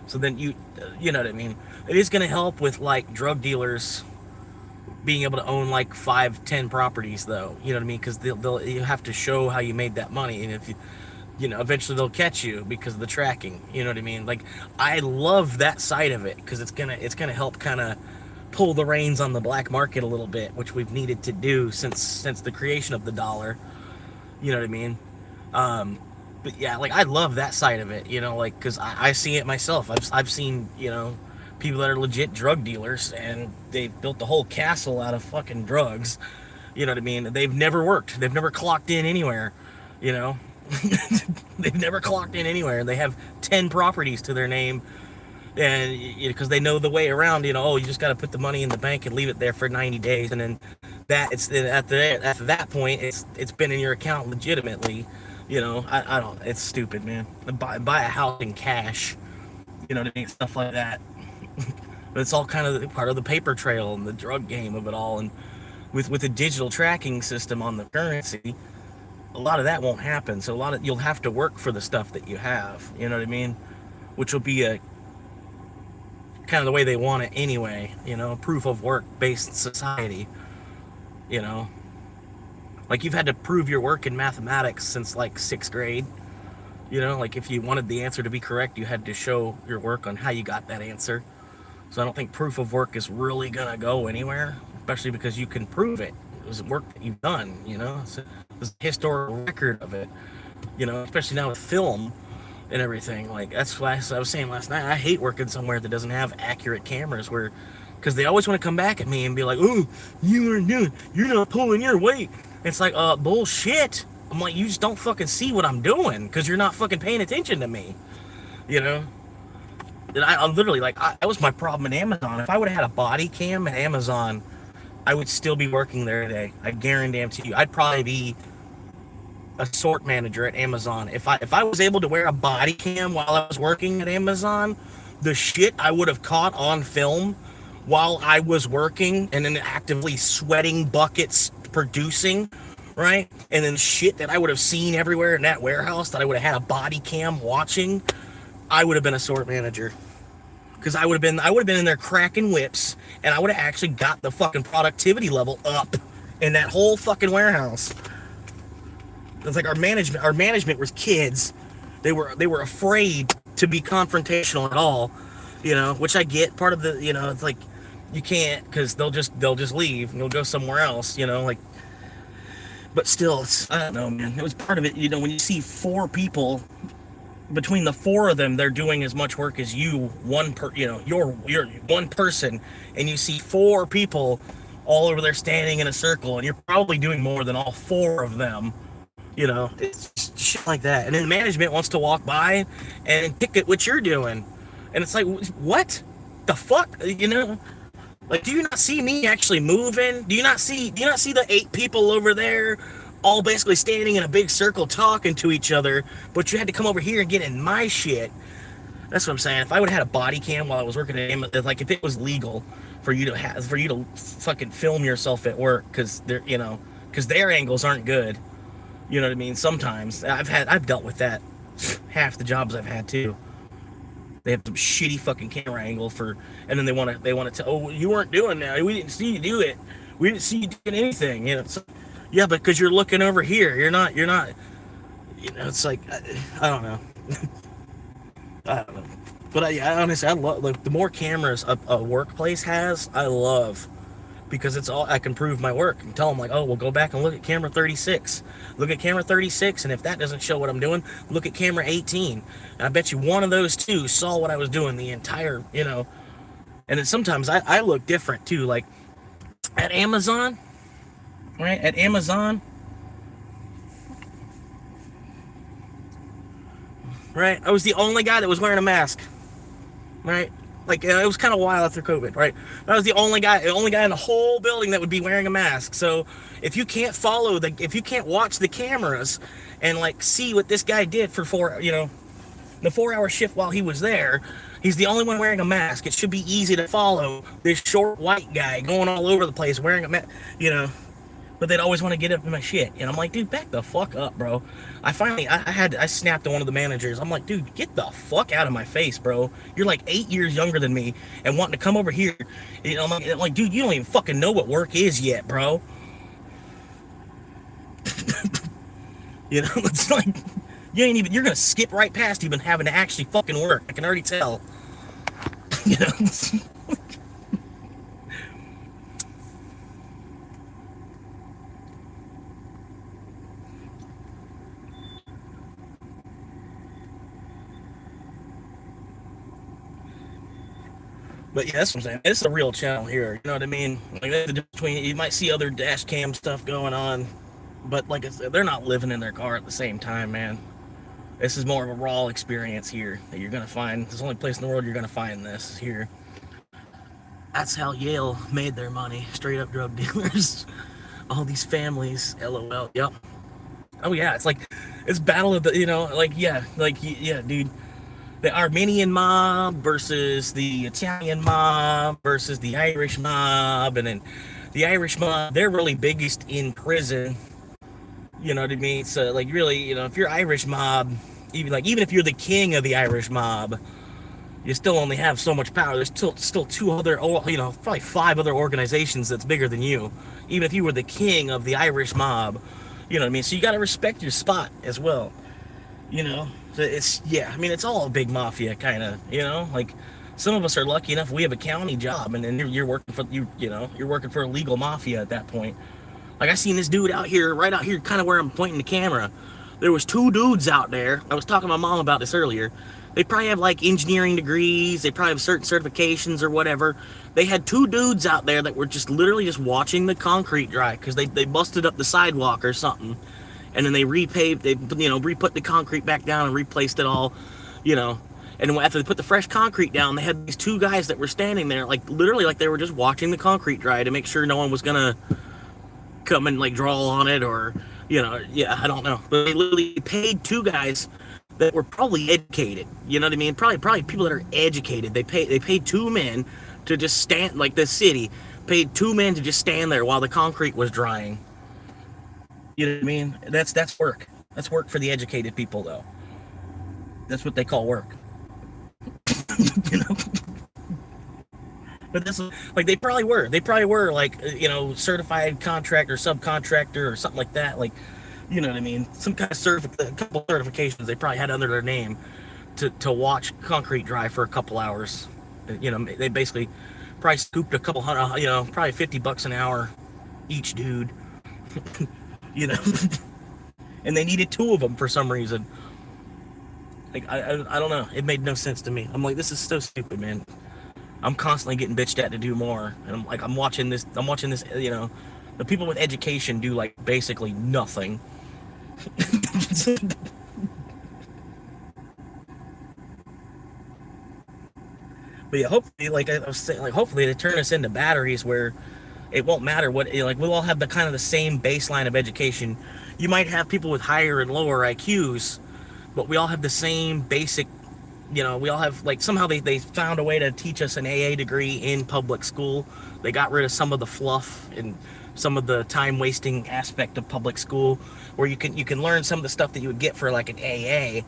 So then you know what I mean. It is going to help with like drug dealers being able to own like 5-10 properties, though. You know what I mean? Because you have to show how you made that money, and if you know, eventually they'll catch you because of the tracking. You know what I mean? Like, I love that side of it because it's gonna help kind of pull the reins on the black market a little bit, which we've needed to do since the creation of the dollar. You know what I mean? But yeah, like I love that side of it, you know, like because I see it myself. I've seen, you know, people that are legit drug dealers and they built the whole castle out of fucking drugs. You know what I mean? They've never worked. They've never clocked in anywhere. You know, they've never clocked in anywhere. They have 10 properties to their name, and because they know the way around. You know, oh, you just got to put the money in the bank and leave it there for 90 days, and then after that point, it's been in your account legitimately. You know, I don't. It's stupid, man. Buy a house in cash. You know what I mean? Stuff like that. But it's all kind of part of the paper trail and the drug game of it all. And with a digital tracking system on the currency, a lot of that won't happen. So you'll have to work for the stuff that you have. You know what I mean? Which will be a kind of the way they want it anyway. You know, proof of work based society. You know, like you've had to prove your work in mathematics since like 6th grade. You know, like if you wanted the answer to be correct, you had to show your work on how you got that answer. So I don't think proof of work is really gonna go anywhere, especially because you can prove it. It was work that you've done, you know. There's a historical record of it, you know, especially now with film and everything. Like that's why I was saying last night, I hate working somewhere that doesn't have accurate cameras because they always want to come back at me and be like, oh, you're not pulling your weight. It's like, bullshit. I'm like, you just don't fucking see what I'm doing because you're not fucking paying attention to me, you know? And I'm literally like, that was my problem at Amazon. If I would have had a body cam at Amazon, I would still be working there today. I guarantee you. I'd probably be a sort manager at Amazon. If I was able to wear a body cam while I was working at Amazon, the shit I would have caught on film while I was working and then actively sweating buckets producing, right? And then shit that I would have seen everywhere in that warehouse that I would have had a body cam watching, I would have been a sort manager. Because I would have been in there cracking whips, and I would have actually got the fucking productivity level up in that whole fucking warehouse. It's like our management was kids. They were afraid to be confrontational at all, you know, which I get. Part of the, you know, it's like you can't because they'll just leave and they'll go somewhere else, you know, like. But still, I don't know, man. It was part of it, you know, when you see 4 people. Between the 4 of them, they're doing as much work as you, you're one person, and you see 4 people all over there standing in a circle, and you're probably doing more than all 4 of them. You know, it's just shit like that. And then management wants to walk by and pick at what you're doing, and it's like, what the fuck, you know? Like, do you not see me actually moving? Do you not see the 8 people over there? All basically standing in a big circle talking to each other, but you had to come over here and get in my shit. That's what I'm saying. If I would have had a body cam while I was working at Amazon, like if it was legal for you to fucking film yourself at work, because their angles aren't good. You know what I mean? Sometimes I've dealt with that. Half the jobs I've had too. They have some shitty fucking camera angle and then they want to oh, you weren't doing that. We didn't see you do it. We didn't see you doing anything. You know. Yeah, but because you're looking over here, you're not, you know, it's like, I don't know. I don't know. But I honestly, I love, like, the more cameras a workplace has, I love, because it's all, I can prove my work and tell them like, oh, well, go back and look at camera 36. Look at camera 36, and if that doesn't show what I'm doing, look at camera 18. And I bet you one of those 2 saw what I was doing the entire, you know. And then sometimes I look different too, like at Amazon. Right, at Amazon, right, I was the only guy that was wearing a mask, right, like, it was kind of wild after COVID, right, I was the only guy in the whole building that would be wearing a mask. So if you can't if you can't watch the cameras and, like, see what this guy did for the 4-hour shift while he was there, he's the only one wearing a mask. It should be easy to follow this short white guy going all over the place wearing a mask, you know. But they'd always want to get up in my shit. And I'm like, dude, back the fuck up, bro. I snapped to one of the managers. I'm like, dude, get the fuck out of my face, bro. You're like 8 years younger than me and wanting to come over here. You know, I'm like, dude, you don't even fucking know what work is yet, bro. You know, it's like, you're going to skip right past even having to actually fucking work. I can already tell. You know? But yeah, that's what I'm saying. It's a real channel here. You know what I mean? Like that's the difference between, you might see other dash cam stuff going on, but like I said, they're not living in their car at the same time, man. This is more of a raw experience here that you're gonna find. It's the only place in the world you're gonna find this here. That's how Yale made their money. Straight up drug dealers. All these families. LOL. Yep. Oh yeah, it's battle of the, yeah, dude. The Armenian mob versus the Italian mob versus the Irish mob, and then the Irish mob, they're really biggest in prison. You know what I mean? So like really, if you're Irish mob, even if you're the king of the Irish mob, you still only have so much power. There's still two other, probably 5 other organizations that's bigger than you. Even if you were the king of the Irish mob, you know what I mean? So you got to respect your spot as well. So it's all a big mafia kind of, like some of us are lucky enough we have a county job, and then you're working for you're working for a legal mafia at that point. Like I seen this dude right out here, kind of where I'm pointing the camera. There was 2 dudes out there. I was talking to my mom about this earlier. They probably have like engineering degrees. They probably have certain certifications or whatever. They had 2 dudes out there that were just literally just watching the concrete dry because they busted up the sidewalk or something. And then they repaved, re-put the concrete back down and replaced it all, And after they put the fresh concrete down, they had these 2 guys that were standing there, like literally like they were just watching the concrete dry to make sure no one was gonna come and like draw on it or, I don't know. But they literally paid 2 guys that were probably educated, you know what I mean? Probably people that are educated. They paid 2 men to just stand, like the city paid 2 men to just stand there while the concrete was drying. You know what I mean? That's work. That's work for the educated people, though. That's what they call work. But this is like they probably were like certified contractor, subcontractor, or something like that. Like, you know what I mean? Some kind of a couple certifications they probably had under their name to watch concrete dry for a couple hours. They basically probably scooped a couple hundred, probably $50 an hour each dude. And they needed 2 of them for some reason. Like I don't know. It made no sense to me. I'm like, this is so stupid, man. I'm constantly getting bitched at to do more, and I'm watching this. The people with education do like basically nothing. But yeah, hopefully, like I was saying, like hopefully they turn us into batteries where it won't matter what, we'll all have the same baseline of education. You might have people with higher and lower IQs, but we all have the same basic, we all have, like, somehow they found a way to teach us an AA degree in public school. They got rid of some of the fluff and some of the time wasting aspect of public school, where you can learn some of the stuff that you would get for like an AA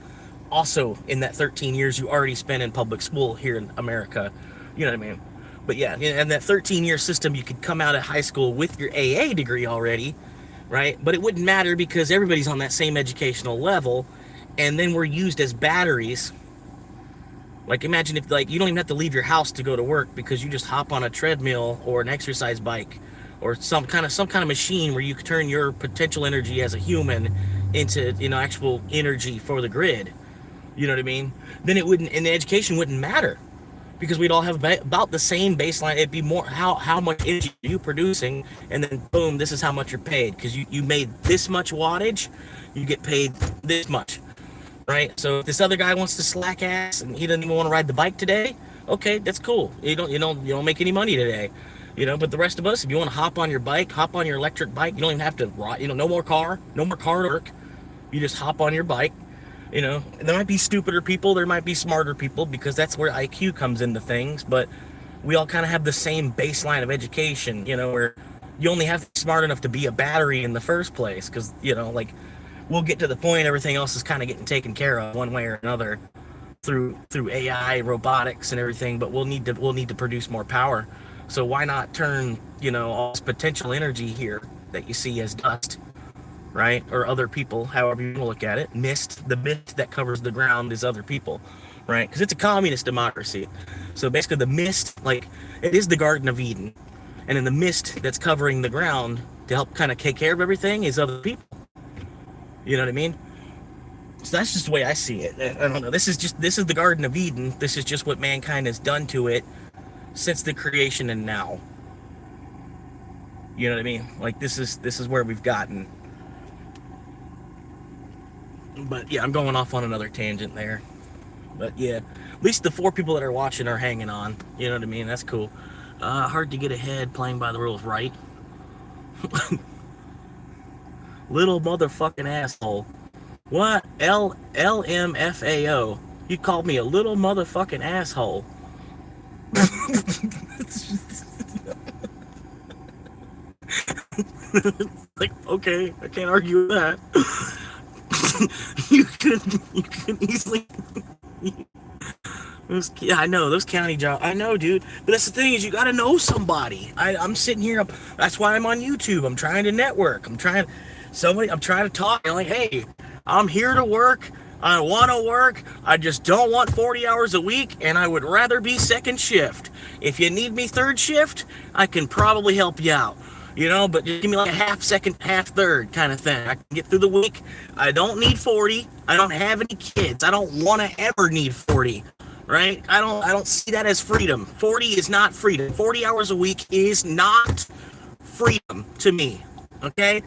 also in that 13 years you already spent in public school here in America. You know what I mean? But yeah, in that 13-year system, you could come out of high school with your AA degree already, right? But it wouldn't matter because everybody's on that same educational level, and then we're used as batteries. Like, imagine if, like, you don't even have to leave your house to go to work because you just hop on a treadmill or an exercise bike or some kind of machine where you can turn your potential energy as a human into, actual energy for the grid. You know what I mean? Then it wouldn't, and the education wouldn't matter, because we'd all have about the same baseline. It'd be more how much energy are you producing, and then boom, this is how much you're paid, because you made this much wattage, you get paid this much, right? So if this other guy wants to slack ass and he doesn't even want to ride the bike today, okay, that's cool. You don't make any money today, But the rest of us, if you want to hop on your bike, hop on your electric bike, you don't even have to ride. No more car to work. You just hop on your bike. There might be stupider people, there might be smarter people, because that's where IQ comes into things, but we all kind of have the same baseline of education, where you only have to be smart enough to be a battery in the first place, because, we'll get to the point everything else is kind of getting taken care of one way or another through AI, robotics, and everything, but we'll need to produce more power. So why not turn, all this potential energy here that you see as dust, right? Or other people, however you want to look at it. The mist that covers the ground is other people, right? Because it's a communist democracy. So basically the mist, like, it is the Garden of Eden. And then the mist that's covering the ground to help kind of take care of everything is other people. You know what I mean? So that's just the way I see it. I don't know. This is the Garden of Eden. This is just what mankind has done to it since the creation and now. You know what I mean? Like this is where we've gotten. But yeah, I'm going off on another tangent there. But yeah, at least the 4 people that are watching are hanging on. You know what I mean? That's cool. Hard to get ahead playing by the rules, right? Little motherfucking asshole. What? LMFAO. You called me a little motherfucking asshole. Like, okay, I can't argue with that. you could easily. Yeah, I know those county jobs. I know, dude. But that's the thing is, you got to know somebody. I'm sitting here. That's why I'm on YouTube. I'm trying to network. I'm trying to talk. I'm like, hey, I'm here to work. I want to work. I just don't want 40 hours a week, and I would rather be second shift. If you need me third shift, I can probably help you out. You know, but just give me like a half second, half third kind of thing. I can get through the week. I don't need 40. I don't have any kids. I don't want to ever need 40. Right? I don't see that as freedom. 40 is not freedom. 40 hours a week is not freedom to me. Okay?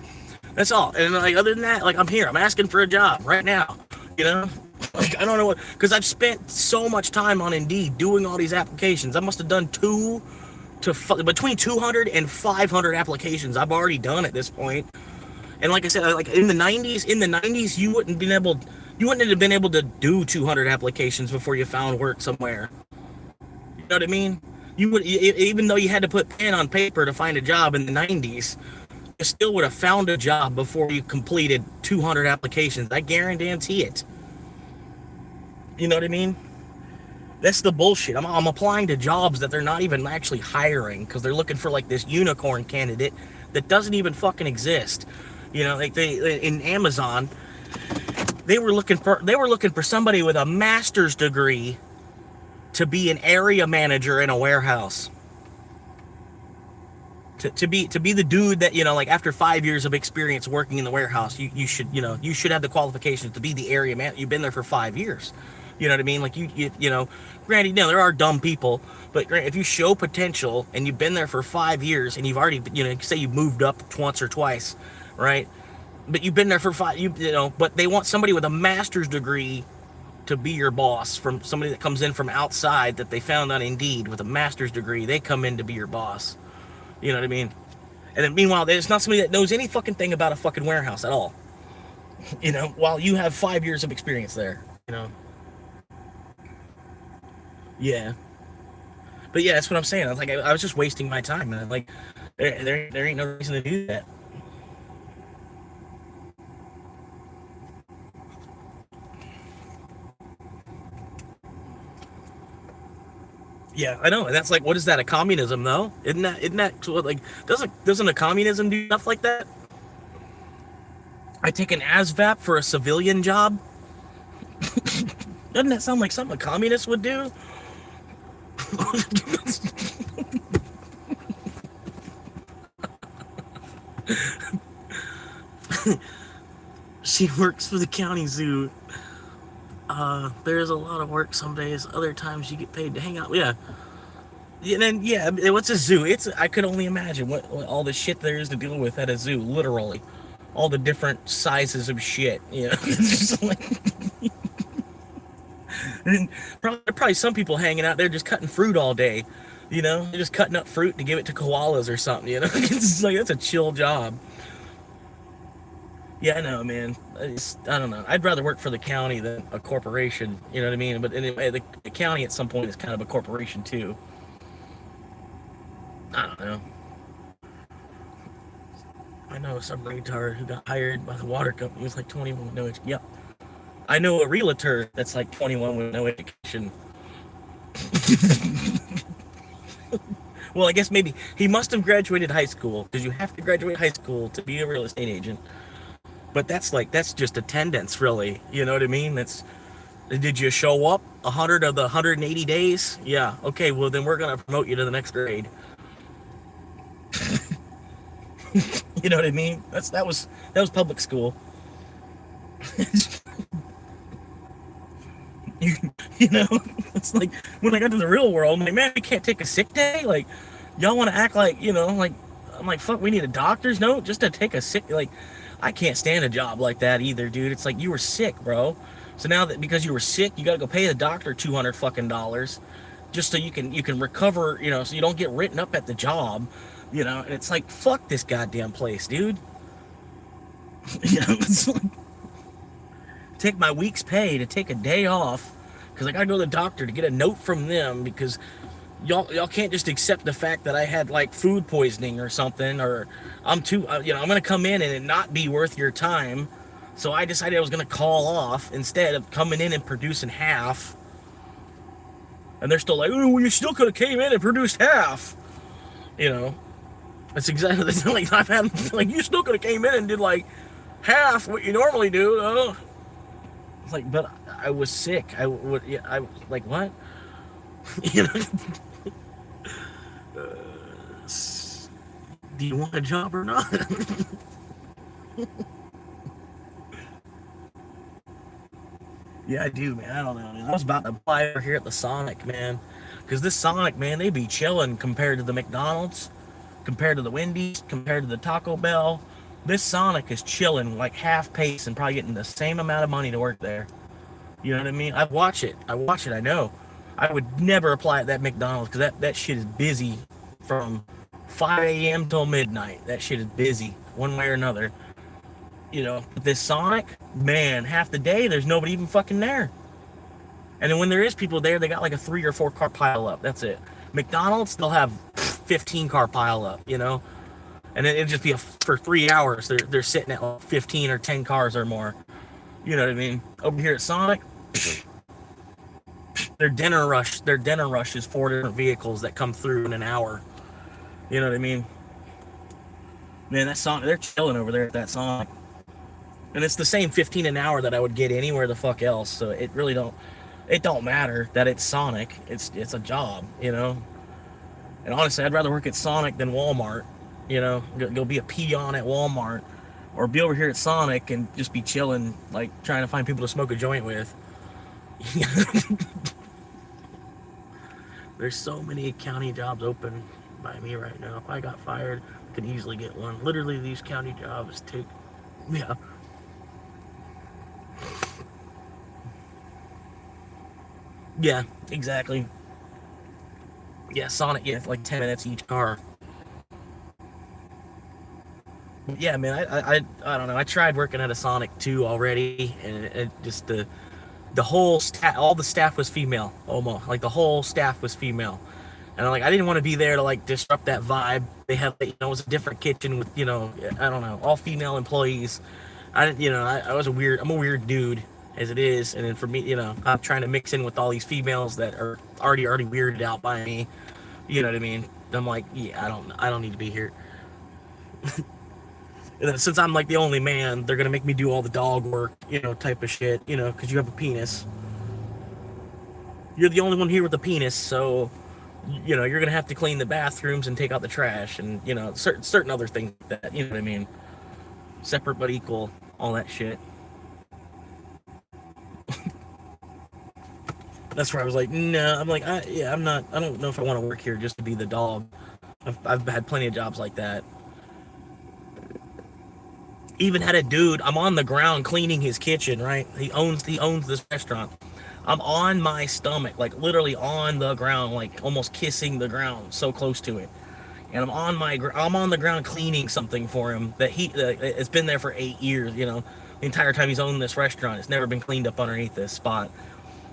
That's all. And like other than that, like I'm here. I'm asking for a job right now. You know? Like I don't know what, because I've spent so much time on Indeed doing all these applications. I must have done between 200 and 500 applications I've already done at this point. And like I said, like in the 90s, you wouldn't have been able to do 200 applications before you found work somewhere. You know what I mean? You would, even though you had to put pen on paper to find a job in the 90s, you still would have found a job before you completed 200 applications. I guarantee it. You know what I mean? That's the bullshit. I'm applying to jobs that they're not even actually hiring because they're looking for like this unicorn candidate that doesn't even fucking exist. You know, like in Amazon, they were looking for somebody with a master's degree to be an area manager in a warehouse. To be the dude that, you know, like after 5 years of experience working in the warehouse, you should have the qualifications to be the area man. You've been there for 5 years. You know what I mean? Like you know, granted, you know, there are dumb people, but if you show potential and you've been there for 5 years and you've already, you know, say you've moved up once or twice, right? But you've been there for 5, you know, but they want somebody with a master's degree to be your boss, from somebody that comes in from outside that they found on Indeed with a master's degree. They come in to be your boss. You know what I mean? And then meanwhile, there's not somebody that knows any fucking thing about a fucking warehouse at all. You know, while you have 5 years of experience there, you know. Yeah. But yeah, that's what I'm saying. I was like, I was just wasting my time, and like, there ain't no reason to do that. Yeah, I know. And that's like, what is that? A communism, though? Isn't that what, like, doesn't a communism do stuff like that? I take an ASVAB for a civilian job. Doesn't that sound like something a communist would do? She works for the county zoo. There's a lot of work some days. Other times you get paid to hang out. Yeah. And then, yeah, what's a zoo? I could only imagine what all the shit there is to deal with at a zoo, literally. All the different sizes of shit, you know. It's just like... And probably some people hanging out there just cutting fruit all day, you know. They're just cutting up fruit to give it to koalas or something, you know. It's like, that's a chill job. Yeah, I know, man. I don't know. I'd rather work for the county than a corporation, you know what I mean? But anyway, the county at some point is kind of a corporation too. I don't know. I know some retard who got hired by the water company. He was like 21 with no education. Yep. I know a realtor that's like 21 with no education. Well, I guess maybe he must have graduated high school, because you have to graduate high school to be a real estate agent. But that's just attendance, really. You know what I mean? Did you show up 100 of the 180 days? Yeah. Okay, well then we're gonna promote you to the next grade. You know what I mean? That was public school. You know, it's like when I got to the real world, I'm like, man, we can't take a sick day. Like, y'all want to act like, you know, like, I'm like, fuck, we need a doctor's note just to take a sick. Like, I can't stand a job like that either, dude. It's like, you were sick, bro. So now that because you were sick, you got to go pay the doctor $200 fucking dollars just so you can recover, you know, so you don't get written up at the job, you know. And it's like, fuck this goddamn place, dude. You know, it's like, take my week's pay to take a day off because I gotta go to the doctor to get a note from them because y'all can't just accept the fact that I had like food poisoning or something, or I'm too, you know, I'm gonna come in and it not be worth your time. So I decided I was gonna call off instead of coming in and producing half. And they're still like, oh, well, you still could have came in and produced half. You know, that's exactly that's like I've had like you still could have came in and did like half what you normally do. Though. It's like, but I was sick. I would, yeah, I like what? You know. Do you want a job or not? Yeah, I do, man. I don't know, man. I was about to apply over here at the Sonic, man. Because this Sonic, man, they be chilling compared to the McDonald's, compared to the Wendy's, compared to the Taco Bell. This Sonic is chilling like half pace and probably getting the same amount of money to work there. You know what I mean? I watch it, I know. I would never apply at that McDonald's because that shit is busy from 5 a.m. till midnight. That shit is busy one way or another. You know, but this Sonic, man, half the day there's nobody even fucking there. And then when there is people there, they got like a 3 or 4 car pile up. That's it. McDonald's, they'll have 15 car pile up, you know? And it'll just be for 3 hours. They're sitting at like 15 or 10 cars or more. You know what I mean? Over here at Sonic, their dinner rush is 4 different vehicles that come through in an hour. You know what I mean? Man, that Sonic, they're chilling over there at that Sonic. And it's the same 15 an hour that I would get anywhere the fuck else. So it really don't matter that it's Sonic. It's a job, you know? And honestly, I'd rather work at Sonic than Walmart. You know, go be a peon at Walmart, or be over here at Sonic and just be chilling, like trying to find people to smoke a joint with. There's so many county jobs open by me right now. If I got fired, I could easily get one. Literally, these county jobs take, yeah. Yeah, exactly. Yeah, Sonic, yeah, like 10 minutes each car. Yeah, man, I don't know. I tried working at a Sonic 2 already, and it just the whole staff, all the staff was female, almost. Like the whole staff was female, and I didn't want to be there to like disrupt that vibe. They had, you know, it was a different kitchen with, you know, I don't know, all female employees. I was I'm a weird dude as it is, and then for me, you know, I'm trying to mix in with all these females that are already weirded out by me. You know what I mean? I'm like, yeah, I don't need to be here. And then since I'm like the only man, they're gonna make me do all the dog work, you know, type of shit, you know, because you have a penis. You're the only one here with a penis, so, you know, you're gonna have to clean the bathrooms and take out the trash, and, you know, certain other things like that, you know what I mean? Separate but equal, all that shit. That's where I was like, no, I'm like, I don't know if I want to work here just to be the dog. I've had plenty of jobs like that. Even had a dude, I'm on the ground cleaning his kitchen, right? He owns this restaurant. I'm on my stomach, like literally on the ground, like almost kissing the ground, so close to it. And I'm on the ground cleaning something for him that it's been there for 8 years, you know. The entire time he's owned this restaurant, it's never been cleaned up underneath this spot.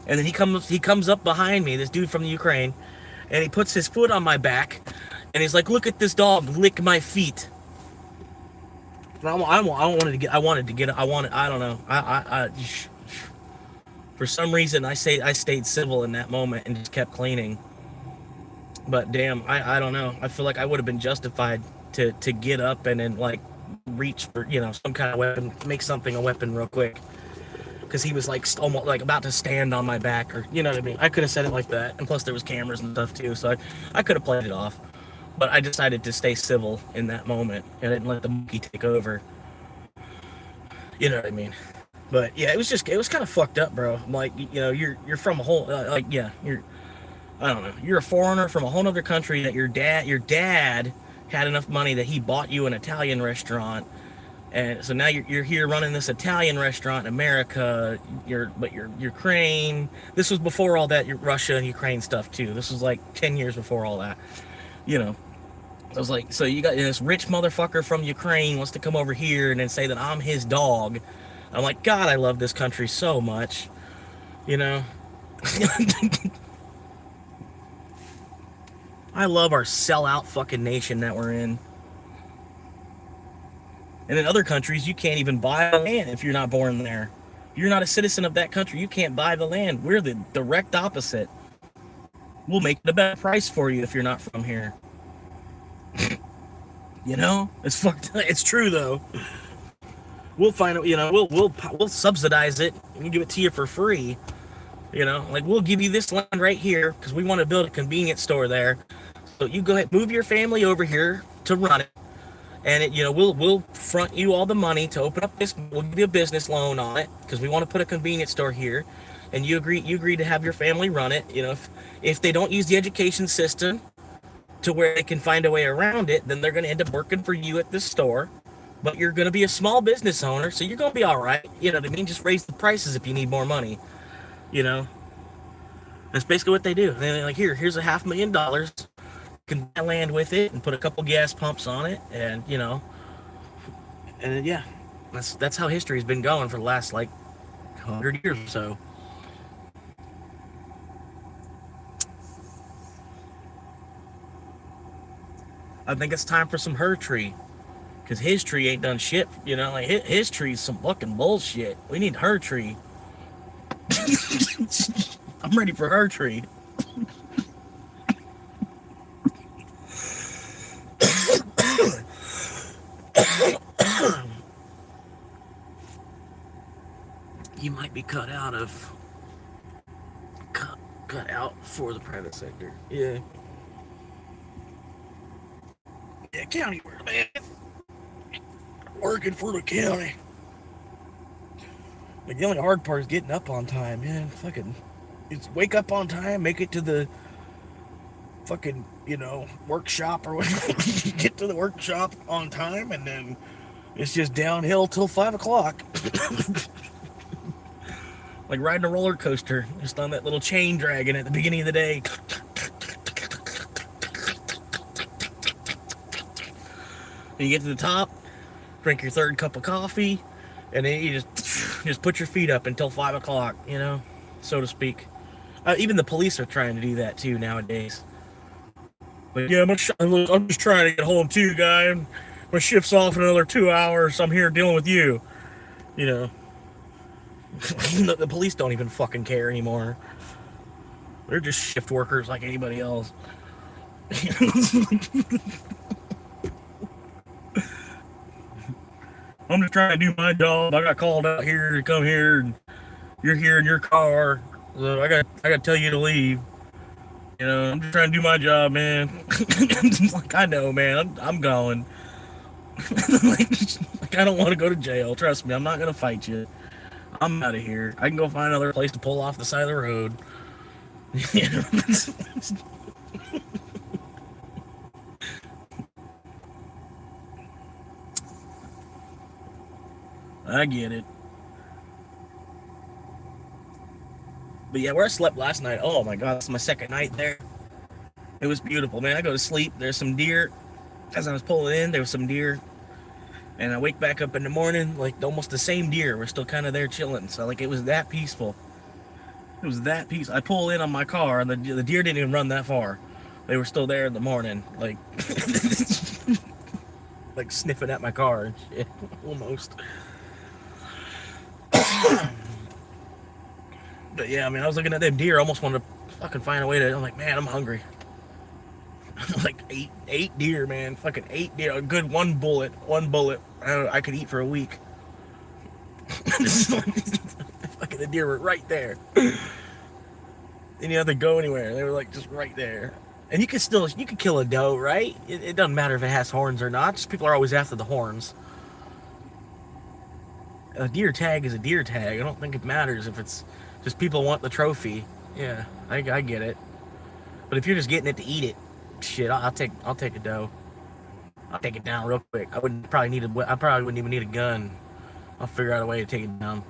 And then he comes up behind me, this dude from the Ukraine, and he puts his foot on my back, and he's like, "Look at this dog lick my feet." I for some reason I stayed civil in that moment and just kept cleaning. But damn, I don't know. I feel like I would have been justified to get up and then like reach for, you know, some kind of weapon, make something a weapon real quick. Because he was like almost like about to stand on my back, or you know what I mean. I could have said it like that, and plus there was cameras and stuff too, so I could have played it off. But I decided to stay civil in that moment and didn't let the monkey take over. You know what I mean? But yeah, it was kind of fucked up, bro. Like, you know, you're from a whole, like, yeah, I don't know, you're a foreigner from a whole other country that your dad had enough money that he bought you an Italian restaurant. And so now you're here running this Italian restaurant in America. You're Ukraine. This was before all that, Russia and Ukraine stuff too. This was like 10 years before all that, you know. I was like, so you got this rich motherfucker from Ukraine wants to come over here and then say that I'm his dog. I'm like, God, I love this country so much, you know. I love our sellout fucking nation that we're in. And in other countries, you can't even buy the land if you're not born there. You're not a citizen of that country. You can't buy the land. We're the direct opposite. We'll make it a better price for you if you're not from here. You know, it's fucked. It's true though. We'll find it. You know, we'll subsidize it and give it to you for free. You know, like we'll give you this land right here because we want to build a convenience store there. So you go ahead, move your family over here to run it. And you know, we'll front you all the money to open up this. We'll give you a business loan on it because we want to put a convenience store here, and you agree to have your family run it. You know, if they don't use the education system to where they can find a way around it, then they're going to end up working for you at this store. But you're going to be a small business owner, so you're going to be all right. You know what I mean? Just raise the prices if you need more money. You know, that's basically what they do. They're like, here's $500,000. Can buy land with it and put a couple gas pumps on it, and you know, and yeah, that's how history's been going for the last like 100 years or so. I think it's time for some her tree, because his tree ain't done shit. You know, like his tree's some fucking bullshit. We need her tree. I'm ready for her tree. You might be cut out for the private sector. Yeah. Yeah, county work, man. Working for the county. Like the only hard part is getting up on time, man. Fucking, it's wake up on time, make it to the fucking, you know, workshop or whatever. Get to the workshop on time, and then it's just downhill till 5 o'clock. Like riding a roller coaster, just on that little chain dragon at the beginning of the day. And you get to the top, drink your third cup of coffee, and then you just put your feet up until 5 o'clock, you know, so to speak. Even the police are trying to do that too nowadays. But yeah, I'm just trying to get home too, guy. My shift's off in another 2 hours. I'm here dealing with you, you know. The police don't even fucking care anymore. They're just shift workers like anybody else. I'm just trying to do my job. I got called out here to come here, and you're here in your car, so I got to tell you to leave. You know, I'm just trying to do my job, man. Like, I know, man. I'm going. Like, I don't want to go to jail. Trust me, I'm not gonna fight you. I'm out of here. I can go find another place to pull off the side of the road. You know? I get it. But yeah, where I slept last night, oh my god, it's my second night there. It was beautiful, man. I go to sleep, there's some deer. As I was pulling in, there was some deer. And I wake back up in the morning, like almost the same deer. We're still kind of there chilling. So like it was that peaceful. It was that peaceful. I pull in on my car, and the deer didn't even run that far. They were still there in the morning, like like sniffing at my car and shit, almost. But yeah, I mean, I was looking at them deer. I almost wanted to fucking find a way to. I'm like, man, I'm hungry. Like eight deer, man. Fucking 8 deer. A good one bullet. I could eat for a week. Fucking the deer were right there. They didn't have to go anywhere. They were like just right there. And you could kill a doe, right? It doesn't matter if it has horns or not. Just people are always after the horns. a deer tag is a deer tag. I don't think it matters if it's just people want the trophy. Yeah, I get it. But if you're just getting it to eat it, shit, I'll take a doe. I'll take it down real quick. I probably wouldn't even need a gun. I'll figure out a way to take it down.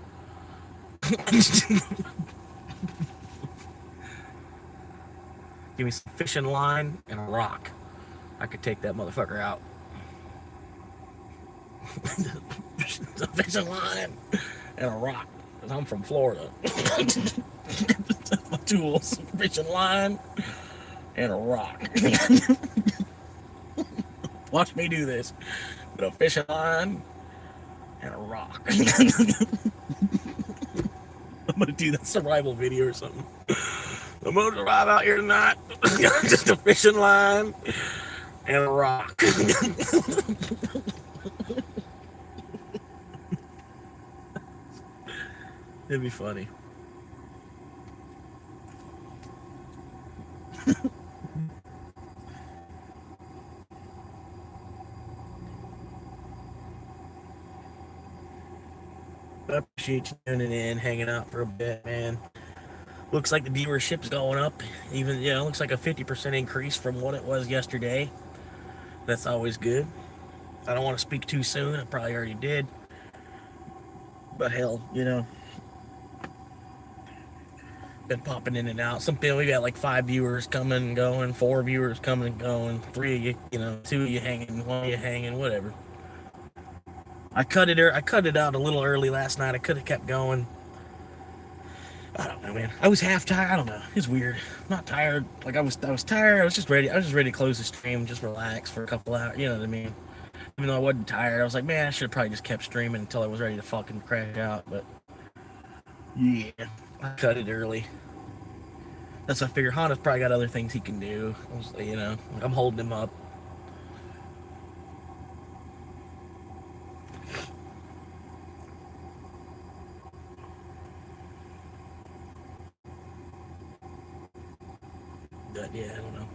Give me some fishing line and a rock. I could take that motherfucker out. Some fishing line and a rock. Cause I'm from Florida. My tools, fishing line and a rock. Watch me do this with a fishing line and a rock. I'm gonna do that survival video or something. I'm gonna survive out here tonight. Just a fishing line and a rock. It'd be funny. I appreciate you tuning in, hanging out for a bit, man. Looks like the viewership's going up. Even, looks like a 50% increase from what it was yesterday. That's always good. I don't want to speak too soon. I probably already did. But hell, been popping in and out. We got like 5 viewers coming and going, 4 viewers coming and going, 3 of you, 2 of you hanging, 1 of you hanging, whatever. I cut it out a little early last night. I could have kept going. I don't know, man. I was half tired. I don't know. It's weird. I'm not tired. Like I was tired. I was just ready to close the stream, just relax for a couple hours. You know what I mean? Even though I wasn't tired, I was like, man, I should have probably just kept streaming until I was ready to fucking crash out. But yeah, I cut it early. That's what I figured. Honda's probably got other things he can do. I'm holding him up. But yeah, I don't know.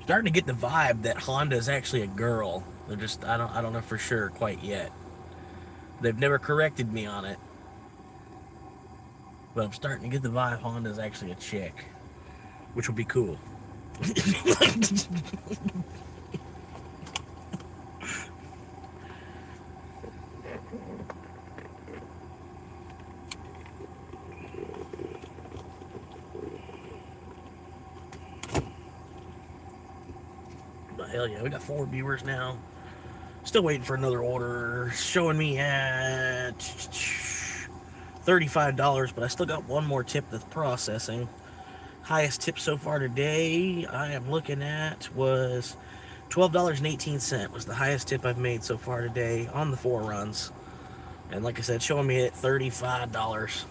Starting to get the vibe that Honda is actually a girl. They're just, I don't know for sure quite yet. They've never corrected me on it. But I'm starting to get the vibe Honda is actually a chick. Which would be cool. But hell yeah, we got 4 viewers now. Still waiting for another order. Showing me at $35, but I still got one more tip that's processing. Highest tip so far today I am looking at was $12.18 was the highest tip I've made so far today on the 4 runs. And like I said, showing me at $35.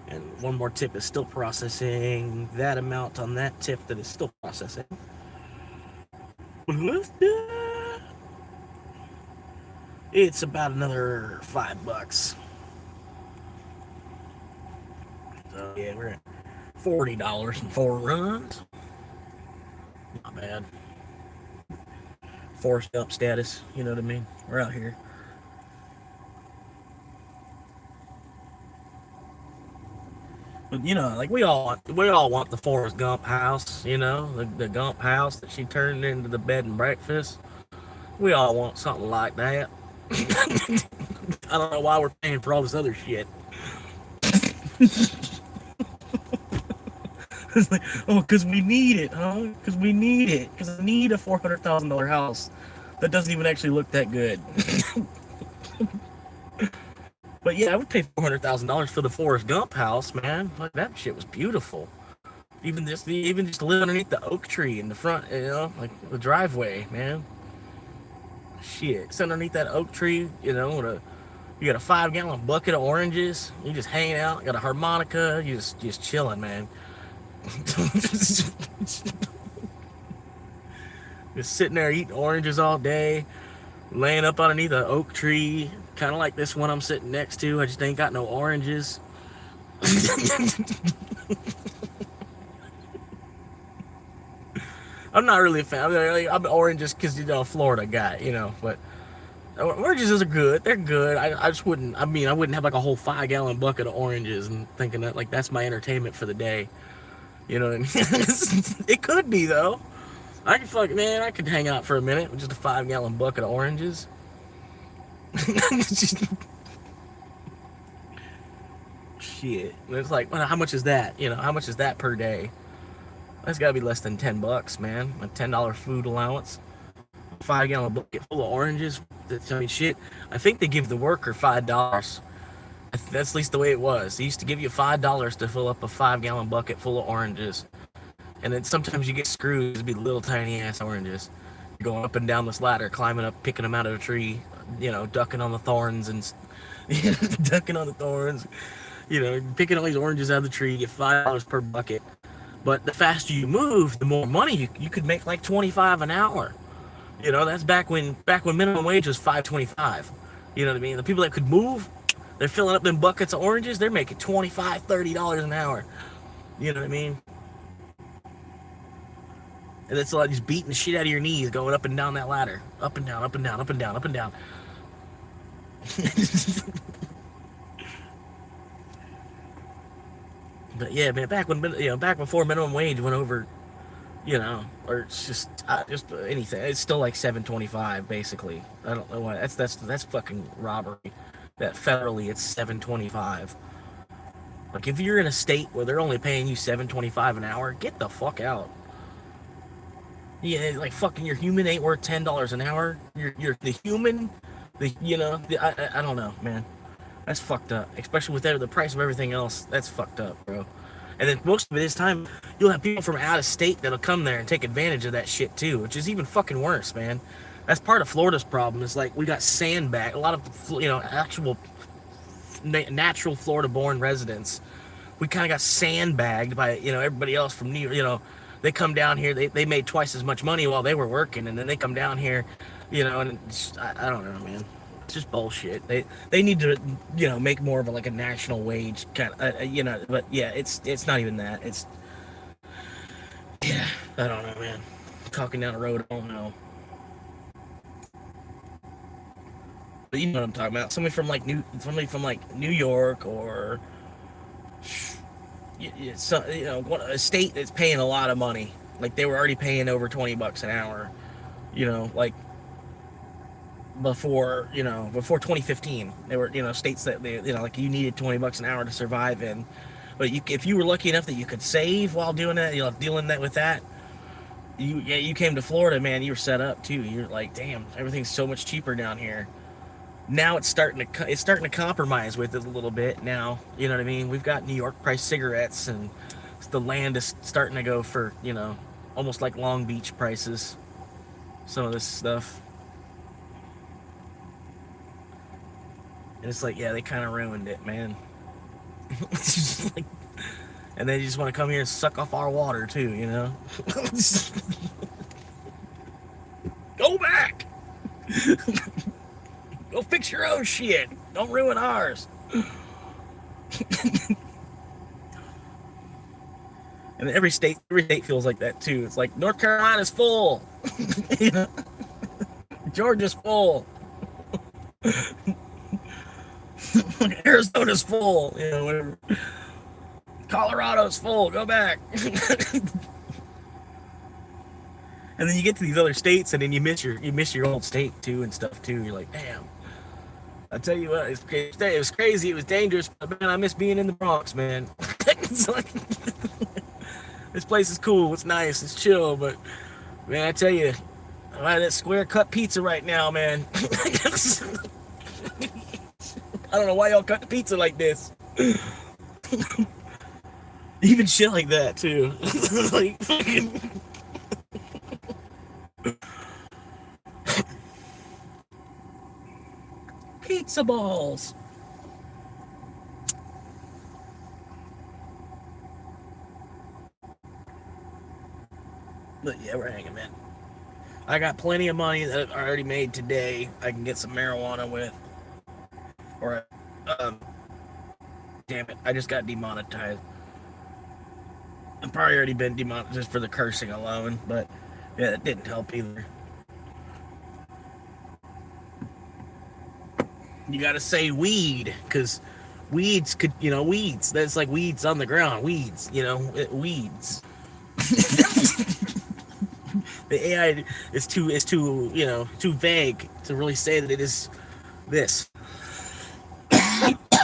And one more tip is still processing. That amount on that tip that is still processing. It's about another $5. So yeah, we're at $40 in 4 runs. Not bad. Forrest Gump status, you know what I mean? We're out here. But like we all want the Forrest Gump house, the Gump house that she turned into the bed and breakfast. We all want something like that. I don't know why we're paying for all this other shit. It's like, because we need it, huh? Because we need it. Because I need a $400,000 house that doesn't even actually look that good. But yeah, I would pay $400,000 for the Forrest Gump house, man. Like that shit was beautiful. Even just to live underneath the oak tree in the front, like the driveway, man. Shit, sit underneath that oak tree, you got a 5-gallon bucket of oranges. You just hanging out, got a harmonica, you just chilling, man. Just sitting there eating oranges all day, laying up underneath an oak tree, kind of like this one I'm sitting next to. I just ain't got no oranges. I'm not really a fan. I'm oranges because Florida guy, but Oranges are good. They're good. I just wouldn't. I mean, I wouldn't have like a whole 5-gallon bucket of oranges and thinking that like that's my entertainment for the day. You know what I mean? It could be though. I could hang out for a minute with just a 5-gallon bucket of oranges. Shit. And it's like, well, how much is that? You know, how much is that per day? That's got to be less than $10, man. A $10 food allowance. 5-gallon bucket full of oranges. I mean, shit. I think they give the worker $5. That's at least the way it was. They used to give you $5 to fill up a 5-gallon bucket full of oranges. And then sometimes you get screwed. It'd be little tiny ass oranges. You're going up and down this ladder, climbing up, picking them out of a tree, you know, ducking on the thorns and ducking on the thorns, you know, picking all these oranges out of the tree. You get $5 per bucket. But the faster you move, the more money you could make, like $25 an hour. You know, that's back when minimum wage was $5.25. You know what I mean? The people that could move, they're filling up them buckets of oranges. They're making $25, $30 an hour. You know what I mean? And it's like just beating the shit out of your knees, going up and down that ladder, up and down, up and down, up and down, up and down. But yeah, man, back before minimum wage went over, you know, or it's just anything. It's still like $7.25 basically. I don't know why. That's fucking robbery. That federally it's $7.25. Like if you're in a state where they're only paying you $7.25 an hour, get the fuck out. Yeah, like fucking your human ain't worth $10 an hour. You're the human, I don't know, man. That's fucked up. Especially with the price of everything else. That's fucked up, bro. And then most of it is time you'll have people from out of state that'll come there and take advantage of that shit too, which is even fucking worse, man. That's part of Florida's problem. It's like we got sandbagged. A lot of, you know, actual natural Florida-born residents. We kind of got sandbagged by, you know, everybody else from New York, you know. They come down here, they made twice as much money while they were working, and then they come down here, you know, and I don't know, man. It's just bullshit. They need to, you know, make more of a national wage kind of, you know, but yeah, it's not even that. It's, yeah, I don't know, man. Talking down the road, I don't know. But you know what I'm talking about. Somebody from New York or you know, a state that's paying a lot of money. Like they were already paying over $20 an hour, you know, like before 2015, they were, you know, states that they, you know, like you needed $20 an hour to survive in. But if you were lucky enough that you could save while doing that, you know, dealing with that, you came to Florida, man, you were set up too. You're like, damn, everything's so much cheaper down here. Now it's starting to compromise with it a little bit now. You know what I mean? We've got New York price cigarettes, and the land is starting to go for, you know, almost like Long Beach prices. Some of this stuff. And it's like, yeah, they kind of ruined it, man. It's just like, and they just want to come here and suck off our water too, you know? Go back! Go fix your own shit. Don't ruin ours. And every state feels like that too. It's like North Carolina's full. You know? Georgia's full. Arizona's full. You know, whatever. Colorado's full. Go back. And then you get to these other states, and then you miss your old state too and stuff too. You're like, damn. I tell you what, it was crazy. It was dangerous, but man, I miss being in the Bronx, man. It's like, this place is cool. It's nice. It's chill, but man, I tell you, I had that square cut pizza right now, man. I don't know why y'all cut the pizza like this. Even shit like that too. Like fucking. Pizza balls. But yeah, we're hanging, man. I got plenty of money that I already made today. I can get some marijuana with. Or, damn it, I just got demonetized. I've probably already been demonetized just for the cursing alone, but yeah, that didn't help either. You gotta say weed, because weeds could, weeds. That's like weeds on the ground. Weeds, weeds. The AI is too, too vague to really say that it is this.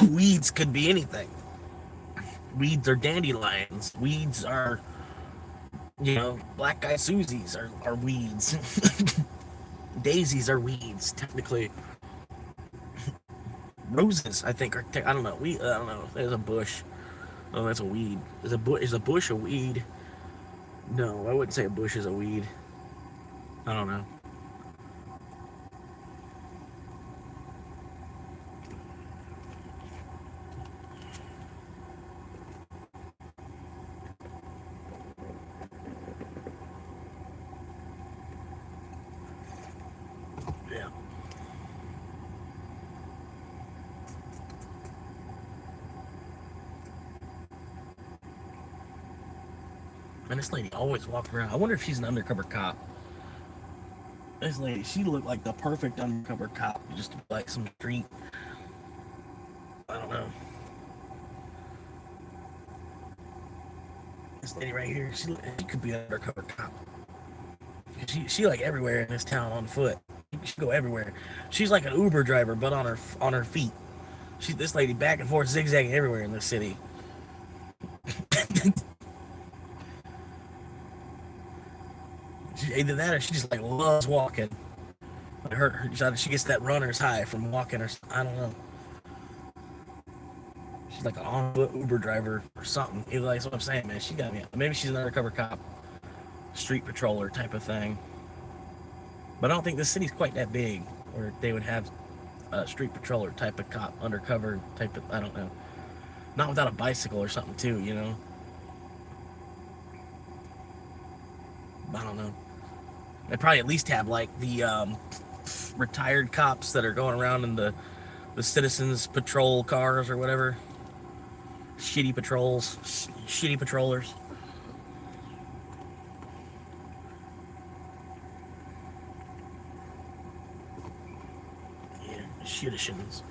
Weeds could be anything. Weeds are dandelions. Weeds are, black eyed Susies are weeds. Daisies are weeds, technically. Roses, I think, are. I don't know. I don't know. There's a bush. Oh, that's a weed. Is a bush a weed? No, I wouldn't say a bush is a weed. I don't know. Yeah. And this lady always walked around. I wonder if she's an undercover cop. This lady, she looked like the perfect undercover cop, just like some street. I don't know. This lady right here, she could be an undercover cop. She like everywhere in this town on foot. She go everywhere. She's like an Uber driver, but on her feet. This lady back and forth, zigzagging everywhere in this city. Either that or she just like loves walking. She gets that runner's high from walking, or I don't know. She's like an on-foot Uber driver or something. Either that's what I'm saying, man. She got me. Maybe she's an undercover cop, street patroller type of thing. But I don't think this city's quite that big, where they would have a street patroller type of cop, undercover type of. I don't know. Not without a bicycle or something too, I don't know. They'd probably at least have like the retired cops that are going around in the citizens patrol cars or whatever. Shitty patrollers. Yeah, shitishins.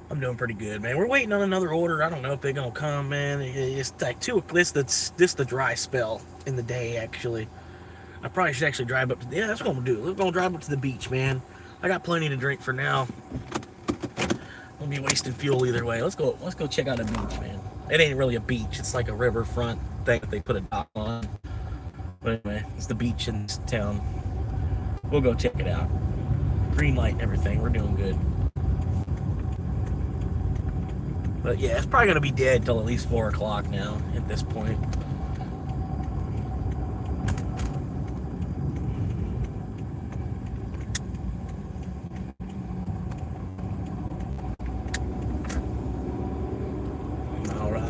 I'm doing pretty good, man. We're waiting on another order. I don't know if they're gonna come, man. It's like this the dry spell in the day, actually. I probably should actually drive up to. Yeah, that's what I'm gonna do. We're gonna drive up to the beach, man. I got plenty to drink for now. We'll be wasting fuel either way. Let's go check out a beach, man. It ain't really a beach. It's like a riverfront thing that they put a dock on. But anyway, it's the beach in this town. We'll go check it out. Green light and everything. We're doing good. But yeah, it's probably gonna be dead till at least 4 o'clock now at this point.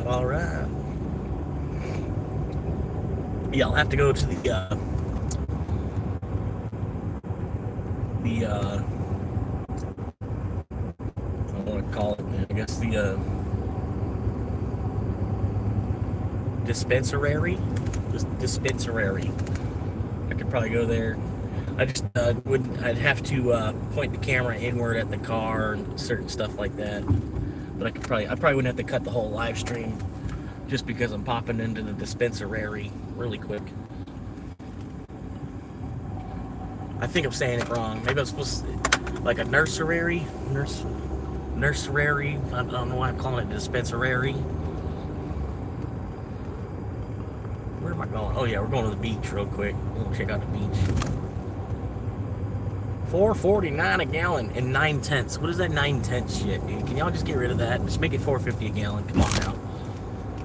All right. Yeah, I'll have to go to the I don't want to call it, I guess the dispensary. I could probably go there. I just I'd have to point the camera inward at the car and certain stuff like that. But I probably wouldn't have to cut the whole live stream just because I'm popping into the dispensary really quick. I think I'm saying it wrong. Maybe I'm supposed to, like a nursery. I don't know why I'm calling it dispensary. Where am I going? Oh yeah, we're going to the beach real quick. We'll check out the beach. $4.49 a gallon and 9/10. What is that 9/10 shit, dude? Can y'all just get rid of that? Just make it $4.50 a gallon. Come on now.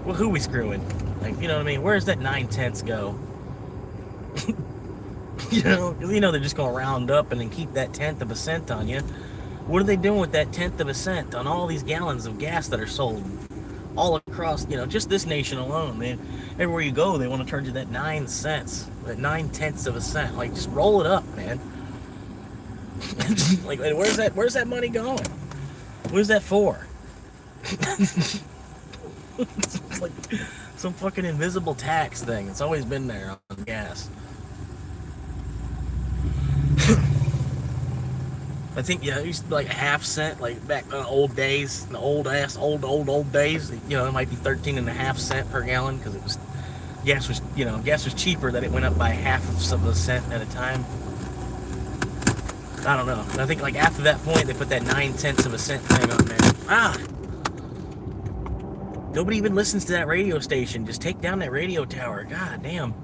Well, who we screwing? Like, you know what I mean? Where's that 9/10 go? Because they're just gonna round up and then keep that 1/10 of a cent on you. What are they doing with that 1/10 of a cent on all these gallons of gas that are sold all across, just this nation alone, man? Everywhere you go, they want to charge you that 9 cents, that 9/10 of a cent. Like, just roll it up, man. Like, where's that money going? What is that for? It's like some fucking invisible tax thing. It's always been there on gas. I think, yeah, it used to be like a half cent, like back in the old days, in the old days. You know, it might be 13.5 cents per gallon because it was gas was cheaper, that it went up by half of a cent at a time. I don't know. I think like after that point they put that 9/10 of a cent thing on there. Nobody even listens to that radio station. Just take down that radio tower. God damn.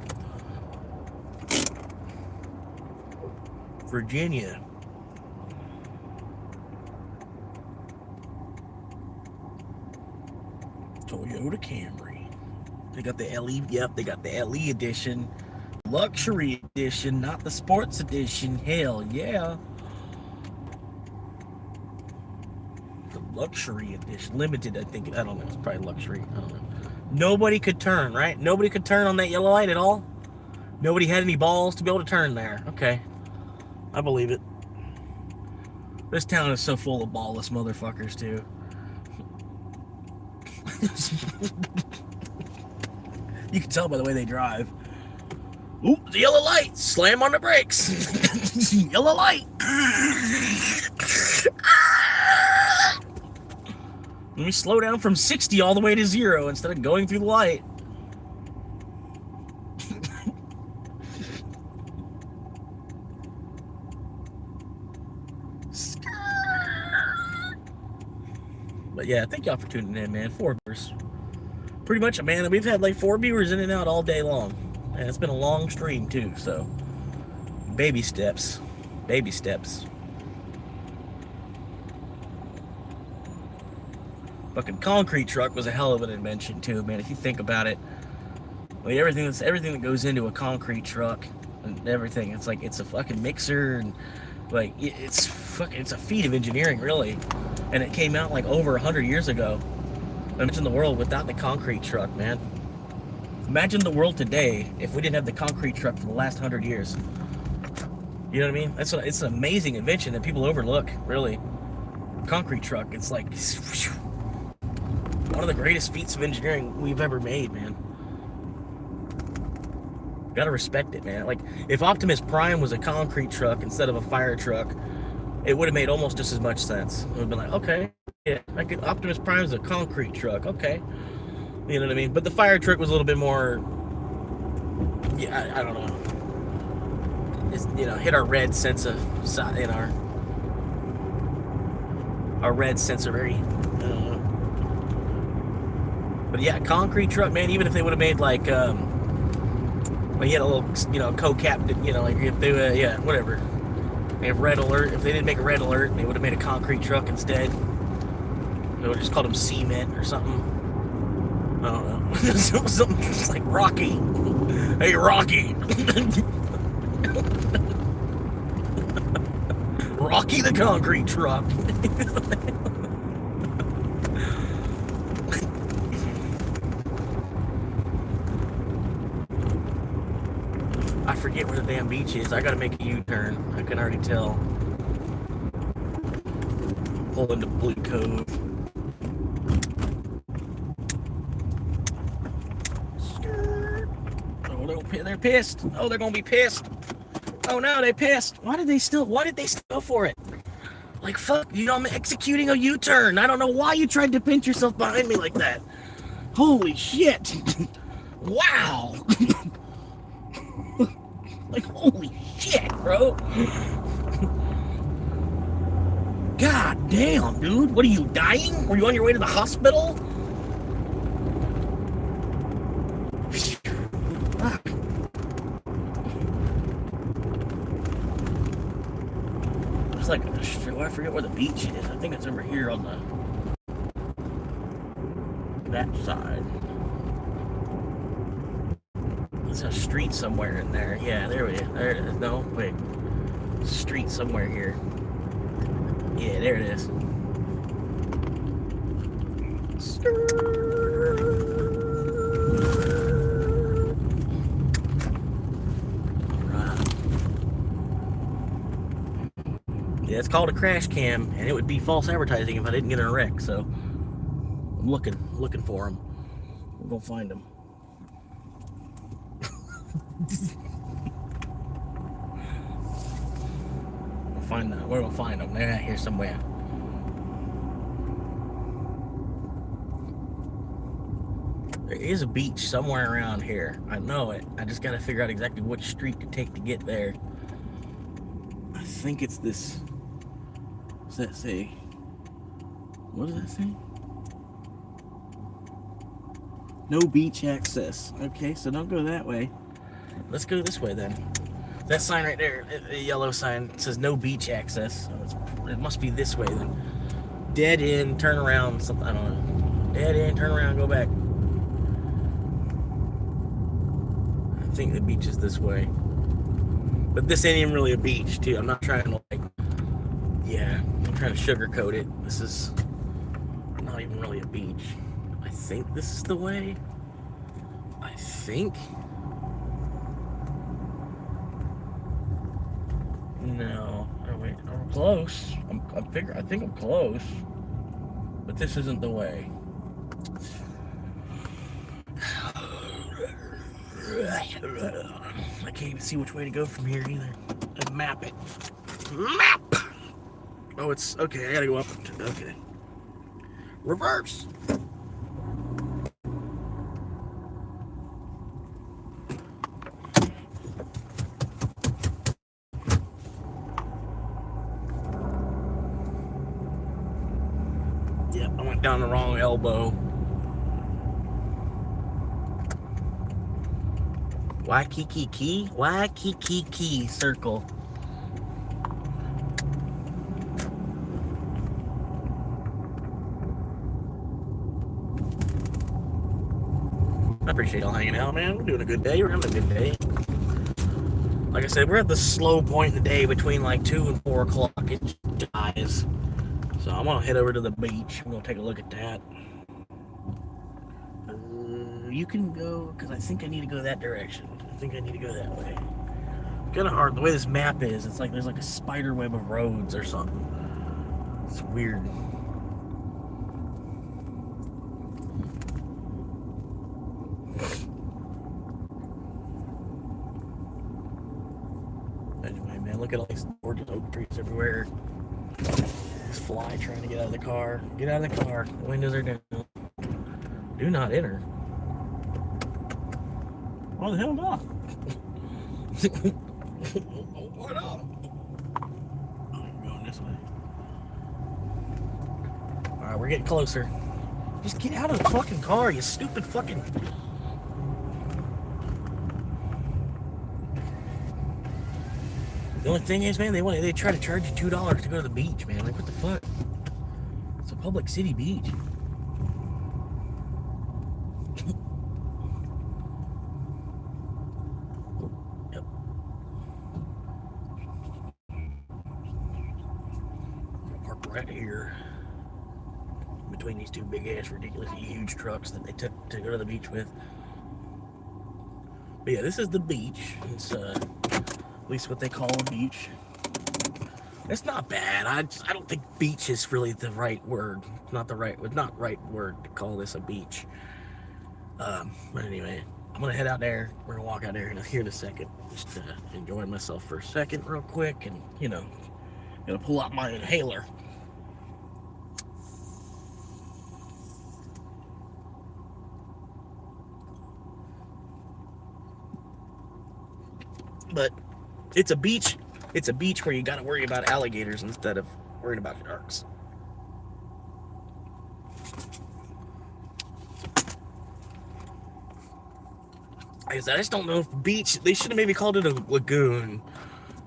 Virginia. Toyota Camry. They got the LE, yep, they got the LE edition. Luxury edition, not the sports edition. Hell yeah. The luxury edition. Limited, I think. I don't know. It's probably luxury. I don't know. Nobody could turn, right? Nobody could turn on that yellow light at all? Nobody had any balls to be able to turn there. Okay. I believe it. This town is so full of ballless motherfuckers, too. You can tell by the way they drive. Ooh, the yellow light. Slam on the brakes. Yellow light. Let me slow down from 60 all the way to 0 instead of going through the light. But yeah, thank y'all for tuning in, man. 4 viewers. Pretty much, man, we've had like 4 viewers in and out all day long. And it's been a long stream too, so baby steps. Baby steps. Fucking concrete truck was a hell of an invention too, man. If you think about it, like everything that goes into a concrete truck and everything, it's like it's a fucking mixer and like it's a feat of engineering, really. And it came out like over 100 years ago. Imagine the world without the concrete truck, man. Imagine the world today if we didn't have the concrete truck for the last 100 years. You know what I mean? It's an amazing invention that people overlook, really. Concrete truck, it's like one of the greatest feats of engineering we've ever made, man. Gotta respect it, man. Like, if Optimus Prime was a concrete truck instead of a fire truck, it would have made almost just as much sense. It would have been like, okay, yeah, Optimus Prime is a concrete truck, okay. You know what I mean? But the fire truck was a little bit more, yeah, I don't know. It's, you know, hit our red sense of, in our red sense of very, I don't know. But yeah, concrete truck, man, even if they would have made like, well, you had a little, you know, co-capped, you know, like if they were, yeah, whatever. If red alert, if they didn't make a red alert, they would have made a concrete truck instead. They would have just called them cement or something. I don't know. Something just like Rocky. Hey, Rocky. Rocky the concrete truck. I forget where the damn beach is. I gotta make a U-turn. I can already tell. Pull into Blue Cove. Oh, they're pissed. Oh, they're gonna be pissed. Oh no, they pissed. Why did they still go for it? Like, fuck, you know, I'm executing a U-turn. I don't know why you tried to pinch yourself behind me like that. Holy shit. Wow. Like, holy shit, bro. God damn, dude. What are you, dying? Were you on your way to the hospital? Fuck. It's like, I forget where the beach is. I think it's over here on that side. There's a street somewhere in there. Yeah, there it is. No, wait. Street somewhere here. Yeah, there it is. Alright. Yeah, it's called a crash cam, and it would be false advertising if I didn't get in a wreck, so I'm looking for them. We're gonna find them. find them. We're gonna find them. They're out here somewhere. There is a beach somewhere around here. I know it. I just gotta figure out exactly which street to take to get there. I think it's this. What's that say? What does that say? No beach access. Okay, so don't go that way. Let's go this way then. That sign right there, the yellow sign, says no beach access. So it must be this way then. Dead end, turn around, something, I don't know. Dead end, turn around, go back. I think the beach is this way. But this ain't even really a beach, too. I'm not trying to, like, yeah, I'm trying to sugarcoat it. This is not even really a beach. I think this is the way. I think. No, oh wait, I'm close. I think I'm close, but this isn't the way. I can't even see which way to go from here either. Let's map it. Map. Oh, it's okay. I gotta go up. Okay. Reverse. Yep, I went down the wrong elbow. Waikiki circle. I appreciate y'all hanging out, man. We're doing a good day. We're having a good day. Like I said, we're at the slow point in the day between like 2 and 4 o'clock. It dies. So I'm gonna head over to the beach. I'm gonna take a look at that. You can go, because I think I need to go that direction. I think I need to go that way. Kind of hard. The way this map is, it's like there's like a spider web of roads or something. It's weird. Anyway, man, look at all these gorgeous oak trees everywhere. This fly trying to get out of the car. Get out of the car. The windows are down. Do not enter. Why the hell not? What up? I'm going this way. Alright, we're getting closer. Just get out of the fucking car, you stupid fucking... The only thing is, man, they try to charge you $2 to go to the beach, man. Like, what the fuck? It's a public city beach. Yep. Park right here between these two big ass, ridiculously huge trucks that they took to go to the beach with. But yeah, this is the beach. It's at least what they call a beach. It's not bad. I don't think beach is really the right word. Not right word to call this a beach. But anyway, I'm gonna head out there. We're gonna walk out there here in a second. Just enjoy myself for a second real quick, and you know, gonna pull out my inhaler. But it's a beach. It's a beach where you got to worry about alligators instead of worrying about sharks. I just don't know if beach. They should have maybe called it a lagoon,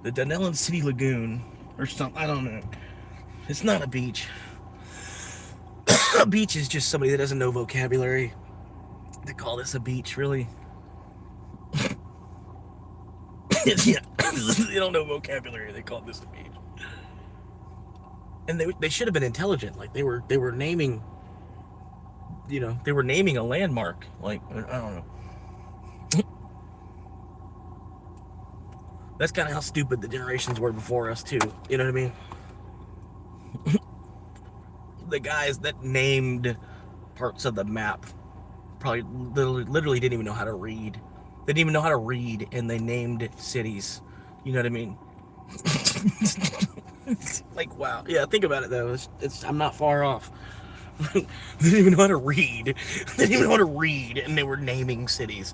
the Dunellen City Lagoon, or something. I don't know. It's not a beach. A beach is just somebody that doesn't know vocabulary. They call this a beach, really. Yeah, they don't know vocabulary. They call this a beach, and they should have been intelligent. Like they were naming, you know, they were naming a landmark. Like I don't know. That's kind of how stupid the generations were before us too. You know what I mean? The guys that named parts of the map probably literally didn't even know how to read. They didn't even know how to read, and they named cities. You know what I mean? Like, wow. Yeah, think about it though. I'm not far off. They didn't even know how to read. They didn't even know how to read, and they were naming cities.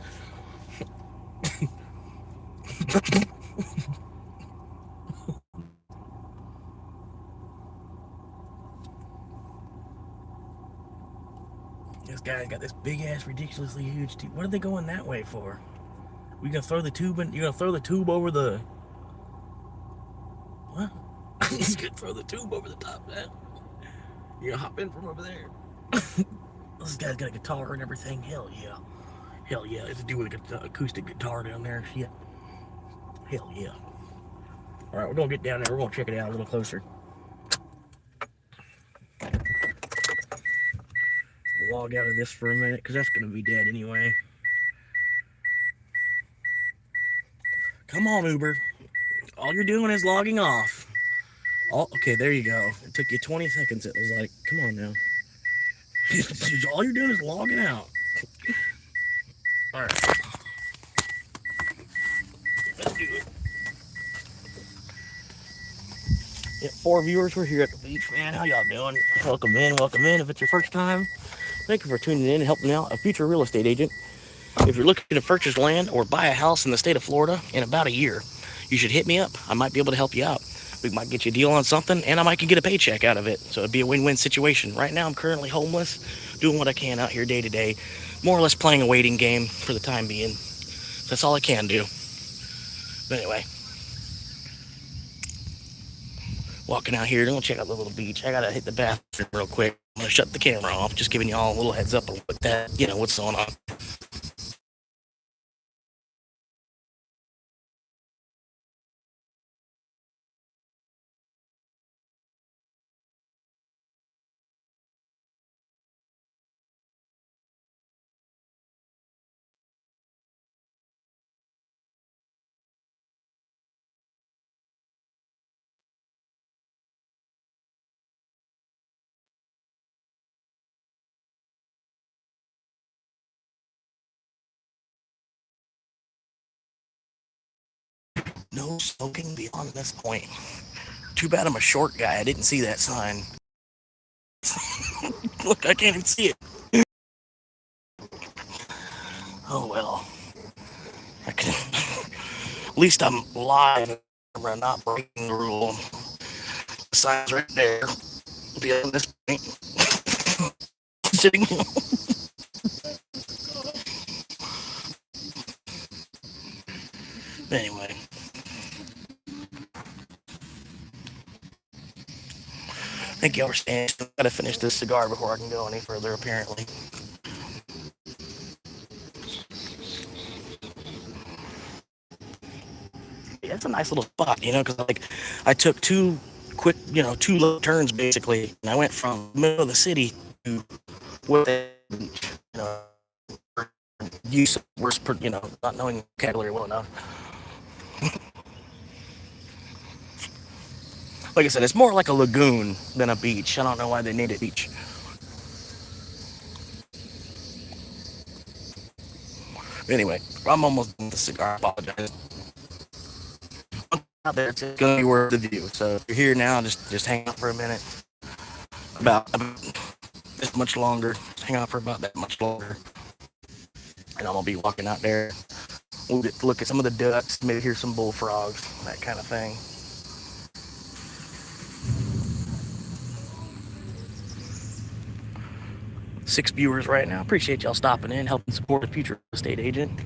This guy's got this big ass, ridiculously huge tube. What are they going that way for? We gonna throw the tube in? You gonna throw the tube over the? What? He's gonna throw the tube over the top now. You gonna hop in from over there? This guy's got a guitar and everything. Hell yeah. Hell yeah. It's a dude with an acoustic guitar down there. Shit. Hell yeah. All right, we're gonna get down there. We're gonna check it out a little closer. We'll log out of this for a minute because that's gonna be dead anyway. Come on, Uber. All you're doing is logging off. Oh, okay, there you go. It took you 20 seconds. It was like, come on now. All you're doing is logging out. All right. Let's do it. Yeah, 4 viewers. We're here at the beach, man. How y'all doing? Welcome in, welcome in. If it's your first time, thank you for tuning in and helping out a future real estate agent. If you're looking to purchase land or buy a house in the state of Florida in about a year, you should hit me up. I might be able to help you out. We might get you a deal on something, and I might get a paycheck out of it. So it'd be a win-win situation. Right now, I'm currently homeless, doing what I can out here day to day, more or less playing a waiting game for the time being. That's all I can do. But anyway, walking out here, gonna check out the little beach. I gotta hit the bathroom real quick. I'm gonna shut the camera off, just giving y'all a little heads up on what that, what's going on. No smoking beyond this point. Too bad I'm a short guy. I didn't see that sign. Look, I can't even see it. Oh well. I can. At least I'm live. I'm not breaking the rule. The sign's right there. Beyond this point. Sitting. Anyway. Thank y'all for staying. I gotta finish this cigar before I can go any further, apparently. Yeah, it's a nice little spot, because I took two quick, two little turns basically, and I went from the middle of the city to where the beach, use of words, not knowing vocabulary well enough. Like I said, it's more like a lagoon than a beach. I don't know why they named it beach. Anyway, I'm almost done with the cigar. I apologize. Out there, it's gonna be worth the view. So if you're here now, just hang out for a minute. About this much longer. Just hang out for about that much longer. And I'm gonna be walking out there. We'll get to look at some of the ducks, maybe hear some bullfrogs, that kind of thing. Six viewers right now. Appreciate y'all stopping in, helping support a future real estate agent.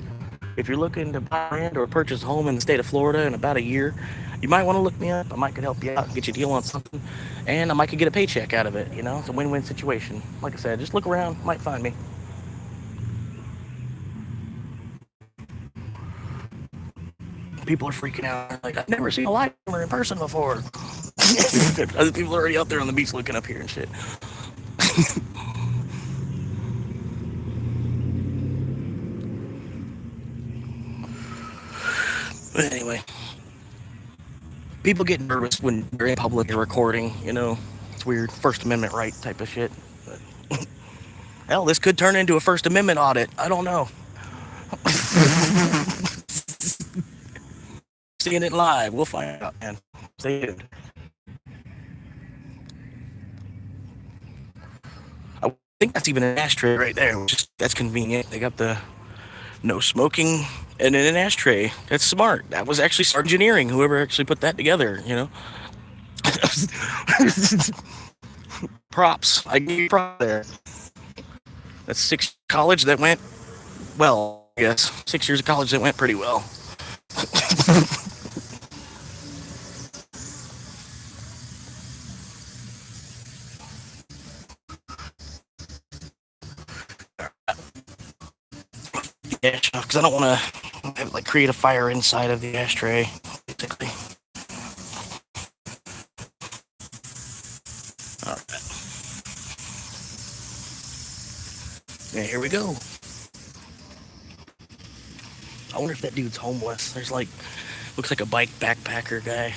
If you're looking to buy land or purchase a home in the state of Florida in about a year, you might want to look me up. I might could help you out, get you a deal on something, and I might could get a paycheck out of it. It's a win-win situation. Like I said, just look around, might find me. People are freaking out. Like, I've never seen a light camera in person before. Other people are already out there on the beach looking up here and shit. But anyway, people get nervous when you're in public and recording, it's weird. First Amendment right type of shit. But, hell, this could turn into a First Amendment audit. I don't know. Seeing it live, we'll find out, man. Stay tuned. think that's even an ashtray right there, which is, that's convenient. They got the no smoking and then an ashtray. That's smart. That was actually smart engineering, whoever actually put that together, you know. Props. I give you props there. That's 6 college that went well, I guess. 6 years of college that went pretty well. Yeah, because I don't want to like create a fire inside of the ashtray, basically. All right. Yeah, here we go. I wonder if that dude's homeless. There's like, looks like a bike backpacker guy.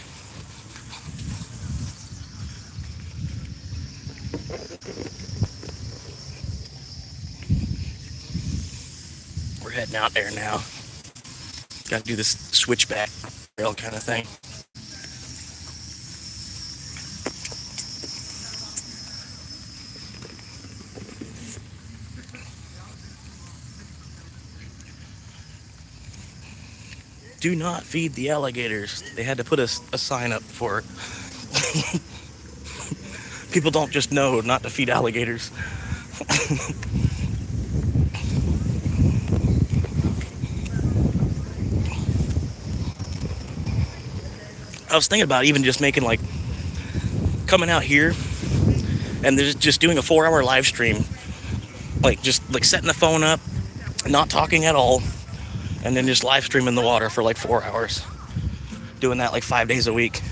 We're heading out there now. Got to do this switchback trail kind of thing. Do not feed the alligators. They had to put a sign up for it. People don't just know not to feed alligators. I was thinking about even just making like coming out here and just doing a 4-hour live stream, like just like setting the phone up, not talking at all, and then just live streaming the water for like 4 hours, doing that like 5 days a week.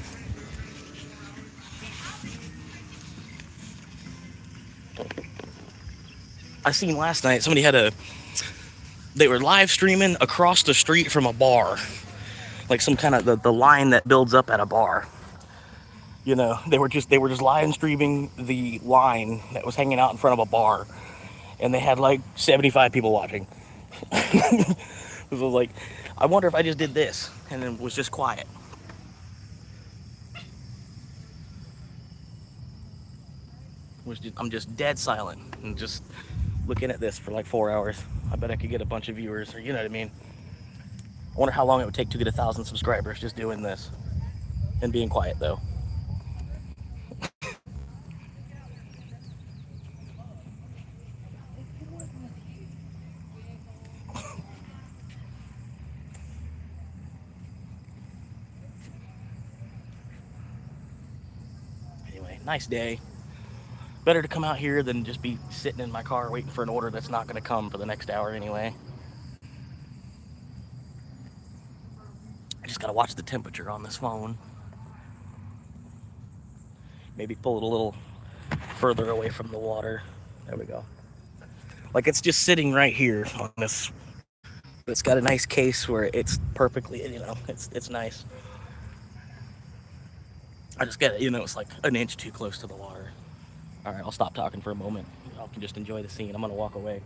I seen last night somebody they were live streaming across the street from a bar, like some kind of the line that builds up at a bar. You know, they were just live streaming the line that was hanging out in front of a bar, and they had like 75 people watching. It was like, I wonder if I just did this and then was just quiet. I'm just dead silent and just looking at this for like 4 hours. I bet I could get a bunch of viewers, or you know what I mean. I wonder how long it would take to get 1,000 subscribers just doing this and being quiet though. Anyway, nice day. Better to come out here than just be sitting in my car waiting for an order that's not going to come for the next hour anyway. I just got to watch the temperature on this phone. Maybe pull it a little further away from the water. There we go. Like it's just sitting right here on this. But it's got a nice case where it's perfectly, you know, it's nice. I just get it, you know, it's like an inch too close to the water. All right, I'll stop talking for a moment. I can just enjoy the scene. I'm gonna walk away.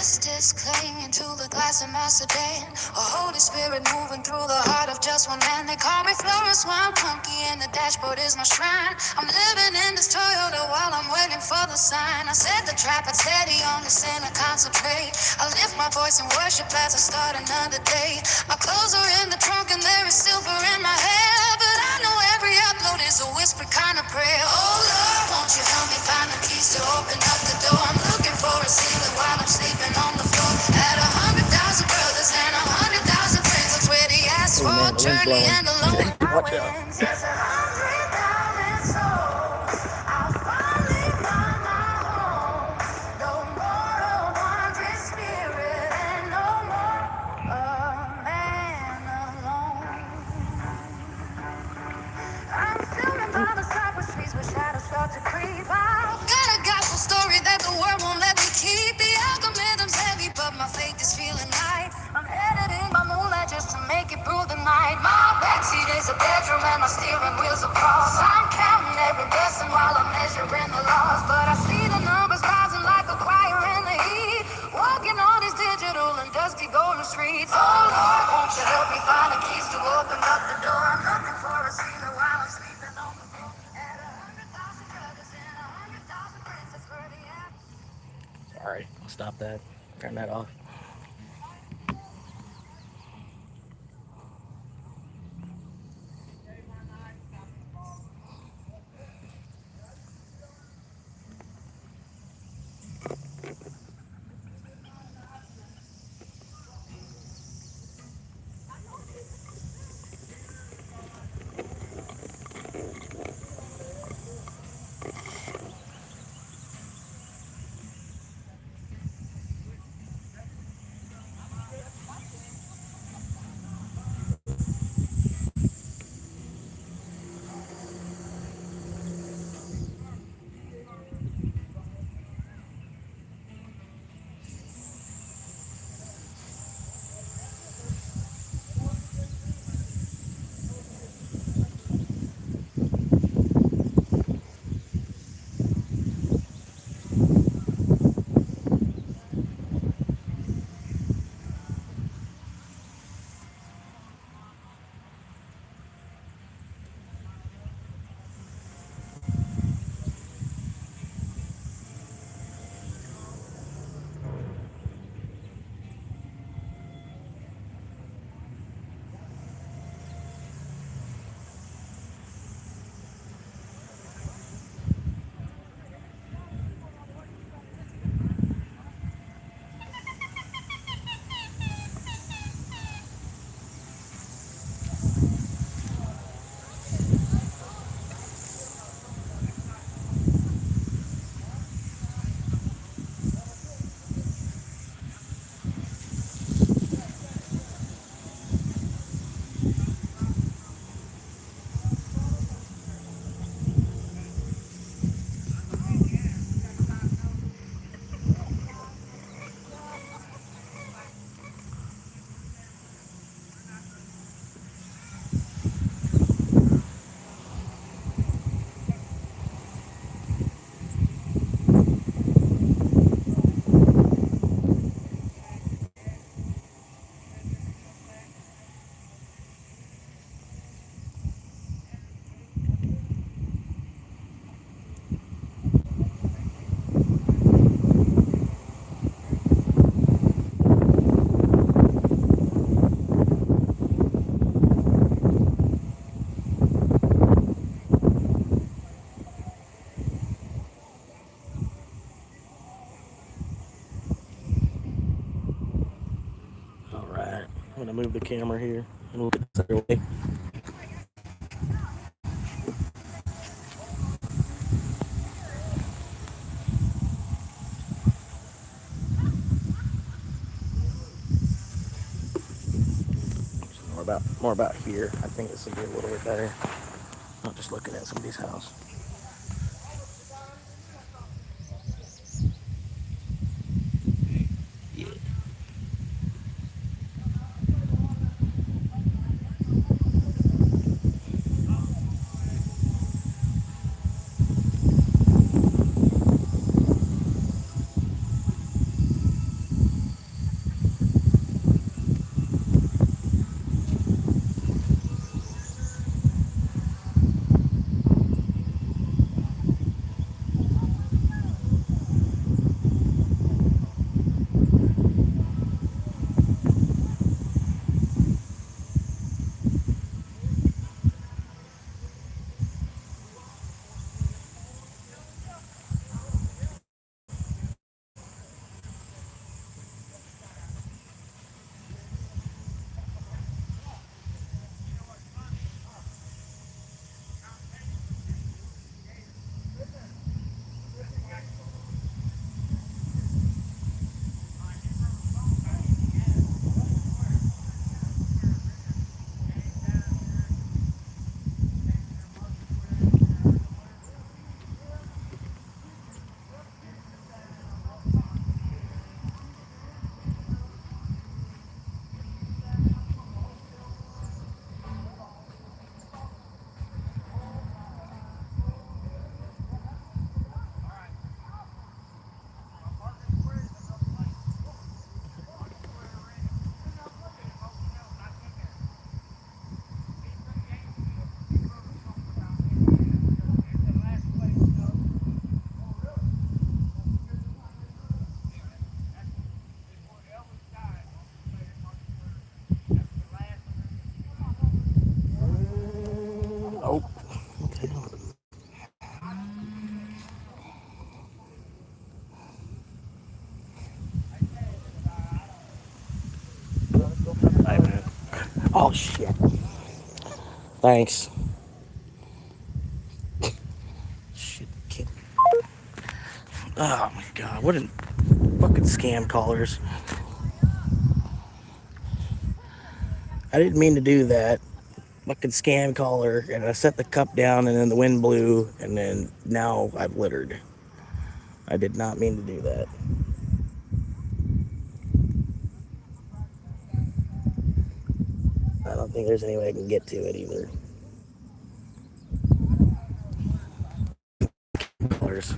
wrist is clinging to the glass of Macedon. A Holy Spirit moving through the heart of just one man. They call me Florence while I'm punky and the dashboard is my shrine. I'm living in this Toyota while I'm waiting for the sign. I set the trap and steady on the sin and concentrate. I lift my voice and worship as I start another day. My clothes are in the trunk and there is silver in my hair. But I know every upload is a whispered kind of prayer. Oh Lord, won't you help me find the keys to open up the door? I'm looking for a ceiling while I'm sleeping on the floor. Had 100,000 brothers and 100,000 friends. That's where the asphalt journey and the lonely Watch out. highways. There's 100,000 souls. I'll finally find my home. No more a wandering spirit and no more a man alone. I'm filming by the cypress trees where shadows start to creep out. Got a gospel story that the world won't let me keep. The algorithm's heavy, but my faith is feeling light. I'm headed in my moonlight just to make it through the night. My backseat is a bedroom and my steering wheel's a cross. I'm counting every blessing while I'm measuring the loss. But I see the numbers rising like a choir in the heat. Walking on these digital and dusty golden streets. Oh Lord, won't you help me find the keys to open up the door? I'm looking for a ceiling while I'm sleeping on the floor. At 100,000 brothers and 100,000 friends, that's where the Sorry, I'll stop that. Turn that off. I'm gonna move the camera here and we'll get this other way. More about here. I think this will be a little bit better. Not just looking at somebody's house. Yeah. Oh shit. Thanks. Shit, kid. Oh my god, what a fucking scam callers. I didn't mean to do that. Fucking scam caller, and I set the cup down, and then the wind blew, and then now I've littered. I did not mean to do that. I don't think there's any way I can get to it either. Callers.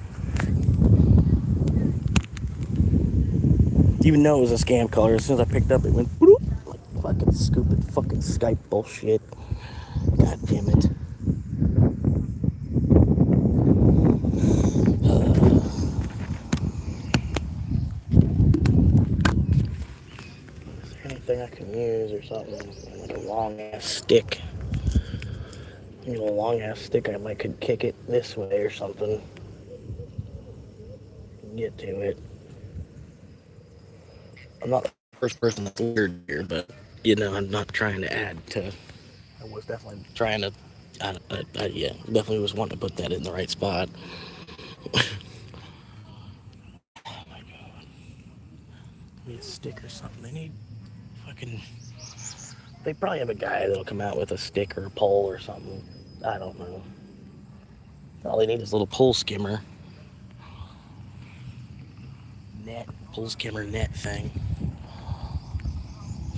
Even though it was a scam caller, as soon as I picked up, it went bloop, like fucking stupid fucking Skype bullshit. God damn it. Is there anything I can use or something? Like a long ass stick. Maybe a long ass stick, I might could kick it this way or something. Get to it. I'm not the first person that's weird here, but you know, I'm not trying to add to. I was definitely trying to. Yeah, definitely was wanting to put that in the right spot. Oh my god. Need a stick or something. They need fucking. They probably have a guy that'll come out with a stick or a pole or something. I don't know. All they need is a little pole skimmer. Net. Pole skimmer net thing.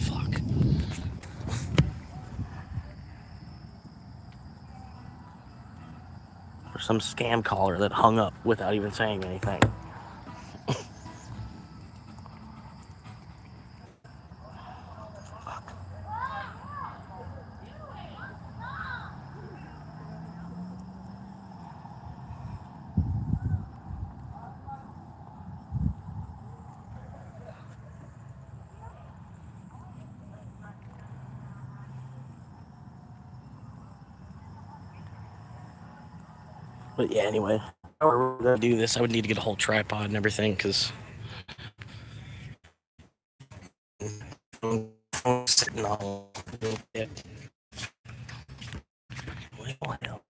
Fuck. Or some scam caller that hung up without even saying anything. But yeah, anyway, if I were gonna do this, I would need to get a whole tripod and everything, because I'm sitting on it. Well, hell.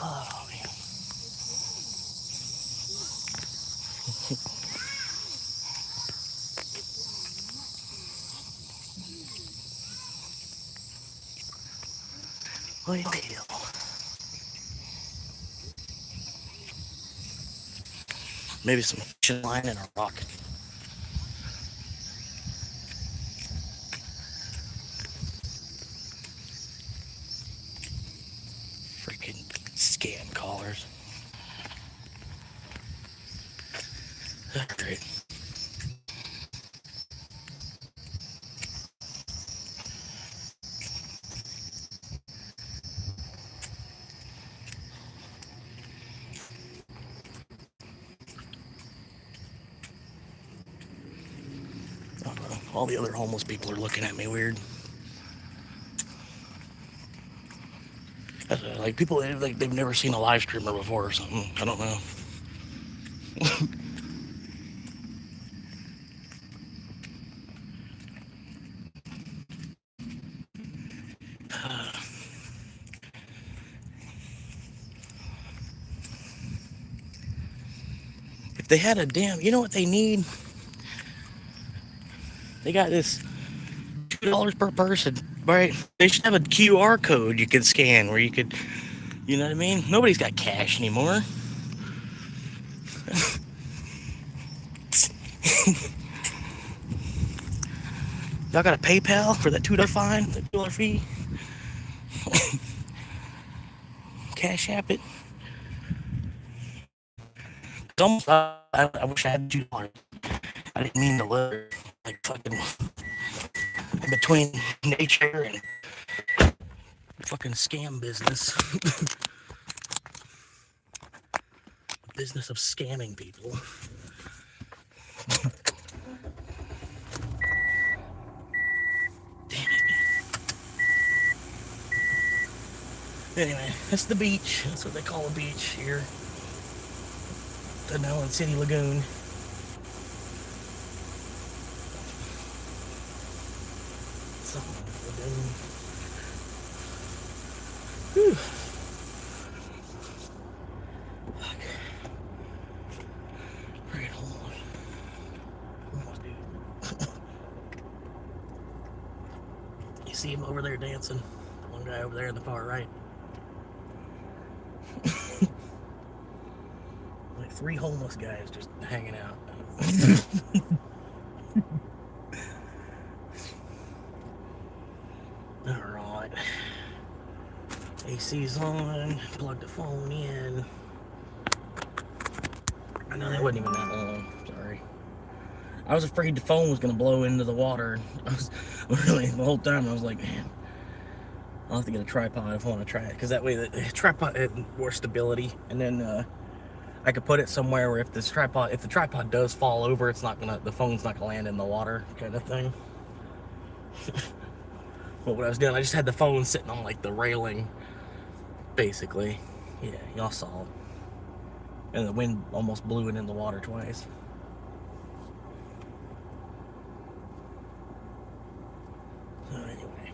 Oh, man. Well, hell. Maybe some fishing line and a rock. Freaking scam callers. That's great. All the other homeless people are looking at me weird. Like people, like they've never seen a live streamer before or something. I don't know. If they had a damn, you know what they need? They got this $2 per person, right? They should have a QR code you could scan where you could, you know what I mean? Nobody's got cash anymore. Y'all got a PayPal for that $2 fine, that $2 fee? Cash app it. I wish I had $2. I didn't mean to live like fucking in between nature and fucking scam business. business of scamming people. Damn it. Anyway, that's the beach. That's what they call a beach here. The Nellen City Lagoon. Whew. Fuck. Right, hold on. Almost, dude. You see him over there dancing? One guy over there in the far right. Like 3 homeless guys just hanging out. Alright. AC's on, plug the phone in. I know that wasn't even that long, sorry. I was afraid the phone was gonna blow into the water. I was really, the whole time I was like, man, I'll have to get a tripod if I want to try it, because that way the tripod had more stability, and then I could put it somewhere where if the tripod does fall over, the phone's not gonna land in the water, kind of thing. But what I was doing, I just had the phone sitting on like the railing, basically. Yeah, y'all saw it. And the wind almost blew it in the water twice. So anyway.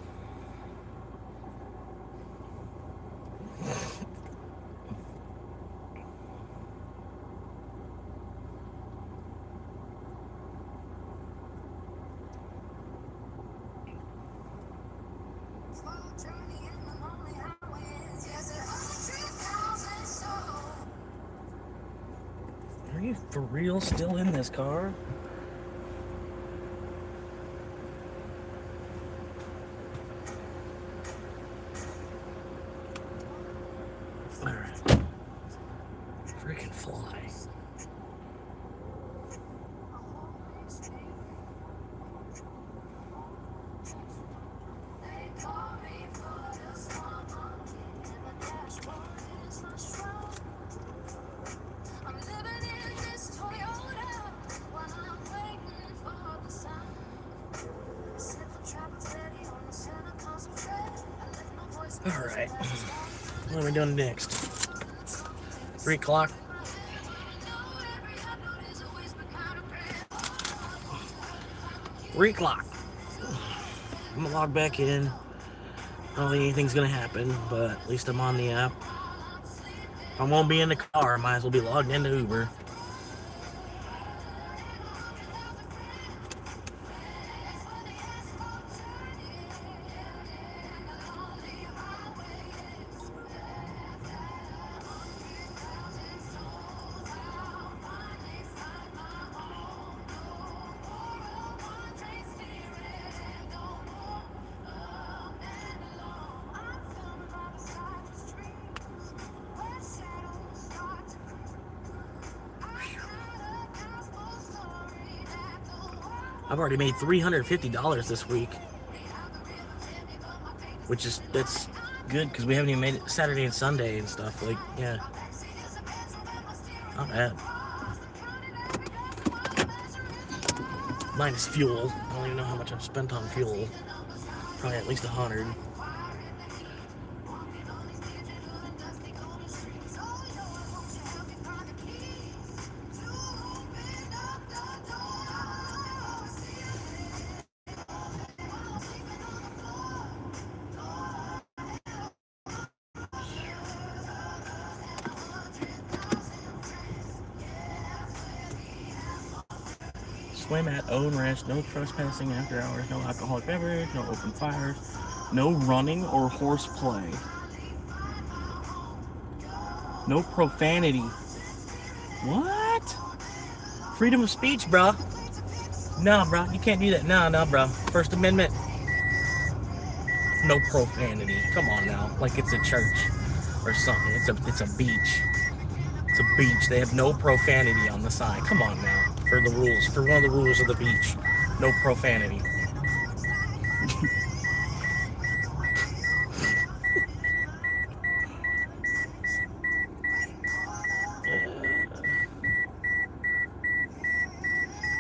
Are you for real still in this car? Alright. Freaking fly. Alright, what are we doing next? 3 o'clock? I'm gonna log back in. I don't think anything's gonna happen, but at least I'm on the app. If I won't be in the car, I might as well be logged into Uber. I've already made $350 this week, that's good because we haven't even made it Saturday and Sunday and stuff. Like, yeah, not bad. Minus fuel. I don't even know how much I've spent on fuel. Probably at least 100. Swim at own risk, no trespassing after hours, no alcoholic beverage, no open fires, no running or horseplay, no profanity. What? Freedom of speech, bruh. Nah, bruh, you can't do that. Nah, bruh. First Amendment. No profanity. Come on now, like it's a church or something. It's a beach. It's a beach. They have no profanity on the sign. Come on now. For the rules, for one of the rules of the beach, no profanity.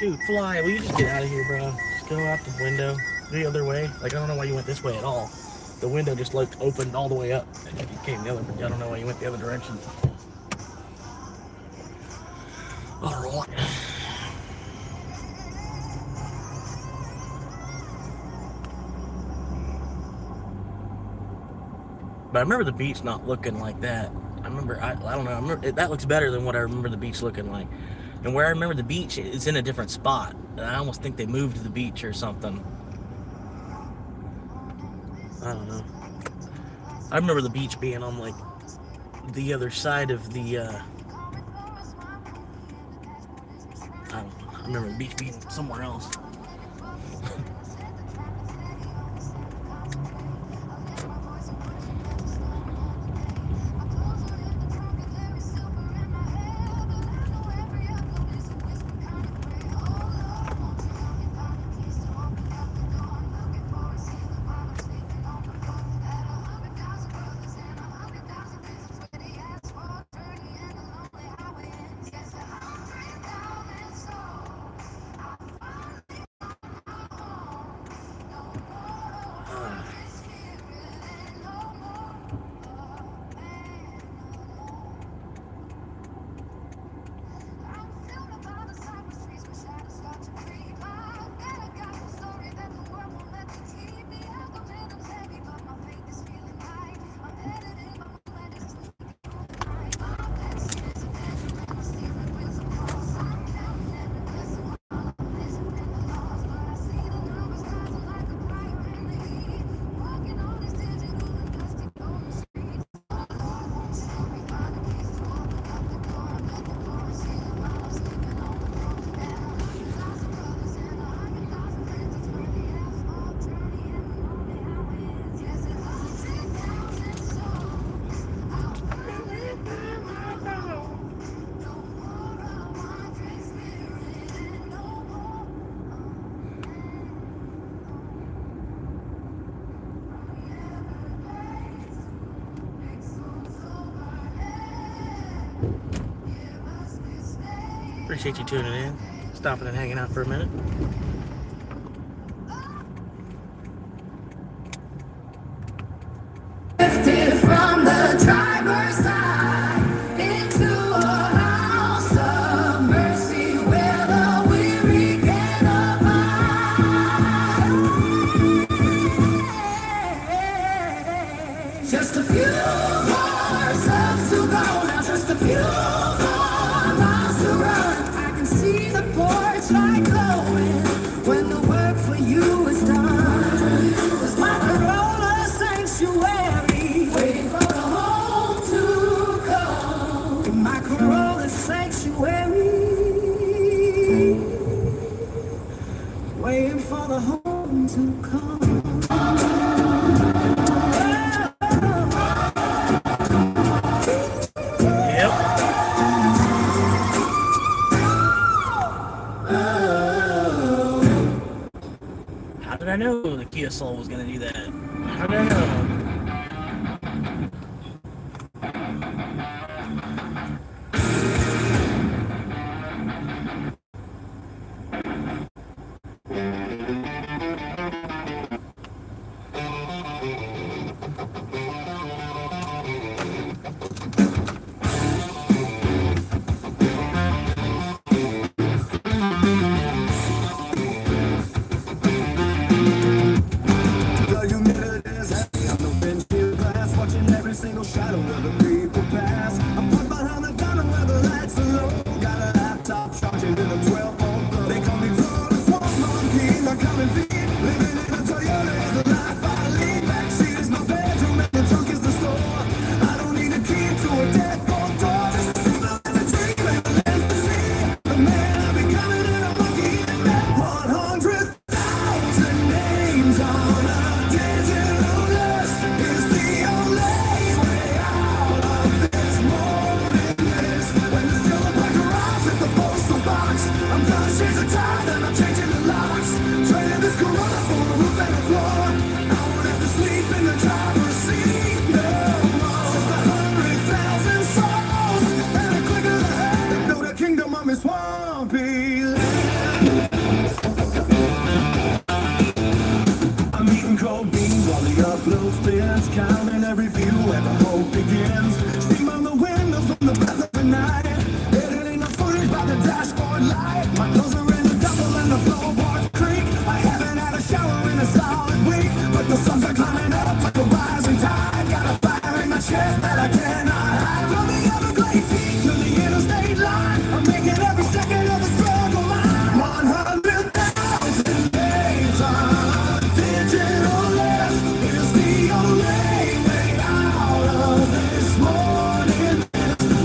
Dude, fly, will you just get out of here, bro? Just go out the window the other way. Like, I don't know why you went this way at all. The window just looked opened all the way up. And you came the other, I don't know why you went the other direction. Alright. But I remember the beach not looking like that. I don't know, I remember, that looks better than what I remember the beach looking like. And where I remember the beach, it's in a different spot. And I almost think they moved to the beach or something. I don't know. I remember the beach being on like the other side of the I don't know. I remember the beach being somewhere else. Appreciate you tuning in, stopping and hanging out for a minute. Lifted from the driver's side into a house of mercy where the weary can abide. Just a few more steps to go now, just a few more miles to run. I can see the porch light glowing when the work for you is done. It's my Corolla sanctuary, waiting for the home to come. In my Corolla sanctuary, waiting for the home to come. Yep. How did I know the Kia Soul was gonna do that? How did I know? The humidity is the upload spins, counting every view and the hope begins. Steam on the windows from the breath of the night. Editing the footage by the dashboard light. My clothes are in the double and the floorboards creak. I haven't had a shower in a solid week, but the suns are climbing up like a rising tide. Got a fire in my chest that I cannot hide. From the Everglades peak to the interstate line, I'm making every second of the struggle mine. 100,000 days on digital list is the only way out of this morning.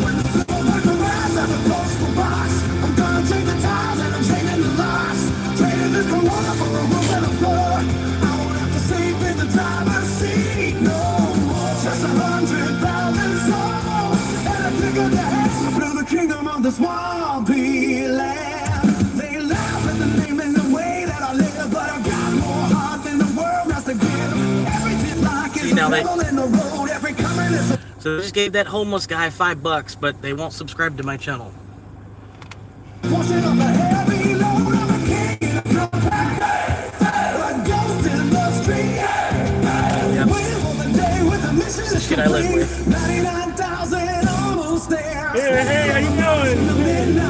When the supermarket arrives at the postal box, I'm gonna change the tiles and I'm changing the locks. Trading this Corona for a roof and a floor. I won't have to sleep in the driver's seat no more. Just 100,000 souls and a click of the heads through the kingdom of the swampy land. They laugh at the name and the way that I live, but I've got more heart than the world has to give. Everything like is a now they- rebel in the road. Every comment is a So I just gave that homeless guy $5, but they won't subscribe to my channel. portion of a heavy load. I'm a king in a compact, a ghost in the street. Waiting for the day with a mission This is shit I live with. 99,000 almost there. Hey, how you doing?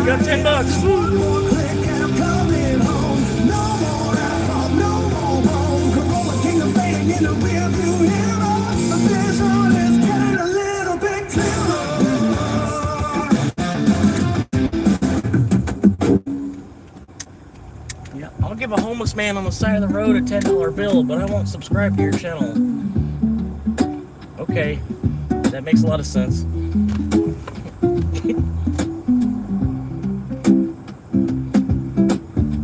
Got $10. One more click and I'm coming home. No more asphalt, no more bone. Corolla Kingdom fading in the rearview mirror. The vision is getting a little bit clearer. Yeah, I'll give a homeless man on the side of the road a $10 bill, but I won't subscribe to your channel. Okay, that makes a lot of sense.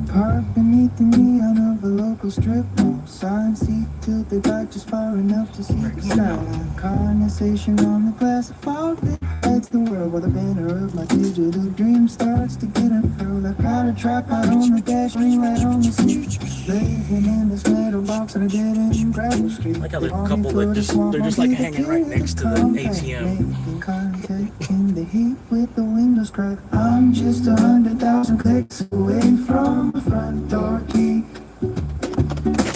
Park beneath the neon of a local strip mall. Signs see till they got just far enough to see the skyline. Conversation on the glass of fog that lights the world while the banner of my digital dream starts to get unfurled. I've got a tripod on the dash, ring light on the seat. Living in this metal box on a dead end gravel street. Like how there's a couple that they're just like hanging right next to the ATM. Making contact in the heat with the windows cracked. I'm just 100,000 clicks away from a front door key.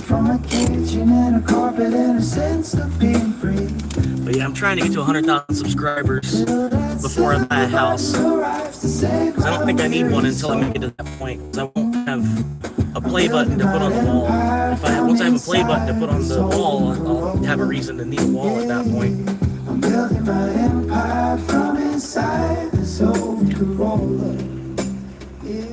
From a kitchen and a carpet and a sense of being free. But yeah, I'm trying to get to 100,000 subscribers before I buy a house. Because I don't think I need one until I make it to that point. Because I won't have a play button to put on the wall. Once I have a play button to put on the wall, I'll have a reason to need a wall at that point. I'm building my empire from inside this old Corolla. Yeah,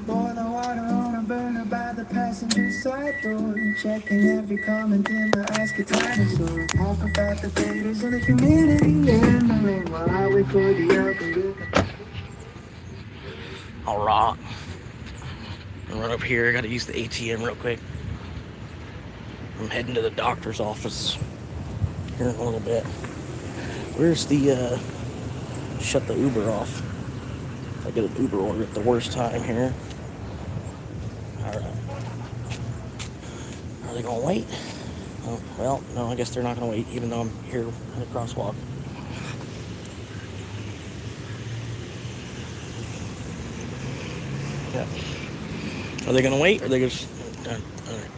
boil the water on a burner by the passenger side door. Checking every comment in my ask a dinosaur. Talk about the theaters and the humidity and the rain while I wait for the algorithm. Alright. I'll run up here. I gotta use the ATM real quick. I'm heading to the doctor's office here in a little bit. Where's the shut the Uber off? I get an Uber order at the worst time here. Alright. Are they gonna wait? Oh, well, no, I guess they're not gonna wait, even though I'm here in the crosswalk. Yeah. Are they gonna wait? Or are they just? Alright,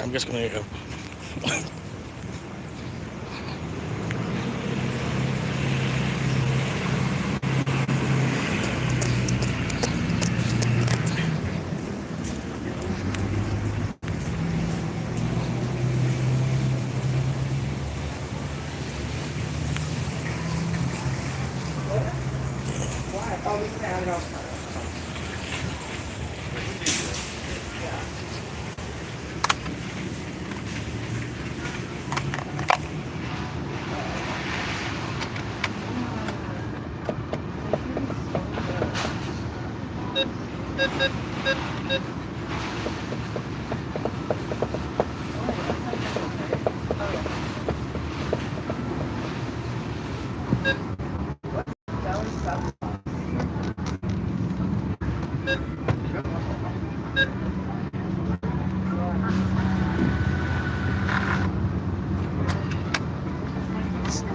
I'm just gonna go.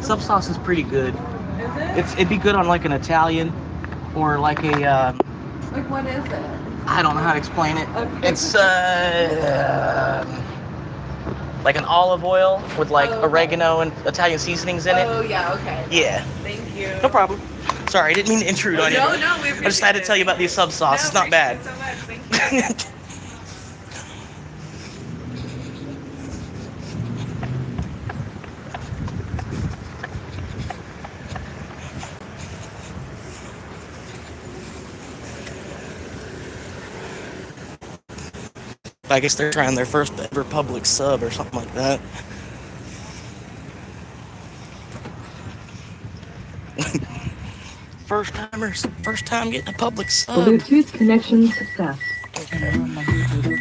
Sub sauce is pretty good. It'd be good on like an Italian or like a Like, what is it? I don't know how to explain it. Okay. It's like an olive oil with like oregano and Italian seasonings in it. Oh, yeah, okay. Yeah. Thank you. No problem. Sorry, I didn't mean to intrude on you. No, we appreciate I just had to tell you about the sub sauce. It's not bad. So much. Thank you. I guess they're trying their first ever public sub or something like that. First timers, first time getting a public sub. Bluetooth connection success. Okay.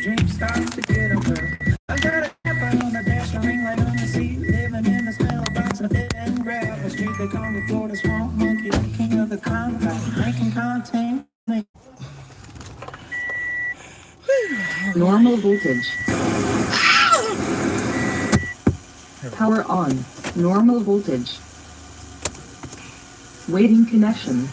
Dream starts to get over. I got a camper on the dash, a ring light on the seat, living in the smell of box of it and gravel. Street they call me Florida swamp monkey, the king of the compound, making content. Normal voltage. Power on. Normal voltage. Waiting connection.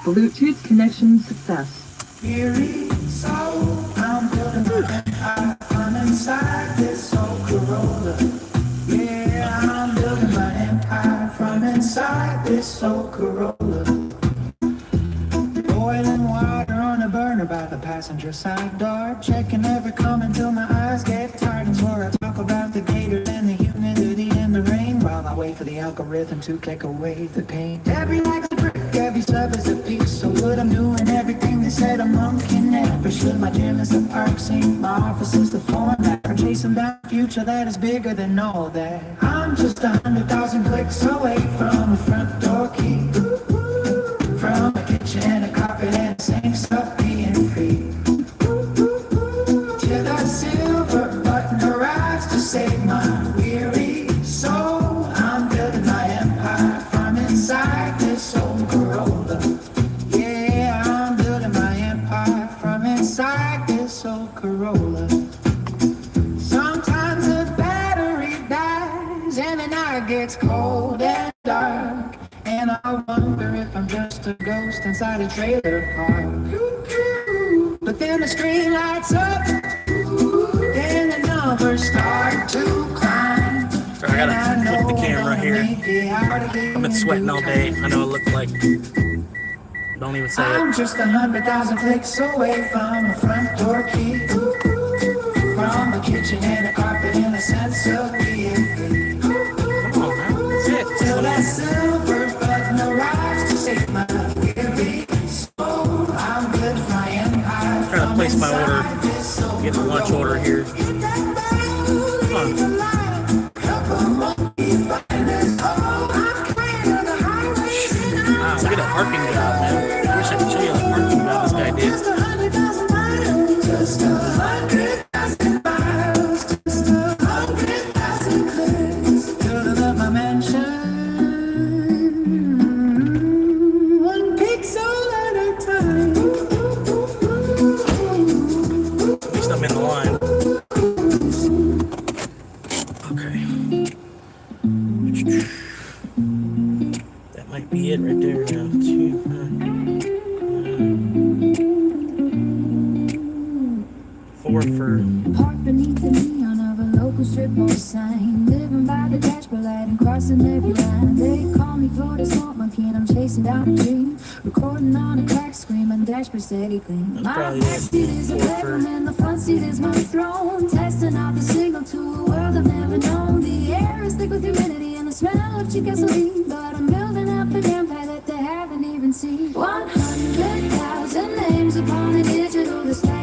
Bluetooth connection success. Eerie soul, I'm building my empire from inside this old Corolla. Yeah, I'm building my empire from inside this old Corolla. Boiling water on a burner by the passenger side door. Checking every comment till my eyes get tired. It's where I talk about the gator and the humidity and the rain, while I wait for the algorithm to take away the pain. Every like a brick, every sub is a piece. So good, I'm doing everything they said a monk can never should. My gym is the park scene, my office is the format. I'm chasing down a future that is bigger than all that. I'm just 100,000 clicks away from a front door key, from a kitchen and a carpet and a sink, stop being free. Till that silver button arrives to save my weary soul. I'm building my empire from inside this old Corolla. Yeah, I'm building my empire from inside this old Corolla. Sometimes the battery dies and the night gets cold and dark, and I wonder if I'm just a ghost inside a trailer park. But then the screen lights up, and the numbers start to climb. Sorry, I gotta flip the camera here. I've been sweating all day. I know I look like. Don't even say I'm it. just 100,000 clicks away from a front door key, from a kitchen and a carpet and a sense of being free. Come on, man. That's it. Till that silver button arrives to save my weary soul. I'm good for my empire. Trying to place my order. Get the lunch order here. Come on. Wow, look at that parking job, man. I wish I could show you the parking job this guy did. Just 100,000 miles, just 100,000 clicks. Building up my mansion, one pixel at a time. At least I'm in the line. Okay. That might be it right there now. Four for. Parked beneath the neon of a local strip mall sign, living by the dashboard light and crossing every line. They call me Florida swamp monkey and I'm chasing down a dream, recording on a crack screen, my dashboard steady clean. That's My probably back it. seat is a bedroom and the front seat is my throne, testing out the signal to a world I've never known. The air is thick with humidity and the smell of cheap gasoline, but I'm building up an empire that they haven't even seen. 100,000 names upon a digital display.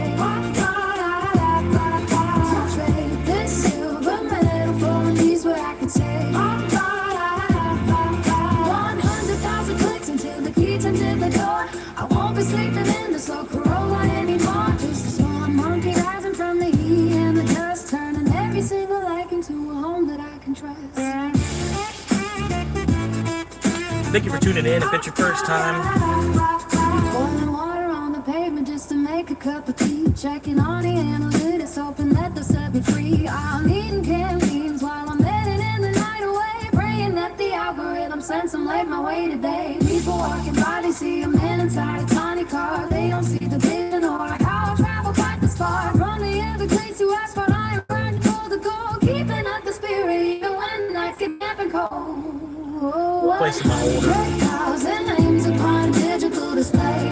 Trade this silver medal for a piece where I could say 100,000 clicks until the key turns in the door. I won't be sleeping in the slow Corolla anymore. Just a small monkey rising from the heat and the dust, turning every single like into a home that I can trust. Thank you for tuning in. If it's your first time, Boiling water on the pavement just to make a cup of tea. Checking on the analytics, hoping that they'll set me free. I'm eating canned beans while I'm heading in the night away, praying that the algorithm sends some late my way today. People walking by, they see a man inside a tiny car. They don't see the vision or how I travel quite this far. From the Everglades to asphalt, I am ready for the goal. Placing my order. 100,000 names upon a digital display.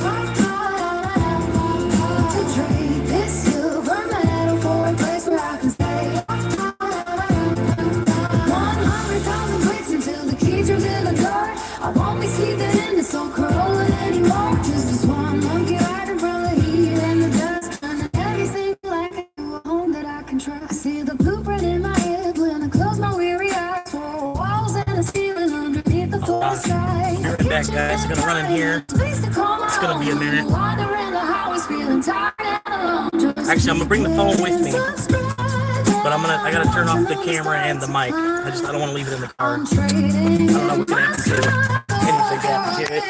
To trade this silver medal for a place where I can stay. 100,000 clicks until the key turns in the door. I won't be sleeping in this old Corolla anymore. Just this one monkey riding from the heat and the dust, and everything like a home that I can trust. I see the blueprint in my head when I close my weary eyes. Four walls and a ceiling underneath the full sky. Be right back, guys. Gonna run in here. It's gonna be a minute. Actually, I'm gonna bring the phone with me, but I gotta turn off the camera and the mic. I don't want to leave it in the car. I don't know what can happen to it. Anything can happen to it.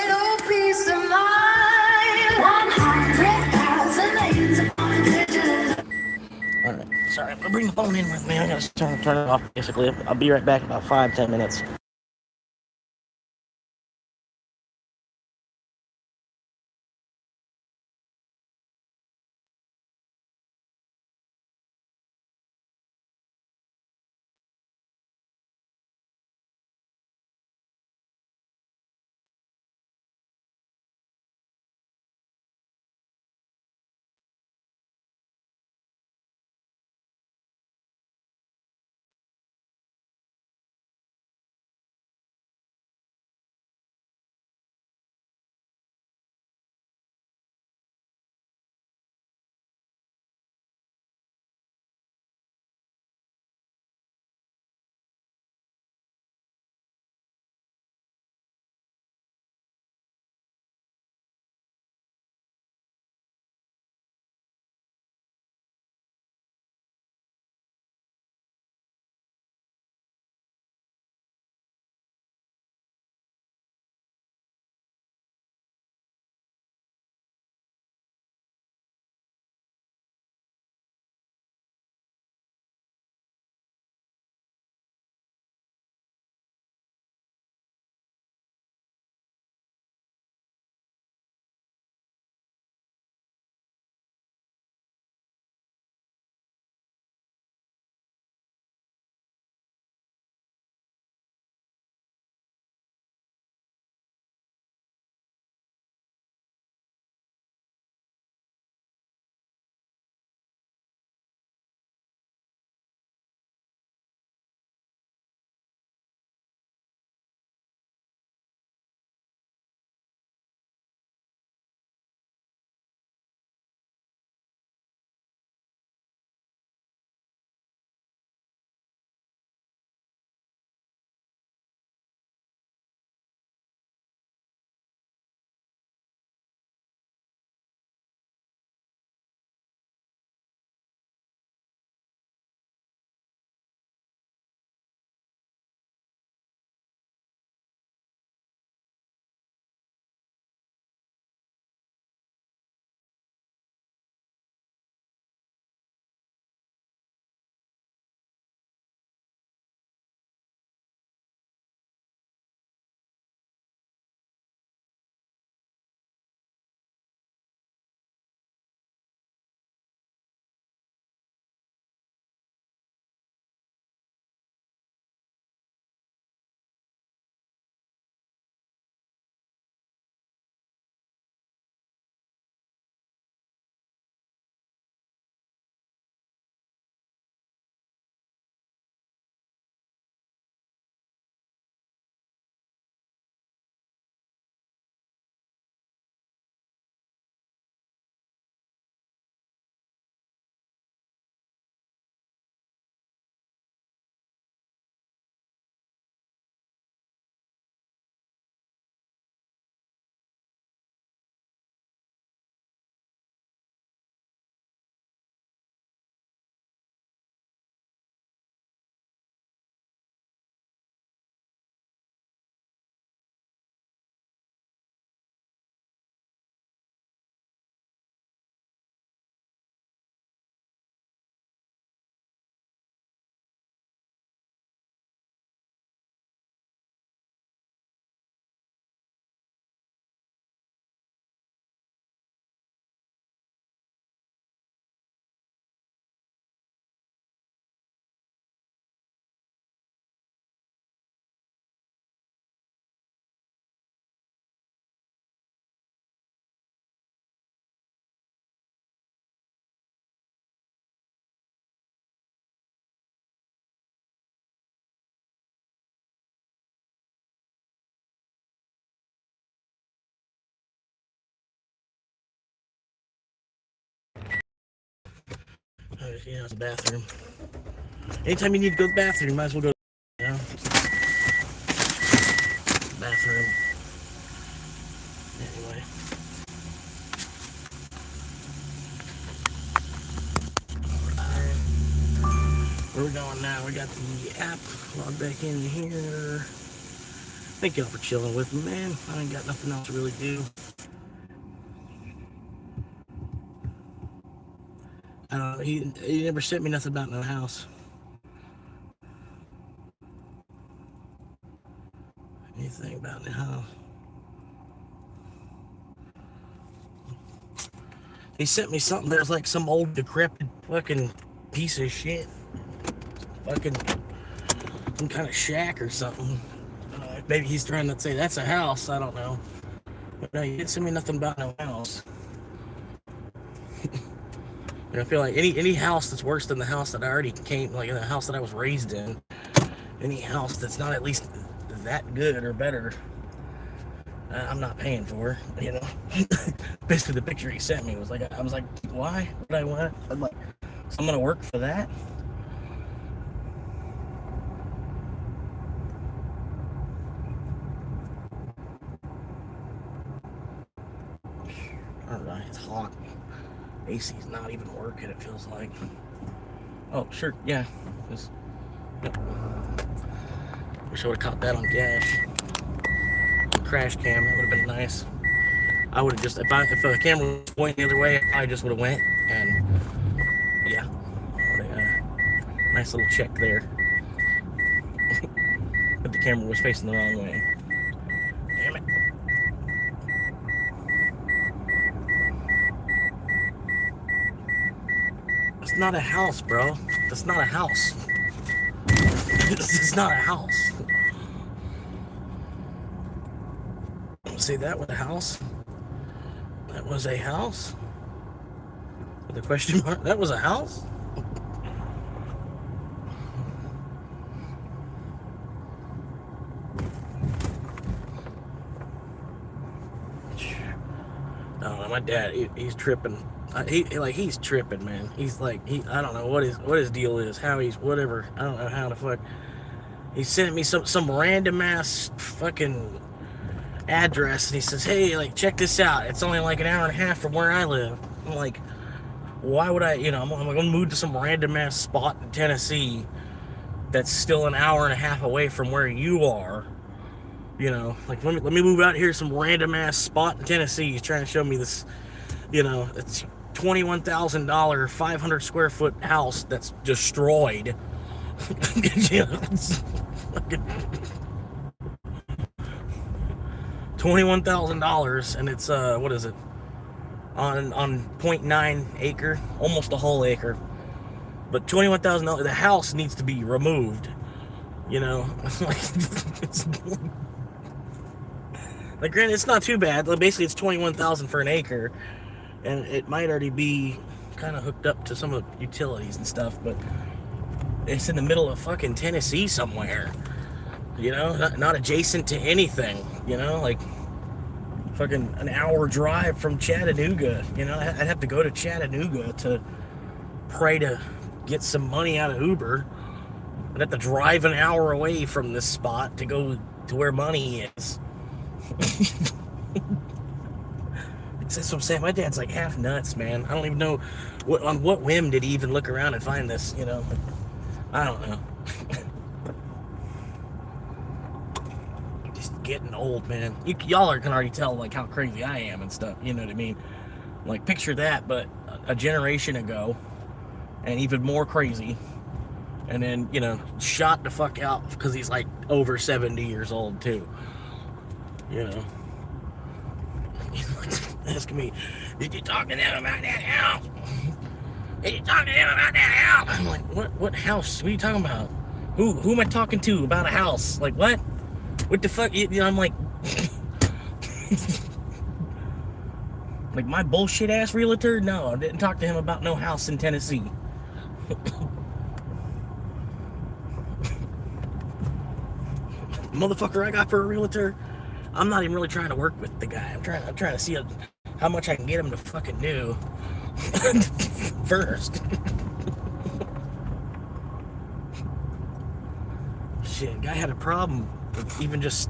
All right. Sorry, I'm gonna bring the phone in with me. I gotta turn it off. Basically, I'll be right back in about 5-10 minutes. Yeah, it's a bathroom. Anytime you need to go to the bathroom, you might as well go to the bathroom. Anyway. Where we going now? We got the app. Log back in here. Thank y'all for chilling with me, man. I ain't got nothing else to really do. I don't know. He never sent me nothing about no house. Anything about the house. He sent me something. There's like some old decrepit fucking piece of shit. Fucking some kind of shack or something. Maybe he's trying to say that's a house. I don't know. But no, he didn't send me nothing about no house. I feel like any house that's worse than the house that I already came, like the house that I was raised in, any house that's not at least that good or better, I'm not paying for, you know. Basically, the picture he sent me was like, I was like, why would I want? I'm like, so I'm gonna work for that. All right, it's hot. AC's not even working, it feels like. Oh, sure, yeah. Yep. Wish I would have caught that on Gash. Crash cam, that would have been nice. I would have just, if the camera was pointing the other way, I just would have went, and yeah. Nice little check there. But the camera was facing the wrong way. Damn it. It's not a house, bro. That's not a house. This is not a house. See, that was a house. That was a house. With a question mark. That was a house. No, my dad, he's tripping. He's tripping, man. He's like, I don't know what his deal is, how he's, whatever. I don't know how the fuck. He sent me some random ass fucking address, and he says, hey, like, check this out. It's only like an hour and a half from where I live. I'm like, why would I, I'm gonna move to some random ass spot in Tennessee that's still an hour and a half away from where you are. Like, let me move out here to some random ass spot in Tennessee. He's trying to show me this, it's $21,000, 500 square foot house that's destroyed. It's fucking $21,000, and it's what is it? On 0.9 acre, almost a whole acre. But $21,000. The house needs to be removed. Like, granted, it's not too bad. Basically, it's $21,000 for an acre, and it might already be kind of hooked up to some of the utilities and stuff. But it's in the middle of fucking Tennessee somewhere. Not adjacent to anything. Like fucking an hour drive from Chattanooga. I'd have to go to Chattanooga to pray to get some money out of Uber. I'd have to drive an hour away from this spot to go to where money is. That's what I'm saying. My dad's like half nuts, man. I don't even know on what whim did he even look around and find this. I don't know. Just getting old, man. Y'all can already tell like how crazy I am and stuff. You know what I mean? Like, picture that, but a generation ago, and even more crazy. And then shot the fuck out because he's like over 70 years old too. Asking me, did you talk to them about that house? Did you talk to them about that house? I'm like, what house? What are you talking about? Who am I talking to about a house? Like, what? What the fuck? I'm like, like my bullshit ass realtor? No, I didn't talk to him about no house in Tennessee. Motherfucker I got for a realtor, I'm not even really trying to work with the guy. I'm trying to see how much I can get him to fucking do first. shit, guy had a problem with even just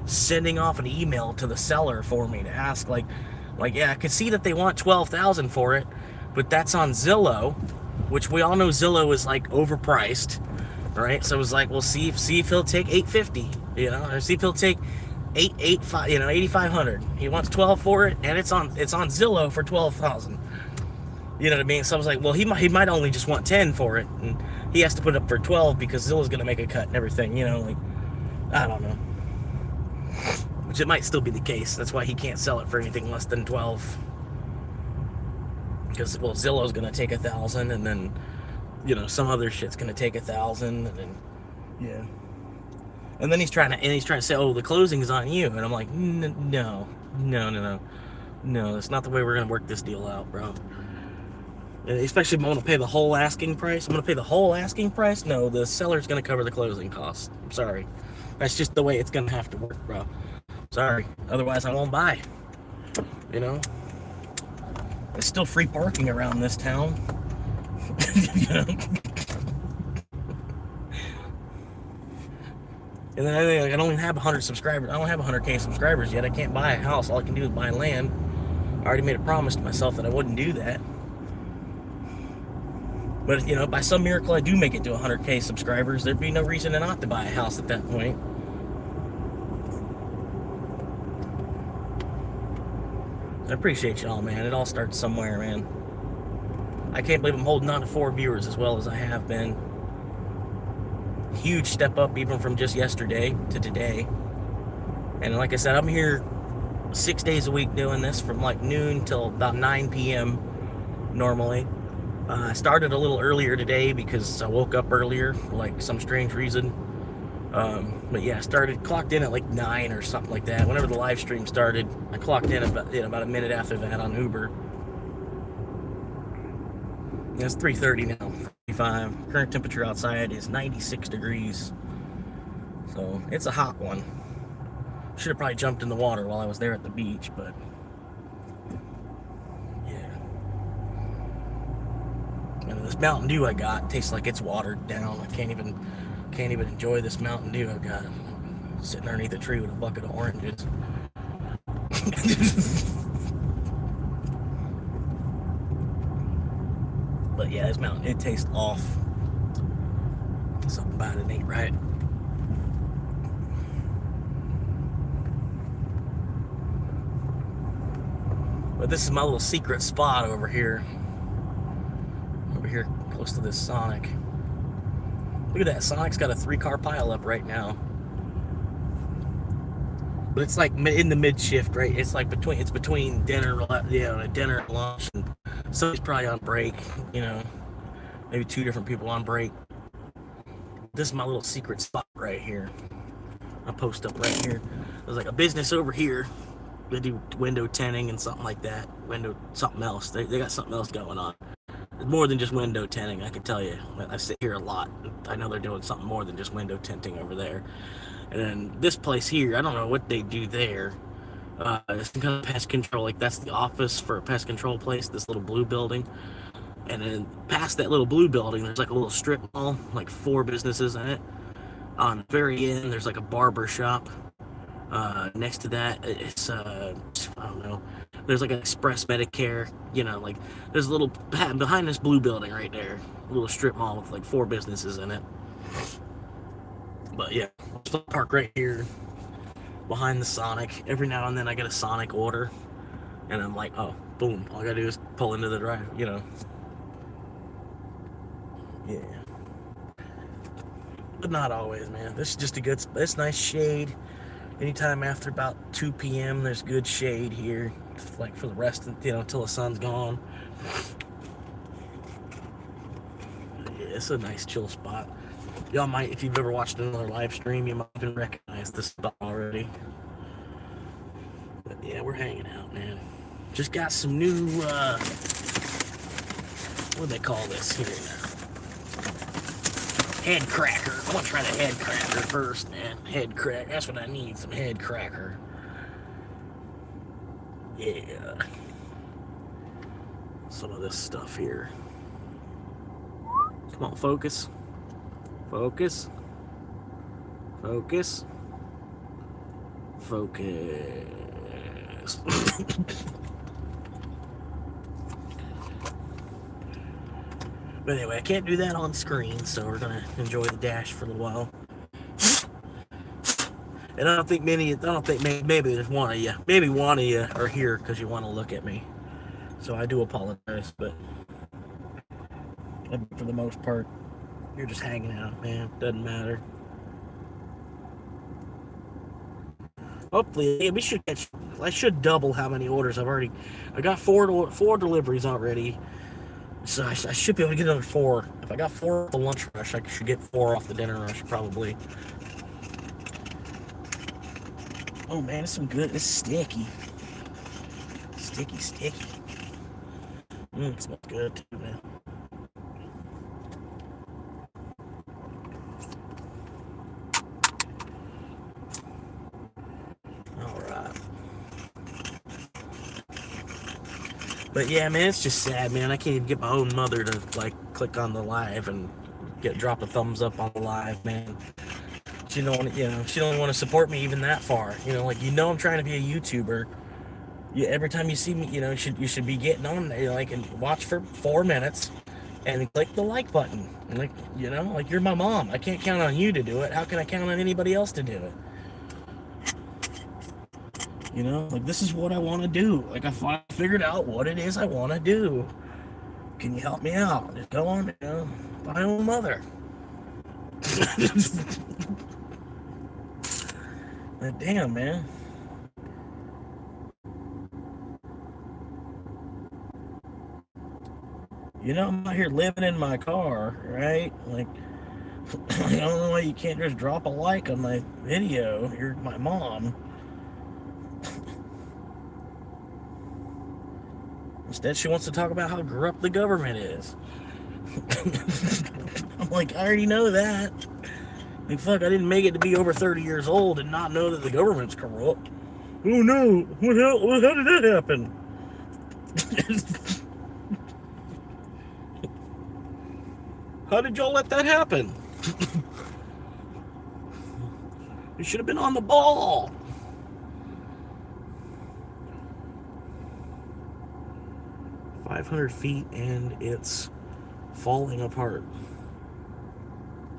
sending off an email to the seller for me to ask, like, yeah, I could see that they want $12,000 for it, but that's on Zillow, which we all know Zillow is like overpriced, right? So it was like, well, see if he'll take $850, you know, or see if he'll take $8,500. He wants 12 for it, and it's on Zillow for 12,000. You know what I mean? So I was like, well, he might only just want 10 for it, and he has to put it up for 12 because Zillow's gonna make a cut and everything. You know, like, I don't know. Which it might still be the case. That's why he can't sell it for anything less than 12. Because, well, Zillow's gonna take 1,000, and then, you know, some other shit's gonna take 1,000, and then, yeah. And then he's trying to say, oh, the closing's on you, and I'm like, no, that's not the way we're gonna work this deal out, bro. Especially if I'm gonna pay the whole asking price. I'm gonna pay the whole asking price. No, the seller's gonna cover the closing costs. I'm sorry, that's just the way it's gonna have to work, bro. Sorry, otherwise I won't buy. You know, there's still free parking around this town. You know? And then I don't even have 100 subscribers. I don't have 100K subscribers yet. I can't buy a house. All I can do is buy land. I already made a promise to myself that I wouldn't do that. But, you know, by some miracle I do make it to 100K subscribers, there'd be no reason not to buy a house at that point. I appreciate y'all, man. It all starts somewhere, man. I can't believe I'm holding on to 4 viewers as well as I have been. Huge step up even from just yesterday to today. And like I said, I'm here 6 days a week doing this from like noon till about 9 p.m. normally. I started a little earlier today because I woke up earlier for like some strange reason. But yeah, clocked in at like 9 or something like that. Whenever the live stream started, I clocked in about a minute after that on Uber. It's 3:30 now, 35. Current temperature outside is 96 degrees. So it's a hot one. Should have probably jumped in the water while I was there at the beach, but yeah. And this Mountain Dew I got tastes like it's watered down. I can't even enjoy this Mountain Dew I've got. I'm sitting underneath a tree with a bucket of oranges. But yeah, this Mountain, it tastes off. Something about it ain't right. But this is my little secret spot over here. Over here close to this Sonic. Look at that, Sonic's got a 3-car pileup right now. But it's like in the mid-shift, right? It's like between dinner, dinner and lunch, and somebody's probably on break, you know. Maybe 2 different people on break. This is my little secret spot right here. I'll post up right here. There's like a business over here. They do window tinting and something like that. Something else. They got something else going on. It's more than just window tinting, I can tell you. I sit here a lot. I know they're doing something more than just window tinting over there. And then this place here, I don't know what they do there. It's some kind of pest control. Like, that's the office for a pest control place, this little blue building. And then past that little blue building, there's like a little strip mall, like 4 businesses in it. On the very end, there's like a barber shop. Next to that, it's, I don't know, there's like an Express Medicare, you know, like, there's a little, behind this blue building right there, a little strip mall with like 4 businesses in it. But yeah, I'll park right here, behind the Sonic. Every now and then I get a Sonic order, and I'm like, oh, boom, all I gotta do is pull into the drive, you know. Yeah. But not always, man. This is just a good, it's nice shade. Anytime after about 2 p.m., there's good shade here, like for the rest of, you know, until the sun's gone. Yeah, it's a nice chill spot. Y'all might, if you've ever watched another live stream, you might even recognize this spot already. But yeah, we're hanging out, man. Just got some new, what do they call this here now? Head cracker. I want to try the head cracker first, man. Head cracker. That's what I need, some head cracker. Yeah. Some of this stuff here. Come on, focus. Focus. Focus. But anyway, I can't do that on screen, so we're gonna enjoy the dash for a little while. And I don't think maybe there's one of you are here because you want to look at me. So I do apologize, but for the most part, you're just hanging out, man. Doesn't matter. Hopefully, I should double how many orders I got four deliveries already. So I should be able to get another 4. If I got 4 off the lunch rush, I should get 4 off the dinner rush, probably. Oh man, it's some good. It's sticky. Sticky. It smells good too, man. But yeah, man, it's just sad, man. I can't even get my own mother to like click on the live and drop a thumbs up on the live, man. She don't want to support me even that far. I'm trying to be a YouTuber. Every time you see me, you should be getting on there, like, and watch for 4 minutes, and click the like button. And like you're my mom. I can't count on you to do it. How can I count on anybody else to do it? This is what I want to do. Like, I figured out what it is I want to do. Can you help me out? Just go on, my own mother. But damn, man. I'm out here living in my car, right? Like, I don't know why you can't just drop a like on my video. You're my mom. Instead, she wants to talk about how corrupt the government is. I'm like, I already know that. Like, fuck, I didn't make it to be over 30 years old and not know that the government's corrupt. Oh no, how did that happen? How did y'all let that happen? You should have been on the ball. "500 feet and it's falling apart."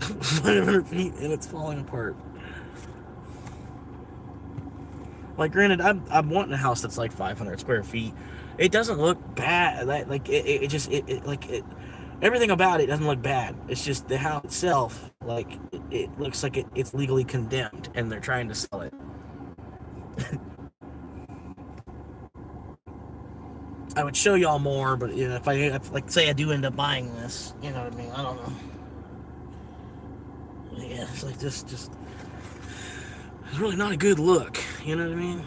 500 feet and it's falling apart. Like, granted, I'm wanting a house that's like 500 square feet. It doesn't look bad. Everything about it doesn't look bad. It's just the house itself, like, it looks like it's legally condemned and they're trying to sell it. I would show y'all more, but if say I do end up buying this, you know what I mean? I don't know. Yeah, it's like this, just, it's really not a good look, you know what I mean?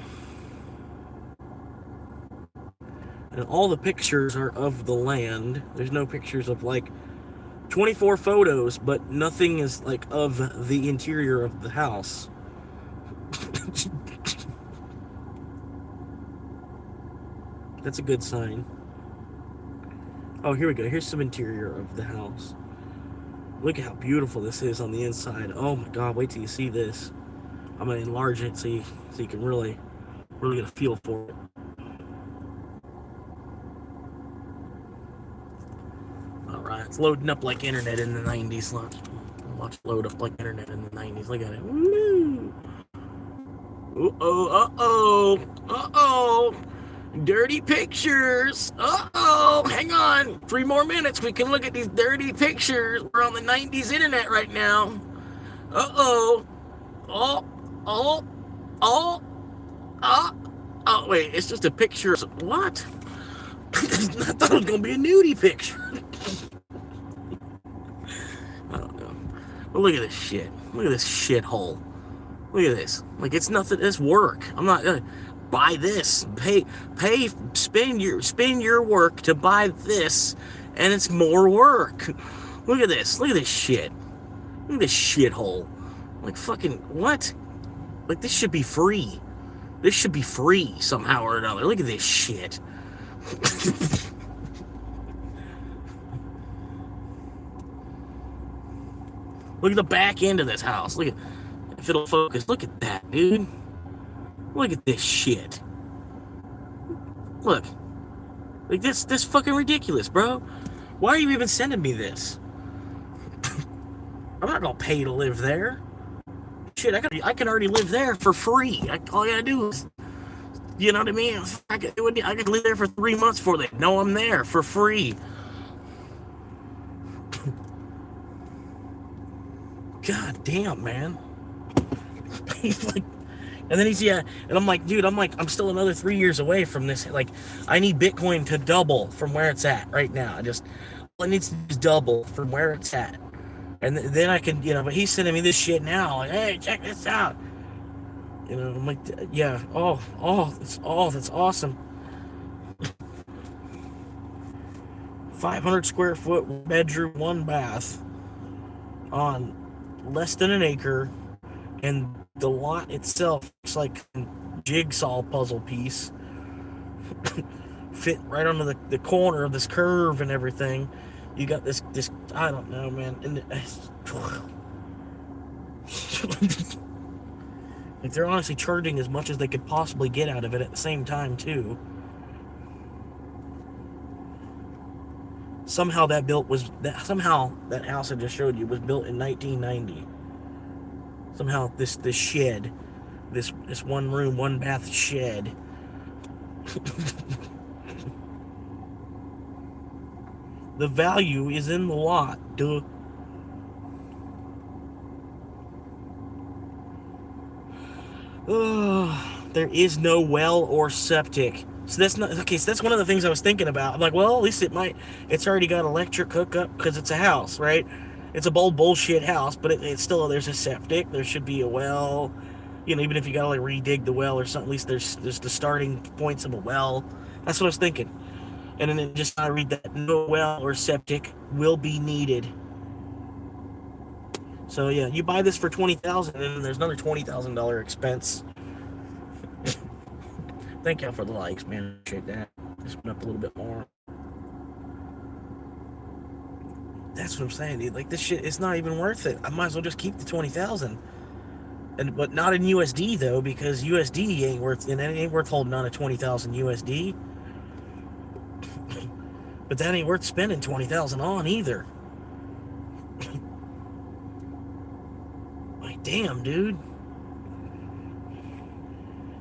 And all the pictures are of the land. There's no pictures of, like, 24 photos, but nothing is, like, of the interior of the house. That's a good sign. Oh, here we go. Here's some interior of the house. Look at how beautiful this is on the inside. Oh my God, wait till you see this. I'm gonna enlarge it so you can really get a feel for it. Alright, it's loading up like internet in the 90s. Watch it load up like internet in the 90s. Look at it. Woo! Uh-oh. Dirty pictures. Uh-oh. Hang on. 3 more minutes. We can look at these dirty pictures. We're on the 90s internet right now. Uh-oh. Oh, wait. It's just a picture. What? I thought it was going to be a nudie picture. I don't know. But look at this shit. Look at this shithole. Look at this. Like, it's nothing. It's work. I'm not gonna buy this. Spend your work to buy this, and it's more work. Look at this. Look at this shit. Look at this shithole. Like, fucking what? Like, this should be free. This should be free somehow or another. Look at this shit. Look at the back end of this house. Look at if it'll focus. Look at that, dude. Look at this shit. Look. Like, this fucking ridiculous, bro. Why are you even sending me this? I'm not gonna pay to live there. Shit, I can already live there for free. All I gotta do is, you know what I mean? I could live there for 3 months before they know I'm there for free. God damn, man. He's like, and then and I'm like, dude, I'm still another 3 years away from this. Like, I need Bitcoin to double from where it's at right now. It needs to just double from where it's at. And then I can, but he's sending me this shit now. Like, hey, check this out. I'm like, yeah, that's awesome. 500 square foot bedroom, 1 bath on less than an acre, and the lot itself looks like a jigsaw puzzle piece. Fit right onto the corner of this curve and everything. You got this I don't know, man. And like, they're honestly charging as much as they could possibly get out of it at the same time, too. Somehow that house I just showed you was built in 1990. Somehow this shed, this 1 room, 1 bath shed. The value is in the lot, duh. There is no well or septic. So that's not okay. So that's one of the things I was thinking about. I'm like, well, at least it's already got electric hookup because it's a house, right? It's a bullshit house, but it's still, there's a septic. There should be a well. Even if you gotta like redig the well or something, at least there's the starting points of a well. That's what I was thinking. And then I read that no well or septic will be needed. So yeah, you buy this for $20,000, and then there's another $20,000 expense. Thank y'all for the likes, man. Appreciate that. Just went up a little bit more. That's what I'm saying, dude. Like, this shit, it's not even worth it. I might as well just keep the $20,000. But not in USD though, because USD ain't worth holding on to 20,000 USD. But that ain't worth spending 20,000 on either. Like, damn, dude.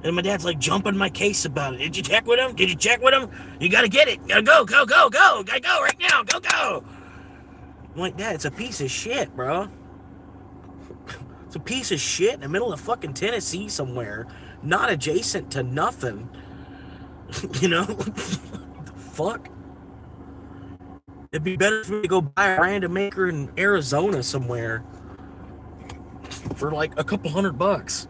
And my dad's like jumping my case about it. Did you check with him? You gotta get it. You gotta go. Gotta go right now. Go. I'm like, Dad, it's a piece of shit, bro. It's a piece of shit in the middle of fucking Tennessee somewhere. Not adjacent to nothing. What the fuck? It'd be better for me to go buy a random acre in Arizona somewhere for like a couple $100.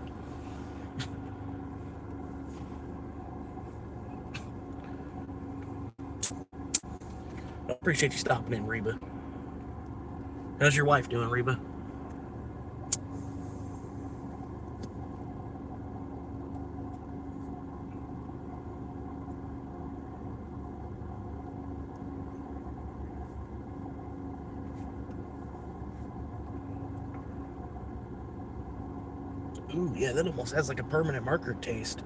I appreciate you stopping in, Reba. How's your wife doing, Reba? Ooh, yeah, that almost has like a permanent marker taste.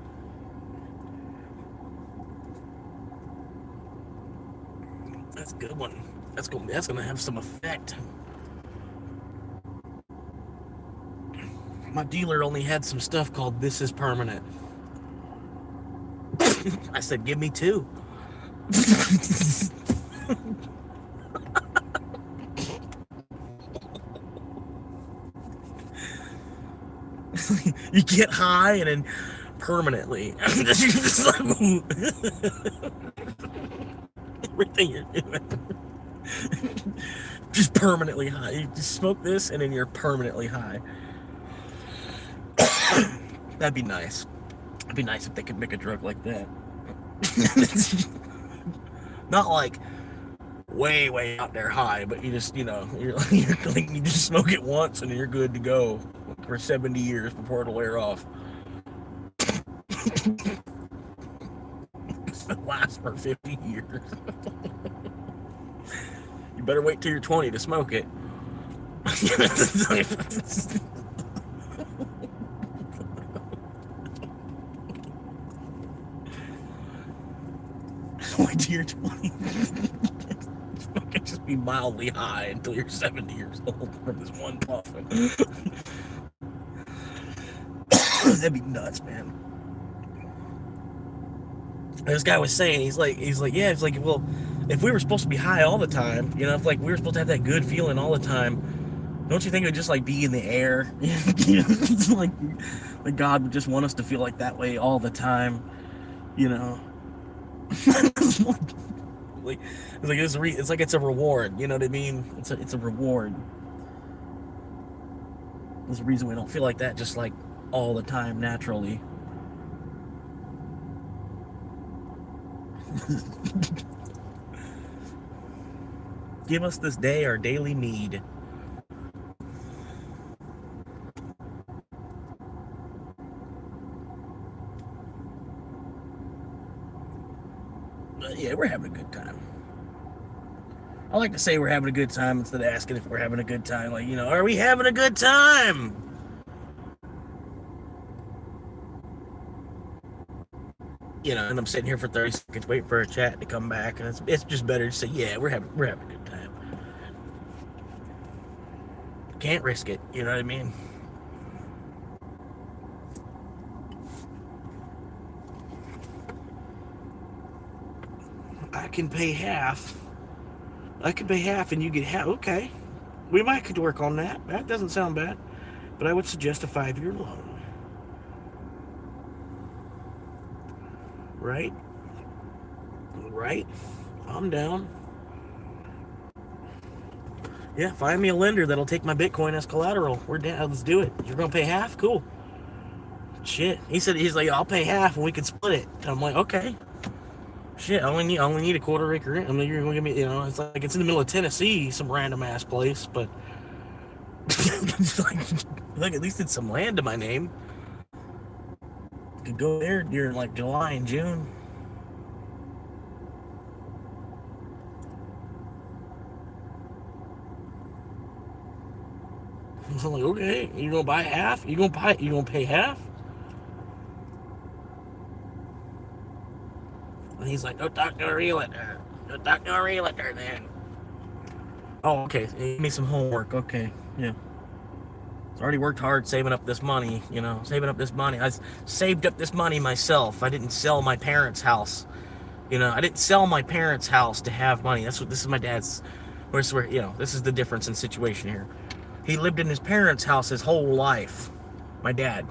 That's a good one. That's gonna have some effect. My dealer only had some stuff called "This is Permanent." I said, "Give me 2." You get high and then permanently. Everything you're doing. Just permanently high. You just smoke this and then you're permanently high. That'd be nice. It'd be nice if they could make a drug like that. Not like way out there high, but you just, you're like, you just smoke it once and you're good to go for 70 years before it'll wear off. It lasts for 50 years. You better wait till you're 20 to smoke it. Wait till you're 20. Just be mildly high until you're 70 years old from this one puff. That'd be nuts, man. This guy was saying, he's like, yeah, it's like, well, if we were supposed to be high all the time, you know, if like we were supposed to have that good feeling all the time, don't you think it would just like be in the air? You know, it's like God would just want us to feel like that way all the time, you know? It's like it's a reward, you know what I mean? It's a reward. There's a reason we don't feel like that just like all the time naturally. Give us this day our daily need. But yeah, we're having a good time. I like to say we're having a good time instead of asking if we're having a good time. Like, you know, are we having a good time? You know, and I'm sitting here for 30 seconds waiting for a chat to come back, and it's just better to say, yeah, we're having a good time. Can't risk it, you know what I mean? I can pay half and you get half. Okay, we might could work on that. That doesn't sound bad, but I would suggest a 5-year loan. Right? I'm down. Yeah, find me a lender that'll take my Bitcoin as collateral. We're down. Let's do it. You're gonna pay half? Cool. Shit. He's like, I'll pay half and we can split it. And I'm like, okay. Shit, I only need a quarter acre. I mean, you're gonna give me, you know, it's like it's in the middle of Tennessee, some random ass place, but like at least it's some land to my name. Could go there during like July and June. So I'm like, okay, you gonna buy half? You gonna pay half? And he's like, don't talk to a realtor. Don't talk to a realtor then. Oh, okay. Give me some homework. Okay, yeah. I already worked hard saving up this money, you know, I saved up this money myself. I didn't sell my parents' house. You know, I didn't sell my parents' house to have money. This is my dad's, where, you know, this is the difference in situation here. He lived in his parents' house his whole life. My dad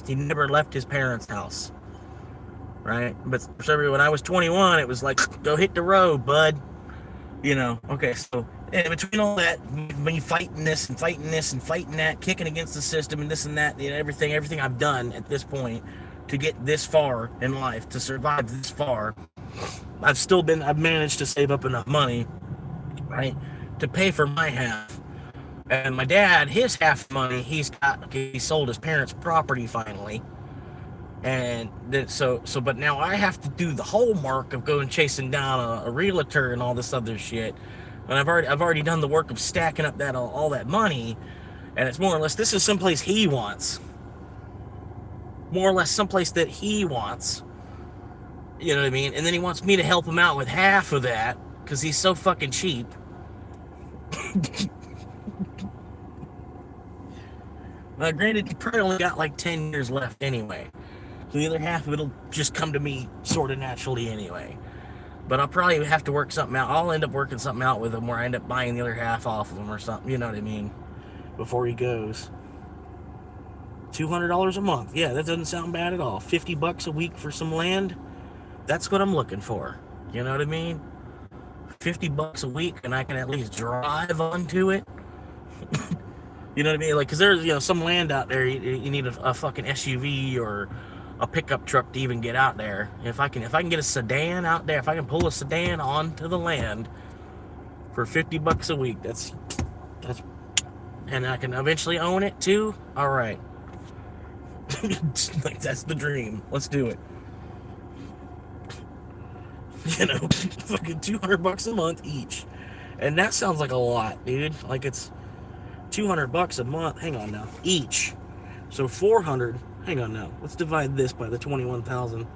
he never left his parents' house. Right? But when I was 21, it was like, go hit the road, bud. You know, okay, so in between all that, me fighting this and fighting that, kicking against the system and this and that, you know, everything I've done at this point to get this far in life, to survive this far, I've managed to save up enough money, right, to pay for my half. And my dad, his half money, he sold his parents' property finally. And then, but now I have to do the homework of going chasing down a realtor and all this other shit. And I've already done the work of stacking up all that money, and it's more or less, this is someplace he wants. More or less someplace that he wants. You know what I mean? And then he wants me to help him out with half of that, because he's so fucking cheap. Now, granted, he probably only got like 10 years left anyway. So the other half of it'll just come to me sort of naturally anyway. But I'll probably have to work something out. I'll end up working something out with him where I end up buying the other half off of him or something, you know what I mean? Before he goes. $200 a month. Yeah, that doesn't sound bad at all. $50 a week for some land. That's what I'm looking for. You know what I mean? $50 a week and I can at least drive onto it. You know what I mean? Like, because there's, you know, some land out there, you need a fucking SUV or a pickup truck to even get out there. If I can get a sedan out there, if I can pull a sedan onto the land for $50 a week, that's, and I can eventually own it too. All right, like that's the dream. Let's do it. You know, fucking $200 a month each, and that sounds like a lot, dude. Like it's $200 a month. Hang on now, each. So 400. Hang on now. Let's divide this by the 21,000.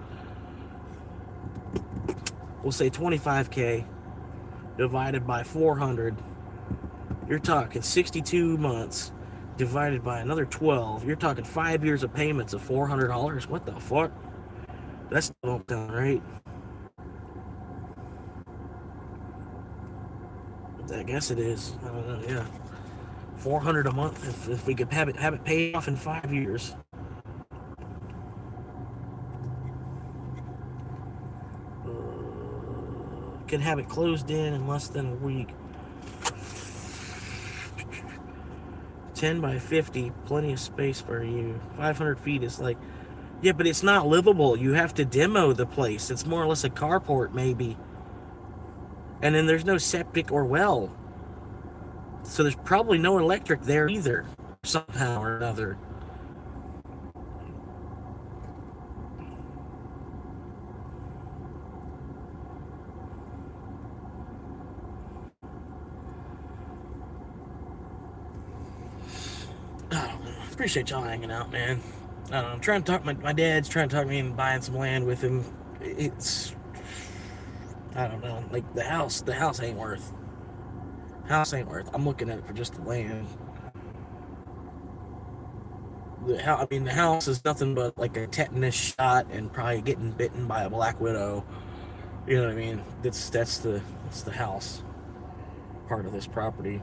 we'll say 25K divided by 400. You're talking 62 months divided by another 12. You're talking 5 years of payments of $400. What the fuck? That's not done right. I guess it is. I don't know. Yeah, 400 a month if we could have it paid off in 5 years. Could have it closed in less than a week. 10 by 50, plenty of space for you. 500 feet is like, yeah, but it's not livable. You have to demo the place. It's more or less a carport, maybe. And then there's no septic or well. So there's probably no electric there either, somehow or another. Appreciate y'all hanging out, man. I don't know, I'm trying to talk. My dad's trying to talk me into buying some land with him. It's, I don't know, like the house ain't worth. I'm looking at it for just the land. The house is nothing but like a tetanus shot and probably getting bitten by a black widow. You know what I mean? That's the house part of this property.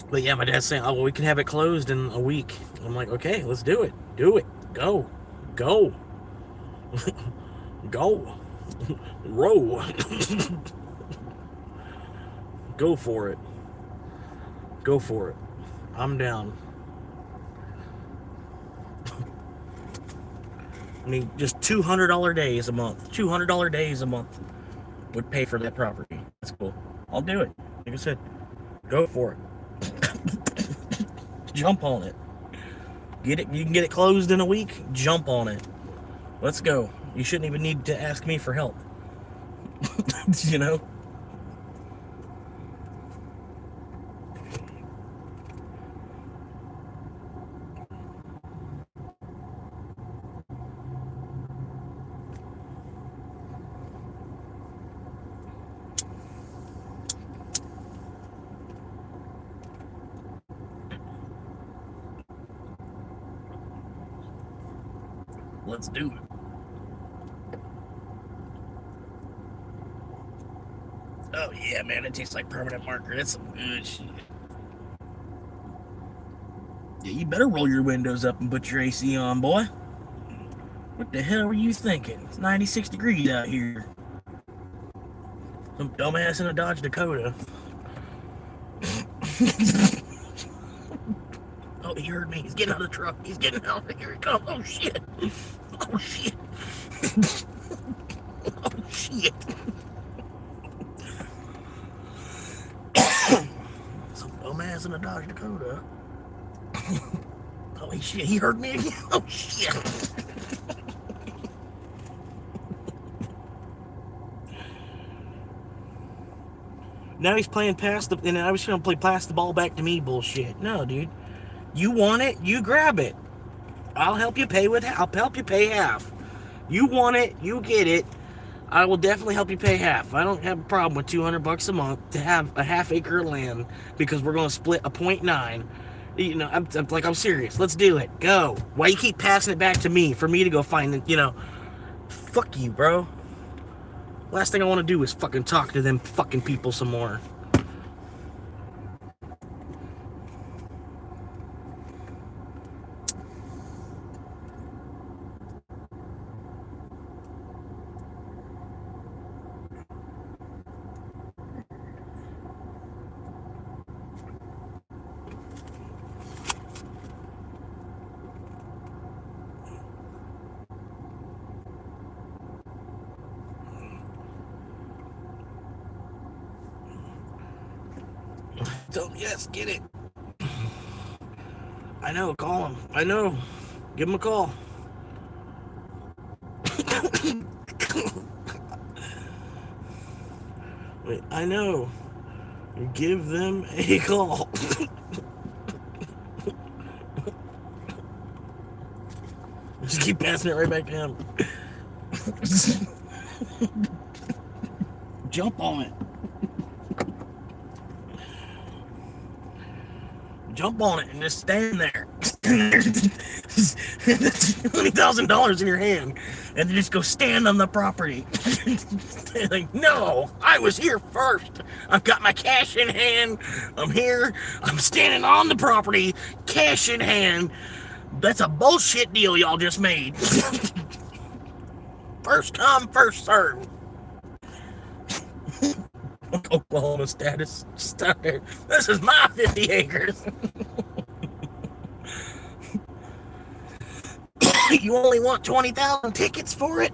But yeah, my dad's saying, oh, well, we can have it closed in a week. I'm like, okay, let's do it. Do it. Go. Go. Go. Row. Go for it. Go for it. I'm down. I mean, just $200 days a month. $200 days a month would pay for that property. That's cool. I'll do it. Like I said, go for it. Jump on it. Get it. You can get it closed in a week. Jump on it. Let's go. You shouldn't even need to ask me for help. You know? Let's do it. Oh yeah, man, it tastes like permanent marker. That's some good shit. Yeah, you better roll your windows up and put your AC on, boy. What the hell were you thinking? It's 96 degrees out here. Some dumbass in a Dodge Dakota. Oh, he heard me. He's getting out of the truck. He's getting out. Here he comes. Oh, shit. Oh, shit. Oh, shit. Some dumbass in a Dodge Dakota. Holy shit. He heard me again. Oh, shit. Now he's playing past the, and I was going to play pass the ball back to me bullshit. No, dude. You want it, you grab it. I'll help you pay half. You want it, you get it. I will definitely help you pay half. I don't have a problem with $200 a month to have a half acre of land because we're going to split a 0.9. You know, I'm serious. Let's do it. Go. Why you keep passing it back to me for me to go find it, you know? Fuck you, bro. Last thing I want to do is fucking talk to them fucking people some more. Tell him, yes, get it. I know, call him. I know. Give him a call. Wait, I know. Give them a call. Just keep passing it right back to him. Jump on it. Jump on it and just stand there. $20,000 in your hand, and then just go stand on the property. Like, no, I was here first. I've got my cash in hand. I'm here. I'm standing on the property, cash in hand. That's a bullshit deal y'all just made. First come, first served. Oklahoma status. Stop there. This is my 50 acres. You only want 20,000 tickets for it?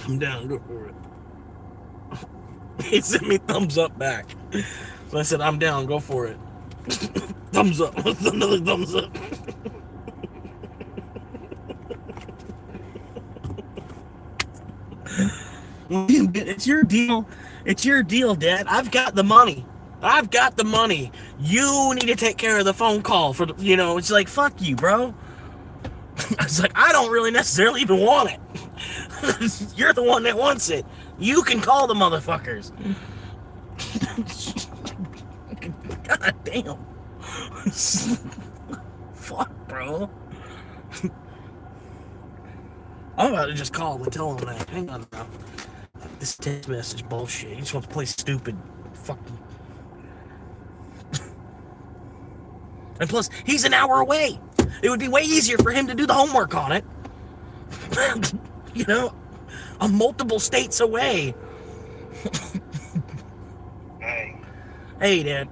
I'm down, go for it. He sent me thumbs up back. So I said, I'm down, go for it. Thumbs up. What's another thumbs up? It's your deal. It's your deal, Dad. I've got the money. I've got the money. You need to take care of the phone call for the, it's like, fuck you, bro. I was like, I don't really necessarily even want it. You're the one that wants it. You can call the motherfuckers. God damn. Fuck, bro. I'm about to just call him and tell him that. Hang on now. This text message bullshit. He just wants to play stupid. Fucking. And plus, he's an hour away. It would be way easier for him to do the homework on it. I'm multiple states away. Hey. Hey, Dad.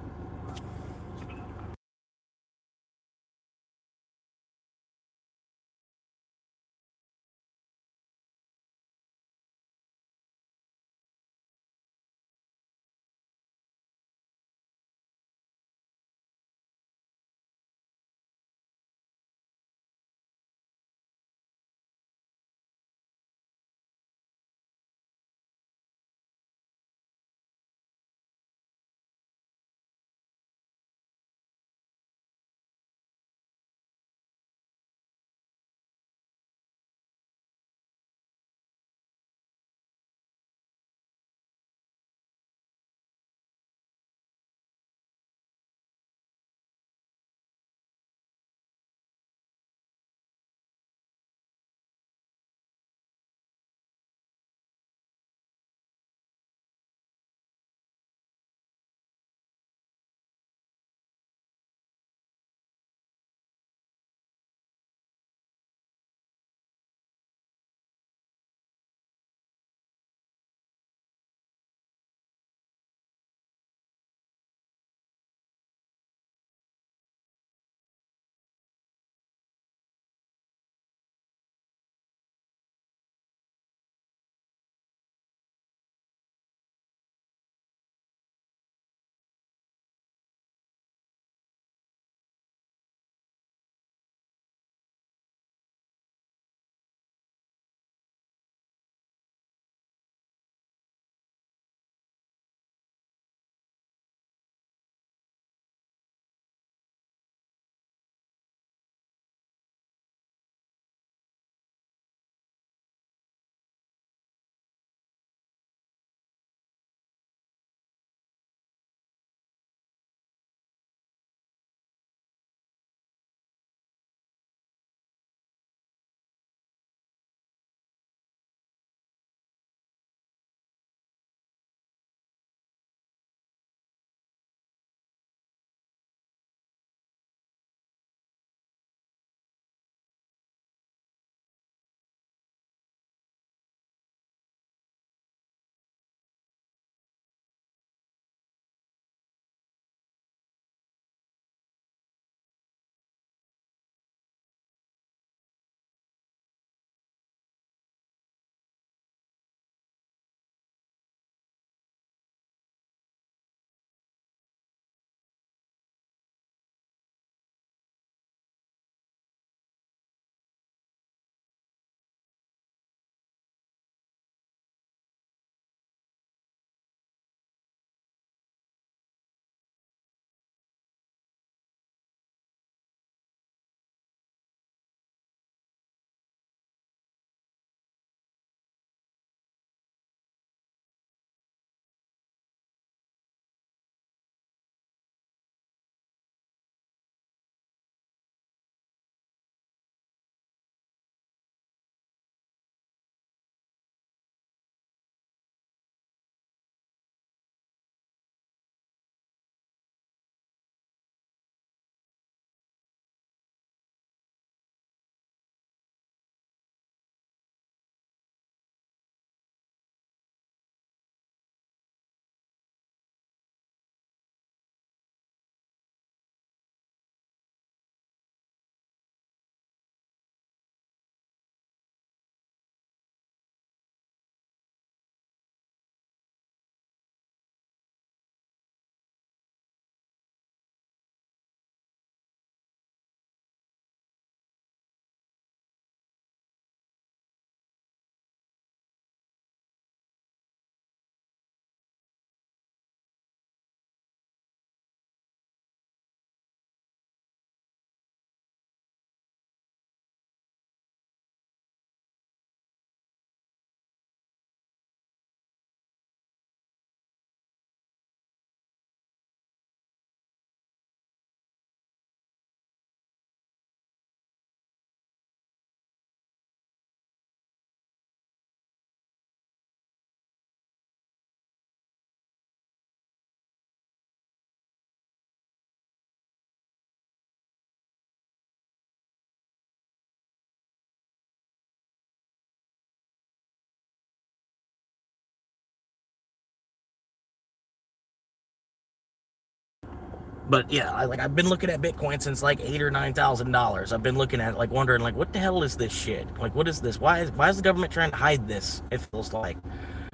But yeah, I've been looking at Bitcoin since like $8,000 or $9,000. I've been looking at it, like wondering, like, what the hell is this shit? Like, what is this? Why is the government trying to hide this? It feels like,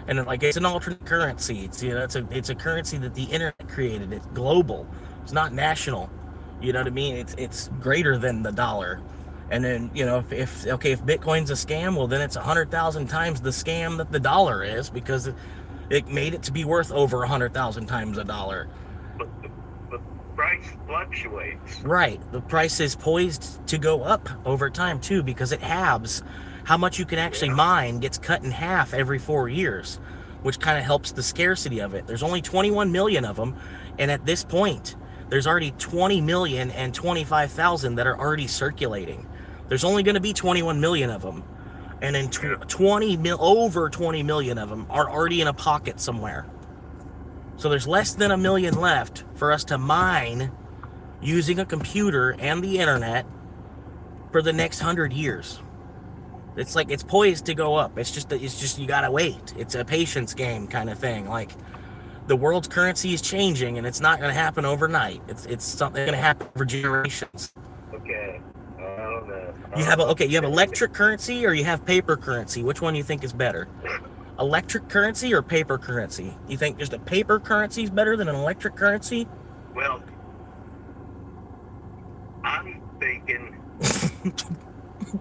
and like it's an alternate currency. It's it's a currency that the internet created. It's global. It's not national. You know what I mean? It's greater than the dollar. And then, if Bitcoin's a scam, well, then it's 100,000 times the scam that the dollar is, because it made it to be worth over 100,000 times a dollar. But the price fluctuates. Right. The price is poised to go up over time too, because it halves. How much you can actually mine gets cut in half every 4 years, which kind of helps the scarcity of it. There's only 21 million of them, and at this point, there's already 20 million and 25,000 that are already circulating. There's only going to be 21 million of them. And then over 20 million of them are already in a pocket somewhere. So there's less than 1 million left for us to mine using a computer and the internet for the next 100 years. It's like it's poised to go up. It's just you gotta wait. It's a patience game kind of thing. Like, the world's currency is changing, and it's not going to happen overnight. It's something going to happen for generations. Okay. I don't know. You have electric currency or you have paper currency. Which one do you think is better? Electric currency or paper currency? You think just a paper currency is better than an electric currency? Well, I'm thinking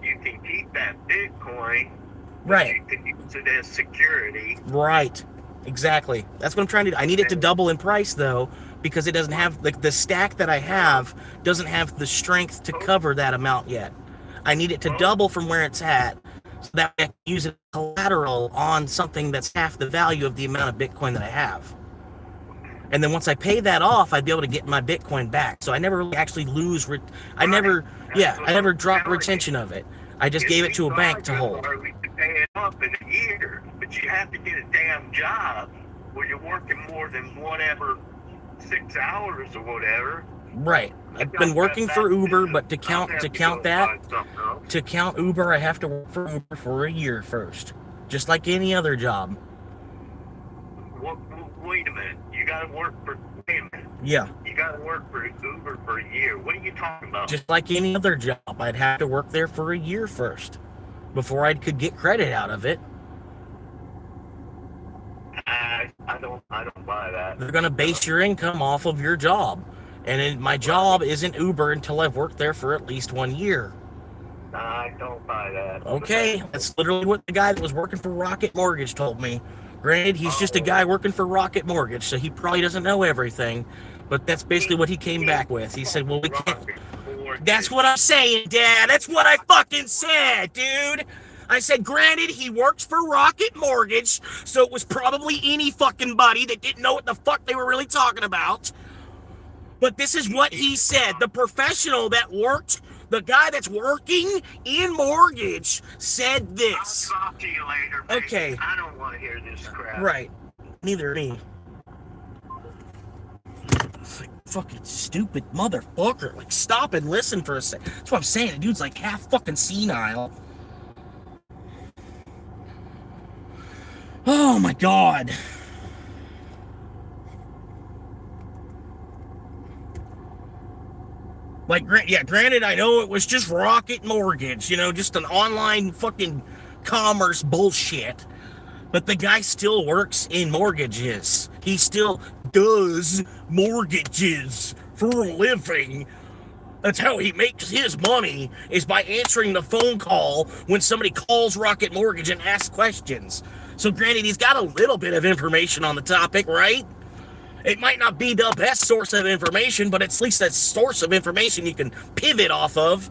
you can keep that Bitcoin, Right. You can use it as security. Right. Exactly. That's what I'm trying to do. I need it to double in price, though, because it doesn't have, like, the stack that I have doesn't have the strength to cover that amount yet. I need it to double from where it's at, so that I can use it as collateral on something that's half the value of the amount of Bitcoin that I have. And then once I pay that off, I'd be able to get my Bitcoin back. So I never really actually lose. I never dropped retention of it. I just gave it to a bank to hold. Or we could pay it off in a year, but you have to get a damn job where you're working more than whatever 6 hours or whatever. Right. I've been working for Uber, but to count Uber, I have to work for Uber for a year first, just like any other job. Wait a minute. You got to work for. Wait a minute. Yeah. You got to work for Uber for a year. What are you talking about? Just like any other job, I'd have to work there for a year first before I could get credit out of it. I don't buy that. They're gonna base your income off of your job, and my job isn't Uber until I've worked there for at least 1 year. I don't buy that. Okay, that's literally what the guy that was working for Rocket Mortgage told me. Granted, he's just a guy working for Rocket Mortgage, so he probably doesn't know everything, but that's basically what he came back with. He said, well, we can't. That's what I'm saying, Dad. That's what I fucking said, dude. I said, granted, he works for Rocket Mortgage, so it was probably any fucking buddy that didn't know what the fuck they were really talking about. But this is what he said. The professional that worked, the guy that's working in mortgage, said this. I'll talk to you later, baby. Okay. I don't want to hear this crap. Right. Neither me. It's like, fucking stupid motherfucker. Like, stop and listen for a sec. That's what I'm saying. The dude's like half fucking senile. Oh my god. Like, granted, I know it was just Rocket Mortgage, just an online fucking commerce bullshit. But the guy still works in mortgages. He still does mortgages for a living. That's how he makes his money, is by answering the phone call when somebody calls Rocket Mortgage and asks questions. So granted, he's got a little bit of information on the topic, right? It might not be the best source of information, but it's at least a source of information you can pivot off of.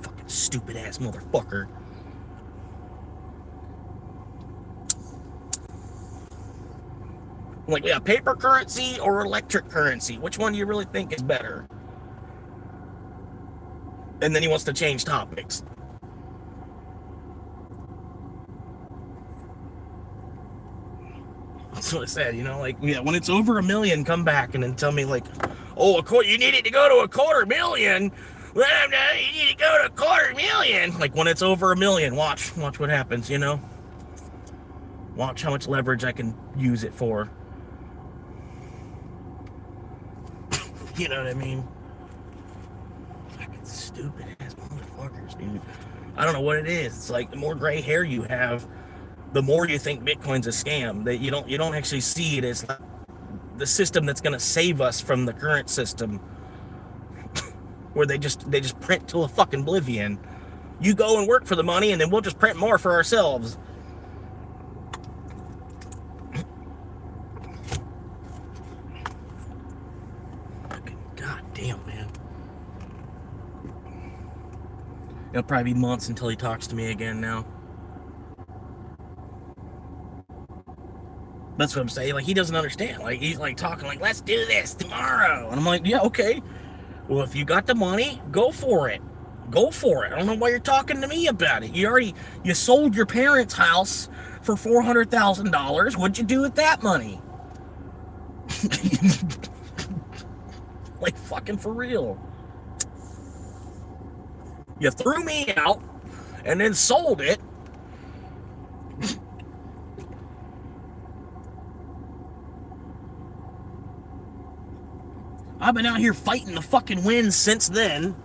Fucking stupid ass motherfucker. Like, yeah, paper currency or electric currency? Which one do you really think is better? And then he wants to change topics. That's what I said, when it's over 1 million, come back and then tell me, like, oh, you need it to go to 250,000. Well, no, you need to go to 250,000. Like, when it's over 1 million, watch what happens, Watch how much leverage I can use it for. You know what I mean? Fucking stupid ass motherfuckers, dude. I don't know what it is. It's like the more gray hair you have, the more you think Bitcoin's a scam. That you don't actually see it as like the system that's going to save us from the current system, where they just print till a fucking oblivion. You go and work for the money, and then we'll just print more for ourselves. Fucking goddamn, man. It'll probably be months until he talks to me again now. That's what I'm saying. Like, he doesn't understand. Like, he's like talking like, let's do this tomorrow. And I'm like, yeah, okay. Well, if you got the money, go for it. Go for it. I don't know why you're talking to me about it. You sold your parents' house for $400,000. What'd you do with that money? Like, fucking for real. You threw me out and then sold it. I've been out here fighting the fucking winds since then.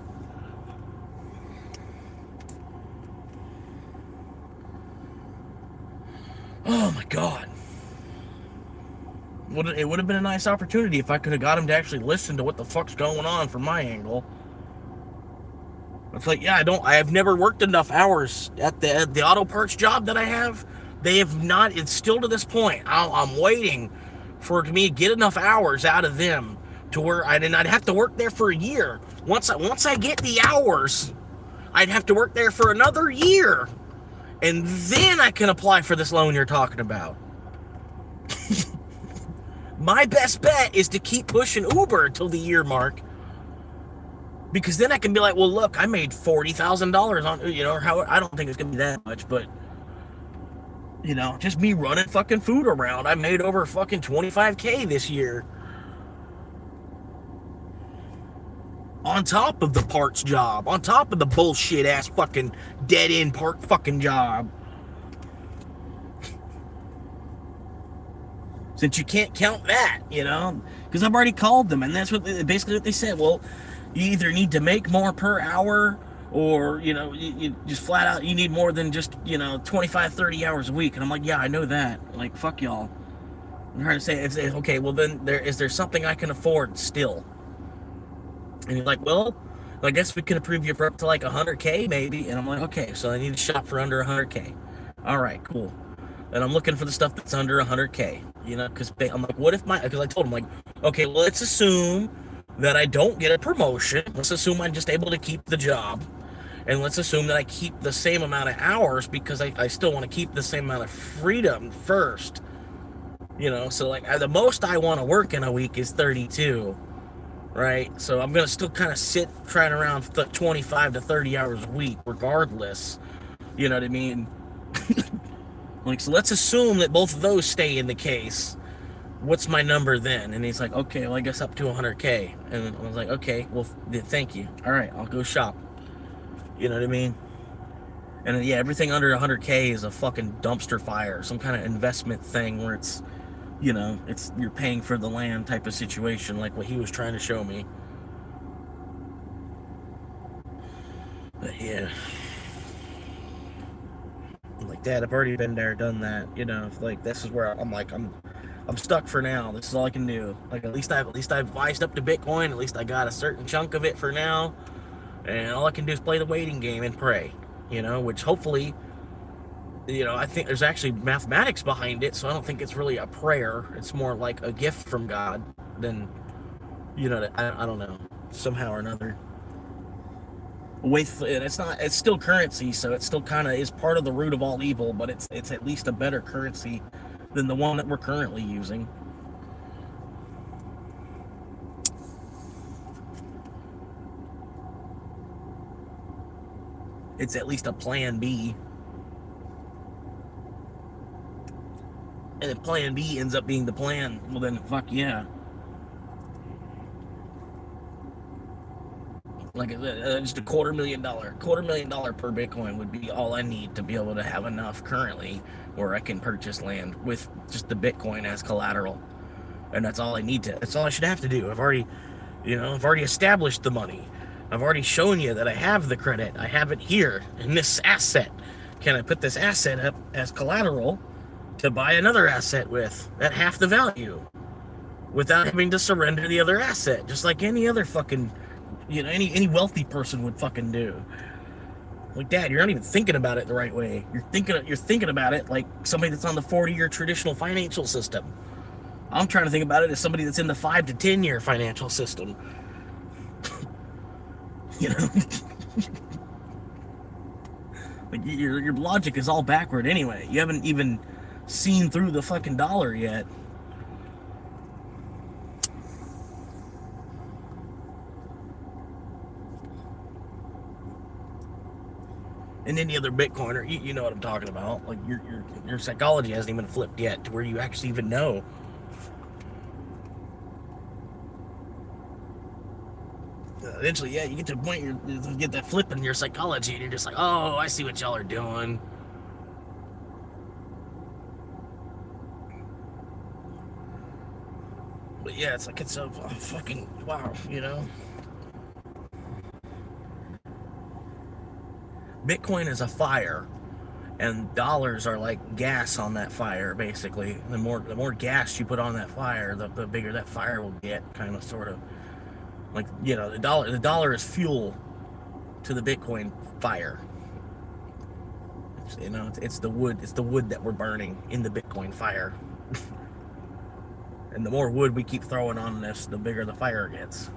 Oh my God. It would have been a nice opportunity if I could have got him to actually listen to what the fuck's going on from my angle. It's like, yeah, I have never worked enough hours at the auto parts job that I have. They have not, it's still to this point. I'm waiting for me to get enough hours out of them to where I'd have to work there for a year. Once I get the hours, I'd have to work there for another year. And then I can apply for this loan you're talking about. My best bet is to keep pushing Uber till the year mark. Because then I can be like, well, look, I made $40,000 on, or how, I don't think it's going to be that much, but, just me running fucking food around. I made over fucking $25K this year. On top of the parts job, on top of the bullshit ass fucking dead end part fucking job. Since you can't count that, because I've already called them, and that's basically what they said. Well, you either need to make more per hour, or you just flat out you need more than just 25, 30 hours a week. And I'm like, yeah, I know that. Like, fuck y'all. I'm trying to say, okay, well then is there something I can afford still? And he's like, well, I guess we can approve you for up to like 100K maybe. And I'm like, okay, so I need to shop for under 100K. All right, cool. And I'm looking for the stuff that's under 100K, because I'm like, what if because I told him, like, okay, well, let's assume that I don't get a promotion. Let's assume I'm just able to keep the job. And let's assume that I keep the same amount of hours, because I still want to keep the same amount of freedom first. So like the most I want to work in a week is 32. Right, so I'm gonna still kind of sit trying around 25 to 30 hours a week, regardless. You know what I mean? Like, so let's assume that both of those stay in the case. What's my number then? And he's like, okay, well, I guess up to 100K. And I was like, okay, well, thank you. All right, I'll go shop. You know what I mean? And then, yeah, everything under 100K is a fucking dumpster fire, some kind of investment thing where it's. It's you're paying for the land type of situation, like what he was trying to show me. But yeah, like that, I've already been there, done that. Like this is where I'm like, I'm stuck for now. This is all I can do. Like at least I've wised up to Bitcoin. At least I got a certain chunk of it for now, and all I can do is play the waiting game and pray. Which hopefully. I think there's actually mathematics behind it, so I don't think it's really a prayer. It's more like a gift from God than, I don't know, somehow or another. It's still currency, so it still kind of is part of the root of all evil, but it's at least a better currency than the one that we're currently using. It's at least a plan B. And if plan B ends up being the plan, well then, fuck yeah. Like, just a $250,000 per Bitcoin would be all I need to be able to have enough currently where I can purchase land with just the Bitcoin as collateral. And that's all I need to, that's all I should have to do. I've already You know, I've already established the money. I've already shown you that I have the credit. I have it here in this asset. Can I put this asset up as collateral to buy another asset with at half the value without having to surrender the other asset, just like any other fucking, you know, any wealthy person would fucking do. Like, Dad, you're not even thinking about it the right way. You're thinking about it like somebody that's on the 40-year traditional financial system. I'm trying to think about it as somebody that's in the 5 to 10-year financial system. You know, like your logic is all backward anyway. You haven't even seen through the fucking dollar yet. And any other Bitcoiner, you know what I'm talking about. Like your psychology hasn't even flipped yet to where you actually even know. Eventually, yeah, you get to a point you get that flip in your psychology, and you're just like, oh, I see what y'all are doing. But yeah, it's like it's a fucking wow, you know. Bitcoin is a fire, and dollars are like gas on that fire. Basically, the more gas you put on that fire, the bigger that fire will get. Kind of, sort of, like, you know, the dollar is fuel to the Bitcoin fire. You know, it's the wood that we're burning in the Bitcoin fire. And the more wood we keep throwing on this, the bigger the fire gets.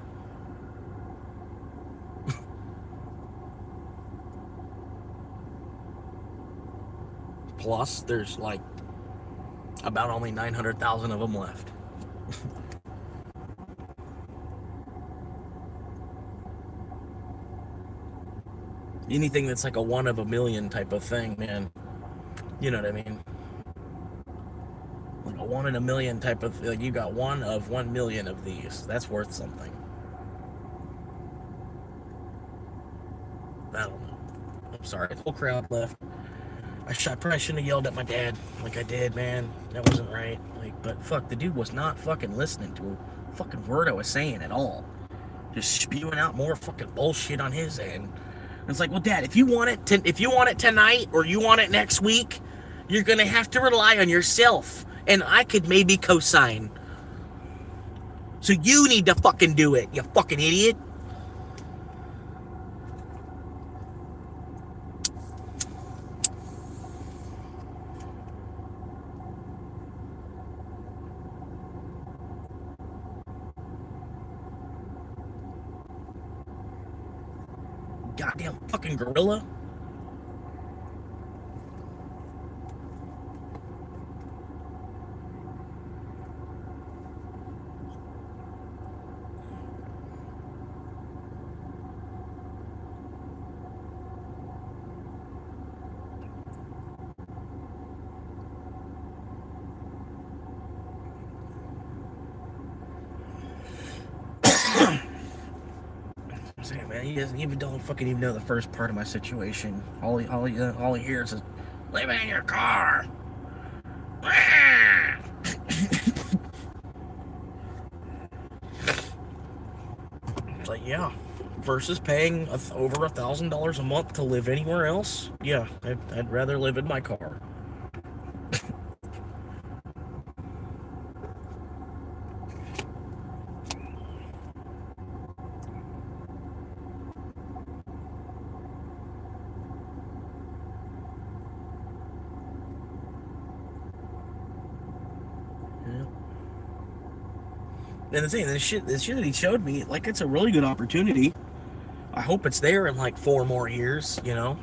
Plus, there's like about only 900,000 of them left. Anything that's like a 1 of a million type of thing, man. You know what I mean? Like a 1 in a million type of, like, you got 1 of 1 million of these. That's worth something. I don't know. I'm sorry. The whole crowd left. I probably shouldn't have yelled at my dad like I did, man. That wasn't right. Like, but fuck, the dude was not fucking listening to a fucking word I was saying at all. Just spewing out more fucking bullshit on his end. And it's like, well, Dad, if you want it tonight or you want it next week, you're gonna have to rely on yourself, and I could maybe co-sign. So you need to fucking do it, you fucking idiot. Goddamn fucking gorilla. Saying, man, he doesn't even fucking even know the first part of my situation. All he hears is, "Leave it in your car." It's like, yeah, versus paying over $1,000 a month to live anywhere else. Yeah, I'd rather live in my car. And the thing, this shit that he showed me, like, it's a really good opportunity. I hope it's there in like 4 more years, you know.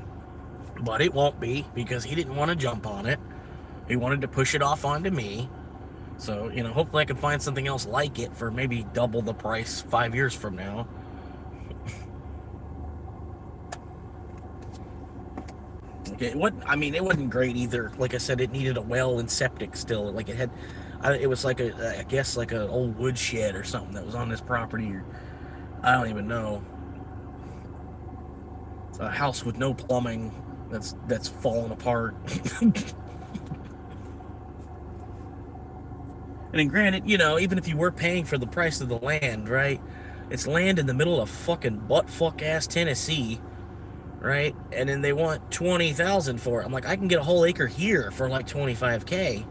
But it won't be, because he didn't want to jump on it. He wanted to push it off onto me. So, you know, hopefully I can find something else like it for maybe double the price 5 years from now. Okay, it wasn't great either. Like I said, it needed a well and septic still. Like it was like I guess like an old woodshed or something that was on this property, or I don't even know. It's a house with no plumbing that's falling apart. And then granted, you know, even if you were paying for the price of the land, right? It's land in the middle of fucking butt-fuck ass Tennessee, right? And then they want $20,000 for it. I'm like, I can get a whole acre here for like $25K.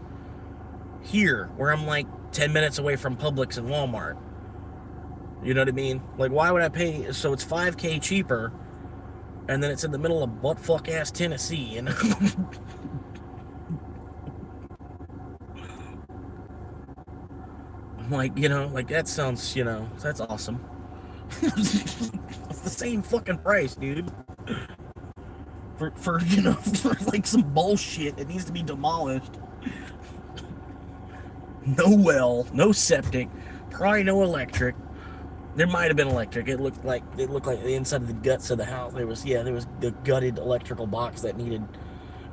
Here, where I'm like 10 minutes away from Publix and Walmart. You know what I mean? Like, why would I pay? So it's $5K cheaper, and then it's in the middle of butt-fuck ass Tennessee, you know? I'm like, you know, like that sounds, you know, that's awesome. It's the same fucking price, dude. For you know, for like some bullshit that needs to be demolished. No well, no septic, probably no electric. There might have been electric. It looked like the inside of the guts of the house. There was the gutted electrical box that needed.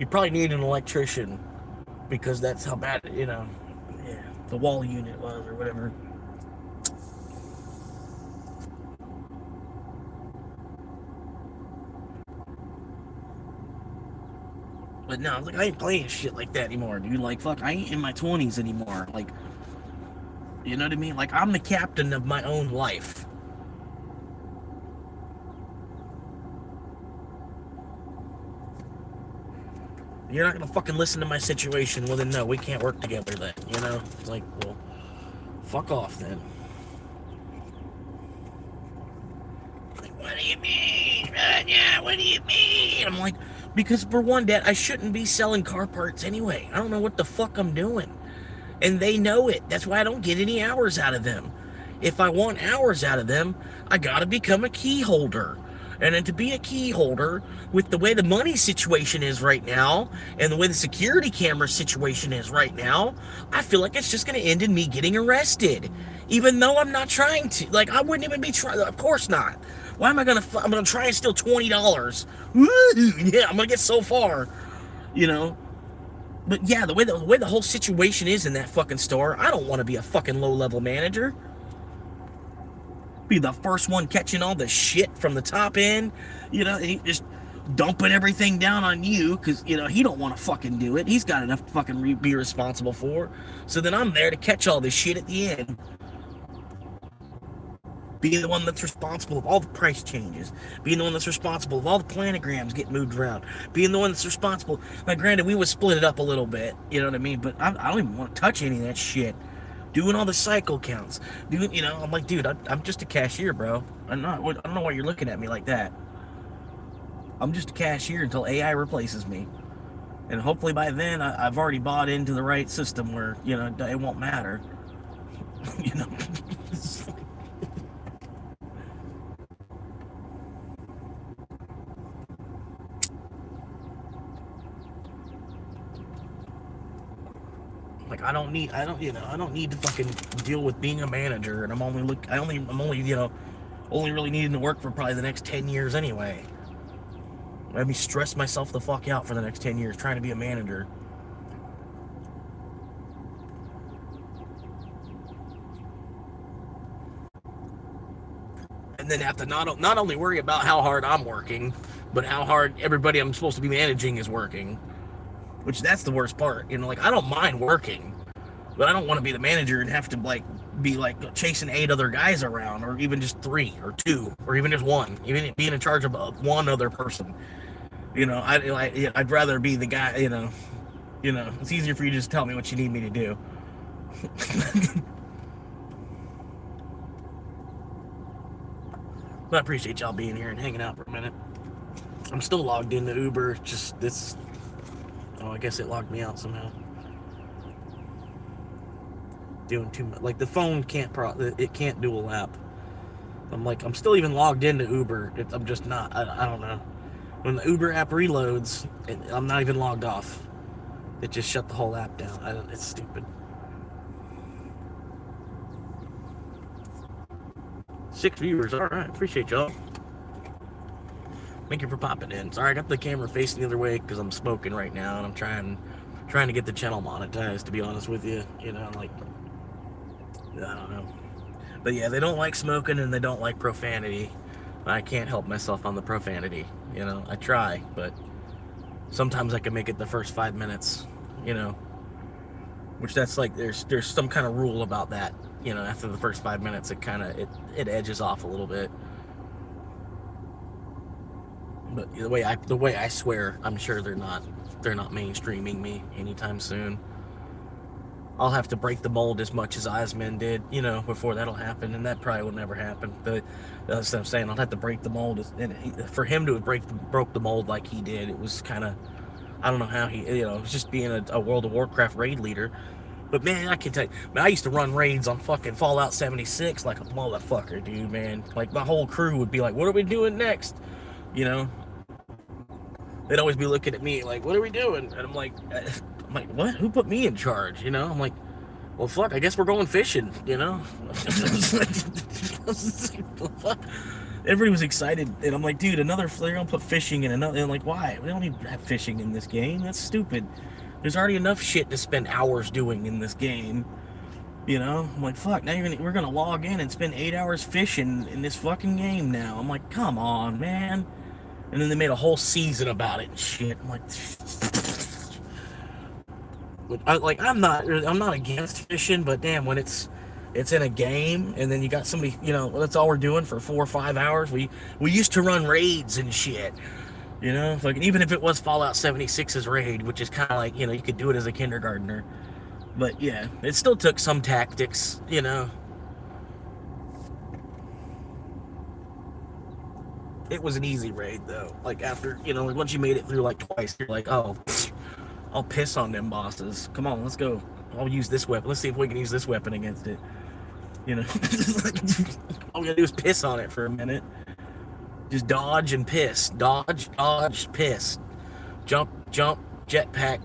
You probably need an electrician because that's how bad it, you know. Yeah, the wall unit was or whatever. But no, I was like, I ain't playing shit like that anymore, dude. Like, fuck, I ain't in my 20s anymore. Like, you know what I mean? Like, I'm the captain of my own life. You're not gonna fucking listen to my situation. Well, then, no, we can't work together then. You know? It's like, well, fuck off then. Like, what do you mean? Yeah, what do you mean? I'm like, because for one, Dad, I shouldn't be selling car parts anyway. I don't know what the fuck I'm doing. And they know it. That's why I don't get any hours out of them. If I want hours out of them, I gotta become a key holder. And then to be a key holder, with the way the money situation is right now, and the way the security camera situation is right now, I feel like it's just gonna end in me getting arrested. Even though I'm not trying to. Like, I wouldn't even be trying. Of course not. Why am I gonna? I'm gonna try and steal $20. Woo! Yeah, I'm gonna get so far. You know. But yeah, the way the whole situation is in that fucking store, I don't want to be a fucking low-level manager. Be the first one catching all the shit from the top end, you know, he just dumping everything down on you because, you know, he don't want to fucking do it. He's got enough to fucking be responsible for. So then I'm there to catch all this shit at the end. Being the one that's responsible of all the price changes. Being the one that's responsible of all the planograms getting moved around. Being the one that's responsible. Like, granted, we would split it up a little bit, you know what I mean? But I don't even want to touch any of that shit. Doing all the cycle counts. Doing, you know, I'm like, dude, I'm just a cashier, bro. I don't know why you're looking at me like that. I'm just a cashier until AI replaces me. And hopefully by then, I've already bought into the right system where, you know, it won't matter. You know? Like, I don't need to fucking deal with being a manager, and I'm only, you know, only really needing to work for probably the next 10 years anyway. Let me stress myself the fuck out for the next 10 years trying to be a manager. And then have to not only worry about how hard I'm working, but how hard everybody I'm supposed to be managing is working. Which, that's the worst part, you know, like, I don't mind working, but I don't want to be the manager and have to, like, be, like, chasing 8 other guys around, or even just 3, or 2, or even just 1, even being in charge of one other person, you know. I'd rather be the guy, you know, it's easier for you to just tell me what you need me to do. But I appreciate y'all being here and hanging out for a minute. I'm still logged into Uber, just this. Oh, I guess it logged me out somehow. Doing too much. Like, the phone can't dual lap. I'm like, I'm still even logged into Uber. I'm just not. I don't know. When the Uber app reloads, I'm not even logged off. It just shut the whole app down. It's stupid. 6 viewers. All right, appreciate y'all. Thank you for popping in. Sorry, I got the camera facing the other way because I'm smoking right now, and I'm trying to get the channel monetized, to be honest with you. You know, like, I don't know. But yeah, they don't like smoking and they don't like profanity. I can't help myself on the profanity. You know, I try, but sometimes I can make it the first 5 minutes, you know. Which that's like there's some kind of rule about that. You know, after the first 5 minutes, it edges off a little bit. But the way I swear, I'm sure they're not mainstreaming me anytime soon. I'll have to break the mold as much as Osman did, you know, before that'll happen, and that probably will never happen. That's what I'm saying. I'll have to break the mold, and for him to have broke the mold like he did, it was kind of, I don't know how he, you know, it was just being a World of Warcraft raid leader. But man, I can tell you, man, I used to run raids on fucking Fallout 76 like a motherfucker, dude, man. Like my whole crew would be like, "What are we doing next?" You know. They'd always be looking at me like, "What are we doing?" And I'm like, "What? Who put me in charge?" You know? I'm like, "Well, fuck. I guess we're going fishing." You know? Fuck. Everybody was excited, and I'm like, "Dude, they're gonna put fishing in another." And I'm like, "Why? We don't need to have fishing in this game. That's stupid. There's already enough shit to spend hours doing in this game." You know? I'm like, "Fuck. Now we're gonna log in and spend 8 hours fishing in this fucking game now." I'm like, "Come on, man." And then they made a whole season about it and shit. I'm like, I'm not against fishing, but damn, when it's in a game, and then you got somebody, you know, that's all we're doing for 4 or 5 hours. We used to run raids and shit, you know, like even if it was Fallout 76's raid, which is kind of like, you know, you could do it as a kindergartner, but yeah, it still took some tactics, you know. It was an easy raid though. Like after, you know, like once you made it through like twice, you're like, "Oh, I'll piss on them bosses. Come on, let's go. I'll use this weapon. Let's see if we can use this weapon against it." You know, all we gotta do is piss on it for a minute. Just dodge and piss. Dodge, piss. Jump, jetpack,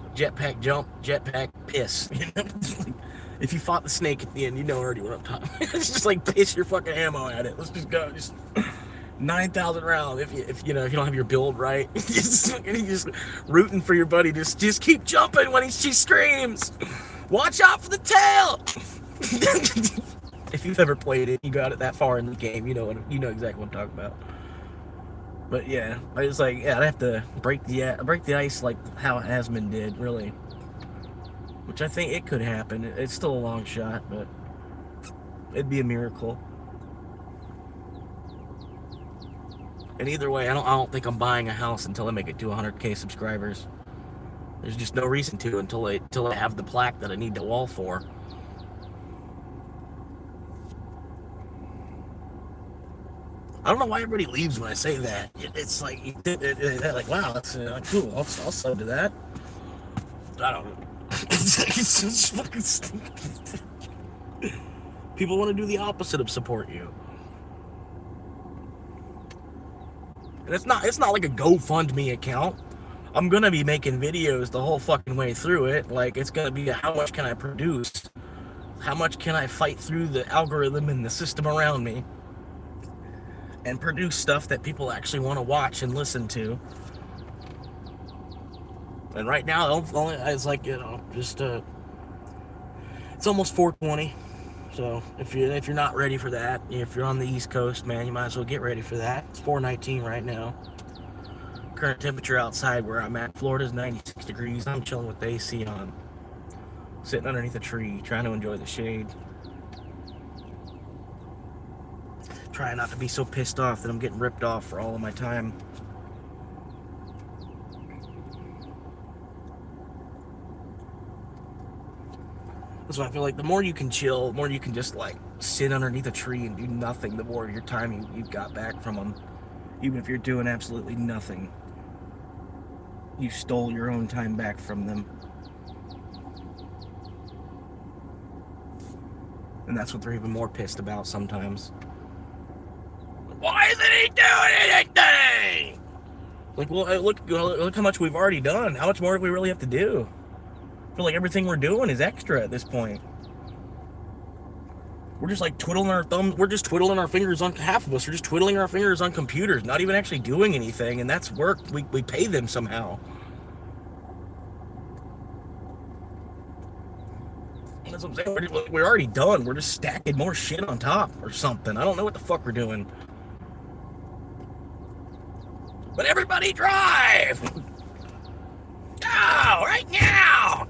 jump, jetpack, piss. You know? If you fought the snake at the end, you know already what I'm talking about. It's just like piss your fucking ammo at it. Let's just go. Just 9,000 rounds. If you don't have your build right, you're just rooting for your buddy. Just keep jumping when she screams. Watch out for the tail. If you've ever played it, you got it that far in the game, you know exactly what I'm talking about. But yeah, I was like, yeah, I'd have to break the ice like how Asmund did, really. Which I think it could happen. It's still a long shot, but it'd be a miracle. And either way, I don't think I'm buying a house until I make it to 100K subscribers. There's just no reason to until I have the plaque that I need the wall for. I don't know why everybody leaves when I say that. It's like, like, wow, that's cool. I'll sub to that. I don't know. It's just fucking stupid. People want to do the opposite of support you. And it's not like a GoFundMe account. I'm gonna be making videos the whole fucking way through it. Like, it's gonna be how much can I produce? How much can I fight through the algorithm and the system around me? And produce stuff that people actually want to watch and listen to. And right now, it's like, you know, just it's almost 4:20. So if you're not ready for that, if you're on the East Coast, man, you might as well get ready for that. It's 4:19 right now. Current temperature outside where I'm at, Florida's 96 degrees. I'm chilling with the AC on, sitting underneath a tree, trying to enjoy the shade. Trying not to be so pissed off that I'm getting ripped off for all of my time. That's why I feel like the more you can chill, the more you can just like sit underneath a tree and do nothing, the more of your time you've got back from them. Even if you're doing absolutely nothing, you stole your own time back from them. And that's what they're even more pissed about sometimes. Why isn't he doing anything? Like, well, look how much we've already done. How much more do we really have to do? I feel like everything we're doing is extra at this point. We're just like twiddling our thumbs. We're just twiddling our fingers on, half of us are just twiddling our fingers on computers, not even actually doing anything, and that's work. We pay them somehow. That's what I'm saying. We're already done. We're just stacking more shit on top or something. I don't know what the fuck we're doing. But everybody drive! Go! Right now!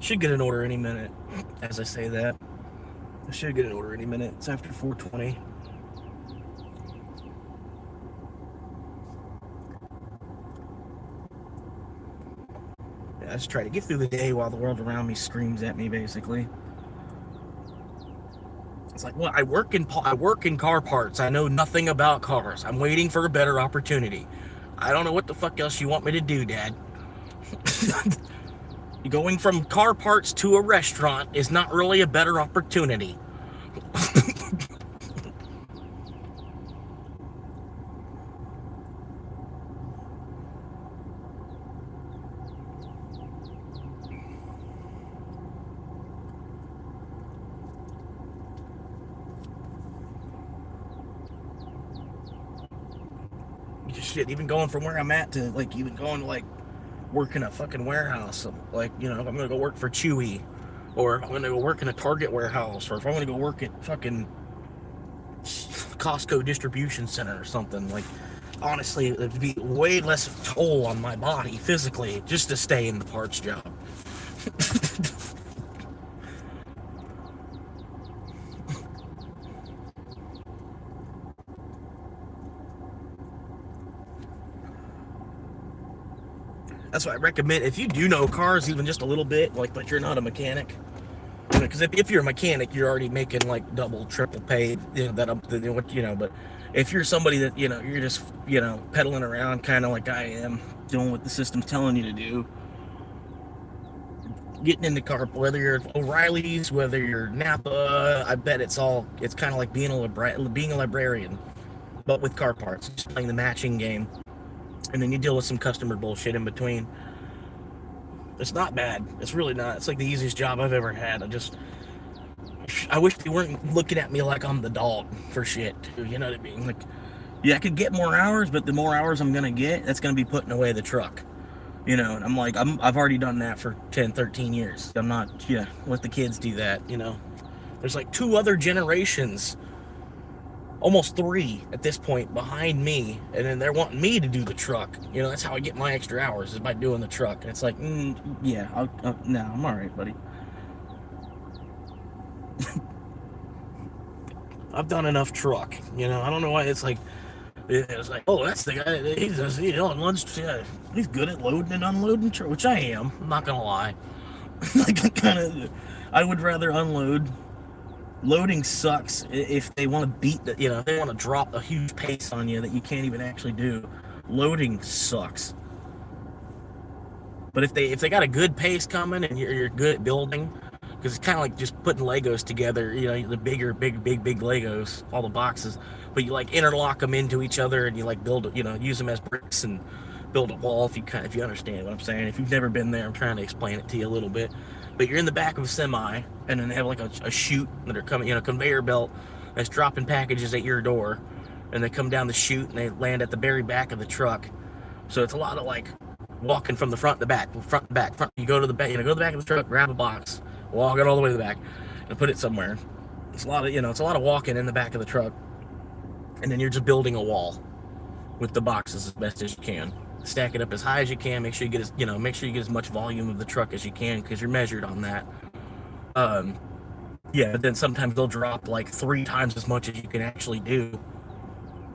Should get an order any minute. As I say that, I should get an order any minute. It's after 4:20. Yeah, I just try to get through the day while the world around me screams at me, basically. It's like, well, I work in car parts. I know nothing about cars. I'm waiting for a better opportunity. I don't know what the fuck else you want me to do, Dad. Going from car parts to a restaurant is not really a better opportunity. Shit, even going from where I'm at to like even going to like work in a fucking warehouse, like, you know, if I'm gonna go work for Chewy, or if I'm gonna go work in a Target warehouse, or if I'm gonna go work at fucking Costco distribution center or something, like, honestly, it'd be way less toll on my body physically just to stay in the parts job. That's what I recommend. If you do know cars even just a little bit, like, but you're not a mechanic, because if you're a mechanic, you're already making like double, triple pay, you know, but if you're somebody that, you know, you're just, you know, pedaling around kind of like I am, doing what the system's telling you to do, getting in the car, whether you're O'Reilly's, whether you're Napa, I bet it's kind of like being a librarian, but with car parts, just playing the matching game. And then you deal with some customer bullshit in between. It's not bad. It's really not. It's like the easiest job I've ever had. I wish they weren't looking at me like I'm the dog for shit. You know what I mean? Like, yeah, I could get more hours, but the more hours I'm gonna get, that's gonna be putting away the truck. You know, and I'm like, I've already done that for 10, 13 years. I'm not, yeah, let the kids do that, you know. There's like 2 other generations, almost 3 at this point, behind me, and then they're wanting me to do the truck. You know, that's how I get my extra hours, is by doing the truck. And it's like, yeah, no, I'm all right, buddy. I've done enough truck, you know. I don't know why it's like, oh, that's the guy. He's just, you know, he's good at loading and unloading truck, which I am. I'm not gonna lie. Like, I would rather unload. Loading sucks if they want to beat the, you know, they want to drop a huge pace on you that you can't even actually do. Loading sucks. But if they got a good pace coming and you're good at building, because it's kind of like just putting Legos together, you know, the big Legos, all the boxes, but you like interlock them into each other and you like build, you know, use them as bricks and build a wall. If you understand what I'm saying. If you've never been there, I'm trying to explain it to you a little bit. But you're in the back of a semi, and then they have like a chute that are coming, you know, conveyor belt that's dropping packages at your door, and they come down the chute and they land at the very back of the truck. So it's a lot of like walking from the front to back, front to back, front. You go to the back, you know, go to the back of the truck, grab a box, walk it all the way to the back, and put it somewhere. It's a lot of, you know, it's a lot of walking in the back of the truck, and then you're just building a wall with the boxes as best as you can. Stack it up as high as you can. Make sure you get as much volume of the truck as you can, because you're measured on that. Yeah, but then sometimes they'll drop like 3 times as much as you can actually do,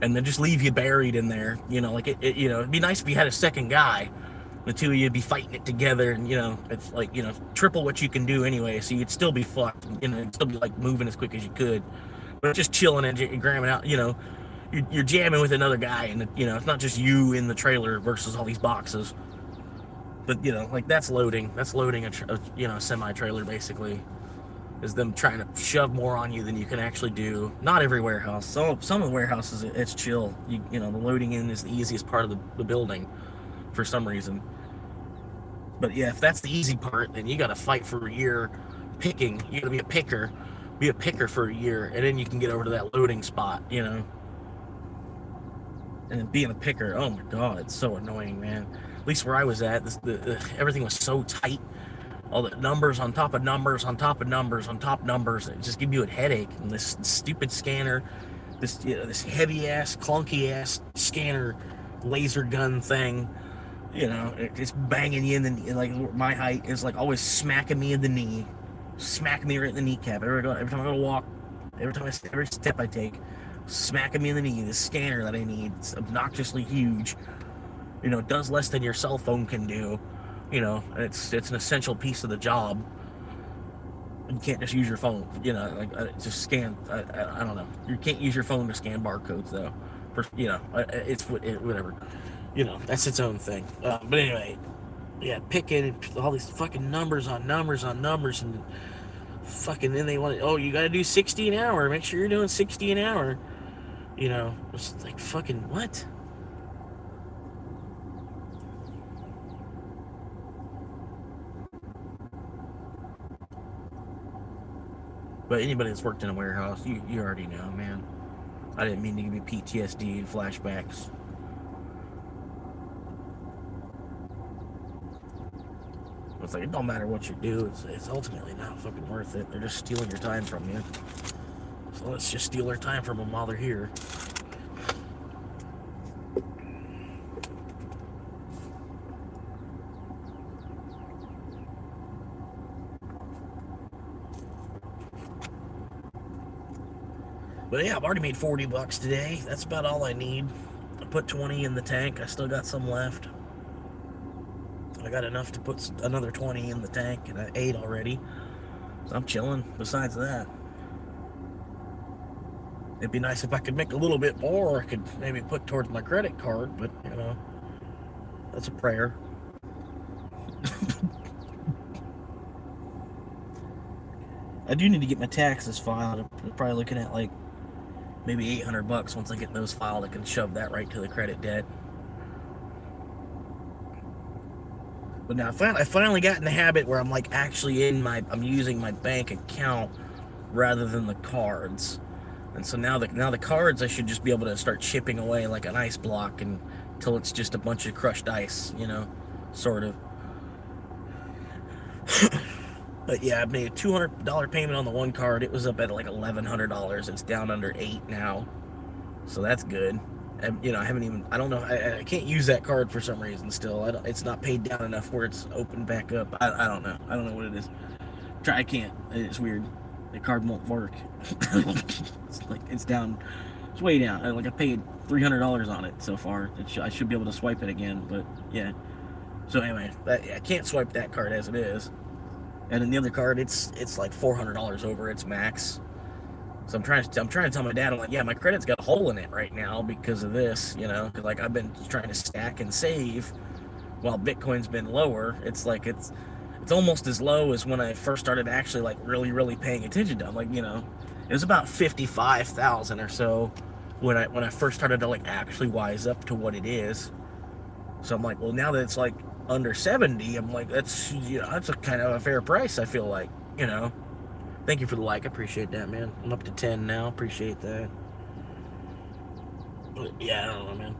and then just leave you buried in there. You know, like you know, it'd be nice if you had a second guy. The 2 of you'd be fighting it together, and you know, it's like, you know, triple what you can do anyway. So you'd still be fucked. You know, you'd still be like moving as quick as you could, but just chilling and grabbing out. You know. You're jamming with another guy, and you know, it's not just you in the trailer versus all these boxes. But you know, like, that's loading a you know, semi trailer basically, is them trying to shove more on you than you can actually do. Not every warehouse. Some of the warehouses, it's chill. You know, the loading in is the easiest part of the building for some reason. But yeah, if that's the easy part, then you got to fight for a year picking. You got to be a picker for a year, and then you can get over to that loading spot. You know. And being a picker, oh my god, it's so annoying, man. At least where I was at, everything was so tight. All the numbers on top of numbers on top of numbers on top of numbers. It just gives you a headache. And this stupid scanner, this heavy ass, clunky ass scanner, laser gun thing. You know, it's banging you in the knee. Like my height is like always smacking me in the knee, smacking me right in the kneecap. Every time I go to walk, every step I take, smacking me in the knee. The scanner that I need, it's obnoxiously huge. You know, it does less than your cell phone can do. You know, it's an essential piece of the job. You can't just use your phone. You know, like just scan. I don't know. You can't use your phone to scan barcodes though. You know, it's whatever. You know, that's its own thing. But anyway, yeah, picking all these fucking numbers on numbers on numbers, and fucking then they want to, oh, you got to do 60 an hour. Make sure you're doing 60 an hour. You know, it's like fucking what? But anybody that's worked in a warehouse, you already know, man. I didn't mean to give you PTSD and flashbacks. It's like, it don't matter what you do, it's ultimately not fucking worth it. They're just stealing your time from you. So let's just steal their time from them while they're here. But yeah, I've already made 40 bucks today. That's about all I need. I put 20 in the tank. I still got some left. I got enough to put another 20 in the tank, and I ate already. So I'm chilling. Besides that, it'd be nice if I could make a little bit more. I could maybe put towards my credit card, but you know, that's a prayer. I do need to get my taxes filed. I'm probably looking at like maybe 800 bucks once I get those filed. I can shove that right to the credit debt. But now I finally got in the habit where I'm like actually I'm using my bank account rather than the cards. And so now the cards I should just be able to start chipping away like an ice block until it's just a bunch of crushed ice, you know, sort of. But yeah, I made a $200 payment on the one card. It was up at like $1,100. It's down under $8 now, so that's good. And, you know, I don't know, I can't use that card for some reason still. It's not paid down enough where it's opened back up. I don't know. I don't know what it is. I can't. It's weird. The card won't work. It's like it's down. It's way down. Like I paid $300 on it so far. I should be able to swipe it again, but yeah. So anyway, I can't swipe that card as it is. And then the other card, it's like $400 over its max. So I'm trying to tell my dad, I'm like, yeah, my credit's got a hole in it right now because of this, you know, because like I've been trying to stack and save while Bitcoin's been lower. It's like it's almost as low as when I first started actually like really paying attention to it. Like, you know, it was about 55,000 or so when I first started to like actually wise up to what it is. So I'm like, well, now that it's like under 70, I'm like, that's, you know, that's a kind of a fair price, I feel like, you know. Thank you for the like. I appreciate that, man. I'm up to 10 now. Appreciate that. But yeah, I don't know, man.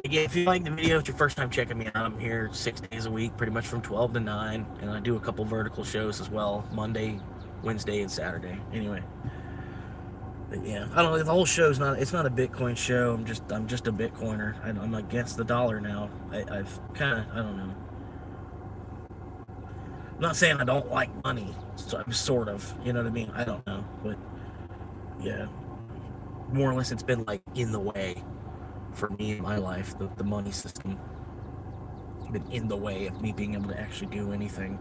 Again, if you like the video, it's your first time checking me out. I'm here 6 days a week, pretty much from 12 to 9. And I do a couple vertical shows as well. Monday, Wednesday, and Saturday. Anyway. But yeah, I don't know. The whole show's it's not a Bitcoin show. I'm just a Bitcoiner. I'm against the dollar now. I've kind of, I don't know. I'm not saying I don't like money, so I'm sort of, you know what I mean? I don't know, but yeah, more or less it's been like in the way for me in my life. The money system has been in the way of me being able to actually do anything.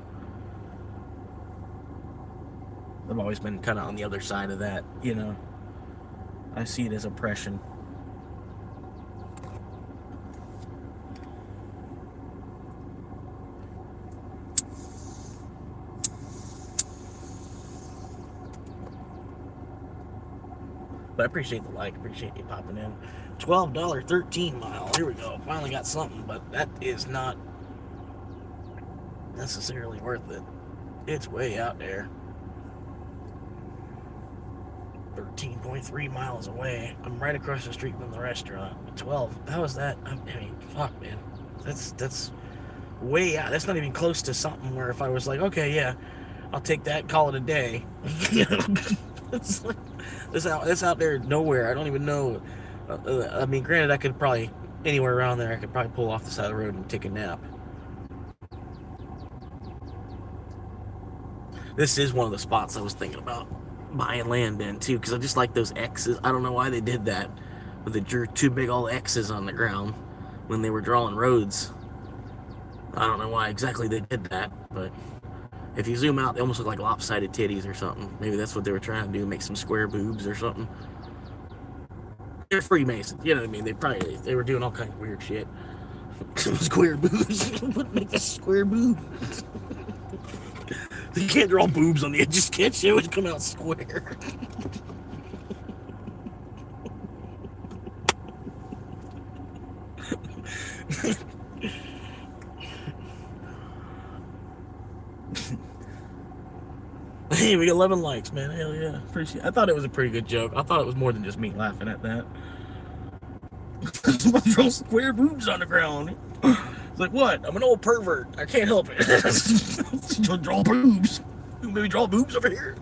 I've always been kind of on the other side of that, you know. I see it as oppression. But I appreciate the like, appreciate you popping in. $12 13 mile. Here we go. Finally got something, but that is not necessarily worth it. It's way out there. 13.3 miles away. I'm right across the street from the restaurant. 12. How is that? I mean, fuck, man. That's way out. That's not even close to something where if I was like, okay, yeah, I'll take that, call it a day. You know? It's like, this out there nowhere. I don't even know. I mean, granted, I could probably anywhere around there, I could probably pull off the side of the road and take a nap. This is one of the spots I was thinking about buying land in too, because I just like those X's. I don't know why they did that, but they drew two big old X's on the ground when they were drawing roads. I don't know why exactly they did that, but if you zoom out, they almost look like lopsided titties or something. Maybe that's what they were trying to do, make some square boobs or something. They're Freemasons, you know what I mean? They were doing all kinds of weird shit. Square boobs. Make the square boobs. You can't draw boobs on the edge, just can't show it come out square. Hey, we got 11 likes, man. Hell yeah. Appreciate it. I thought it was a pretty good joke. I thought it was more than just me laughing at that. Draw square boobs on the ground. It's like, what? I'm an old pervert. I can't help it. Draw boobs. Maybe draw boobs over here.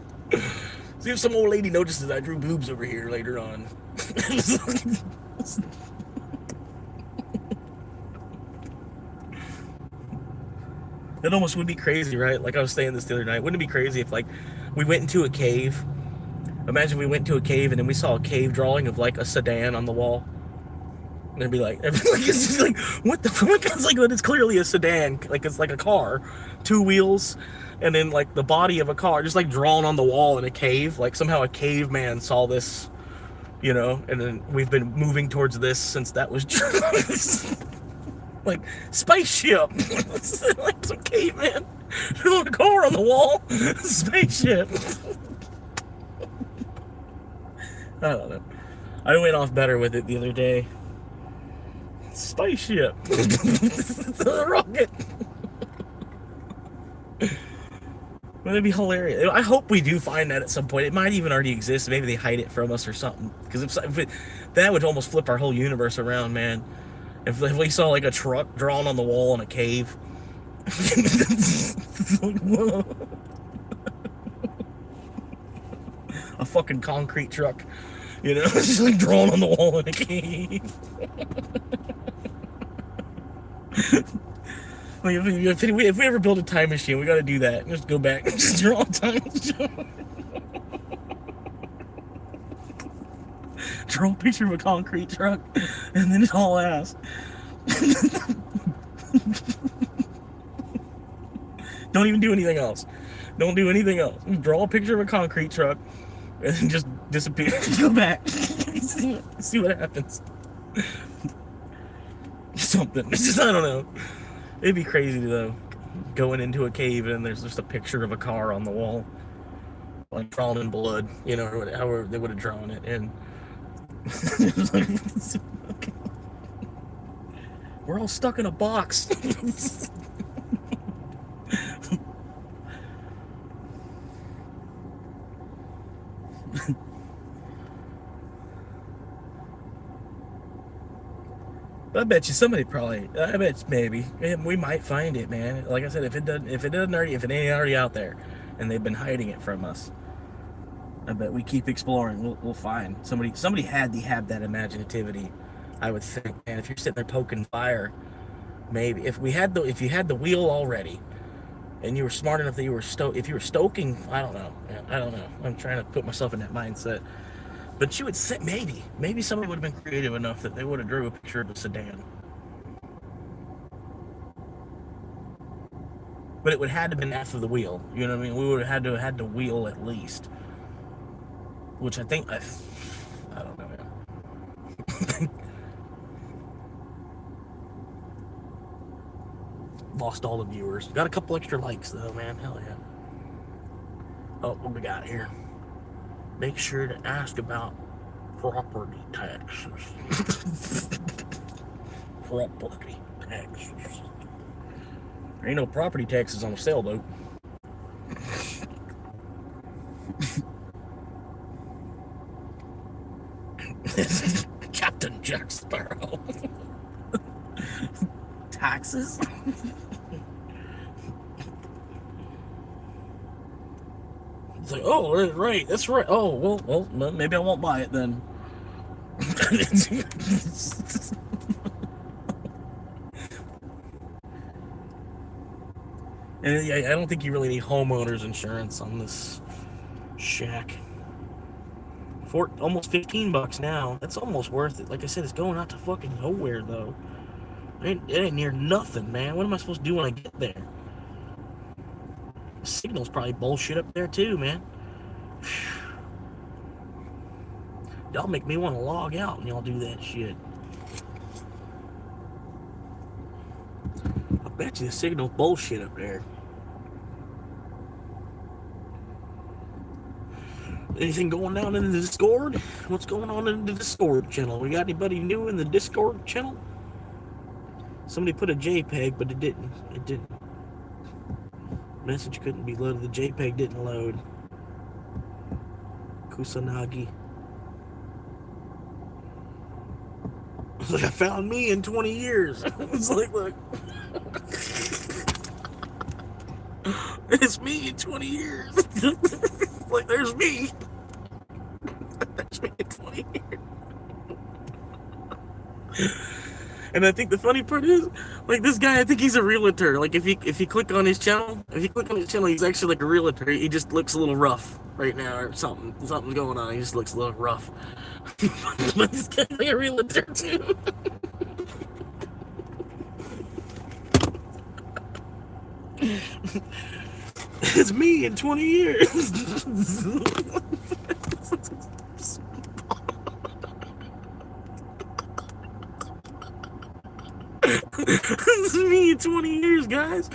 See if some old lady notices I drew boobs over here later on. It almost would be crazy, right? Like I was saying this the other night. Wouldn't it be crazy if, like, we went into a cave? Imagine we went to a cave and then we saw a cave drawing of, like, a sedan on the wall. And it'd be like, it's just like, what the fuck? It's like, it's clearly a sedan. Like, it's like a car. 2 wheels. And then, like, the body of a car just, like, drawn on the wall in a cave. Like, somehow a caveman saw this, you know? And then we've been moving towards this since that was like, spaceship. Like some caveman drawing a car on the wall. Spaceship. I don't know. I went off better with it the other day. Spaceship. The rocket. Well, it'd be hilarious. I hope we do find that at some point. It might even already exist. Maybe they hide it from us or something. Because that would almost flip our whole universe around, man. If we saw like a truck drawn on the wall in a cave. Whoa. A fucking concrete truck. You know, it's just like drawn on the wall in a cave. Like if we ever build a time machine, we gotta do that. Just go back and just draw a time machine. Draw a picture of a concrete truck, and then it's all ass. Don't even do anything else. Don't do anything else. Draw a picture of a concrete truck, and then just disappear. Go back. See what happens. Something. It's just, I don't know. It'd be crazy though, going into a cave and there's just a picture of a car on the wall, like drawn in blood, you know, or however they would have drawn it. And we're all stuck in a box. I bet you somebody I bet maybe we might find it, man. Like I said, if it ain't already out there, and they've been hiding it from us, I bet we keep exploring. We'll find somebody had to have that imaginativity. I would think, man, if you're sitting there poking fire, maybe if you had the wheel already, and you were smart enough that if you were stoking, I don't know. I'm trying to put myself in that mindset. But you would say maybe somebody would have been creative enough that they would have drew a picture of a sedan. But it would have had to have been after the wheel. You know what I mean? We would have had the wheel at least. Which I think, I don't know, man. Lost all the viewers. Got a couple extra likes though, man. Hell yeah. Oh, what we got here? Make sure to ask about property taxes. Property taxes. There ain't no property taxes on a sailboat. Captain Jack Sparrow. Taxes? It's like, oh, right, that's right. Oh, well, maybe I won't buy it then. And yeah, I don't think you really need homeowners insurance on this shack. Almost $15 now. That's almost worth it. Like I said, it's going out to fucking nowhere though. It ain't near nothing, man. What am I supposed to do when I get there? The signal's probably bullshit up there too, man. Y'all make me want to log out when y'all do that shit. I bet you the signal's bullshit up there. Anything going down in the Discord? What's going on in the Discord channel? We got anybody new in the Discord channel? Somebody put a JPEG, but it didn't. It didn't. Message couldn't be loaded. The JPEG didn't load. Kusanagi. It's like, I found me in 20 years. It's like, look. It's me in 20 years. Like, there's me. There's me in 20 years. And I think the funny part is, like, this guy, I think he's a realtor. Like, if you click on his channel, he's actually like a realtor. He just looks a little rough right now, or something's going on. He just looks a little rough. But this guy's like a realtor too. It's me in 20 years. This is me in 20 years, guys.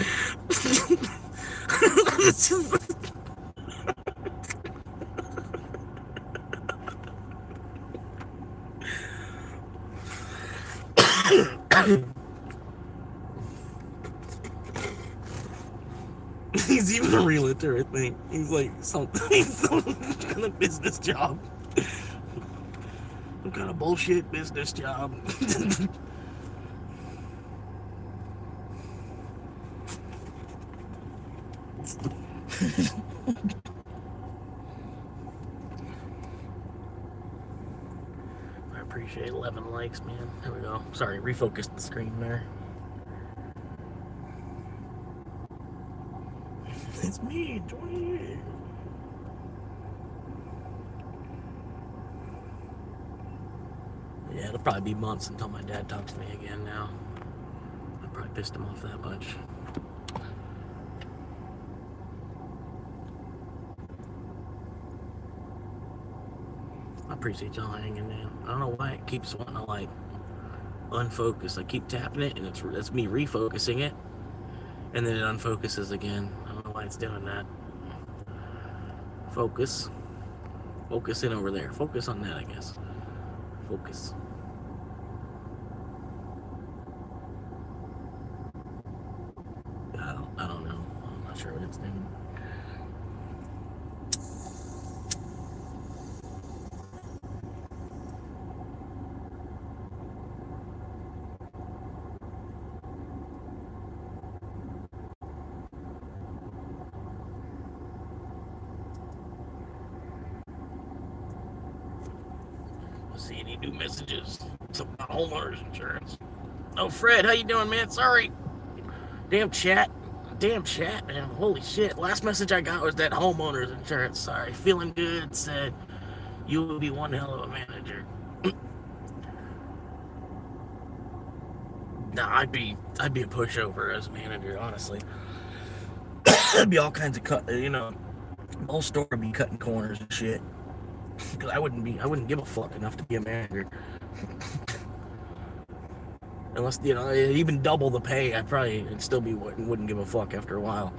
He's even a realtor, I think. He's like some kind of business job. Some kind of bullshit business job. I appreciate 11 likes, man. There we go. Sorry, refocused the screen there. It's me, 20 years. Yeah, it'll probably be months until my dad talks to me again now. I probably pissed him off that much. I appreciate y'all hanging in. I don't know why it keeps wanting to like unfocus. I keep tapping it and it's me refocusing it, and then it unfocuses again. I don't know why it's doing that. Focus in over there. Focus on that, I guess. Focus. I don't know. I'm not sure what it's doing. See any new messages? Something about homeowners insurance. Oh, Fred, how you doing, man? Sorry. Damn chat, man. Holy shit. Last message I got was that homeowners insurance. Sorry. Feeling good. Said you would be one hell of a manager. Nah, I'd be a pushover as a manager, honestly. There'd be all kinds of the whole store would be cutting corners and shit. Because I wouldn't give a fuck enough to be a manager. Unless, even double the pay, I'd still wouldn't give a fuck after a while.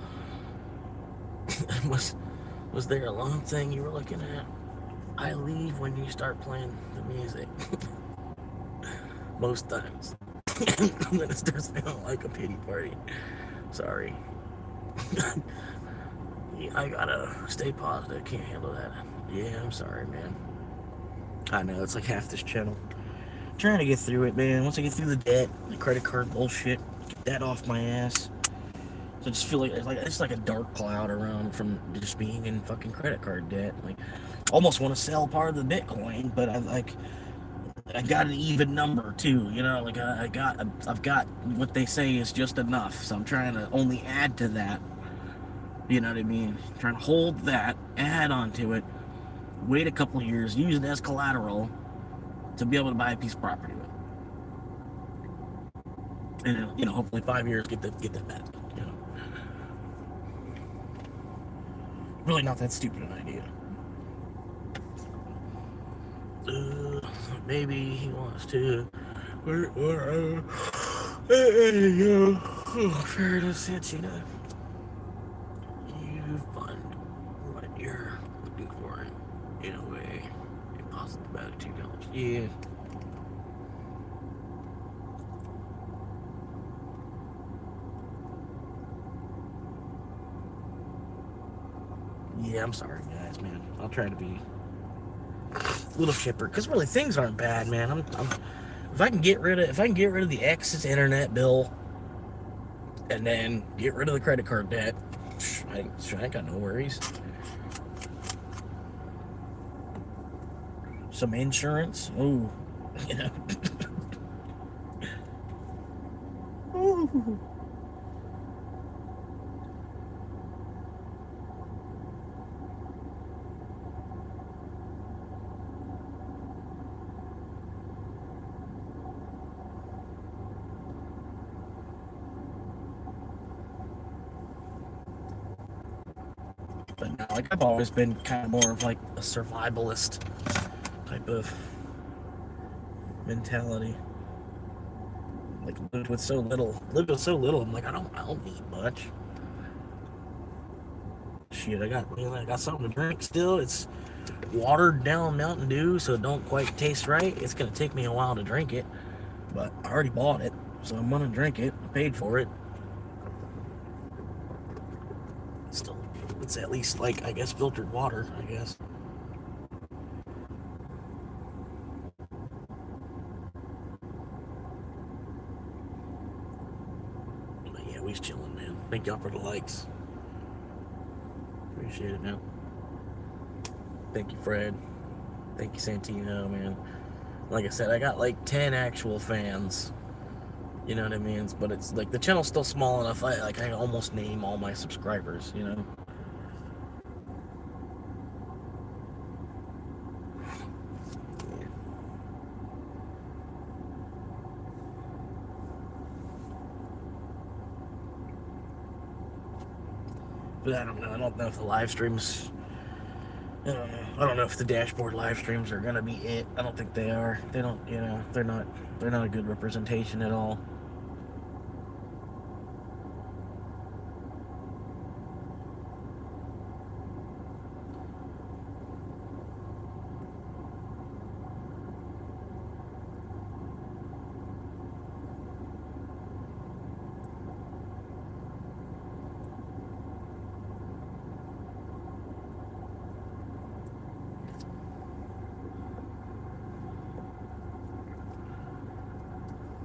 Was there a long thing you were looking at? I leave when you start playing the music. Most times. And then it starts feeling like a pity party. Sorry. I gotta stay positive. Can't handle that. Yeah, I'm sorry, man. I know, it's like half this channel. I'm trying to get through it, man. Once I get through the debt, the credit card bullshit, get that off my ass. So I just feel like it's like a dark cloud around from just being in fucking credit card debt. Like, almost want to sell part of the Bitcoin, but I got an even number too, Like I've got what they say is just enough. So I'm trying to only add to that You know what I mean? Trying to hold that, add on to it, wait a couple years, use it as collateral to be able to buy a piece of property with. And, you know, hopefully 5 years get that back. You know, really not that stupid an idea. Maybe he wants to. There you go. Oh, fairness, you know. You fund what you're looking for in a way. Positive attitude helps. Yeah. Yeah, I'm sorry, guys, man. I'll try to be a little chipper, because really things aren't bad, man. If I can get rid of the excess internet bill, and then get rid of the credit card debt, I ain't got no worries. Some insurance, ooh, you know. Ooh. But no, like I've always been kind of more of like a survivalist type of mentality. Like lived with so little. I'm like, I don't need much. Shit, I got something to drink still. It's watered down Mountain Dew, so it don't quite taste right. It's gonna take me a while to drink it, but I already bought it, so I'm gonna drink it. I paid for it. Still, it's at least like, I guess, filtered water, I guess. But yeah, we's chilling, man. Thank y'all for the likes. Appreciate it, man. Thank you, Fred. Thank you, Santino, man. Like I said, I got like 10 actual fans. You know what I mean? But it's like the channel's still small enough. I can almost name all my subscribers, you know? Yeah. But I don't know. I don't know if the live streams. I don't know. I don't know if the dashboard live streams are gonna be it. I don't think they are. They don't. You know, they're not a good representation at all.